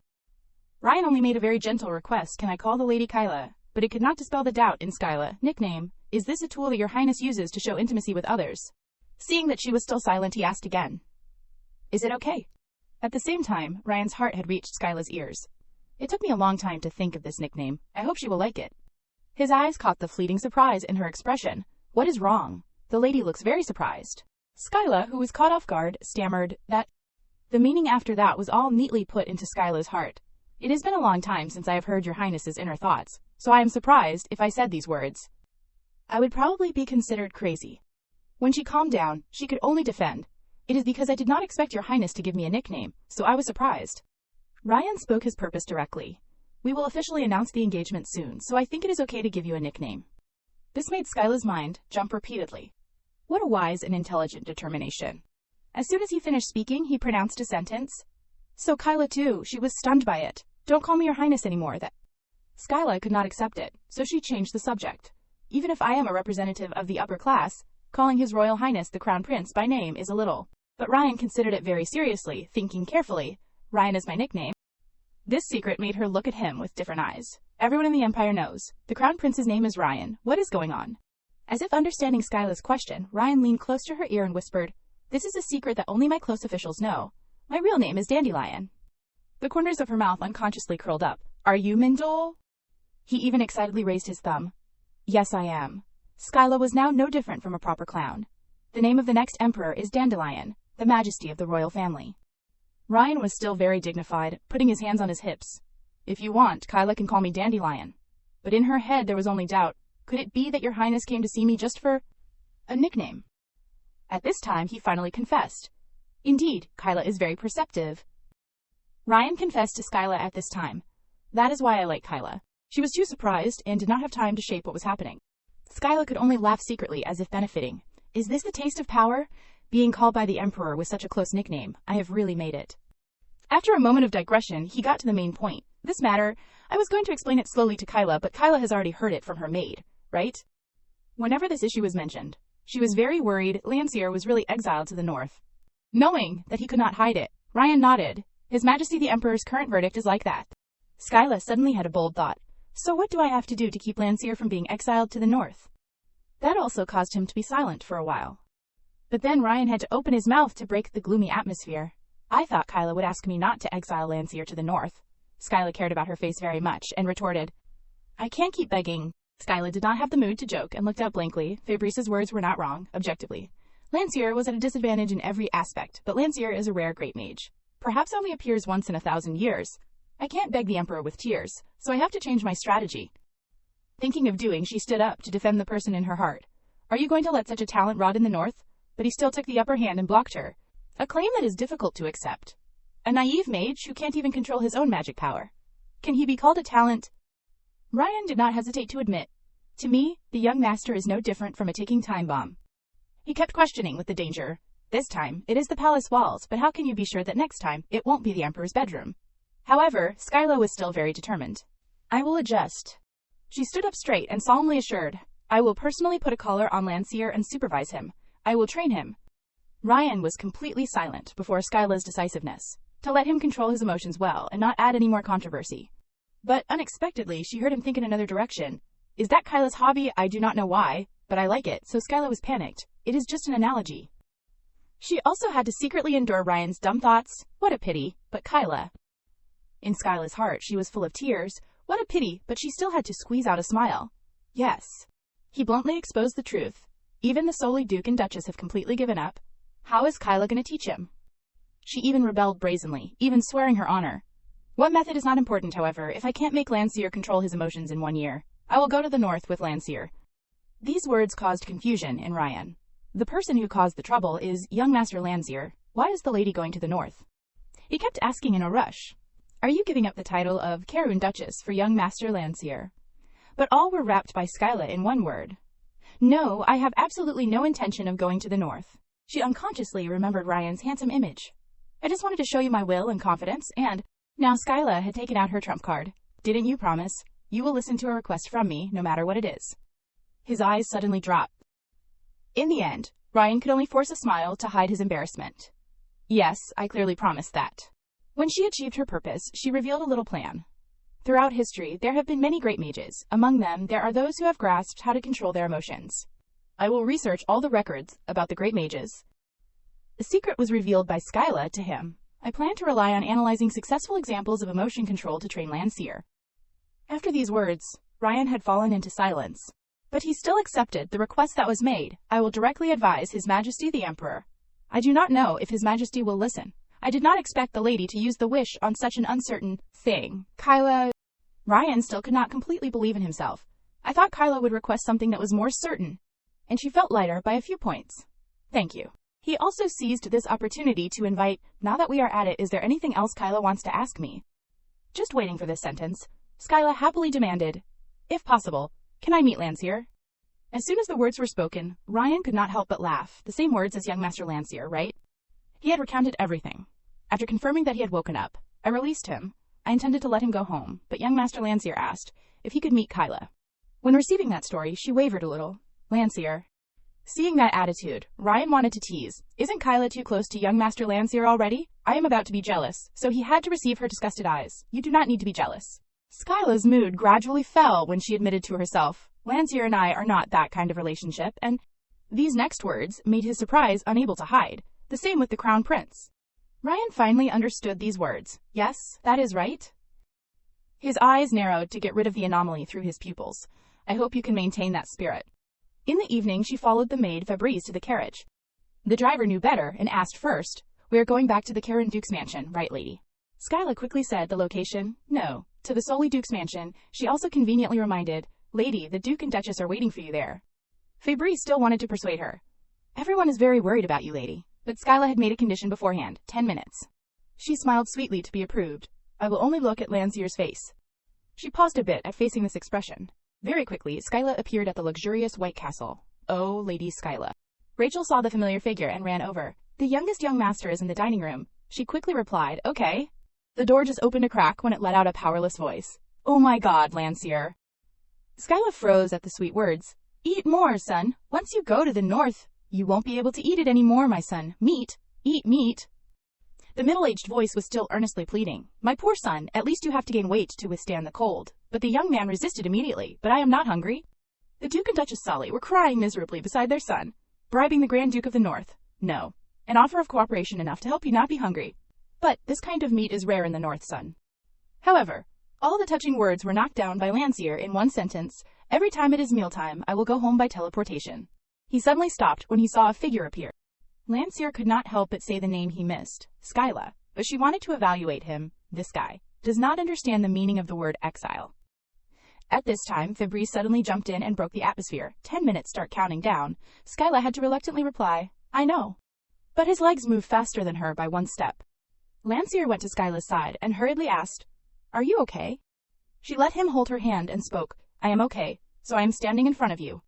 Ryan only made a very gentle request, can I call the Lady Kyla? But it could not dispel the doubt in Skyla. Nickname, is this a tool that your highness uses to show intimacy with others? Seeing that she was still silent, he asked again. Is it okay? At the same time, Ryan's heart had reached Skyla's ears. It took me a long time to think of this nickname. I hope she will like it. His eyes caught the fleeting surprise in her expression. What is wrong? The lady looks very surprised. Skyla, who was caught off guard, stammered that. The meaning after that was all neatly put into Skyla's heart. It has been a long time since I have heard your highness's inner thoughts, so I am surprised if I said these words. I would probably be considered crazy. When she calmed down, she could only defend. It is because I did not expect your highness to give me a nickname, so I was surprised. Ryan spoke his purpose directly. We will officially announce the engagement soon, so I think it is okay to give you a nickname. This made Skyla's mind jump repeatedly. What a wise and intelligent determination. As soon as he finished speaking, he pronounced a sentence. So Kyla too, she was stunned by it. Don't call me your highness anymore. That Skyla could not accept it, so she changed the subject. Even if I am a representative of the upper class, calling His Royal Highness the Crown Prince by name is a little. But Ryan considered it very seriously, thinking carefully. Ryan is my nickname. This secret made her look at him with different eyes. Everyone in the Empire knows. The Crown Prince's name is Ryan. What is going on? As if understanding Skyla's question, Ryan leaned close to her ear and whispered, This is a secret that only my close officials know. My real name is Dandelion. The corners of her mouth unconsciously curled up. Are you Mindole? He even excitedly raised his thumb. Yes, I am. Skyla was now no different from a proper clown. The name of the next emperor is Dandelion, the majesty of the royal family. Ryan was still very dignified, putting his hands on his hips. If you want, Kyla can call me Dandelion. But in her head there was only doubt. Could it be that your highness came to see me just for a nickname? At this time he finally confessed. Indeed, Kyla is very perceptive. Ryan confessed to Skyla at this time. That is why I like Kyla. She was too surprised and did not have time to shape what was happening. Skyla could only laugh secretly as if benefiting. Is this the taste of power? Being called by the Emperor with such a close nickname, I have really made it. After a moment of digression, he got to the main point. This matter, I was going to explain it slowly to Kyla, but Kyla has already heard it from her maid, right? Whenever this issue was mentioned, she was very worried Lancier was really exiled to the north. Knowing that he could not hide it, Ryan nodded. His Majesty the Emperor's current verdict is like that. Skyla suddenly had a bold thought. So what do I have to do to keep Lancier from being exiled to the north? That also caused him to be silent for a while. But then Ryan had to open his mouth to break the gloomy atmosphere. I thought Kyla would ask me not to exile Lancier to the north. Skyla cared about her face very much and retorted, I can't keep begging. Skyla did not have the mood to joke and looked out blankly. Fabrice's words were not wrong, objectively. Lancier was at a disadvantage in every aspect, but Lancier is a rare great mage. Perhaps only appears once in 1,000 years. I can't beg the Emperor with tears, so I have to change my strategy. Thinking of doing, she stood up to defend the person in her heart. Are you going to let such a talent rot in the north? But he still took the upper hand and blocked her. A claim that is difficult to accept. A naive mage who can't even control his own magic power. Can he be called a talent? Ryan did not hesitate to admit. To me, the young master is no different from a ticking time bomb. He kept questioning with the danger. This time, it is the palace walls, but how can you be sure that next time, it won't be the Emperor's bedroom? However, Skyla was still very determined. I will adjust. She stood up straight and solemnly assured, I will personally put a collar on Lancier and supervise him. I will train him. Ryan was completely silent before Skyla's decisiveness. to let him control his emotions well and not add any more controversy. But unexpectedly, she heard him think in another direction. Is that Kyla's hobby? I do not know why, but I like it, so Skyla was panicked. It is just an analogy. She also had to secretly endure Ryan's dumb thoughts. What a pity, but Kyla. In Skyla's heart, she was full of tears. What a pity, but she still had to squeeze out a smile. Yes. He bluntly exposed the truth. Even the Solely Duke and Duchess have completely given up. How is Kyla going to teach him? She even rebelled brazenly, even swearing her honor. What method is not important, however. If I can't make Landseer control his emotions in 1 year, I will go to the north with Landseer. These words caused confusion in Ryan. The person who caused the trouble is young Master Landseer. Why is the lady going to the north? He kept asking in a rush. Are you giving up the title of Karun Duchess for young Master Landseer? But all were wrapped by Skyla in one word. No, I have absolutely no intention of going to the north. She unconsciously remembered Ryan's handsome image. I just wanted to show you my will and confidence, and now Skyla had taken out her trump card. Didn't you promise? You will listen to a request from me, no matter what it is. His eyes suddenly dropped. In the end, Ryan could only force a smile to hide his embarrassment. Yes, I clearly promised that. When she achieved her purpose, she revealed a little plan. Throughout history, there have been many great mages. Among them, there are those who have grasped how to control their emotions. I will research all the records about the great mages. The secret was revealed by Skyla to him. I plan to rely on analyzing successful examples of emotion control to train Landseer. After these words, Ryan had fallen into silence. But he still accepted the request that was made. I will directly advise His Majesty the Emperor. I do not know if His Majesty will listen. I did not expect the lady to use the wish on such an uncertain thing. Kyla... Ryan still could not completely believe in himself. I thought Kyla would request something that was more certain. And she felt lighter by a few points. Thank you. He also seized this opportunity to invite, now that we are at it, is there anything else Kyla wants to ask me? Just waiting for this sentence, Skyla happily demanded, if possible, can I meet Landseer? As soon as the words were spoken, Ryan could not help but laugh. The same words as young Master Landseer, right? He had recounted everything. After confirming that he had woken up, I released him. I intended to let him go home, but young Master Landseer asked if he could meet Kyla. When receiving that story, she wavered a little. Landseer. Seeing that attitude, Ryan wanted to tease. Isn't Kyla too close to young Master Landseer already? I am about to be jealous, so he had to receive her disgusted eyes. You do not need to be jealous. Skyla's mood gradually fell when she admitted to herself, Landseer and I are not that kind of relationship, and these next words made his surprise unable to hide. The same with the Crown Prince. Ryan finally understood these words. Yes, that is right. His eyes narrowed to get rid of the anomaly through his pupils. I hope you can maintain that spirit. In the evening, she followed the maid Fabrice to the carriage. The driver knew better and asked first, we are going back to the Karen Duke's mansion, right, lady? Skyla quickly said the location. No, to the Solely Duke's mansion. She also conveniently reminded, lady, the Duke and Duchess are waiting for you there. Fabrice still wanted to persuade her. Everyone is very worried about you, lady. But Skyla had made a condition beforehand, 10 minutes. She smiled sweetly to be approved. I will only look at Landseer's face. She paused a bit at facing this expression. Very quickly, Skyla appeared at the luxurious White Castle. Oh, Lady Skyla. Rachel saw the familiar figure and ran over. The youngest young master is in the dining room. She quickly replied, okay. The door just opened a crack when it let out a powerless voice. Oh my God, Landseer. Skyla froze at the sweet words. Eat more, son. Once you go to the north, you won't be able to eat it anymore, my son. Meat. Eat meat. The middle-aged voice was still earnestly pleading. My poor son, at least you have to gain weight to withstand the cold. But the young man resisted immediately. But I am not hungry. The Duke and Duchess Solly were crying miserably beside their son, bribing the Grand Duke of the North. No. An offer of cooperation enough to help you not be hungry. But this kind of meat is rare in the North, son. However, all the touching words were knocked down by Landseer in one sentence. Every time it is mealtime, I will go home by teleportation. He suddenly stopped when he saw a figure appear. Landseer could not help but say the name he missed, Skyla, but she wanted to evaluate him. This guy does not understand the meaning of the word exile. At this time, Fabrice suddenly jumped in and broke the atmosphere. 10 minutes start counting down. Skyla had to reluctantly reply, I know. But his legs moved faster than her by one step. Landseer went to Skyla's side and hurriedly asked, Are you okay? She let him hold her hand and spoke, I am okay, so I am standing in front of you.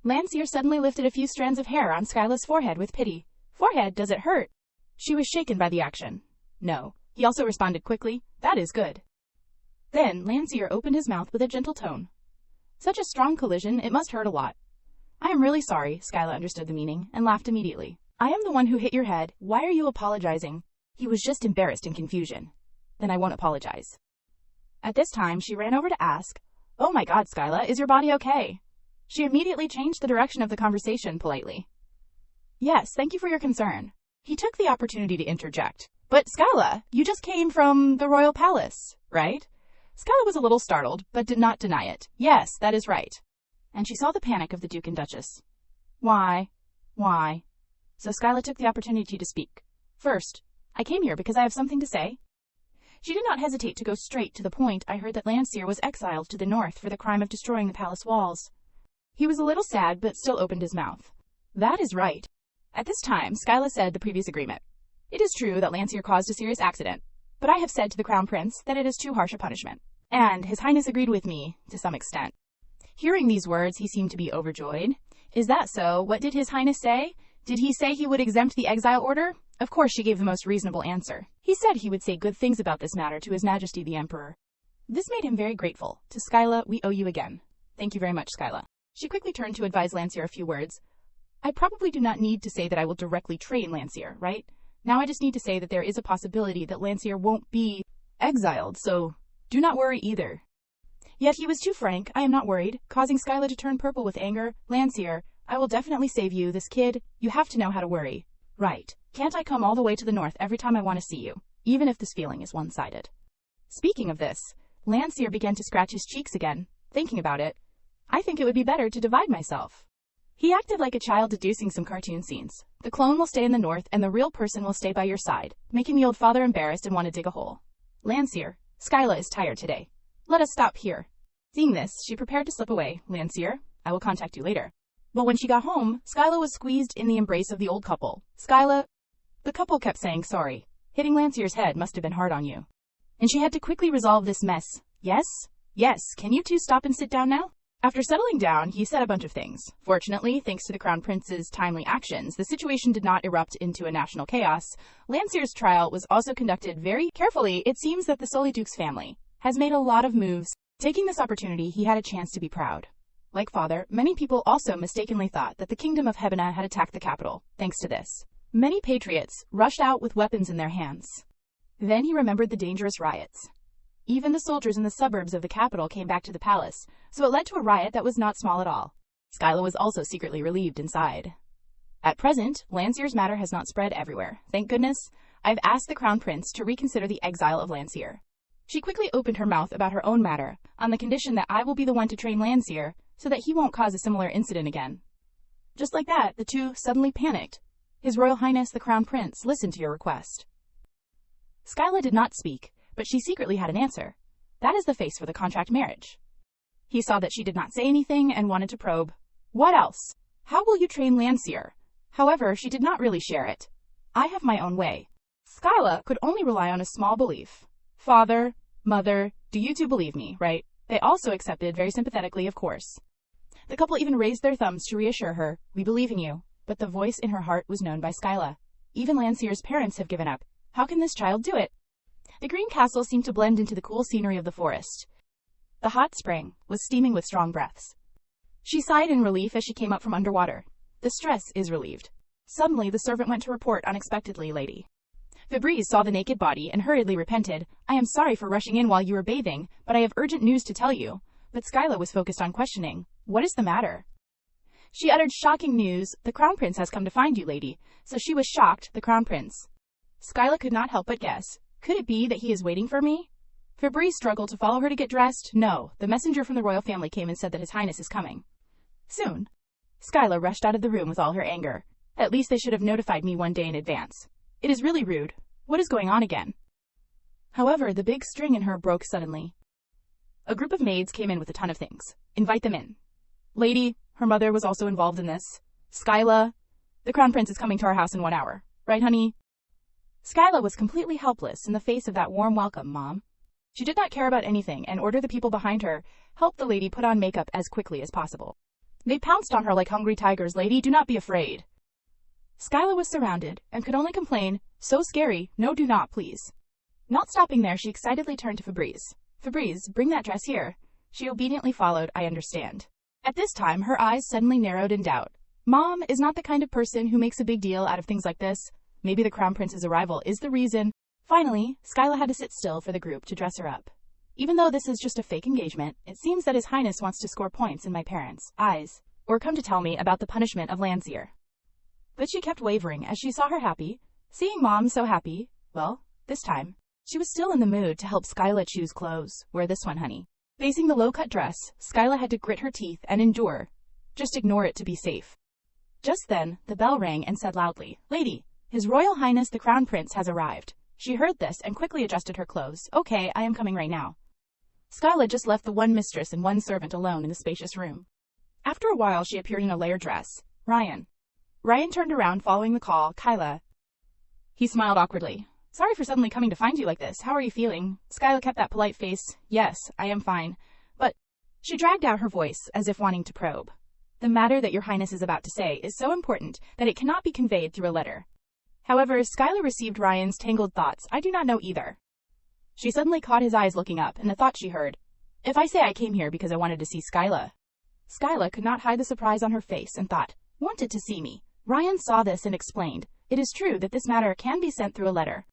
Landseer suddenly lifted a few strands of hair on Skyla's forehead with pity. Forehead, does it hurt? She was shaken by the action. No. He also responded quickly, That is good. Then Landseer opened his mouth with a gentle tone. Such a strong collision, it must hurt a lot. I am really sorry, Skyla understood the meaning, and laughed immediately. I am the one who hit your head, why are you apologizing? He was just embarrassed in confusion. Then I won't apologize. At this time, she ran over to ask, "Oh my God, Skyla, is your body okay?" She immediately changed the direction of the conversation politely. "Yes, thank you for your concern." He took the opportunity to interject. "But Skyla, you just came from the royal palace, right?" Skyla was a little startled, but did not deny it. "Yes, that is right." And she saw the panic of the Duke and Duchess. Why? So Skyla took the opportunity to speak. "First, I came here because I have something to say." She did not hesitate to go straight to the point. "I heard that Landseer was exiled to the north for the crime of destroying the palace walls." He was a little sad, but still opened his mouth. "That is right." At this time, Skyla said the previous agreement. "It is true that Landseer caused a serious accident, but I have said to the Crown Prince that it is too harsh a punishment. And His Highness agreed with me, to some extent." Hearing these words, he seemed to be overjoyed. "Is that so? What did His Highness say? Did he say he would exempt the exile order?" Of course, she gave the most reasonable answer. He said he would say good things about this matter to His Majesty the Emperor. This made him very grateful. "To Skyla, we owe you again." "Thank you very much, Skyla." She quickly turned to advise Landseer a few words. "I probably do not need to say that I will directly train Landseer, right? Now I just need to say that there is a possibility that Landseer won't be exiled, so do not worry either." Yet he was too frank. "I am not worried," causing Skyla to turn purple with anger. "Landseer, I will definitely save you. This kid, you have to know how to worry. Right. Can't I come all the way to the north every time I want to see you, even if this feeling is one-sided?" Speaking of this, Landseer began to scratch his cheeks again. Thinking about it, "I think it would be better to divide myself." He acted like a child deducing some cartoon scenes. "The clone will stay in the north and the real person will stay by your side," making the old father embarrassed and want to dig a hole. "Landseer, Skyla is tired today. Let us stop here." Seeing this, she prepared to slip away. "Landseer, I will contact you later." But when she got home, Skyla was squeezed in the embrace of the old couple. "Skyla..." The couple kept saying sorry. "Hitting Landseer's head must have been hard on you." And she had to quickly resolve this mess. Yes, can you two stop and sit down now?" After settling down, he said a bunch of things. Fortunately, thanks to the Crown Prince's timely actions, the situation did not erupt into a national chaos. Landseer's trial was also conducted very carefully. It seems that the Soliduke's family has made a lot of moves. Taking this opportunity, he had a chance to be proud. Like father, many people also mistakenly thought that the Kingdom of Hebena had attacked the capital. Thanks to this, many patriots rushed out with weapons in their hands. Then he remembered the dangerous riots. Even the soldiers in the suburbs of the capital came back to the palace, so it led to a riot that was not small at all. Skyla was also secretly relieved inside. At present, Landseer's matter has not spread everywhere. Thank goodness. I've asked the Crown Prince to reconsider the exile of Landseer. She quickly opened her mouth about her own matter, on the condition that I will be the one to train Landseer, so that he won't cause a similar incident again. Just like that, the two suddenly panicked. "His Royal Highness the Crown Prince, listen to your request." Skyla did not speak, but she secretly had an answer. That is the face for the contract marriage. He saw that she did not say anything and wanted to probe. "What else? How will you train Landseer?" However, she did not really share it. "I have my own way." Skyla could only rely on a small belief. "Father, mother, do you two believe me, right?" They also accepted very sympathetically, of course. The couple even raised their thumbs to reassure her. "We believe in you." But the voice in her heart was known by Skyla. Even Landseer's parents have given up. How can this child do it? The green castle seemed to blend into the cool scenery of the forest. The hot spring was steaming with strong breaths. She sighed in relief as she came up from underwater. The stress is relieved. Suddenly, the servant went to report unexpectedly, "Lady Febreze saw the naked body and hurriedly repented. I am sorry for rushing in while you were bathing, but I have urgent news to tell you." But Skyla was focused on questioning. "What is the matter?" She uttered shocking news. "The Crown Prince has come to find you, lady." So she was shocked. The Crown Prince. Skyla could not help but guess. Could it be that he is waiting for me? Febreze struggled to follow her to get dressed. No, the messenger from the royal family came and said that His Highness is coming soon. Skyla rushed out of the room with all her anger. At least they should have notified me one day in advance. It is really rude. What is going on again? However, the big string in her broke suddenly. A group of maids came in with a ton of things. "Invite them in." "Lady," her mother was also involved in this. "Skyla, the Crown Prince is coming to our house in 1 hour. Right, honey?" Skyla was completely helpless in the face of that warm welcome, Mom. She did not care about anything and ordered the people behind her, help the lady put on makeup as quickly as possible. They pounced on her like hungry tigers. "Lady, do not be afraid." Skyla was surrounded and could only complain, "So scary, no do not, please." Not stopping there, she excitedly turned to Febreze. "Febreze, bring that dress here." She obediently followed. "I understand." At this time, her eyes suddenly narrowed in doubt. Mom is not the kind of person who makes a big deal out of things like this. Maybe the Crown Prince's arrival is the reason. Finally, Skyla had to sit still for the group to dress her up. Even though this is just a fake engagement, it seems that His Highness wants to score points in my parents' eyes, or come to tell me about the punishment of Landseer. But she kept wavering as she saw her happy. Seeing Mom so happy, well, this time, she was still in the mood to help Skyla choose clothes. Wear this one, honey. Facing the low-cut dress, Skyla had to grit her teeth and endure. Just ignore it to be safe. Just then, the bell rang and said loudly, "Lady, His Royal Highness the Crown Prince has arrived." She heard this and quickly adjusted her clothes. "Okay, I am coming right now." Skyla just left the one mistress and one servant alone in the spacious room. After a while, she appeared in a layered dress. Ryan turned around following the call. "Kyla." He smiled awkwardly. "Sorry for suddenly coming to find you like this. How are you feeling?" Skyla kept that polite face. "Yes, I am fine. But..." She dragged out her voice as if wanting to probe. "The matter that your highness is about to say is so important that it cannot be conveyed through a letter." However, Skyla received Ryan's tangled thoughts. "I do not know either." She suddenly caught his eyes looking up, and the thought she heard, "If I say I came here because I wanted to see Skyla." Skyla could not hide the surprise on her face and thought, "Wanted to see me." Ryan saw this and explained, "It is true that this matter can be sent through a letter."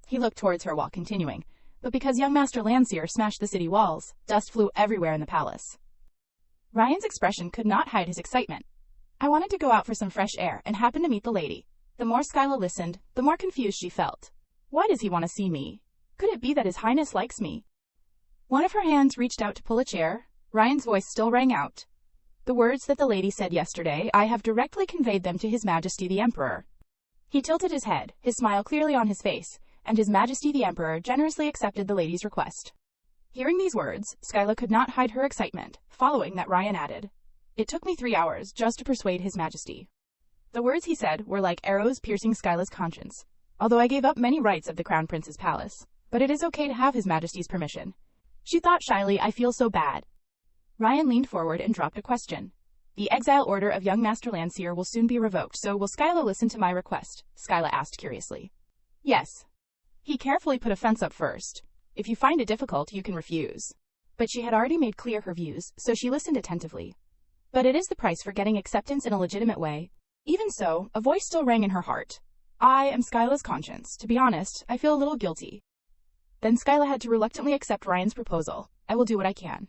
He looked towards her while continuing, "But because young Master Landseer smashed the city walls, dust flew everywhere in the palace." Ryan's expression could not hide his excitement. "I wanted to go out for some fresh air and happened to meet the lady." The more Skyla listened, the more confused she felt. Why does he want to see me? Could it be that His Highness likes me? One of her hands reached out to pull a chair. Ryan's voice still rang out. "The words that the lady said yesterday, I have directly conveyed them to His Majesty the Emperor." He tilted his head, his smile clearly on his face, and His Majesty the Emperor generously accepted the lady's request. Hearing these words, Skyla could not hide her excitement. Following that, Ryan added, "It took me 3 hours just to persuade His Majesty." The words he said were like arrows piercing Skyla's conscience. "Although I gave up many rights of the Crown Prince's palace, but it is okay to have His Majesty's permission." She thought shyly, "I feel so bad." Ryan leaned forward and dropped a question. "The exile order of young Master Landseer will soon be revoked, so will Skyla listen to my request?" Skyla asked curiously. "Yes." He carefully put a fence up first. "If you find it difficult, you can refuse." But she had already made clear her views, so she listened attentively. But it is the price for getting acceptance in a legitimate way. Even so, a voice still rang in her heart. "I am Skyla's conscience. To be honest, I feel a little guilty." Then Skyla had to reluctantly accept Ryan's proposal. "I will do what I can."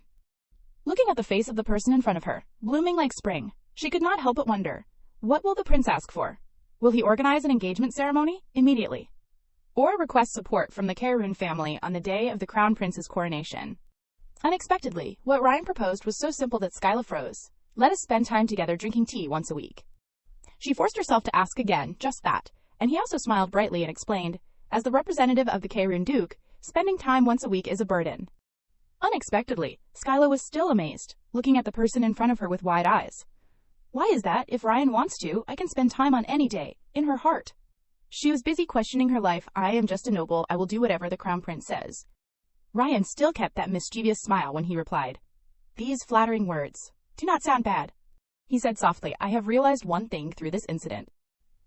Looking at the face of the person in front of her, blooming like spring, she could not help but wonder, what will the prince ask for? Will he organize an engagement ceremony immediately? Or request support from the Kaerun family on the day of the Crown Prince's coronation? Unexpectedly, what Ryan proposed was so simple that Skyla froze. "Let us spend time together drinking tea once a week." She forced herself to ask again, just that, and he also smiled brightly and explained, "As the representative of the Kaerun Duke, spending time once a week is a burden." Unexpectedly, Skyla was still amazed, looking at the person in front of her with wide eyes. "Why is that? If Ryan wants to, I can spend time on any day," in her heart. She was busy questioning her life. "I am just a noble. I will do whatever the Crown Prince says." Ryan still kept that mischievous smile when he replied, "These flattering words do not sound bad." He said softly, "I have realized one thing through this incident."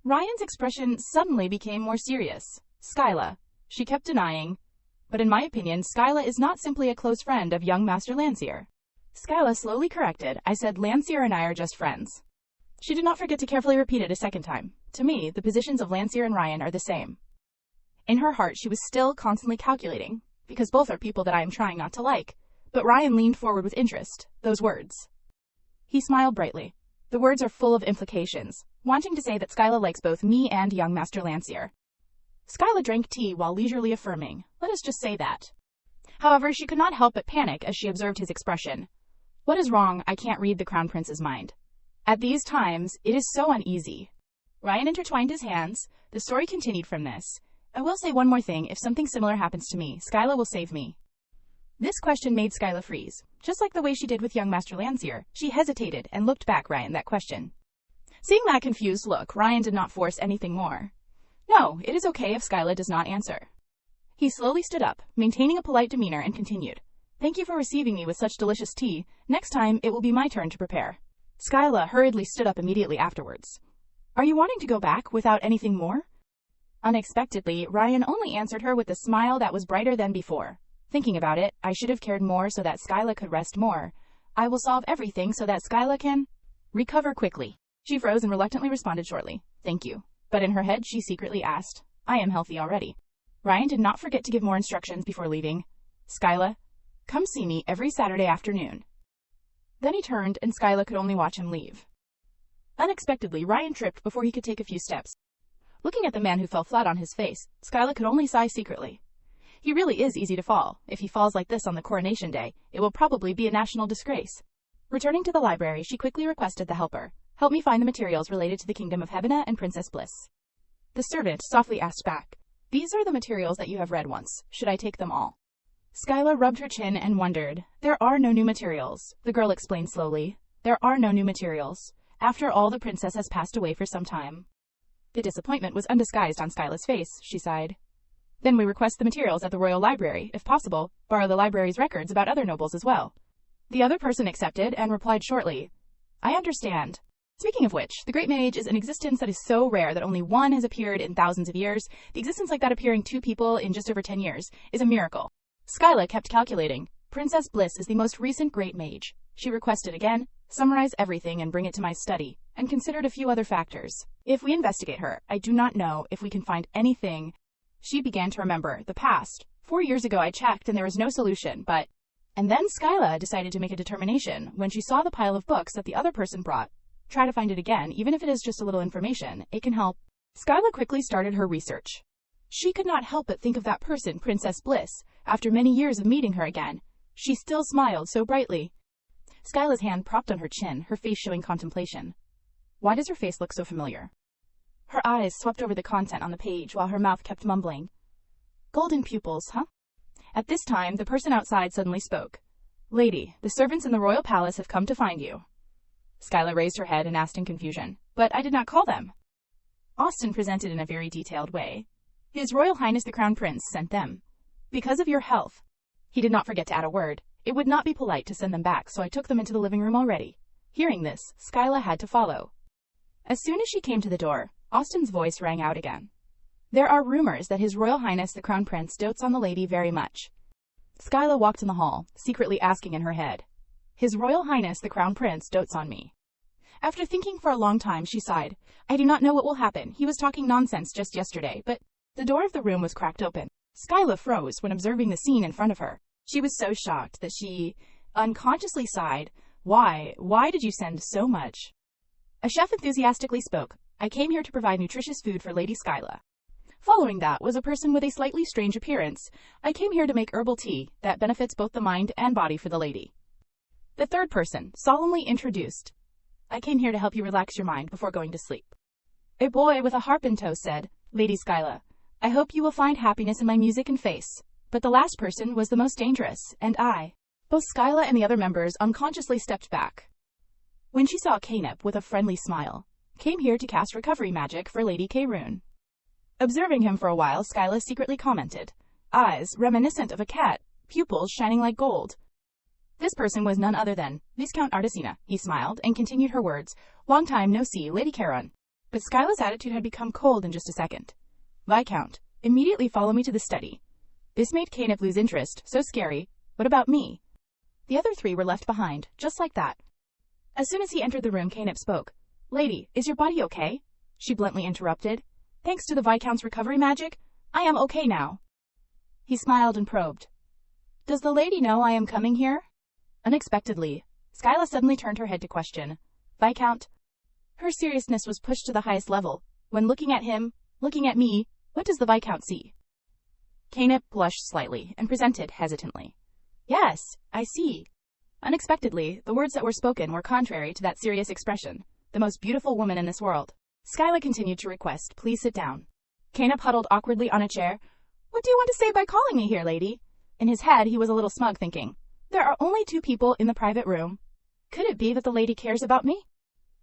Ryan's expression suddenly became more serious. "Skyla," she kept denying, "but in my opinion, Skyla is not simply a close friend of young Master Landseer." Skyla slowly corrected, "I said Landseer and I are just friends." She did not forget to carefully repeat it a second time. "To me, the positions of Landseer and Ryan are the same." In her heart, she was still constantly calculating, because both are people that I am trying not to like. But Ryan leaned forward with interest. "Those words." He smiled brightly. "The words are full of implications, wanting to say that Skyla likes both me and young Master Landseer." Skyla drank tea while leisurely affirming, "Let us just say that." However, she could not help but panic as she observed his expression. "What is wrong? I can't read the Crown Prince's mind. At these times, it is so uneasy." Ryan intertwined his hands. The story continued from this. "I will say one more thing. If something similar happens to me, Skyla will save me." This question made Skyla freeze. Just like the way she did with young Master Landseer, she hesitated and looked back Ryan that question. Seeing that confused look, Ryan did not force anything more. "No, it is okay if Skyla does not answer." He slowly stood up, maintaining a polite demeanor, and continued, "Thank you for receiving me with such delicious tea. Next time, it will be my turn to prepare." Skyla hurriedly stood up immediately afterwards. "Are you wanting to go back without anything more?" Unexpectedly, Ryan only answered her with a smile that was brighter than before. "Thinking about it, I should have cared more so that Skyla could rest more. I will solve everything so that Skyla can recover quickly." She froze and reluctantly responded shortly, "Thank you." But in her head she secretly asked, I am healthy already. Ryan did not forget to give more instructions before leaving. Skyla, come see me every Saturday afternoon. Then he turned and Skyla could only watch him leave. Unexpectedly, Ryan tripped before he could take a few steps. Looking at the man who fell flat on his face, Skyla could only sigh secretly. He really is easy to fall. If he falls like this on the coronation day, it will probably be a national disgrace. Returning to the library, she quickly requested the helper, help me find the materials related to the Kingdom of Hebena and Princess Bliss. The servant softly asked back, these are the materials that you have read once. Should I take them all? Skyla rubbed her chin and wondered. There are no new materials, the girl explained slowly. There are no new materials. After all, the princess has passed away for some time. The disappointment was undisguised on Skyla's face. She sighed. Then we request the materials at the royal library. If possible, borrow the library's records about other nobles as well. The other person accepted and replied shortly, I understand. Speaking of which, the Great Mage is an existence that is so rare that only one has appeared in thousands of years. The existence like that appearing 2 people in just over 10 years is a miracle. Skyla kept calculating. Princess Bliss is the most recent Great Mage. She requested again, summarize everything and bring it to my study, and considered a few other factors. If we investigate her, I do not know if we can find anything. She began to remember the past. 4 years ago I checked and there was no solution, but... And then Skyla decided to make a determination when she saw the pile of books that the other person brought. Try to find it again, even if it is just a little information. It can help. Skyla quickly started her research. She could not help but think of that person, Princess Bliss. After many years of meeting her again, she still smiled so brightly. Skyla's hand propped on her chin, her face showing contemplation. Why does her face look so familiar? Her eyes swept over the content on the page while her mouth kept mumbling. Golden pupils, huh? At this time, the person outside suddenly spoke. Lady, the servants in the royal palace have come to find you. Skyla raised her head and asked in confusion, but I did not call them. Austin presented in a very detailed way. His Royal Highness the Crown Prince sent them. Because of your health. He did not forget to add a word. It would not be polite to send them back, so I took them into the living room already. Hearing this, Skyla had to follow. As soon as she came to the door, Austin's voice rang out again. There are rumors that His Royal Highness the Crown Prince dotes on the lady very much. Skyla walked in the hall, secretly asking in her head. His Royal Highness the Crown Prince dotes on me. After thinking for a long time, she sighed. I do not know what will happen. He was talking nonsense just yesterday, but... The door of the room was cracked open. Skyla froze when observing the scene in front of her. She was so shocked that she unconsciously sighed. Why did you send so much? A chef enthusiastically spoke. I came here to provide nutritious food for Lady Skyla. Following that was a person with a slightly strange appearance. I came here to make herbal tea that benefits both the mind and body for the lady. The third person solemnly introduced. I came here to help you relax your mind before going to sleep. A boy with a harp in tow said, Lady Skyla, I hope you will find happiness in my music and face. But the last person was the most dangerous, and I. Both Skyla and the other members unconsciously stepped back. When she saw Canep with a friendly smile, came here to cast recovery magic for Lady K-Rune. Observing him for a while, Skyla secretly commented, eyes reminiscent of a cat, pupils shining like gold. This person was none other than Viscount Artesina. He smiled and continued her words. Long time no see, Lady K-Rune. But Skyla's attitude had become cold in just a second. Viscount, immediately follow me to the study. This made Canep lose interest. So scary. What about me? The other 3 were left behind, just like that. As soon as he entered the room, Canep spoke. Lady, is your body okay? She bluntly interrupted. Thanks to the Viscount's recovery magic, I am okay now. He smiled and probed. Does the lady know I am coming here? Unexpectedly, Skyla suddenly turned her head to question. Viscount? Her seriousness was pushed to the highest level. When looking at him, looking at me, what does the Viscount see? Canep blushed slightly and presented hesitantly. Yes, I see. Unexpectedly, the words that were spoken were contrary to that serious expression. The most beautiful woman in this world. Skyla continued to request, please sit down. Canep huddled awkwardly on a chair. What do you want to say by calling me here, lady? In his head, he was a little smug, thinking, there are only 2 people in the private room. Could it be that the lady cares about me?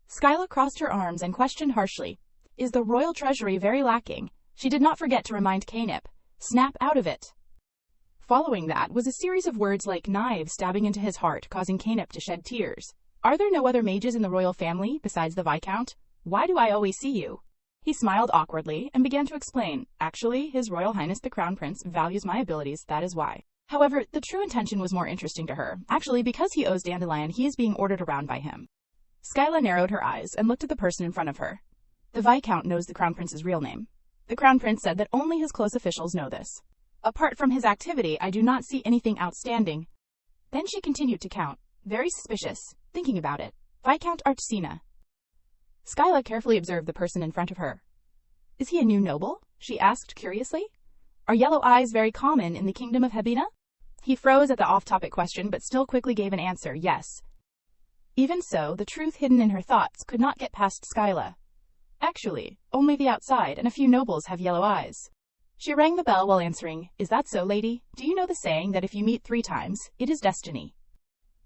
Skyla crossed her arms and questioned harshly. Is the royal treasury very lacking? She did not forget to remind Canep. Snap out of it. Following that was a series of words like knives stabbing into his heart, causing Canep to shed tears. Are there no other mages in the royal family besides the Viscount? Why do I always see you? He smiled awkwardly and began to explain. Actually, His Royal Highness the Crown Prince values my abilities, that is why. However, the true intention was more interesting to her. Actually, because he owes Dandelion, he is being ordered around by him. Skyla narrowed her eyes and looked at the person in front of her. The Viscount knows the Crown Prince's real name. The Crown Prince said that only his close officials know this. Apart from his activity, I do not see anything outstanding. Then she continued to count, very suspicious, thinking about it. Viscount Archmage. Skyla carefully observed the person in front of her. Is he a new noble? She asked curiously. Are yellow eyes very common in the kingdom of Hebina? He froze at the off-topic question but still quickly gave an answer, yes. Even so, the truth hidden in her thoughts could not get past Skyla. Actually, only the outside and a few nobles have yellow eyes. She rang the bell while answering. Is that so, lady? Do you know the saying that if you meet 3 times, it is destiny?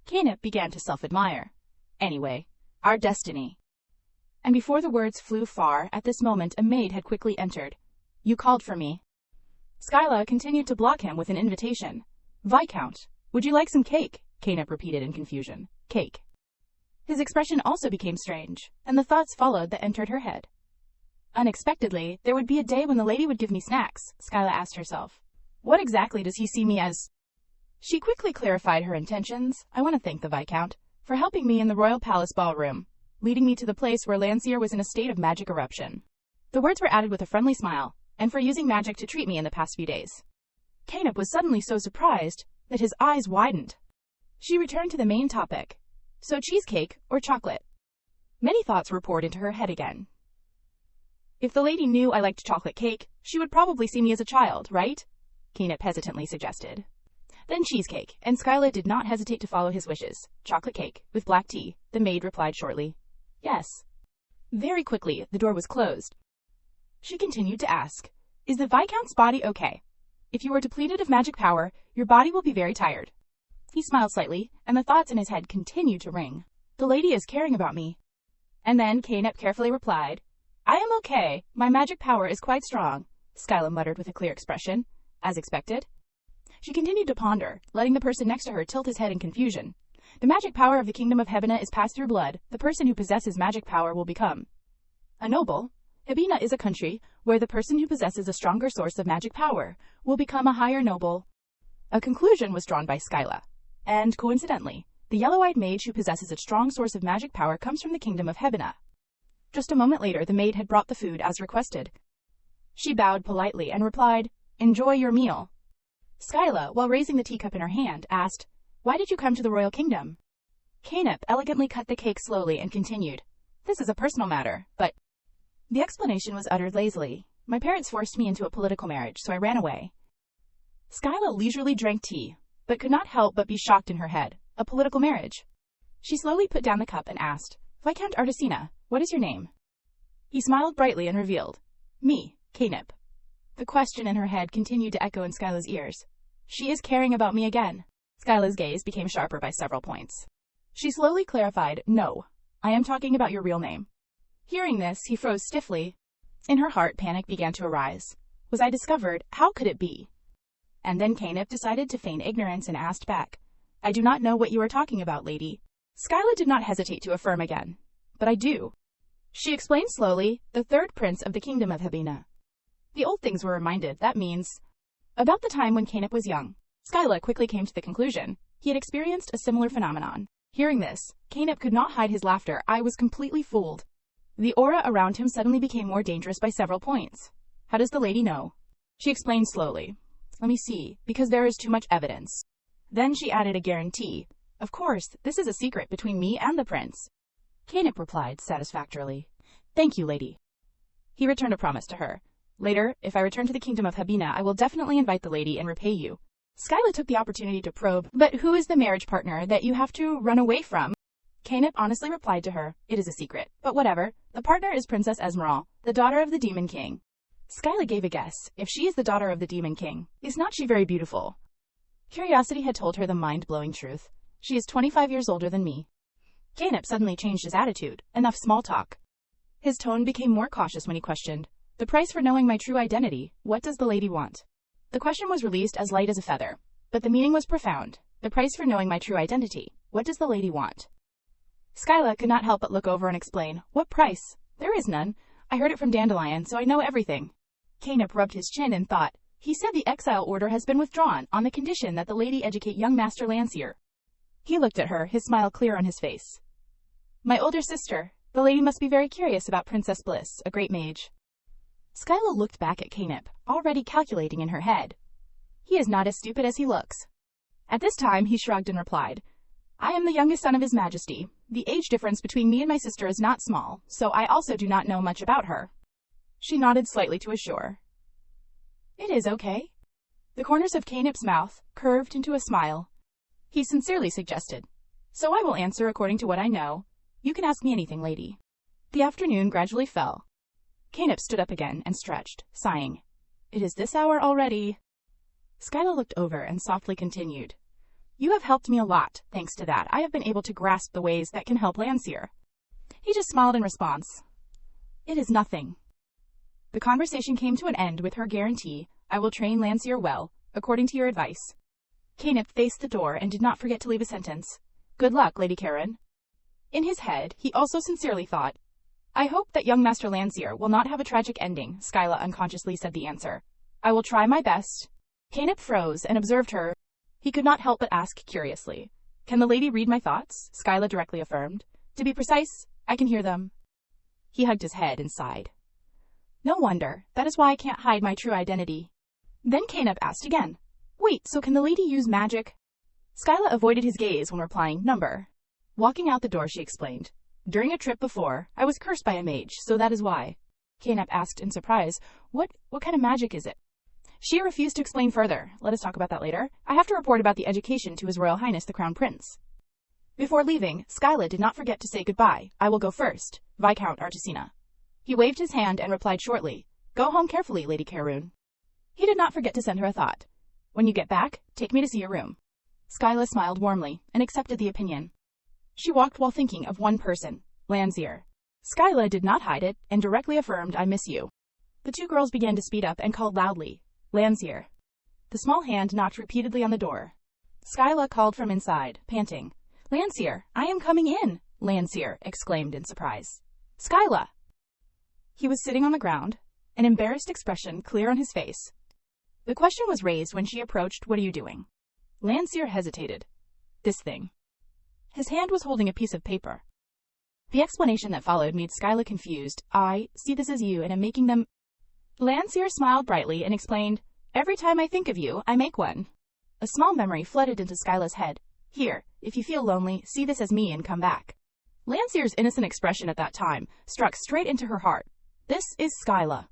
Canip began to self-admire. Anyway, our destiny. And before the words flew far, at this moment a maid had quickly entered. You called for me. Skyla continued to block him with an invitation. Viscount, would you like some cake? Canip repeated in confusion. Cake. His expression also became strange, and the thoughts followed that entered her head. Unexpectedly, there would be a day when the lady would give me snacks, Skyla asked herself. What exactly does he see me as? She quickly clarified her intentions. I want to thank the Viscount for helping me in the royal palace ballroom, leading me to the place where Lancier was in a state of magic eruption. The words were added with a friendly smile, and for using magic to treat me in the past few days. Canip was suddenly so surprised that his eyes widened. She returned to the main topic. So cheesecake or chocolate? Many thoughts were poured into her head again. If the lady knew I liked chocolate cake, she would probably see me as a child, right? Canip hesitantly suggested. Then cheesecake, and Skyla did not hesitate to follow his wishes. Chocolate cake, with black tea, the maid replied shortly. Yes. Very quickly, the door was closed. She continued to ask, is the Viscount's body okay? If you are depleted of magic power, your body will be very tired. He smiled slightly, and the thoughts in his head continued to ring. The lady is caring about me. And then Canip carefully replied, I am okay. My magic power is quite strong, Skyla muttered with a clear expression, as expected. She continued to ponder, letting the person next to her tilt his head in confusion. The magic power of the kingdom of Hebina is passed through blood. The person who possesses magic power will become a noble. Hebina is a country where the person who possesses a stronger source of magic power will become a higher noble. A conclusion was drawn by Skyla. And, coincidentally, the yellow-eyed mage who possesses a strong source of magic power comes from the kingdom of Hebina. Just a moment later, the maid had brought the food as requested. She bowed politely and replied, Enjoy your meal. Skyla, while raising the teacup in her hand, asked, Why did you come to the royal kingdom? Canip elegantly cut the cake slowly and continued, This is a personal matter, but... The explanation was uttered lazily. My parents forced me into a political marriage, so I ran away. Skyla leisurely drank tea, but could not help but be shocked in her head. A political marriage. She slowly put down the cup and asked, Viscount Archmage, what is your name? He smiled brightly and revealed, Me, Canip. The question in her head continued to echo in Skyla's ears. She is caring about me again. Skyla's gaze became sharper by several points. She slowly clarified, No, I am talking about your real name. Hearing this, he froze stiffly. In her heart, panic began to arise. Was I discovered? How could it be? And then Canip decided to feign ignorance and asked back, I do not know what you are talking about, lady. Skyla did not hesitate to affirm again. But I do. She explained slowly, the third prince of the kingdom of Hebina. The old things were reminded, that means... About the time when Canip was young, Skyla quickly came to the conclusion he had experienced a similar phenomenon. Hearing this, Canip could not hide his laughter. I was completely fooled. The aura around him suddenly became more dangerous by several points. How does the lady know? She explained slowly. Let me see, because there is too much evidence. Then she added a guarantee. Of course, this is a secret between me and the prince. Canip replied satisfactorily. Thank you, lady. He returned a promise to her. Later, if I return to the kingdom of Hebina, I will definitely invite the lady and repay you. Skyla took the opportunity to probe, but who is the marriage partner that you have to run away from? Canip honestly replied to her, It is a secret, but whatever. The partner is Princess Esmeralda, the daughter of the Demon King. Skyla gave a guess. If she is the daughter of the Demon King, is not she very beautiful? Curiosity had told her the mind-blowing truth. She is 25 years older than me. Canip suddenly changed his attitude. Enough small talk. His tone became more cautious when he questioned, The price for knowing my true identity, what does the lady want? The question was released as light as a feather, but the meaning was profound. The price for knowing my true identity, what does the lady want? Skyla could not help but look over and explain, What price? There is none. I heard it from Dandelion, so I know everything. Canip rubbed his chin and thought, He said the exile order has been withdrawn on the condition that the lady educate young Master Lancier. He looked at her, his smile clear on his face. My older sister, The lady must be very curious about Princess Bliss, a great mage. Skyla looked back at Canip, already calculating in her head. He is not as stupid as he looks. At this time, he shrugged and replied, I am the youngest son of His Majesty. The age difference between me and my sister is not small, so I also do not know much about her. She nodded slightly to assure. It is okay. The corners of Canip's mouth curved into a smile. He sincerely suggested, So I will answer according to what I know. You can ask me anything, lady. The afternoon gradually fell. Canip stood up again and stretched, sighing. It is this hour already. Skyla looked over and softly continued. You have helped me a lot. Thanks to that, I have been able to grasp the ways that can help Landseer. He just smiled in response. It is nothing. The conversation came to an end with her guarantee, I will train Landseer well, according to your advice. Canip faced the door and did not forget to leave a sentence. Good luck, Lady Karen. In his head, he also sincerely thought, I hope that young Master Landseer will not have a tragic ending. Skyla unconsciously said the answer. I will try my best. Canip froze and observed her. He could not help but ask curiously. Can the lady read my thoughts? Skyla directly affirmed. To be precise, I can hear them. He hugged his head and sighed. No wonder. That is why I can't hide my true identity. Then Canip asked again. Wait, so can the lady use magic? Skyla avoided his gaze when replying, Number. Walking out the door, she explained. During a trip before, I was cursed by a mage, so that is why. Canip asked in surprise, What kind of magic is it? She refused to explain further. Let us talk about that later. I have to report about the education to His Royal Highness the Crown Prince. Before leaving, Skyla did not forget to say goodbye. I will go first, Viscount Artesina. He waved his hand and replied shortly, Go home carefully, Lady Caroon. He did not forget to send her a thought. When you get back, take me to see your room. Skyla smiled warmly and accepted the opinion. She walked while thinking of one person, Landseer. Skyla did not hide it and directly affirmed, I miss you. The two girls began to speed up and called loudly, Landseer. The small hand knocked repeatedly on the door. Skyla called from inside, panting. Landseer, I am coming in, Landseer exclaimed in surprise. Skyla! He was sitting on the ground, an embarrassed expression clear on his face. The question was raised when she approached, What are you doing? Landseer hesitated. This thing. His hand was holding a piece of paper. The explanation that followed made Skyla confused. I see this as you and am making them... Landseer smiled brightly and explained, Every time I think of you, I make one. A small memory flooded into Skyla's head. Here, if you feel lonely, see this as me and come back. Landseer's innocent expression at that time struck straight into her heart. This is Skyla.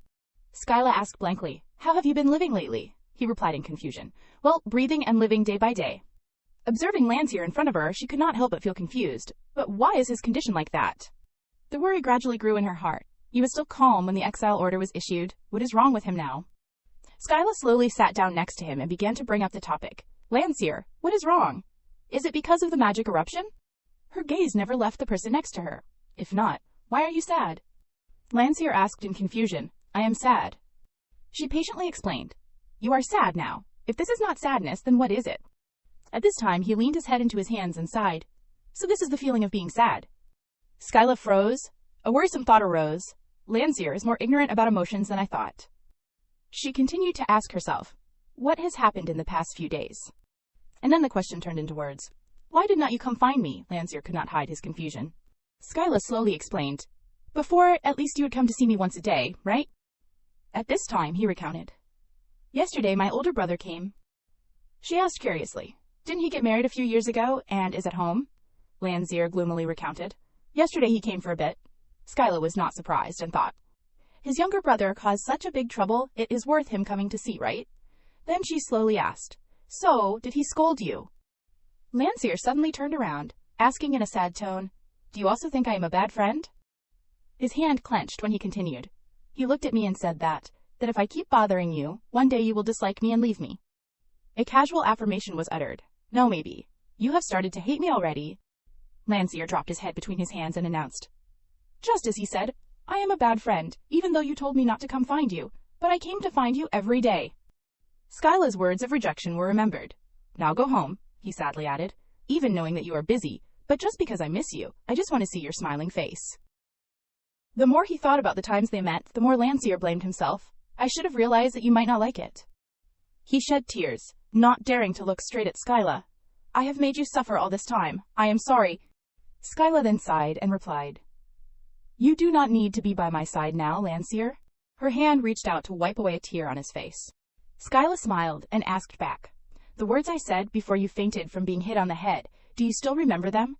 Skyla asked blankly, How have you been living lately? He replied in confusion. Well, breathing and living day by day. Observing Landseer in front of her, she could not help but feel confused. But why is his condition like that? The worry gradually grew in her heart. He was still calm when the exile order was issued. What is wrong with him now? Skyla slowly sat down next to him and began to bring up the topic. Landseer, what is wrong? Is it because of the magic eruption? Her gaze never left the person next to her. If not, why are you sad? Landseer asked in confusion. I am sad. She patiently explained. You are sad now. If this is not sadness, then what is it? At this time, he leaned his head into his hands and sighed. So this is the feeling of being sad. Skyla froze. A worrisome thought arose. Landseer is more ignorant about emotions than I thought. She continued to ask herself, what has happened in the past few days? And then the question turned into words. Why did not you come find me? Landseer could not hide his confusion. Skyla slowly explained. Before, at least you would come to see me once a day, right? At this time, he recounted. Yesterday, my older brother came. She asked curiously. Didn't he get married a few years ago and is at home? Landseer gloomily recounted. Yesterday he came for a bit. Skyla was not surprised and thought. His younger brother caused such a big trouble, it is worth him coming to see, right? Then she slowly asked. So, did he scold you? Landseer suddenly turned around, asking in a sad tone, Do you also think I am a bad friend? His hand clenched when he continued. He looked at me and said that if I keep bothering you, one day you will dislike me and leave me. A casual affirmation was uttered. No, maybe. You have started to hate me already. Landseer dropped his head between his hands and announced. Just as he said, I am a bad friend, even though you told me not to come find you, but I came to find you every day. Skyla's words of rejection were remembered. Now go home, he sadly added, even knowing that you are busy, but just because I miss you, I just want to see your smiling face. The more he thought about the times they met, the more Landseer blamed himself. I should have realized that you might not like it. He shed tears, not daring to look straight at Skyla. I have made you suffer all this time. I am sorry. Skyla then sighed and replied. You do not need to be by my side now, Lancier. Her hand reached out to wipe away a tear on his face. Skyla smiled and asked back, the words I said before you fainted from being hit on the head, do you still remember them?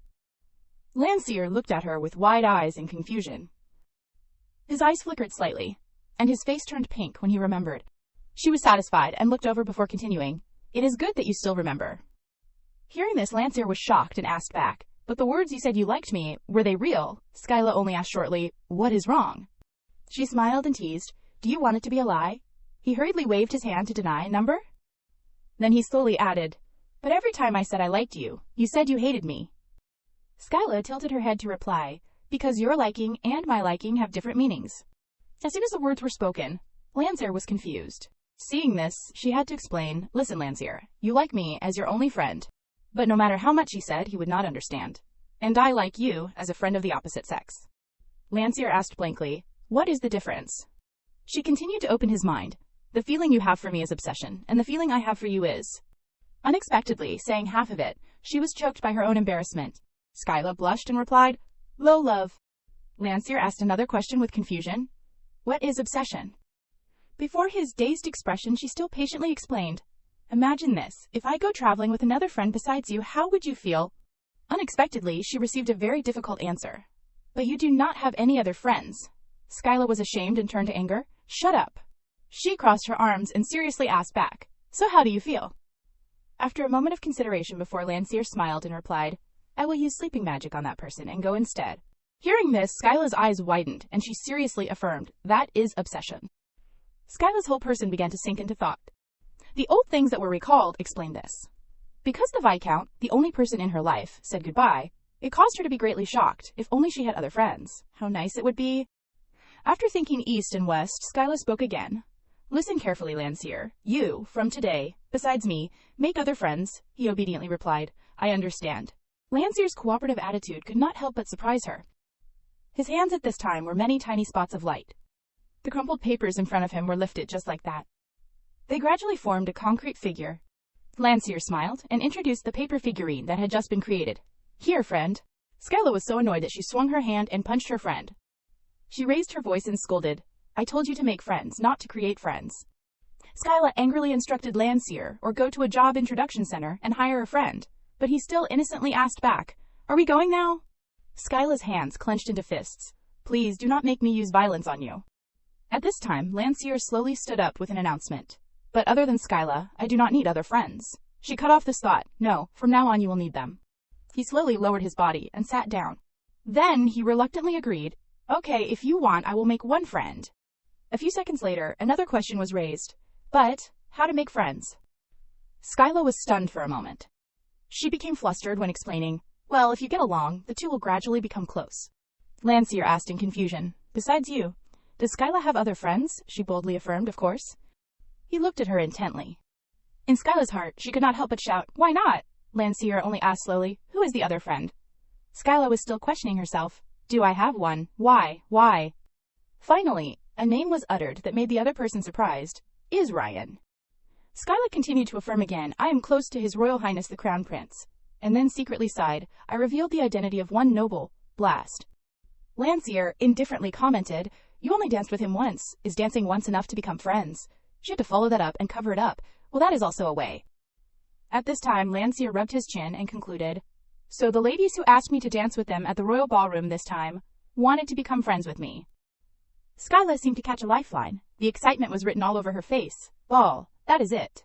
Lancier looked at her with wide eyes in confusion. His eyes flickered slightly, and his face turned pink when he remembered. She was satisfied and looked over before continuing. It is good that you still remember. Hearing this, Lancier was shocked and asked back, but the words you said you liked me, were they real? Skyla only asked shortly, what is wrong? She smiled and teased, do you want it to be a lie? He hurriedly waved his hand to deny number. Then he slowly added, but every time I said I liked you, you said you hated me. Skyla tilted her head to reply, because your liking and my liking have different meanings. As soon as the words were spoken, Lancier was confused. Seeing this, she had to explain, listen Lancier, you like me as your only friend. But no matter how much he said, he would not understand. And I like you as a friend of the opposite sex. Lancier asked blankly, what is the difference? She continued to open his mind. The feeling you have for me is obsession, and the feeling I have for you is... Unexpectedly, saying half of it, she was choked by her own embarrassment. Skyla blushed and replied, low love. Lancier asked another question with confusion. What is obsession? Before his dazed expression, she still patiently explained. Imagine this, if I go traveling with another friend besides you, how would you feel? Unexpectedly, she received a very difficult answer. But you do not have any other friends. Skyla was ashamed and turned to anger. Shut up. She crossed her arms and seriously asked back, so how do you feel? After a moment of consideration before Lancier smiled and replied, I will use sleeping magic on that person and go instead. Hearing this, Skyla's eyes widened and she seriously affirmed, that is obsession. Skyla's whole person began to sink into thought. The old things that were recalled explained this. Because the Viscount, the only person in her life, said goodbye, it caused her to be greatly shocked. If only she had other friends. How nice it would be. After thinking east and west, Skyla spoke again. Listen carefully, Lancier. You, from today, besides me, make other friends, he obediently replied. I understand. Lancier's cooperative attitude could not help but surprise her. His hands at this time were many tiny spots of light. The crumpled papers in front of him were lifted just like that. They gradually formed a concrete figure. Lancier smiled and introduced the paper figurine that had just been created. Here, friend. Skyla was so annoyed that she swung her hand and punched her friend. She raised her voice and scolded, I told you to make friends, not to create friends. Skyla angrily instructed Lancier or go to a job introduction center and hire a friend, but he still innocently asked back, are we going now? Skyla's hands clenched into fists. Please do not make me use violence on you. At this time, Lancier slowly stood up with an announcement. But other than Skyla, I do not need other friends. She cut off this thought. No, from now on you will need them. He slowly lowered his body and sat down. Then he reluctantly agreed, okay, if you want, I will make one friend. A few seconds later, another question was raised. But, how to make friends? Skyla was stunned for a moment. She became flustered when explaining, well, if you get along, the two will gradually become close. Lancier asked in confusion, besides you, does Skyla have other friends? She boldly affirmed, of course. He looked at her intently. In Skyla's heart, she could not help but shout, why not? Lancier only asked slowly, who is the other friend? Skyla was still questioning herself. Do I have one? Why? Why? Finally, a name was uttered that made the other person surprised. Is Ryan. Skyla continued to affirm again, I am close to His Royal Highness the Crown Prince. And then secretly sighed, I revealed the identity of one noble, Blast. Lancier indifferently commented, you only danced with him once. Is dancing once enough to become friends? She had to follow that up and cover it up. Well, that is also a way. At this time, Lancier rubbed his chin and concluded, so the ladies who asked me to dance with them at the royal ballroom this time wanted to become friends with me. Skyla seemed to catch a lifeline. The excitement was written all over her face. Ball, that is it.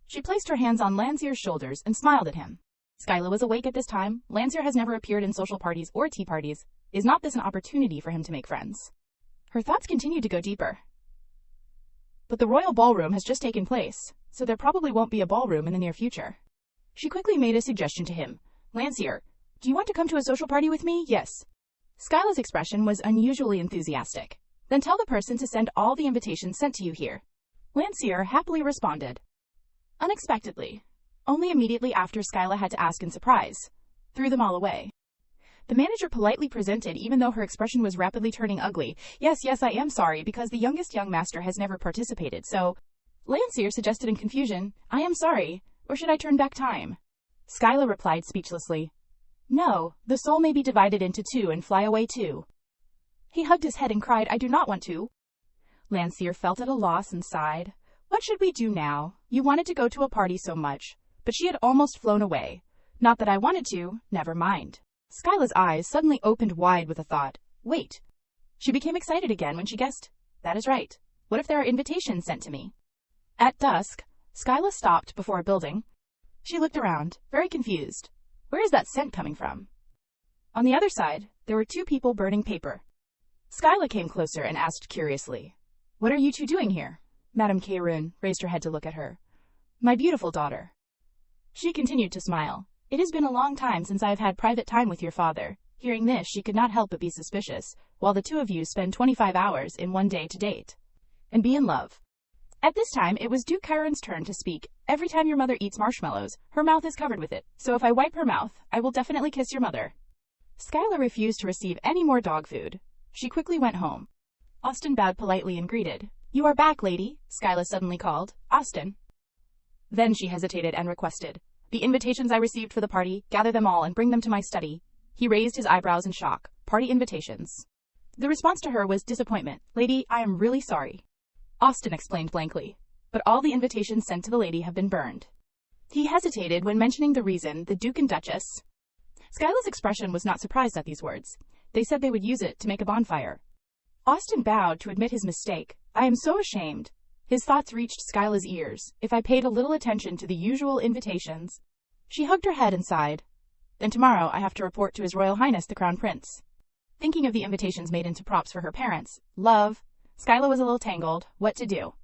She placed her hands on Lancier's shoulders and smiled at him. Skyla was awake at this time. Lancier has never appeared in social parties or tea parties. Is not this an opportunity for him to make friends? Her thoughts continued to go deeper. But the royal ballroom has just taken place, so there probably won't be a ballroom in the near future. She quickly made a suggestion to him. Lancier, do you want to come to a social party with me? Yes. Skyla's expression was unusually enthusiastic. Then tell the person to send all the invitations sent to you here. Lancier happily responded. Unexpectedly, only immediately after Skyla had to ask in surprise, threw them all away. The manager politely presented, even though her expression was rapidly turning ugly. Yes, I am sorry, because the youngest young master has never participated, so... Lancier suggested in confusion, I am sorry, or should I turn back time? Skyla replied speechlessly, no, the soul may be divided into two and fly away too. He hugged his head and cried, I do not want to. Landseer felt at a loss and sighed. What should we do now? You wanted to go to a party so much. But she had almost flown away. Not that I wanted to, never mind. Skyla's eyes suddenly opened wide with a thought. Wait. She became excited again when she guessed. That is right. What if there are invitations sent to me? At dusk, Skyla stopped before a building. She looked around, very confused. Where is that scent coming from? On the other side, there were two people burning paper. Skyla came closer and asked curiously, What are you two doing here? Madame Kairun raised her head to look at her. My beautiful daughter. She continued to smile. It has been a long time since I have had private time with your father. Hearing this, she could not help but be suspicious, while the two of you spend 25 hours in one day to date and be in love. At this time, it was Duke Kairun's turn to speak. Every time your mother eats marshmallows, her mouth is covered with it, so if I wipe her mouth, I will definitely kiss your mother. Skyla refused to receive any more dog food. She quickly went home. Austin bowed politely and greeted. You are back, lady, Skyla suddenly called. Austin. Then she hesitated and requested. The invitations I received for the party, gather them all and bring them to my study. He raised his eyebrows in shock. Party invitations. The response to her was disappointment. Lady, I am really sorry. Austin explained blankly. But all the invitations sent to the lady have been burned. He hesitated when mentioning the reason, the Duke and Duchess. Skyla's expression was not surprised at these words. They said they would use it to make a bonfire. Austin bowed to admit his mistake. I am so ashamed. His thoughts reached Skyla's ears. If I paid a little attention to the usual invitations. She hugged her head and sighed. Then tomorrow I have to report to His Royal Highness the Crown Prince. Thinking of the invitations made into props for her parents, love, Skyla was a little tangled. What to do?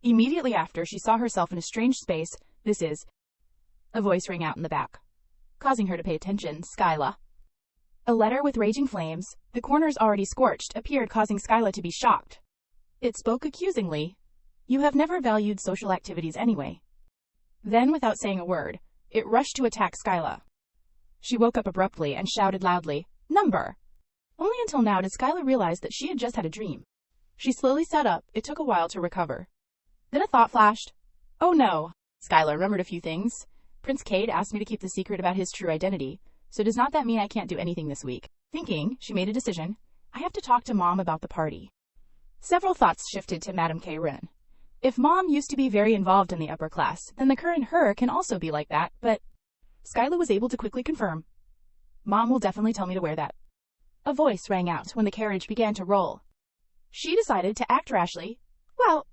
Immediately after, she saw herself in a strange space. This is... A voice rang out in the back, causing her to pay attention. Skyla. A letter with raging flames, the corners already scorched, appeared, causing Skyla to be shocked. It spoke accusingly. You have never valued social activities anyway. Then, without saying a word, it rushed to attack Skyla. She woke up abruptly and shouted loudly, Number! Only until now did Skyla realize that she had just had a dream. She slowly sat up. It took a while to recover. Then a thought flashed. Oh no. Skyla remembered a few things. Prince Cade asked me to keep the secret about his true identity, so does not that mean I can't do anything this week? Thinking, she made a decision. I have to talk to Mom about the party. Several thoughts shifted to Madame Kairun. If Mom used to be very involved in the upper class, then the current her can also be like that, but... Skyla was able to quickly confirm. Mom will definitely tell me to wear that. A voice rang out when the carriage began to roll. She decided to act rashly. Well,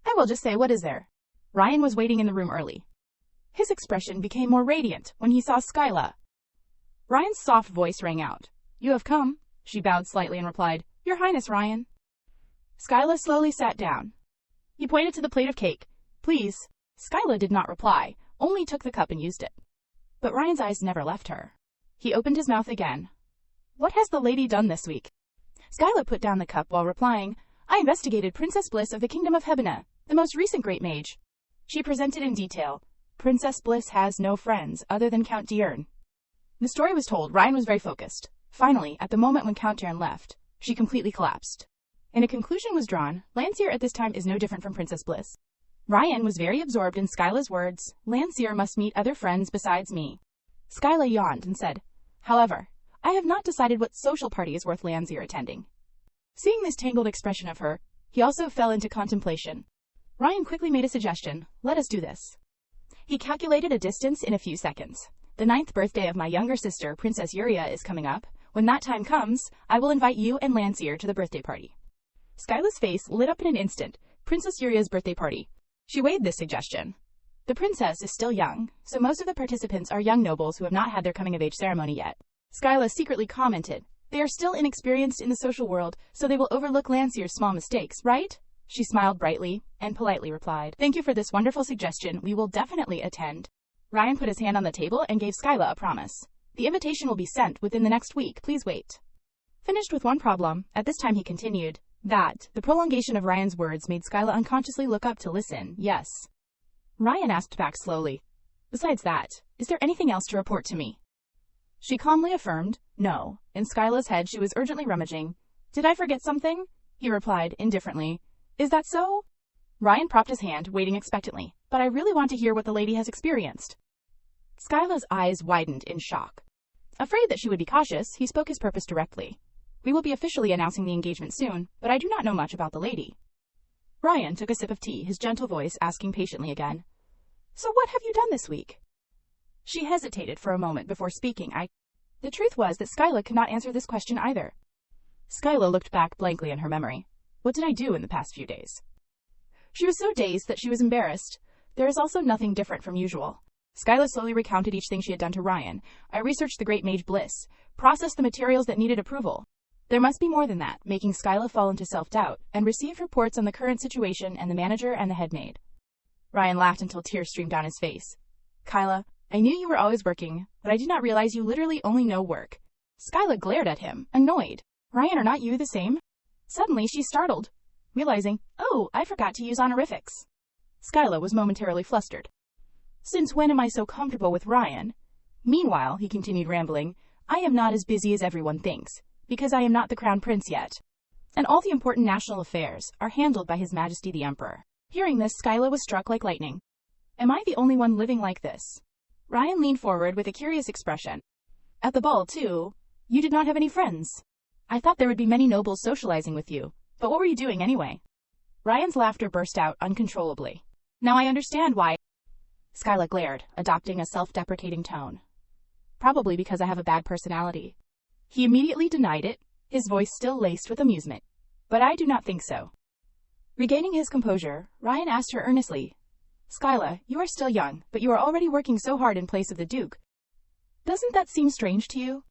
I will just say, what is there? Ryan was waiting in the room early. His expression became more radiant when he saw Skyla. Ryan's soft voice rang out. You have come. She bowed slightly and replied, Your Highness, Ryan. Skyla slowly sat down. He pointed to the plate of cake. Please. Skyla did not reply, only took the cup and used it. But Ryan's eyes never left her. He opened his mouth again. What has the lady done this week? Skyla put down the cup while replying, I investigated Princess Bliss of the Kingdom of Hebena, the most recent great mage. She presented in detail. Princess Bliss has no friends other than Count Diurne. The story was told. Ryan was very focused. Finally, at the moment when Count Diurne left, she completely collapsed. And a conclusion was drawn. Landseer at this time is no different from Princess Bliss. Ryan was very absorbed in Skyla's words. Landseer must meet other friends besides me. Skyla yawned and said, However, I have not decided what social party is worth Landseer attending. Seeing this tangled expression of her, he also fell into contemplation. Ryan quickly made a suggestion. Let us do this. He calculated a distance in a few seconds. The 9th birthday of my younger sister, Princess Yuria, is coming up. When that time comes, I will invite you and Landseer to the birthday party. Skyla's face lit up in an instant. Princess Yuria's birthday party. She weighed this suggestion. The princess is still young, so most of the participants are young nobles who have not had their coming-of-age ceremony yet. Skyla secretly commented, They are still inexperienced in the social world, so they will overlook Landseer's small mistakes, right? She smiled brightly and politely replied, Thank you for this wonderful suggestion. We will definitely attend. Ryan put his hand on the table and gave Skyla a promise. The invitation will be sent within the next week. Please wait. Finished with one problem, at this time he continued. The prolongation of Ryan's words made Skyla unconsciously look up to listen. Yes. Ryan asked back slowly. Besides that, is there anything else to report to me? She calmly affirmed, no. In Skyla's head she was urgently rummaging. Did I forget something? He replied indifferently. Is that so? Ryan propped his hand, waiting expectantly. But I really want to hear what the lady has experienced. Skyla's eyes widened in shock. Afraid that she would be cautious, he spoke his purpose directly. We will be officially announcing the engagement soon, but I do not know much about the lady. Ryan took a sip of tea, his gentle voice asking patiently again. So what have you done this week? She hesitated for a moment before speaking. The truth was that Skyla could not answer this question either. Skyla looked back blankly in her memory. What did I do in the past few days? She was so dazed that she was embarrassed. There is also nothing different from usual. Skyla slowly recounted each thing she had done to Ryan. I researched the Great Mage Bliss, processed the materials that needed approval. There must be more than that, making Skyla fall into self-doubt, and received reports on the current situation and the manager and the head maid. Ryan laughed until tears streamed down his face. Kyla, I knew you were always working, but I did not realize you literally only know work. Skyla glared at him, annoyed. Ryan, are not you the same? Suddenly she startled, realizing, oh, I forgot to use honorifics. Skyla was momentarily flustered. Since when am I so comfortable with Ryan? Meanwhile, he continued rambling, I am not as busy as everyone thinks, because I am not the crown prince yet. And all the important national affairs are handled by His Majesty the Emperor. Hearing this, Skyla was struck like lightning. Am I the only one living like this? Ryan leaned forward with a curious expression. At the ball, too, you did not have any friends. I thought there would be many nobles socializing with you, but what were you doing anyway? Ryan's laughter burst out uncontrollably. Now I understand why. Skyla glared, adopting a self-deprecating tone. Probably because I have a bad personality. He immediately denied it, his voice still laced with amusement. But I do not think so. Regaining his composure, Ryan asked her earnestly, Skyla, you are still young, but you are already working so hard in place of the Duke. Doesn't that seem strange to you?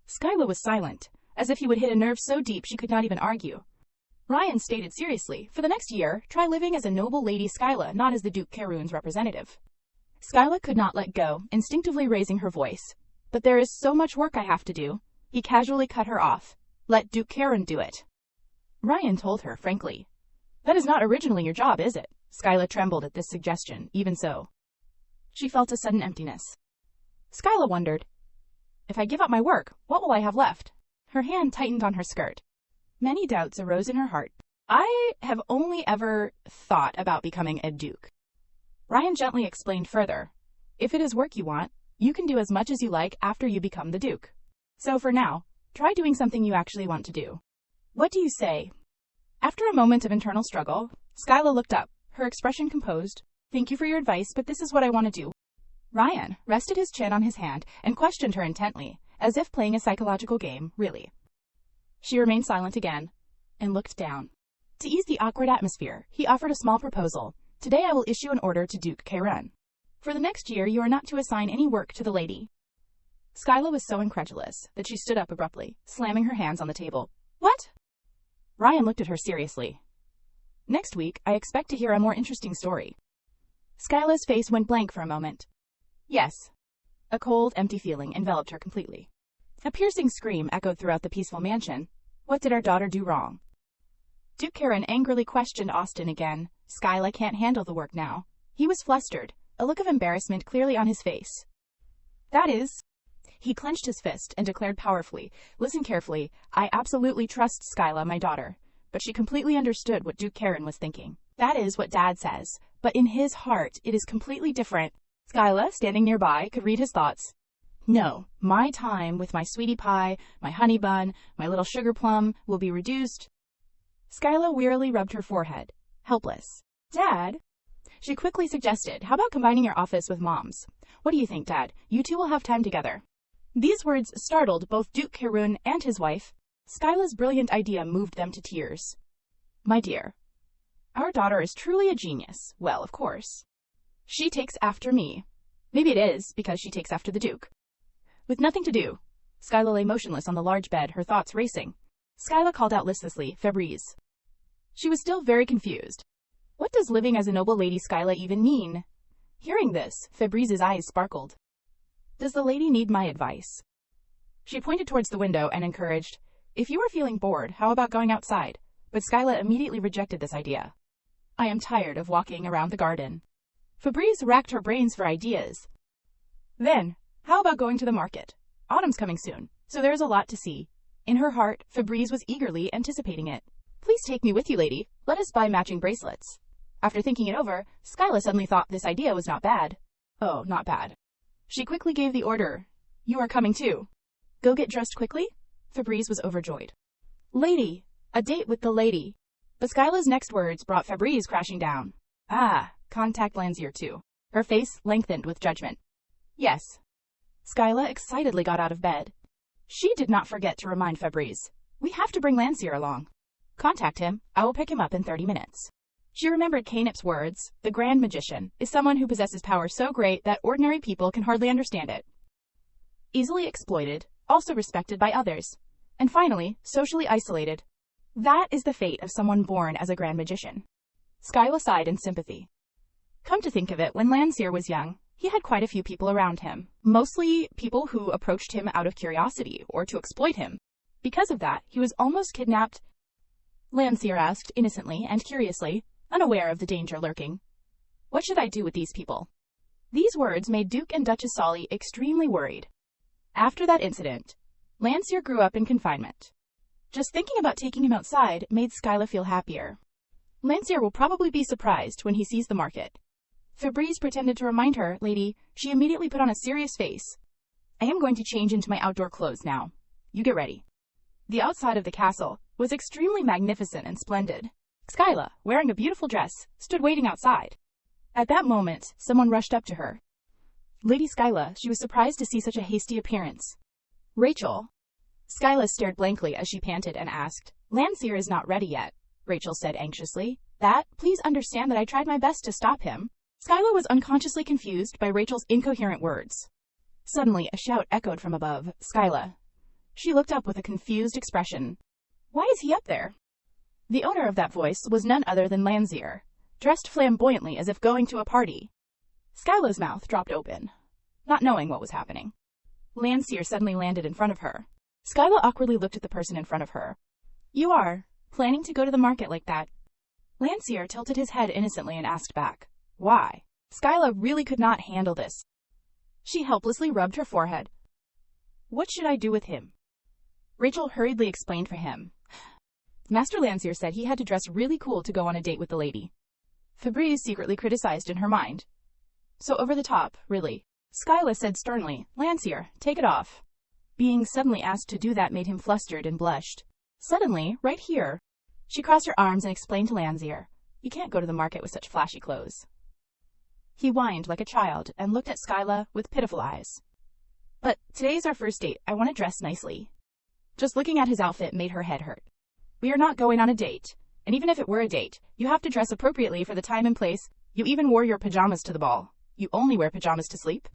Skyla was silent, as if he would hit a nerve so deep she could not even argue. Ryan stated seriously, for the next year, try living as a noble Lady Skyla, not as the Duke Carun's representative. Skyla could not let go, instinctively raising her voice. But there is so much work I have to do. He casually cut her off. Let Duke Carun do it. Ryan told her, frankly. That is not originally your job, is it? Skyla trembled at this suggestion, even so. She felt a sudden emptiness. Skyla wondered, if I give up my work, what will I have left? Her hand tightened on her skirt. Many doubts arose in her heart. I have only ever thought about becoming a duke. Ryan gently explained further. If it is work you want, you can do as much as you like after you become the duke. So for now, try doing something you actually want to do. What do you say? After a moment of internal struggle, Skyla looked up, her expression composed. Thank you for your advice, but this is what I want to do. Ryan rested his chin on his hand and questioned her intently, as if playing a psychological game, really. She remained silent again, and looked down. To ease the awkward atmosphere, he offered a small proposal. Today I will issue an order to Duke Carun. For the next year, you are not to assign any work to the lady. Skyla was so incredulous that she stood up abruptly, slamming her hands on the table. What? Ryan looked at her seriously. Next week, I expect to hear a more interesting story. Skyla's face went blank for a moment. Yes. A cold, empty feeling enveloped her completely. A piercing scream echoed throughout the peaceful mansion. What did our daughter do wrong? Duke Carun angrily questioned Austin again. Skyla can't handle the work now. He was flustered, a look of embarrassment clearly on his face. That is... He clenched his fist and declared powerfully, listen carefully, I absolutely trust Skyla, my daughter. But she completely understood what Duke Carun was thinking. That is what Dad says. But in his heart, it is completely different. Skyla, standing nearby, could read his thoughts. No, my time with my sweetie pie, my honey bun, my little sugar plum will be reduced. Skyla wearily rubbed her forehead, helpless. Dad? She quickly suggested, how about combining your office with Mom's? What do you think, Dad? You two will have time together. These words startled both Duke Carun and his wife. Skyla's brilliant idea moved them to tears. My dear, our daughter is truly a genius. Well, of course. She takes after me. Maybe it is because she takes after the Duke. With nothing to do, Skyla lay motionless on the large bed, her thoughts racing. Skyla called out listlessly, Febreze. She was still very confused. What does living as a noble lady Skyla even mean? Hearing this, Febreze's eyes sparkled. Does the lady need my advice? She pointed towards the window and encouraged, if you are feeling bored, how about going outside? But Skyla immediately rejected this idea. I am tired of walking around the garden. Febreze racked her brains for ideas. Then, how about going to the market? Autumn's coming soon, so there's a lot to see. In her heart, Febreze was eagerly anticipating it. Please take me with you, lady. Let us buy matching bracelets. After thinking it over, Skyla suddenly thought this idea was not bad. Oh, not bad. She quickly gave the order. You are coming too. Go get dressed quickly? Fabrice was overjoyed. Lady! A date with the lady! But Skyla's next words brought Fabrice crashing down. Ah, contact Landseer too. Her face lengthened with judgment. Yes. Skyla excitedly got out of bed. She did not forget to remind Fabrice. We have to bring Landseer along. Contact him. I will pick him up in 30 minutes. She remembered Canip's words. The Grand Magician is someone who possesses power so great that ordinary people can hardly understand it. Easily exploited, also respected by others. And finally, socially isolated. That is the fate of someone born as a Grand Magician. Skyla sighed in sympathy. Come to think of it, when Landseer was young, he had quite a few people around him. Mostly people who approached him out of curiosity or to exploit him. Because of that, he was almost kidnapped. Landseer asked innocently and curiously, unaware of the danger lurking. What should I do with these people? These words made Duke and Duchess Solly extremely worried. After that incident, Landseer grew up in confinement. Just thinking about taking him outside made Skyla feel happier. Landseer will probably be surprised when he sees the market. Fabrice pretended to remind her, lady. She immediately put on a serious face. I am going to change into my outdoor clothes now. You get ready. The outside of the castle was extremely magnificent and splendid. Skyla, wearing a beautiful dress, stood waiting outside. At that moment, someone rushed up to her. Lady Skyla, she was surprised to see such a hasty appearance. Rachel. Skyla stared blankly as she panted and asked, Landseer is not ready yet, Rachel said anxiously. Please understand that I tried my best to stop him. Skyla was unconsciously confused by Rachel's incoherent words. Suddenly, a shout echoed from above, Skyla. She looked up with a confused expression. Why is he up there? The owner of that voice was none other than Landseer, dressed flamboyantly as if going to a party. Skyla's mouth dropped open, not knowing what was happening. Landseer suddenly landed in front of her. Skyla awkwardly looked at the person in front of her. You are planning to go to the market like that? Landseer tilted his head innocently and asked back. Why? Skyla really could not handle this. She helplessly rubbed her forehead. What should I do with him? Rachel hurriedly explained for him. Master Landseer said he had to dress really cool to go on a date with the lady. Fabrice secretly criticized in her mind. So over the top, really. Skyla said sternly, Landseer, take it off. Being suddenly asked to do that made him flustered and blushed. Suddenly, right here. She crossed her arms and explained to Landseer, you can't go to the market with such flashy clothes. He whined like a child and looked at Skyla with pitiful eyes. But today's our first date. I want to dress nicely. Just looking at his outfit made her head hurt. We are not going on a date. And even if it were a date, you have to dress appropriately for the time and place. You even wore your pajamas to the ball. You only wear pajamas to sleep?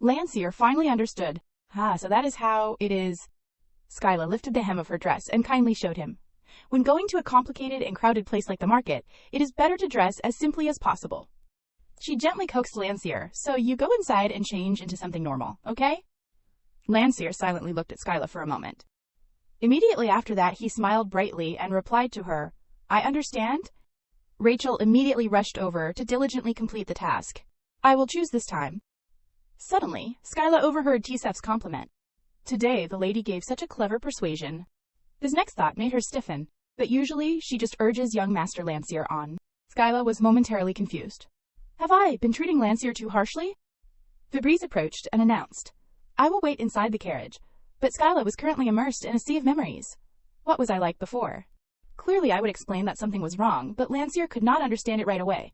Landseer finally understood. So that is how it is. Skyla lifted the hem of her dress and kindly showed him. When going to a complicated and crowded place like the market, it is better to dress as simply as possible. She gently coaxed Landseer, so you go inside and change into something normal, okay? Landseer silently looked at Skyla for a moment. Immediately after that, he smiled brightly and replied to her, I understand. Rachel immediately rushed over to diligently complete the task. I will choose this time. Suddenly, Skyla overheard Tsef's compliment. Today, the lady gave such a clever persuasion. This next thought made her stiffen, but usually she just urges young Master Landseer on. Skyla was momentarily confused. Have I been treating Landseer too harshly? Fabrice approached and announced. I will wait inside the carriage, but Skyla was currently immersed in a sea of memories. What was I like before? Clearly I would explain that something was wrong, but Landseer could not understand it right away.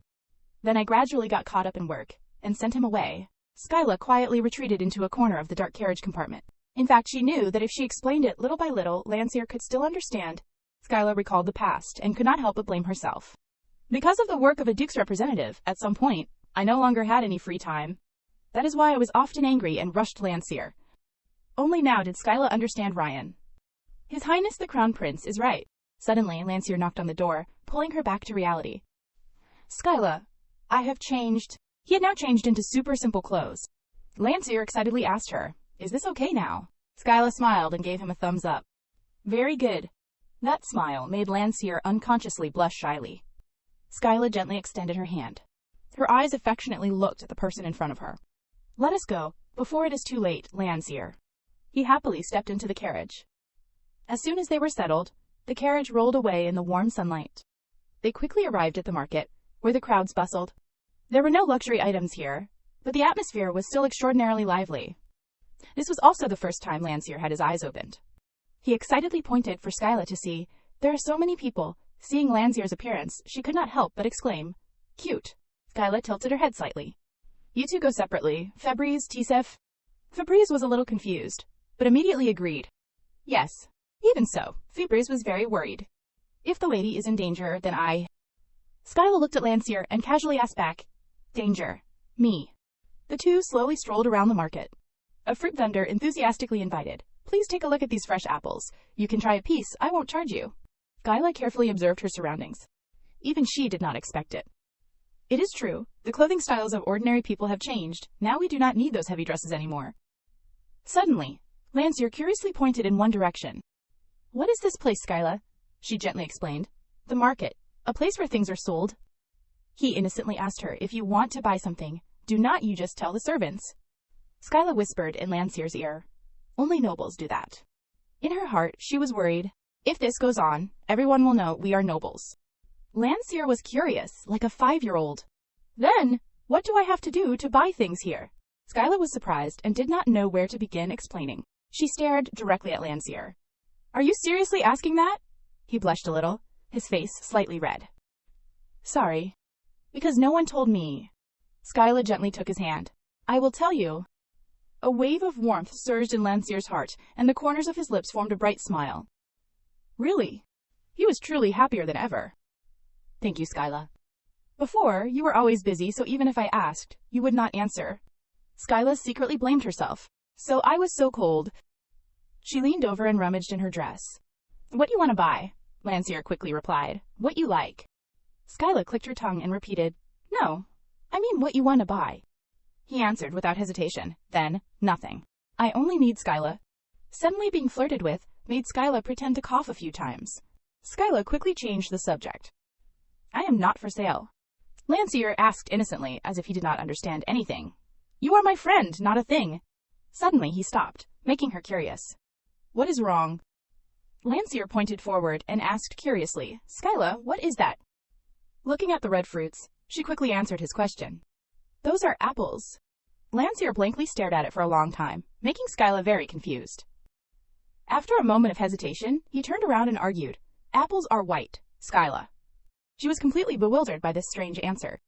Then I gradually got caught up in work, and sent him away. Skyla quietly retreated into a corner of the dark carriage compartment. In fact, she knew that if she explained it little by little, Landseer could still understand. Skyla recalled the past and could not help but blame herself. Because of the work of a Duke's representative, at some point, I no longer had any free time. That is why I was often angry and rushed Landseer. Only now did Skyla understand Ryan. His Highness the Crown Prince is right. Suddenly, Landseer knocked on the door, pulling her back to reality. Skyla, I have changed. He had now changed into super simple clothes. Landseer excitedly asked her, is this okay now? Skyla smiled and gave him a thumbs up. Very good. That smile made Landseer unconsciously blush shyly. Skyla gently extended her hand. Her eyes affectionately looked at the person in front of her. Let us go, before it is too late, Landseer. He happily stepped into the carriage. As soon as they were settled, the carriage rolled away in the warm sunlight. They quickly arrived at the market, where the crowds bustled. There were no luxury items here, but the atmosphere was still extraordinarily lively. This was also the first time Landseer had his eyes opened. He excitedly pointed for Skyla to see. There are so many people. Seeing Lansier's appearance, she could not help but exclaim, "Cute." Skyla tilted her head slightly. "You two go separately, Febreze, Tisef." Febreze was a little confused, but immediately agreed. Yes. Even so, Febreze was very worried. "If the lady is in danger, then I..." Skyla looked at Lancier and casually asked back, "Danger. Me." The two slowly strolled around the market. A fruit vendor enthusiastically invited, "Please take a look at these fresh apples. You can try a piece, I won't charge you." Skyla carefully observed her surroundings. Even she did not expect it. It is true, the clothing styles of ordinary people have changed. Now we do not need those heavy dresses anymore. Suddenly, Lancier curiously pointed in one direction. "What is this place, Skyla?" She gently explained. "The market, a place where things are sold." He innocently asked her, "If you want to buy something, do not you just tell the servants?" Skyla whispered in Lancier's ear, "Only nobles do that." In her heart, she was worried. If this goes on, everyone will know we are nobles. Lancier was curious, like a 5-year-old. "Then, what do I have to do to buy things here?" Skyla was surprised and did not know where to begin explaining. She stared directly at Lancier. "Are you seriously asking that?" He blushed a little, his face slightly red. "Sorry. Because no one told me." Skyla gently took his hand. "I will tell you." A wave of warmth surged in Lancier's heart, and the corners of his lips formed a bright smile. Really? He was truly happier than ever. "Thank you, Skyla. Before, you were always busy, so even if I asked, you would not answer." Skyla secretly blamed herself. "So I was so cold." She leaned over and rummaged in her dress. "What you want to buy?" Lancier quickly replied. "What you like." Skyla clicked her tongue and repeated, "No, I mean what you want to buy." He answered without hesitation. Then, "Nothing. I only need Skyla." Suddenly being flirted with made Skyla pretend to cough a few times. Skyla quickly changed the subject. "I am not for sale." Lancier asked innocently, as if he did not understand anything. "You are my friend, not a thing." Suddenly he stopped, making her curious. "What is wrong?" Lancier pointed forward and asked curiously, "Skyla, what is that?" Looking at the red fruits, she quickly answered his question. "Those are apples." Lancier blankly stared at it for a long time, making Skyla very confused. After a moment of hesitation, he turned around and argued, "Apples are white, Skyla." She was completely bewildered by this strange answer.